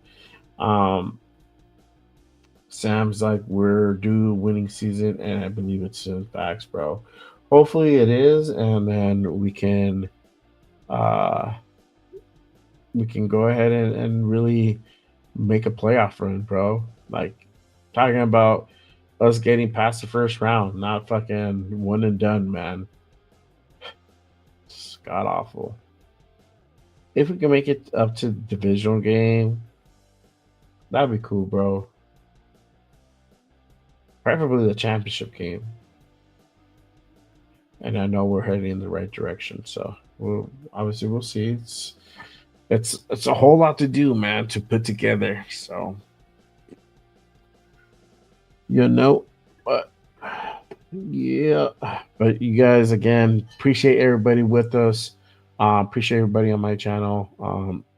Sam's like, we're due winning season, and I believe it's in facts, bro. Hopefully it is, and then we can go ahead and really make a playoff run, bro. Like talking about us getting past the first round, not fucking one and done, man. It's god awful. If we can make it up to the divisional game, that'd be cool, bro. Preferably the championship game. And I know we're heading in the right direction, so we'll see. It's a whole lot to do, man, to put together. So but yeah. But you guys, again, appreciate everybody with us. Appreciate everybody on my channel.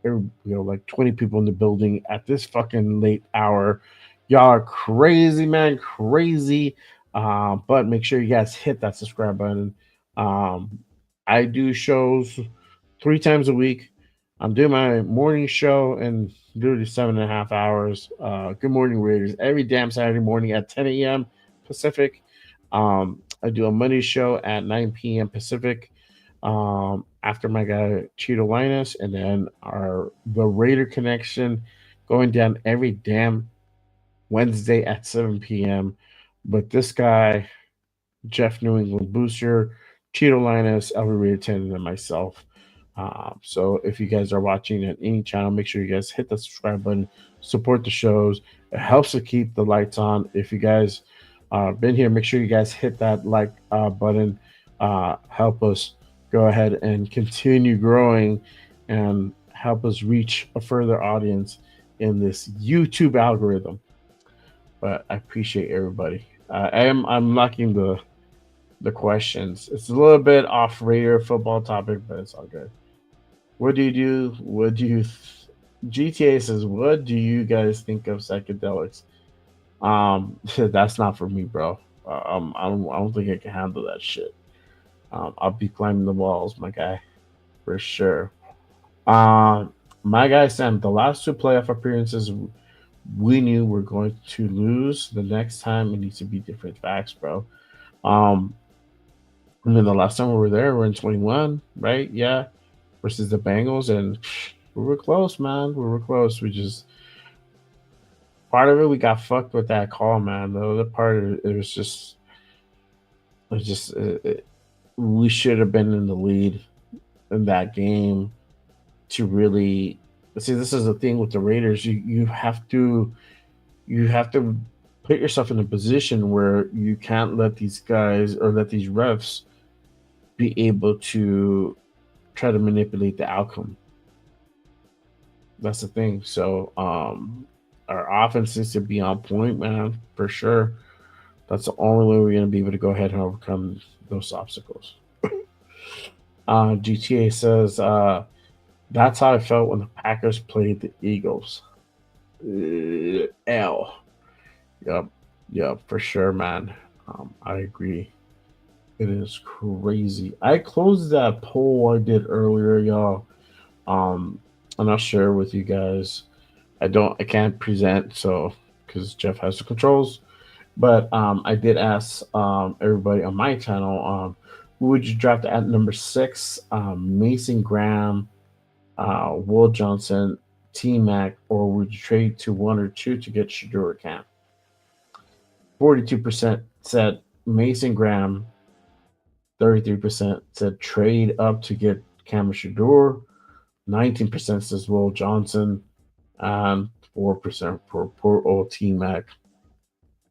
Like 20 people in the building at this fucking late hour. Y'all are crazy, man, crazy. But make sure you guys hit that subscribe button. I do shows 3 times a week. I'm doing my morning show and literally 7.5 hours. Good Morning Raiders every damn Saturday morning at 10 a.m. Pacific. I do a Monday show at 9 p.m. Pacific. After my guy Cheeto Linus, and then the Raider Connection going down every damn Wednesday at 7 p.m. But this guy, Jeff New England Booster, Cheeto Linus, Elvi Raider 10, and myself. So if you guys are watching at any channel, make sure you guys hit the subscribe button, support the shows. It helps to keep the lights on. If you guys been here, make sure you guys hit that like button. Help us go ahead and continue growing and help us reach a further audience in this YouTube algorithm. But I appreciate everybody. I'm liking the questions. It's a little bit off radar football topic, but it's all good. What do you do? What do you? GTA says, "What do you guys think of psychedelics?" That's not for me, bro. I don't think I can handle that shit. I'll be climbing the walls, my guy, for sure. My guy Sam, the last two playoff appearances, we knew we're going to lose. The next time, it needs to be different facts, bro. I mean, the last time we were there, we're in 21, right? Yeah, versus the Bengals, and we were close, man. We were close. We just part of it, we got fucked with that call, man. The other part, it was just, we should have been in the lead in that game to really see. This is the thing with the Raiders. You have to put yourself in a position where you can't let these guys or let these refs be able to try to manipulate the outcome. That's the thing. So our offense needs to be on point, man, for sure. That's the only way we're going to be able to go ahead and overcome those obstacles. GTA says, that's how I felt when the Packers played the Eagles. L. Yep, for sure, man. I agree. It is crazy. I closed that poll I did earlier, y'all. I'm not sure with you guys. I can't present, so because Jeff has the controls. But I did ask everybody on my channel, who would you draft at number 6? Mason Graham, Will Johnson, T-Mac, or would you trade to 1 or 2 to get Shedeur Camp? 42% said Mason Graham. 33% said trade up to get Cam Shedeur. 19% says Will Johnson. And 4% for poor old T-Mac.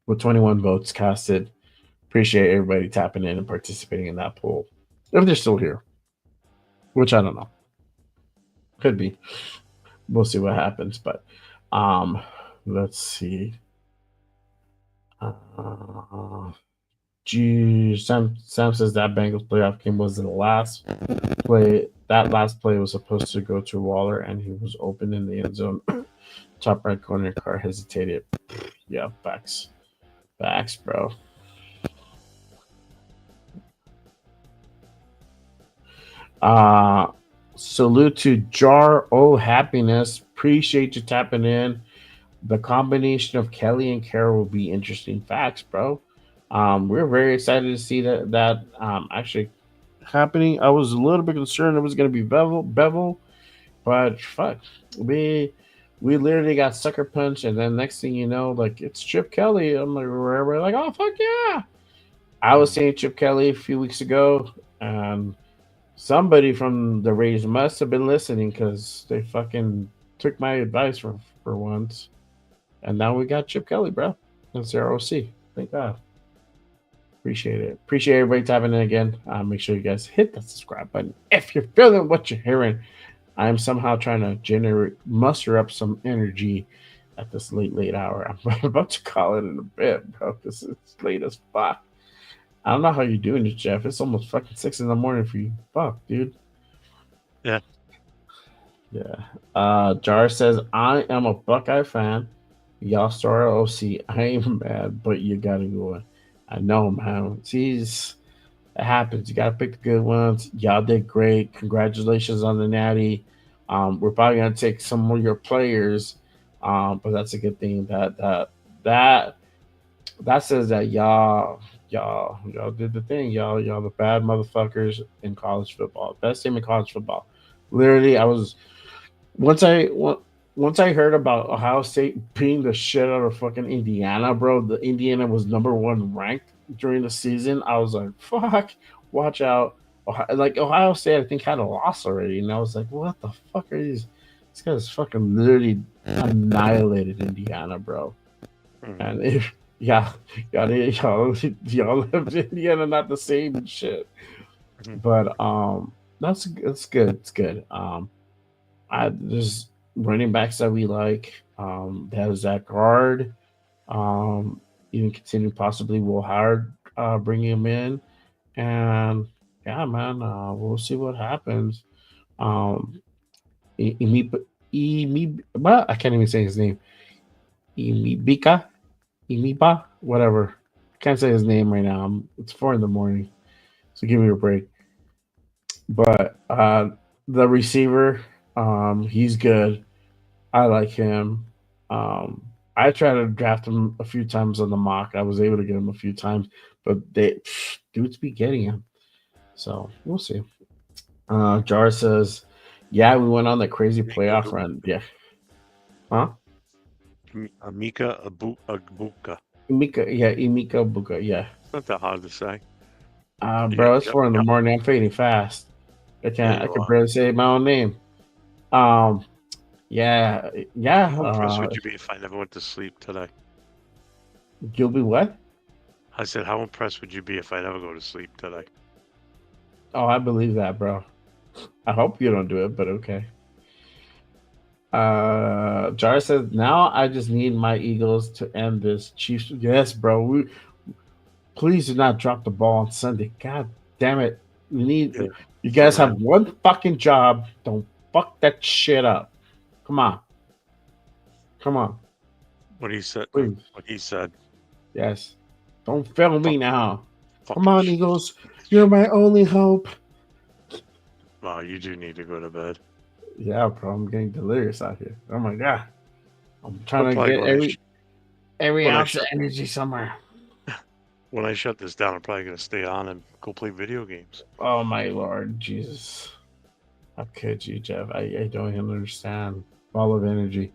With 21 votes casted. Appreciate everybody tapping in and participating in that poll. If they're still here. Which I don't know. Could be. We'll see what happens. But let's see. Sam says that Bengals playoff game was the last play. That last play was supposed to go to Waller, and he was open in the end zone. Top right corner, Carr hesitated. Yeah, facts, bro. Salute to Jar O Happiness. Appreciate you tapping in. The combination of Kelly and Carroll will be interesting. Facts, bro. We're very excited to see that actually happening. I was a little bit concerned it was going to be Bevel, but fuck, we literally got sucker punched, and then next thing you know, like it's Chip Kelly. I'm like, we're like, oh fuck yeah! I was saying Chip Kelly a few weeks ago, and somebody from the Raiders must have been listening because they fucking took my advice for once, and now we got Chip Kelly, bro. That's their OC. Thank God. Appreciate it. Appreciate everybody tapping in again. Make sure you guys hit that subscribe button if you're feeling what you're hearing. I'm somehow trying to muster up some energy at this late hour. I'm about to call it in a bit, bro, because it's late as fuck. I don't know how you're doing it, Jeff. It's almost fucking 6 a.m. for you. Fuck, dude. Yeah. Jar says, I am a Buckeye fan. Y'all start OC. I ain't mad, but you gotta go. I know, man. Jeez, it happens. You gotta pick the good ones. Y'all did great. Congratulations on the natty. We're probably gonna take some more of your players, but that's a good thing. That says that y'all did the thing. Y'all the bad motherfuckers in college football. Best team in college football. Literally, I was once I heard about Ohio State beating the shit out of fucking Indiana, bro. The Indiana was number 1 ranked during the season. I was like, fuck, watch out. Ohio State, I think, had a loss already. And I was like, what the fuck are these? These guys fucking literally annihilated Indiana, bro. And if y'all left Indiana not the same and shit. But that's good. It's good. There's running backs that we like. There's that guard. Even continue possibly Will Howard bringing him in, and yeah, man, we'll see what happens. Um, well, I can't even say his name. Imiba, whatever. I can't say his name right now. It's 4 a.m, so give me a break. But the receiver, he's good. I like him. I tried to draft him a few times on the mock. I was able to get him a few times, but dudes be getting him. So we'll see. Jar says, "Yeah, we went on the crazy playoff run. Yeah, huh? Amika Agbuka. Emeka Buka. Yeah, It's not that hard to say. bro, it's 4 a.m. I'm fading fast. I can barely say my own name. Yeah. How impressed would you be if I never went to sleep today? You'll be what? I said, how impressed would you be if I never go to sleep today? Oh, I believe that, bro. I hope you don't do it, but okay. Jar says, now I just need my Eagles to end this. Chiefs. Yes, bro. Please do not drop the ball on Sunday. God damn it. You guys have one fucking job. Don't fuck that shit up. Come on. What he said. Please. What he said. Yes. Don't fail me now. Come on, Eagles. You're my only hope. Wow, you do need to go to bed. Yeah, bro. I'm getting delirious out here. Oh my god. I'm trying to get every ounce of energy somewhere. When I shut this down, I'm probably going to stay on and go play video games. Oh my lord, Jesus. How could you, Jeff? I don't even understand. Ball of energy.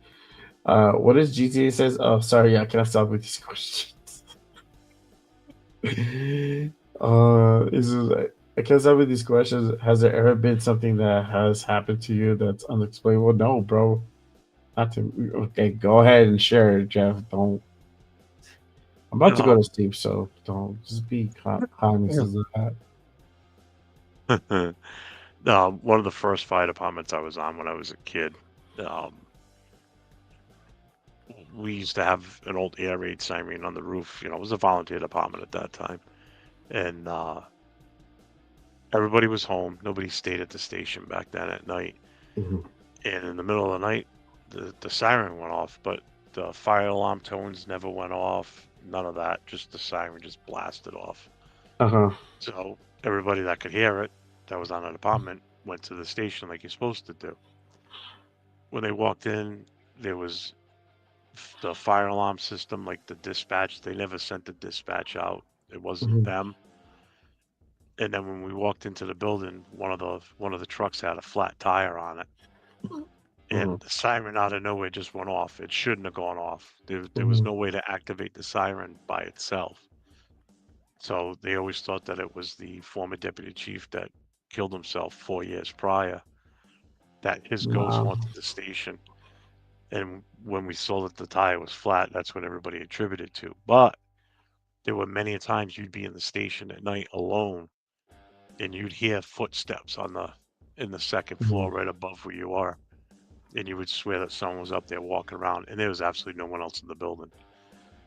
What is GTA says? Oh, sorry. Yeah, can I stop with these questions? I can't stop with these questions. Has there ever been something that has happened to you that's unexplainable? No, bro. Not to. Okay, go ahead and share it, Jeff. Don't. I'm about to go to sleep, so don't just be cognizant of that. One of the first fire departments I was on when I was a kid, we used to have an old air raid siren on the roof. You know, it was a volunteer department at that time. And everybody was home. Nobody stayed at the station back then at night. Mm-hmm. And in the middle of the night, the siren went off, but the fire alarm tones never went off. None of that. Just the siren just blasted off. So everybody that could hear it, that was on an apartment, went to the station like you're supposed to do. When they walked in, there was the fire alarm system, like the dispatch. They never sent the dispatch out. It wasn't them. And then when we walked into the building, one of the trucks had a flat tire on it, and the siren out of nowhere just went off. It shouldn't have gone off. There was no way to activate the siren by itself. So they always thought that it was the former deputy chief that killed himself 4 years prior, that his ghost haunted the station. And when we saw that the tire was flat, that's what everybody attributed to. But there were many times you'd be in the station at night alone, and you'd hear footsteps in the second floor right above where you are, and you would swear that someone was up there walking around, and there was absolutely no one else in the building.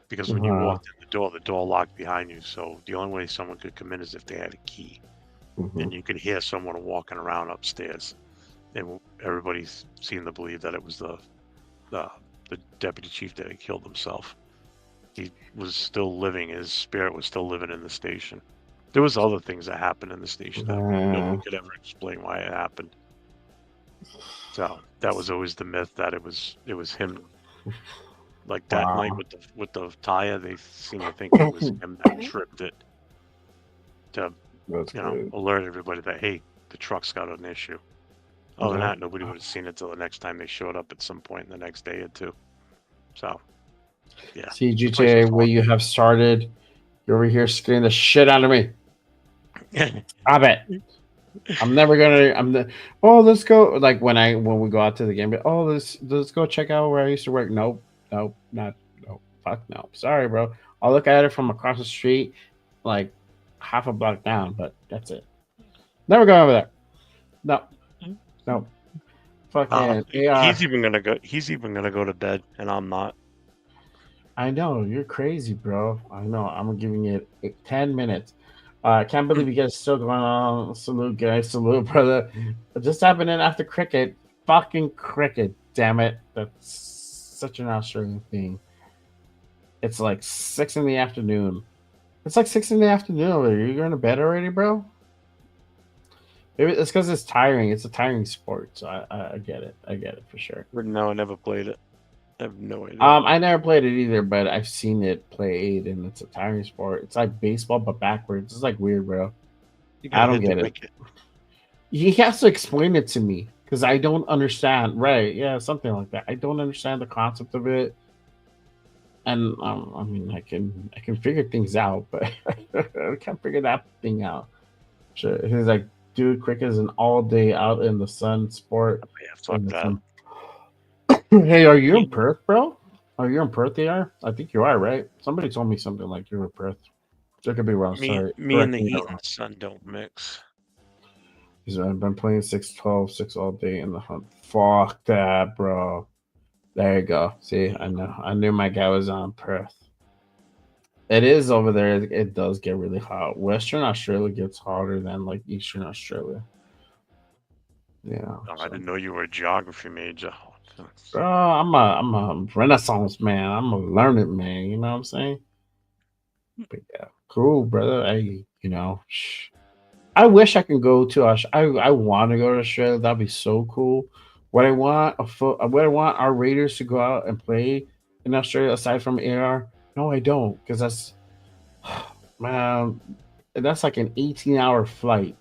Because when you walked in the door locked behind you, so the only way someone could come in is if they had a key. And you could hear someone walking around upstairs. And everybody seemed to believe that it was the deputy chief that had killed himself. He was still living, his spirit was still living in the station. There was other things that happened in the station that nobody could ever explain why it happened. So that was always the myth, that it was him. Like that night with the tire, they seem to think it was him that tripped it to alert everybody that, hey, the truck's got an issue. Other than that, nobody would have seen it till the next time they showed up at some point in the next day or two. So, yeah. See, GTA, where you have started, you're over here scaring the shit out of me. I bet. I'm never gonna. Let's go. Like when we go out to the game. Let's go check out where I used to work. Nope. Fuck no. Sorry, bro. I'll look at it from across the street, like half a block down, but that's it. Never going over there. No. No. Fucking AR. He's even gonna go. He's even gonna go to bed, and I'm not. I know you're crazy, bro. I know. I'm giving it 10 minutes. I can't believe you guys still going on. Salute, guys. Salute, brother. It just happening after cricket. Fucking cricket. Damn it. That's such an Australian thing. It's like 6 in the afternoon. It's like 6 in the afternoon over there. You're going to bed already, bro? Maybe it's because it's tiring. It's a tiring sport. So I get it. I get it for sure. No, I never played it. I have no idea. I never played it either, but I've seen it played, and it's a tiring sport. It's like baseball, but backwards. It's like weird, bro. I don't get it. He has to explain it to me because I don't understand. Right? Yeah, something like that. I don't understand the concept of it, and I mean, I can figure things out, but I can't figure that thing out. Sure, he's like, dude, cricket is an all day out in the sun sport. Yeah, fuck that. Hey, are you in Perth, bro? Are you in Perth? They are. I think you are, right? Somebody told me something like you're in Perth. There could be wrong. Sorry. Me and the heat and sun don't mix. I've been playing 6-12, 6 all day in the hunt. Fuck that, bro. There you go. See, I know. I knew my guy was on Perth. It is over there. It does get really hot. Western Australia gets hotter than like Eastern Australia. Yeah. Oh, I didn't know you were a geography major. Bro, I'm a Renaissance man. I'm a learned man. You know what I'm saying? But yeah, cool, brother. I wish I could go to Australia. I want to go to Australia. That'd be so cool. What I want our Raiders to go out and play in Australia aside from AR. No, I don't, because that's man, that's like an 18-hour flight.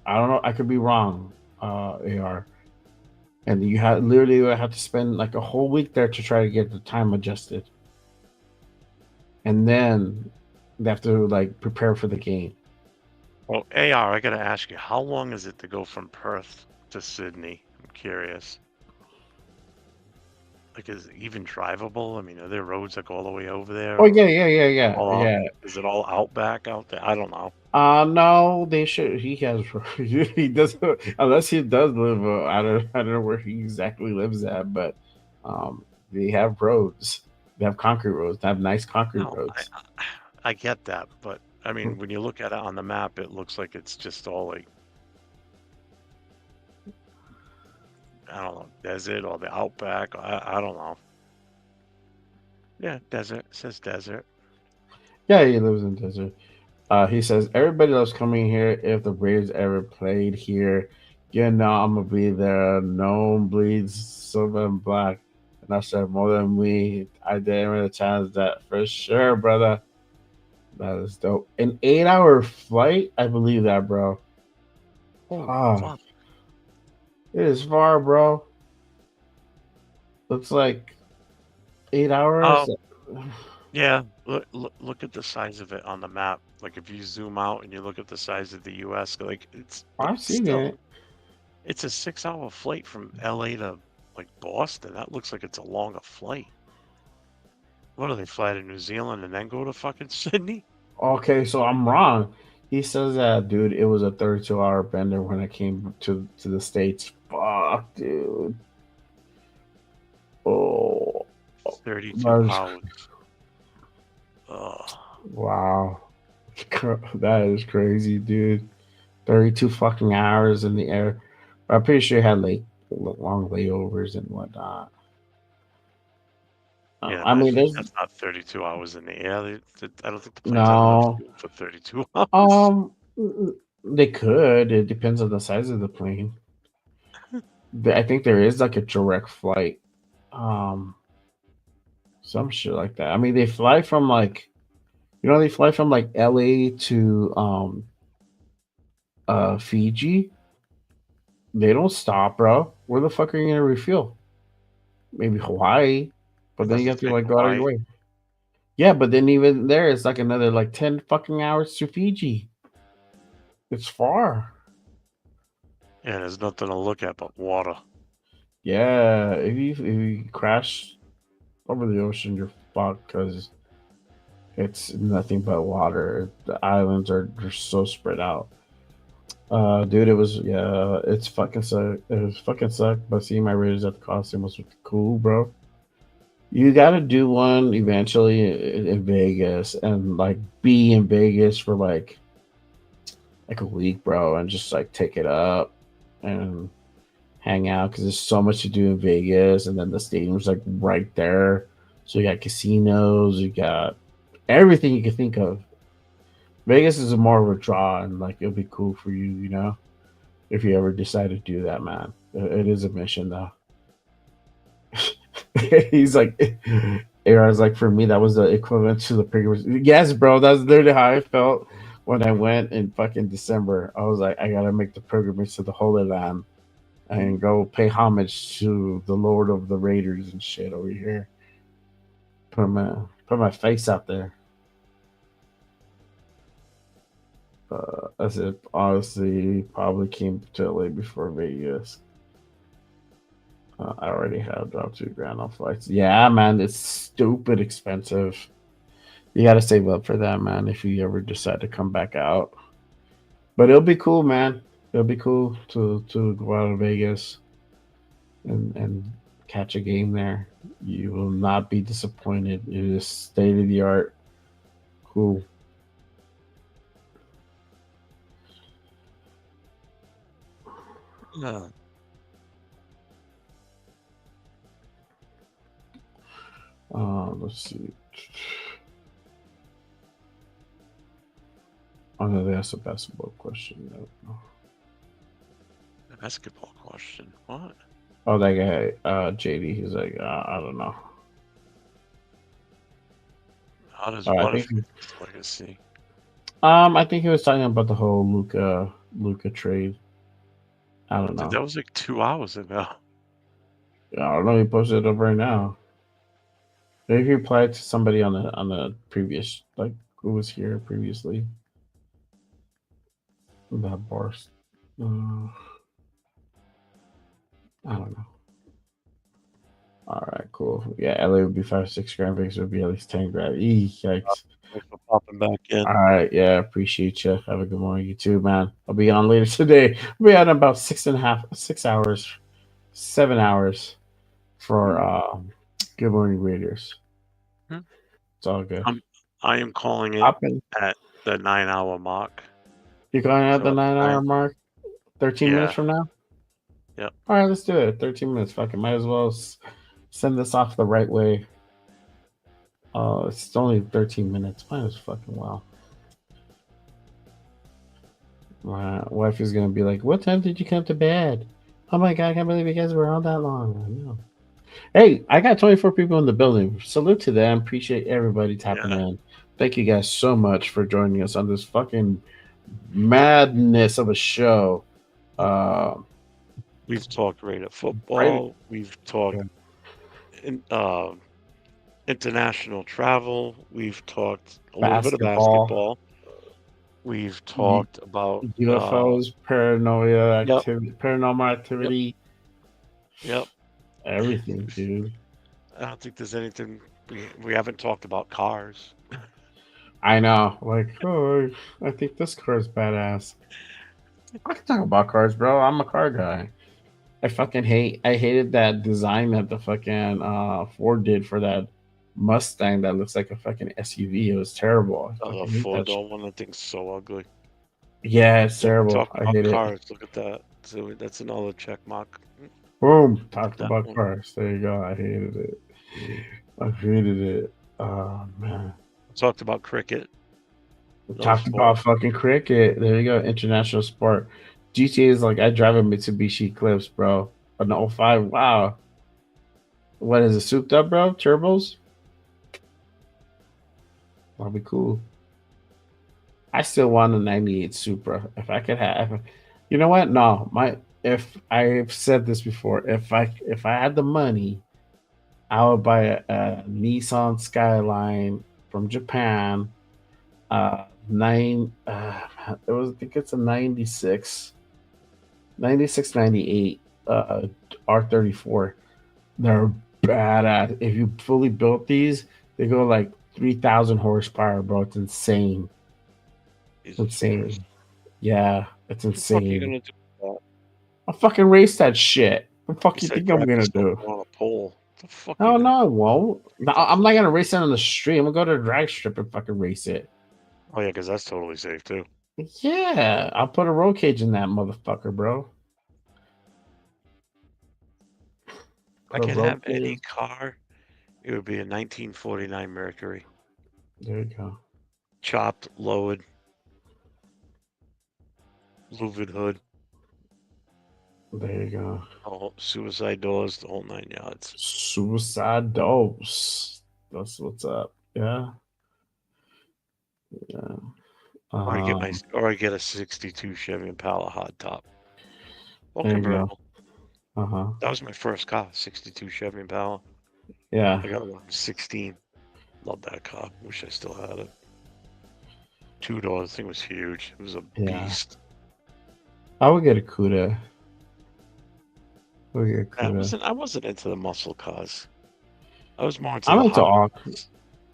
I don't know. I could be wrong. AR. And you literally have to spend like a whole week there to try to get the time adjusted. And then they have to like prepare for the game. Well, AR, I gotta ask you, how long is it to go from Perth to Sydney? I'm curious. Like, is it even drivable? I mean, are there roads that go all the way over there? Oh yeah. Is it all outback out there? I don't know. No, they should. He has. He does, unless he does live. I don't know where he exactly lives at, but they have roads. They have concrete roads. They have nice concrete roads. I get that, but I mean, when you look at it on the map, it looks like it's just all like, I don't know, desert or the outback. I don't know. Yeah, desert. It says desert. Yeah, he lives in desert. He says everybody loves coming here. If the Braves ever played here, I'm gonna be there. No one bleeds silver and black, and I said more than me. I didn't really chance that for sure, brother. That is dope. An 8-hour flight, I believe that, bro. Fuck. It is far, bro. Looks like 8 hours. Yeah, look at the size of it on the map. Like, if you zoom out and you look at the size of the U.S., like I've seen it. It's a 6-hour flight from L.A. to like Boston. That looks like it's a longer flight. What do they fly to New Zealand and then go to fucking Sydney? Okay, so I'm wrong. He says that, dude, it was a 32-hour bender when I came to the States. Fuck, dude. Oh, 32 hours. Wow. That is crazy, dude. 32 fucking hours in the air. I'm pretty sure you had like long layovers and whatnot. Yeah, I mean, that's not 32 hours in the air. I don't think the plane's no for 32 hours. They could. It depends on the size of the plane. I think there is like a direct flight, some shit like that. I mean, they fly from like, they fly from like LA to Fiji. They don't stop, bro. Where the fuck are you gonna refuel? Maybe Hawaii. But then you have to like go out of your way. Yeah, but then even there, it's like another like 10 fucking hours to Fiji. It's far. Yeah, there's nothing to look at but water. Yeah, if you crash over the ocean, you're fucked because it's nothing but water. The islands are so spread out. Dude, it's fucking suck. It was fucking suck. But seeing my Raiders at the Coliseum was cool, bro. You got to do one eventually in Vegas, and like be in Vegas for like a week, bro, and just like take it up and hang out because there's so much to do in Vegas, and then the stadium's like right there. So you got casinos, you got everything you can think of. Vegas is more of a draw, and like it'll be cool for you, you know, if you ever decide to do that, man. It is a mission, though. He's like, Aaron's like, for me, that was the equivalent to the pilgrimage. Yes, bro, that's literally how I felt when I went in fucking December. I was like, I gotta make the pilgrimage to the Holy Land and go pay homage to the Lord of the Raiders and shit over here. Put my face out there. As it honestly probably came to LA before Vegas. I already have dropped $2,000 on flights. Yeah, man, it's stupid expensive. You got to save up for that, man, if you ever decide to come back out. But it'll be cool, man. It'll be cool to go out to Vegas and catch a game there. You will not be disappointed. It is state of the art. Cool. No. Let's see. Oh no, that's a basketball question. No. A basketball question. What? Oh, that guy, JD. He's like, I don't know. How does I what think- if legacy? I think he was talking about the whole Luca trade. I don't know. Dude, that was like 2 hours ago. I don't know. He posted it up right now. Maybe he replied to somebody on the previous, like, who was here previously. That bar. I don't know. All right, cool. Yeah, LA would be 5-6 grand. Vegas would be at least 10 grand. Yikes. Thanks for popping back in. All right, yeah, appreciate you. Have a good morning, you too, man. I'll be on later today. I'll be on about 6 hours, 7 hours for Good Morning Raiders. Hmm. It's all good. I am calling it Hop in. at the 9-hour mark. You're going at the So 9-hour mark? 13 minutes Yeah. from now? Yep. All right, let's do it. 13 minutes. Fucking might as well send this off the right way. It's only 13 minutes. Might as fucking well. My wife is gonna be like, "What time did you come to bed?" Oh my god, I can't believe you guys were on that long. I know. Hey, I got 24 people in the building. Salute to them. Appreciate everybody tapping in. Thank you guys so much for joining us on this fucking madness of a show. We've talked Raider football. We've talked international travel. We've talked a little bit of basketball. We've talked about UFOs, paranoia, Yep. activity, paranormal activity. Yep. Everything, dude. I don't think there's anything we haven't talked about cars. I know. Like, oh, I think this car is badass. I can talk about cars, bro. I'm a car guy. I hated that design that the fucking Ford did for that Mustang that looks like a fucking SUV. It was terrible. I Oh, fucking the hate four that door one, that thing's so ugly. Yeah, it's terrible. Talk I about hate cars. Look at that. So that's another check mark. it. Boom. Talked That about one. cars. There you go. I hated it. I hated it. Oh, man. Talked about cricket. No Talked sport. about fucking cricket. There you go. International sport. GTA is like, I drive a Mitsubishi Eclipse, bro. An 05. Wow. What is it? Souped up, bro? Turbos? That'll be cool. I still want a 98 Supra. If I could have, you know what? No, if I've said this before, if I had the money, I would buy a Nissan Skyline from Japan. I think it's a 96, 98 R34. They're badass. If you fully built these, they go like 3,000 horsepower, bro. It's insane. Insane. Yeah, It's What the fuck are you insane. gonna do with that? I'll fucking race that shit. What the fuck You you said think I'm grab gonna yourself do? on a pole. The fuck No, you no, gonna I won't. No, I'm not gonna race it on the street. I'm gonna go to the drag strip and fucking race it. Oh yeah, because that's totally safe too. Yeah, I'll put a roll cage in that motherfucker, bro. If I Put a could roll have any cage. car, it would be a 1949 Mercury. There you go. Chopped, lowered, louvered hood, There you go. suicide doors, the whole 9 yards. Suicide dose. That's what's up. Yeah. Yeah. Or I get Um, or I get a 62 Chevy Impala hardtop. Or there you go. convertible. Uh-huh. That was my first car, 62 Chevy Impala. Yeah. I got it when I was 16. Love that car. Wish I still had it. 2 doors. The thing was huge. It was a Yeah. beast. I would get a CUDA. I would get a I CUDA. wasn't into the muscle cars. I was more into I'm the into hot all. rods.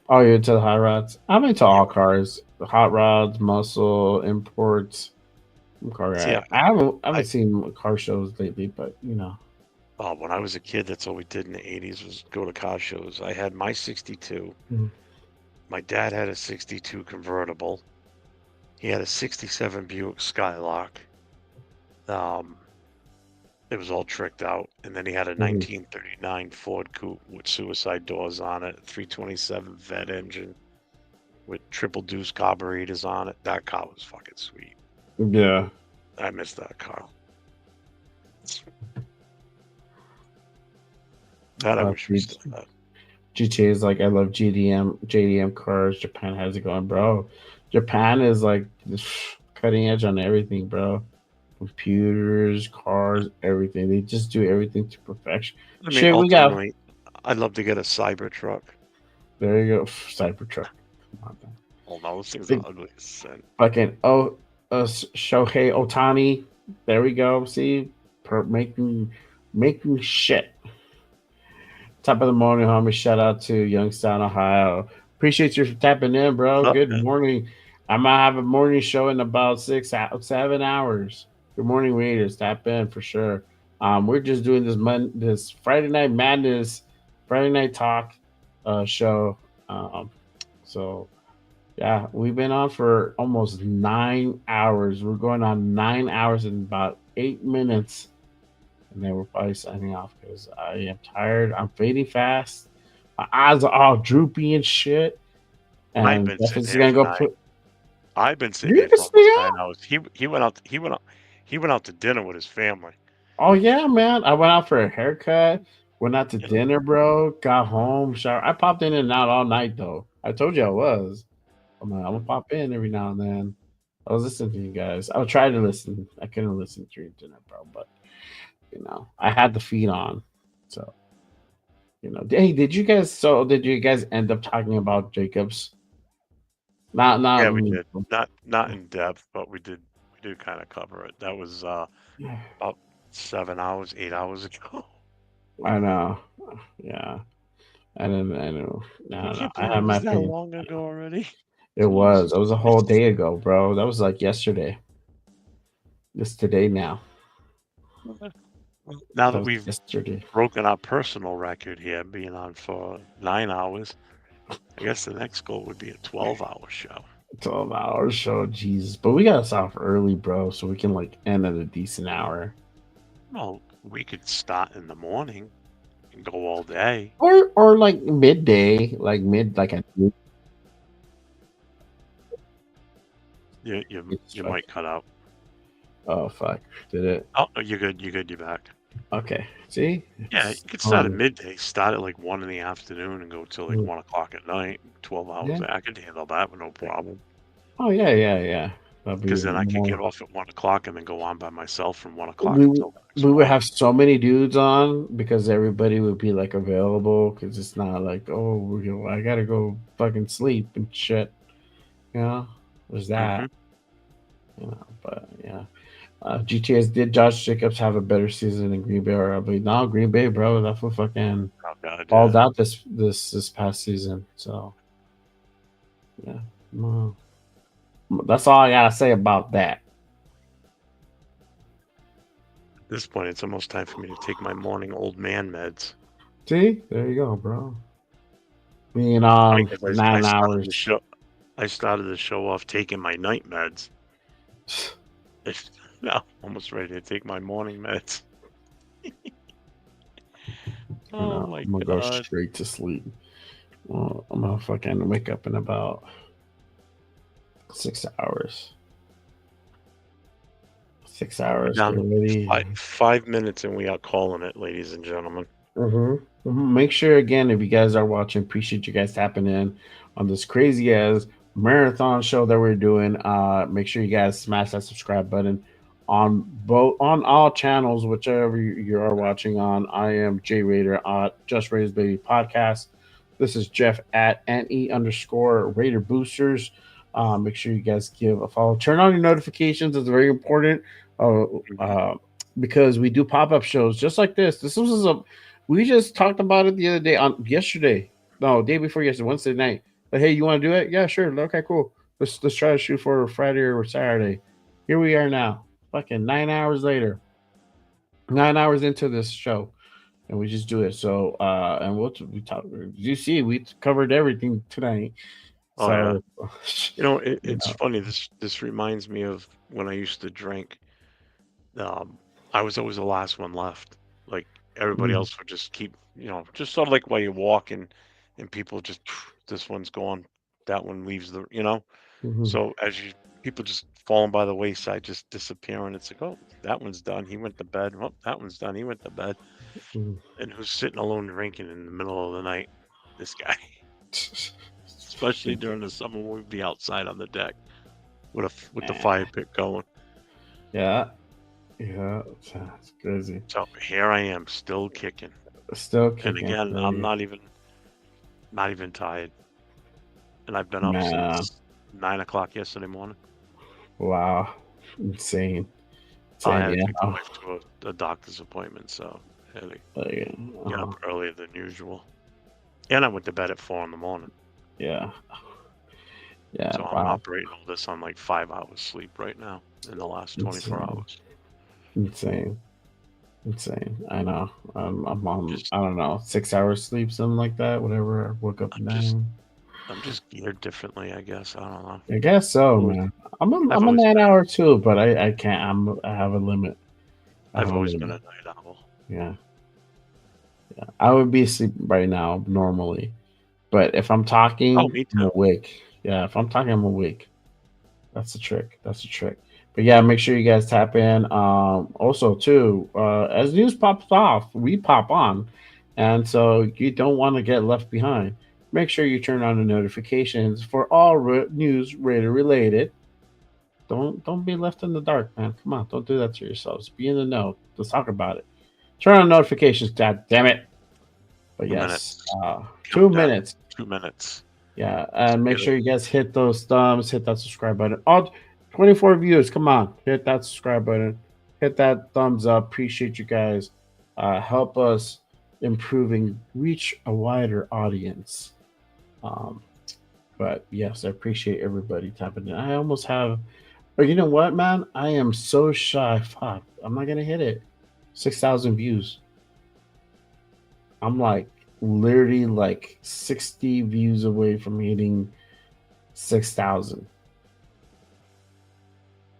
Oh, you're into the hot rods? I'm into all Yeah. cars. The hot rods, muscle, imports. I'm a car guy. See, I haven't I- seen car shows lately, but you know. When I was a kid, that's all we did in the 80s was go to car shows. I had my 62. Mhm. My dad had a 62 convertible. He had a 67 Buick Skylark. It was all tricked out. And then he had a 1939 Ford Coupe with suicide doors on it, 327 Vet engine with triple deuce carburetors on it. That car was fucking sweet. Yeah. I missed that car. That I wish we still had. GTA is like, I love JDM cars. Japan has it going, bro. Japan is like cutting edge on everything, bro. Computers, cars, everything. They just do everything to perfection. I mean, Shit, we got. ultimately, I'd love to get a Cybertruck. There you go, Cybertruck. Come on, man. Oh no, those things are ugly as sin. Fucking Shohei Otani. There we go. See, making shit. Top of the morning, homie. Shout out to Youngstown, Ohio. Appreciate you for tapping in, bro. What's up, Good man? morning. I might have a morning show in about 7 hours. Good morning, readers. Tap in for sure. We're just doing this Friday Night Madness, Friday Night Talk show. So yeah, we've been on for almost 9 hours. We're going on 9 hours in about 8 minutes. And then we're probably signing off because I am tired. I'm fading fast. My eyes are all droopy and shit. And I've been sitting Jefferson's here gonna for go put. I've been sitting You here can for stay almost up? 9 hours. He went out to dinner with his family. Oh yeah, man. I went out for a haircut. Went out to dinner, bro. Got home, shower. I popped in and out all night though. I told you I was. I'm gonna pop in every now and then. I was listening to you guys. I would try to listen. I couldn't listen during dinner, bro, but you know, I had the feed on. So, you know, hey, did you guys end up talking about Jacobs? Not Yeah, we did. Not in depth, but we did kind of cover it. That was about 7 hours, 8 hours ago. I know. Yeah. I know. I can't I believe had it my was that opinion. long ago already. It was. It was a whole day ago, bro. That was like yesterday. It's today now. Now That that was we've yesterday. broken our personal record here, being on for 9 hours, I guess the next goal would be a 12-hour show. 12 hours show, Jesus. But we got us off early, bro, so we can like end at a decent hour. Well, we could start in the morning and go all day. Or like midday, like at noon. You might cut out. Oh fuck. Did it? Oh, you're good. You're back. Okay. See? Yeah, you could start at midday. Start at like 1 in the afternoon and go till like 1 o'clock at night. 12 hours. Yeah. I could handle that with no problem. Oh yeah. Because then I could get off at 1 o'clock and then go on by myself from 1 o'clock We until would have so many dudes on because everybody would be like available because it's not like, oh, I gotta go fucking sleep and shit. You know, there's that. You know, but yeah. GTS, did Josh Jacobs have a better season than Green Bay? Or I believe no, Green Bay, bro. That's what fucking balled out this past season. So yeah, that's all I gotta say about that. this point, it's almost time for me to take my morning old man meds. See, there you go, bro. Being Because 9 hours. I started the show off taking my night meds. Now I'm almost ready to take my morning meds. Oh my I'm gonna god! go straight to sleep. Well, I'm gonna fucking wake up in about 6 hours. 6 hours. Down get ready. 5 minutes and we are calling it, ladies and gentlemen. Make sure again, if you guys are watching, appreciate you guys tapping in on this crazy ass marathon show that we're doing. Make sure you guys smash that subscribe button on all channels, whichever you are watching on. I am Jay Raider at Just Raiders Baby Podcast. This is Jeff at NE_Raider Boosters. Make sure you guys give a follow. Turn on your notifications. It's very important because we do pop-up shows just like this. We just talked about it the other day day before yesterday, Wednesday night. But hey, you want to do it? Yeah, sure. Okay, cool. Let's try to shoot for Friday or Saturday. Here we are now, fucking 9 hours later. 9 hours into this show, and we just do it. So, and we talk. You see, we covered everything tonight. Oh, so, yeah. It's funny. This reminds me of when I used to drink. I was always the last one left. Like everybody else would just keep, just sort of like while you're walking, and people just, this one's gone, that one leaves the, So as people just falling by the wayside, just disappearing. It's like, oh, that one's done. He went to bed. Oh, that one's done. He went to bed. And who's sitting alone drinking in the middle of the night? This guy. Especially during the summer when we'd be outside on the deck with the fire pit going. Yeah, it's crazy. So here I am, still kicking. And again, I'm not even tired. And I've been up since 9 o'clock yesterday morning. Wow, insane. I had to take my wife to a doctor's appointment, so I had to get up earlier than usual. And I went to bed at 4 in the morning. Yeah. So I'm operating all this on like 5 hours sleep right now in the last 24 hours. Insane. I know. I'm on, I don't know, 6 hours sleep, something like that. Whatever. I woke up at 9. I'm just geared differently, I guess. I don't know. I guess so, man. I'm a 9 hour too, but I can't. I have a limit. I've always been a night owl. Yeah. I would be asleep right now normally, but if I'm talking, I'm awake. Yeah, if I'm talking, I'm awake. That's the trick. But yeah, make sure you guys tap in. Also, too, as news pops off, we pop on, and so you don't want to get left behind. Make sure you turn on the notifications for all news Raider related. Don't be left in the dark, man. Come on, don't do that to yourselves. Be in the know. Let's talk about it. Turn on notifications, god damn it. But yes, 2 minutes. 2 minutes. Yeah, and make sure you guys hit those thumbs, hit that subscribe button. All 24 views, come on, hit that subscribe button, hit that thumbs up. Appreciate you guys. Help us reach a wider audience. But yes, I appreciate everybody tapping in. I almost have, but you know what, man? I am so shy. Fuck, I'm not gonna hit it. 6,000 views. I'm like literally like 60 views away from hitting 6,000.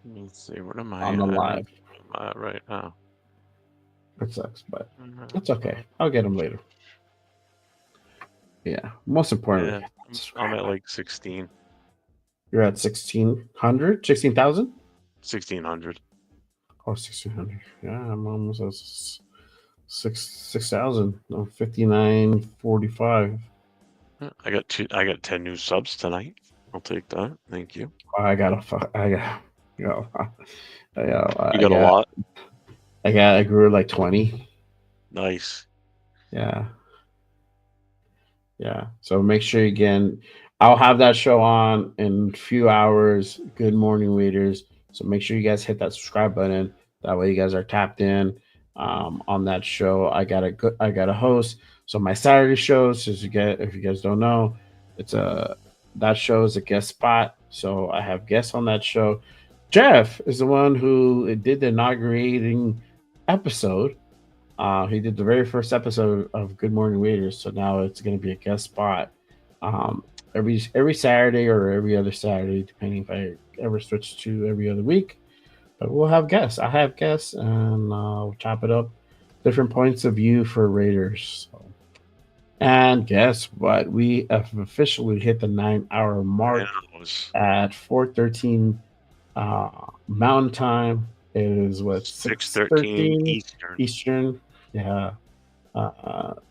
Let me see. What am I on the live? Right now. It sucks, but it's okay. I'll get them later. Yeah. Most importantly, I'm at like 16. You're at 1,600? 16,000? 1,600. Oh, 1,600. Yeah, I'm almost at 6,000. No, 59.45. I got 10 new subs tonight. I'll take that. Thank you. I got You got a lot? I grew like 20. Nice. Yeah. So make sure again, I'll have that show on in a few hours. Good morning, readers. So make sure you guys hit that subscribe button. That way you guys are tapped in on that show. I got a host. So my Saturday shows, if you guys don't know, that show is a guest spot. So I have guests on that show. Jeff is the one who did the inaugurating episode. He did the very first episode of Good Morning Raiders, so now it's going to be a guest spot every Saturday or every other Saturday, depending if I ever switch to every other week. But we'll have guests. I have guests, and we'll chop it up. Different points of view for Raiders. So. And guess what? We have officially hit the 9-hour mark at 4:13 Mountain Time. It is what 6:13 Eastern. Yeah.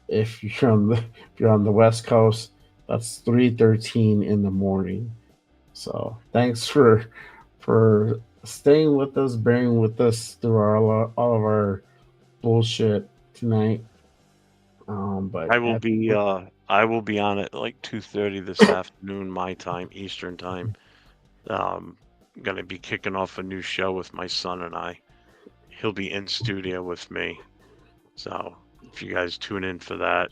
If you're on the West Coast, that's 3:13 in the morning. So thanks for staying with us, bearing with us through all of our bullshit tonight. But I will be on at like 2:30 this afternoon, my time, Eastern time. Gonna be kicking off a new show with my son and I. He'll be in studio with me. So if you guys tune in for that,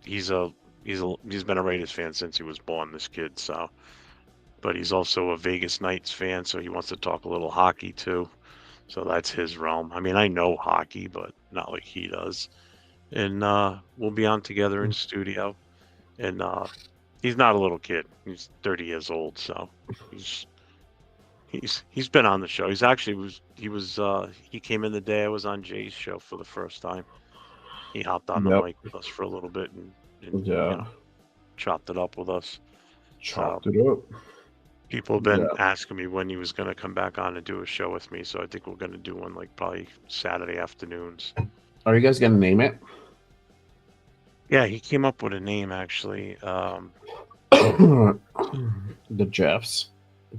he's been a Raiders fan since he was born, this kid. So, but he's also a Vegas Knights fan, so he wants to talk a little hockey too. So that's his realm. I mean, I know hockey, but not like he does. And we'll be on together in studio. And he's not a little kid. He's 30 years old, so he's been on the show. He came in the day I was on Jay's show for the first time. He hopped on the mic with us for a little bit and chopped it up with us. Chopped it up. People have been asking me when he was going to come back on and do a show with me, so I think we're going to do one like probably Saturday afternoons. Are you guys going to name it? Yeah, he came up with a name actually. The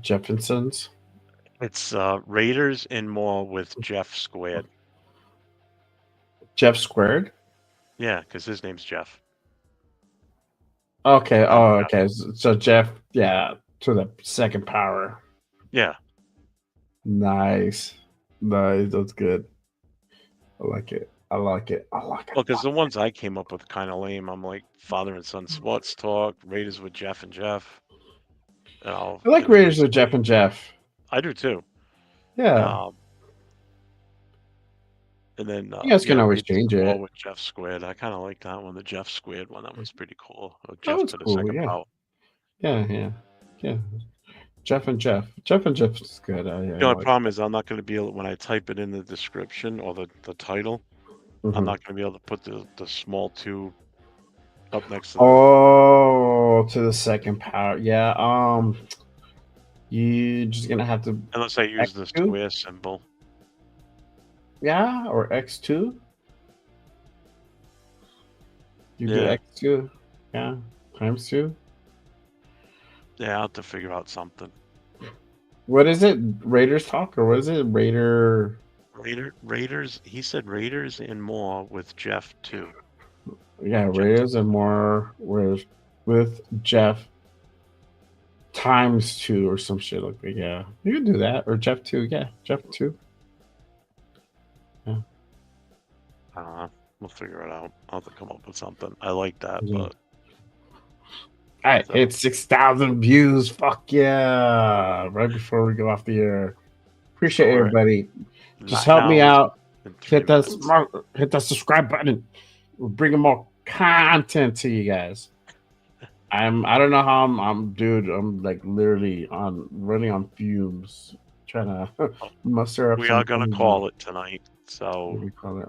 Jeffersons. It's Raiders and More with Jeff Squared. Jeff Squared? Yeah, because his name's Jeff. Okay. Oh, okay. So Jeff, to the second power. Yeah. Nice. That's good. I like it. Well, because the ones I came up with kind of lame. I'm like Father and Son Sports Talk, Raiders with Jeff and Jeff. I like Raiders with Jeff and Jeff. I do too. Yeah. And then you guys can always change it. With Jeff Squared. I kind of like that one, the Jeff Squared one. That was pretty cool. Jeff to the cool, second power. Yeah. Jeff and Jeff is good. The only problem is I'm not going to be able, when I type it in the description or the title, I'm not going to be able to put the small 2 up next to to the second power. Yeah. You just gonna have to, unless I use the square symbol. Yeah, or X2. You do X2. Yeah, times 2. Yeah, I'll have to figure out something. What is it? Raiders Talk, or what is it? Raiders. He said Raiders and More with Jeff too. Yeah, Raiders and More with Jeff times 2 or some shit like that. Yeah, you can do that, or Jeff 2. Yeah, Jeff 2. Yeah. We'll figure it out. I'll have to come up with something. I like that, but. All right, it's 6,000 views. Fuck yeah! Right before we go off the air, appreciate everybody. Just help me out. Hit that subscribe button. We're bringing more content to you guys. I don't know how I'm like literally running on fumes, trying to muster up. We are gonna call it tonight. So what do we call it?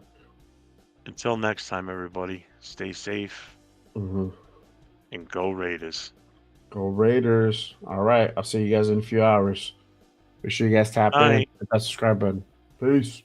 Until next time, everybody, stay safe. And go Raiders. Go Raiders. All right. I'll see you guys in a few hours. Make sure you guys tap in. Hit that subscribe button. Peace.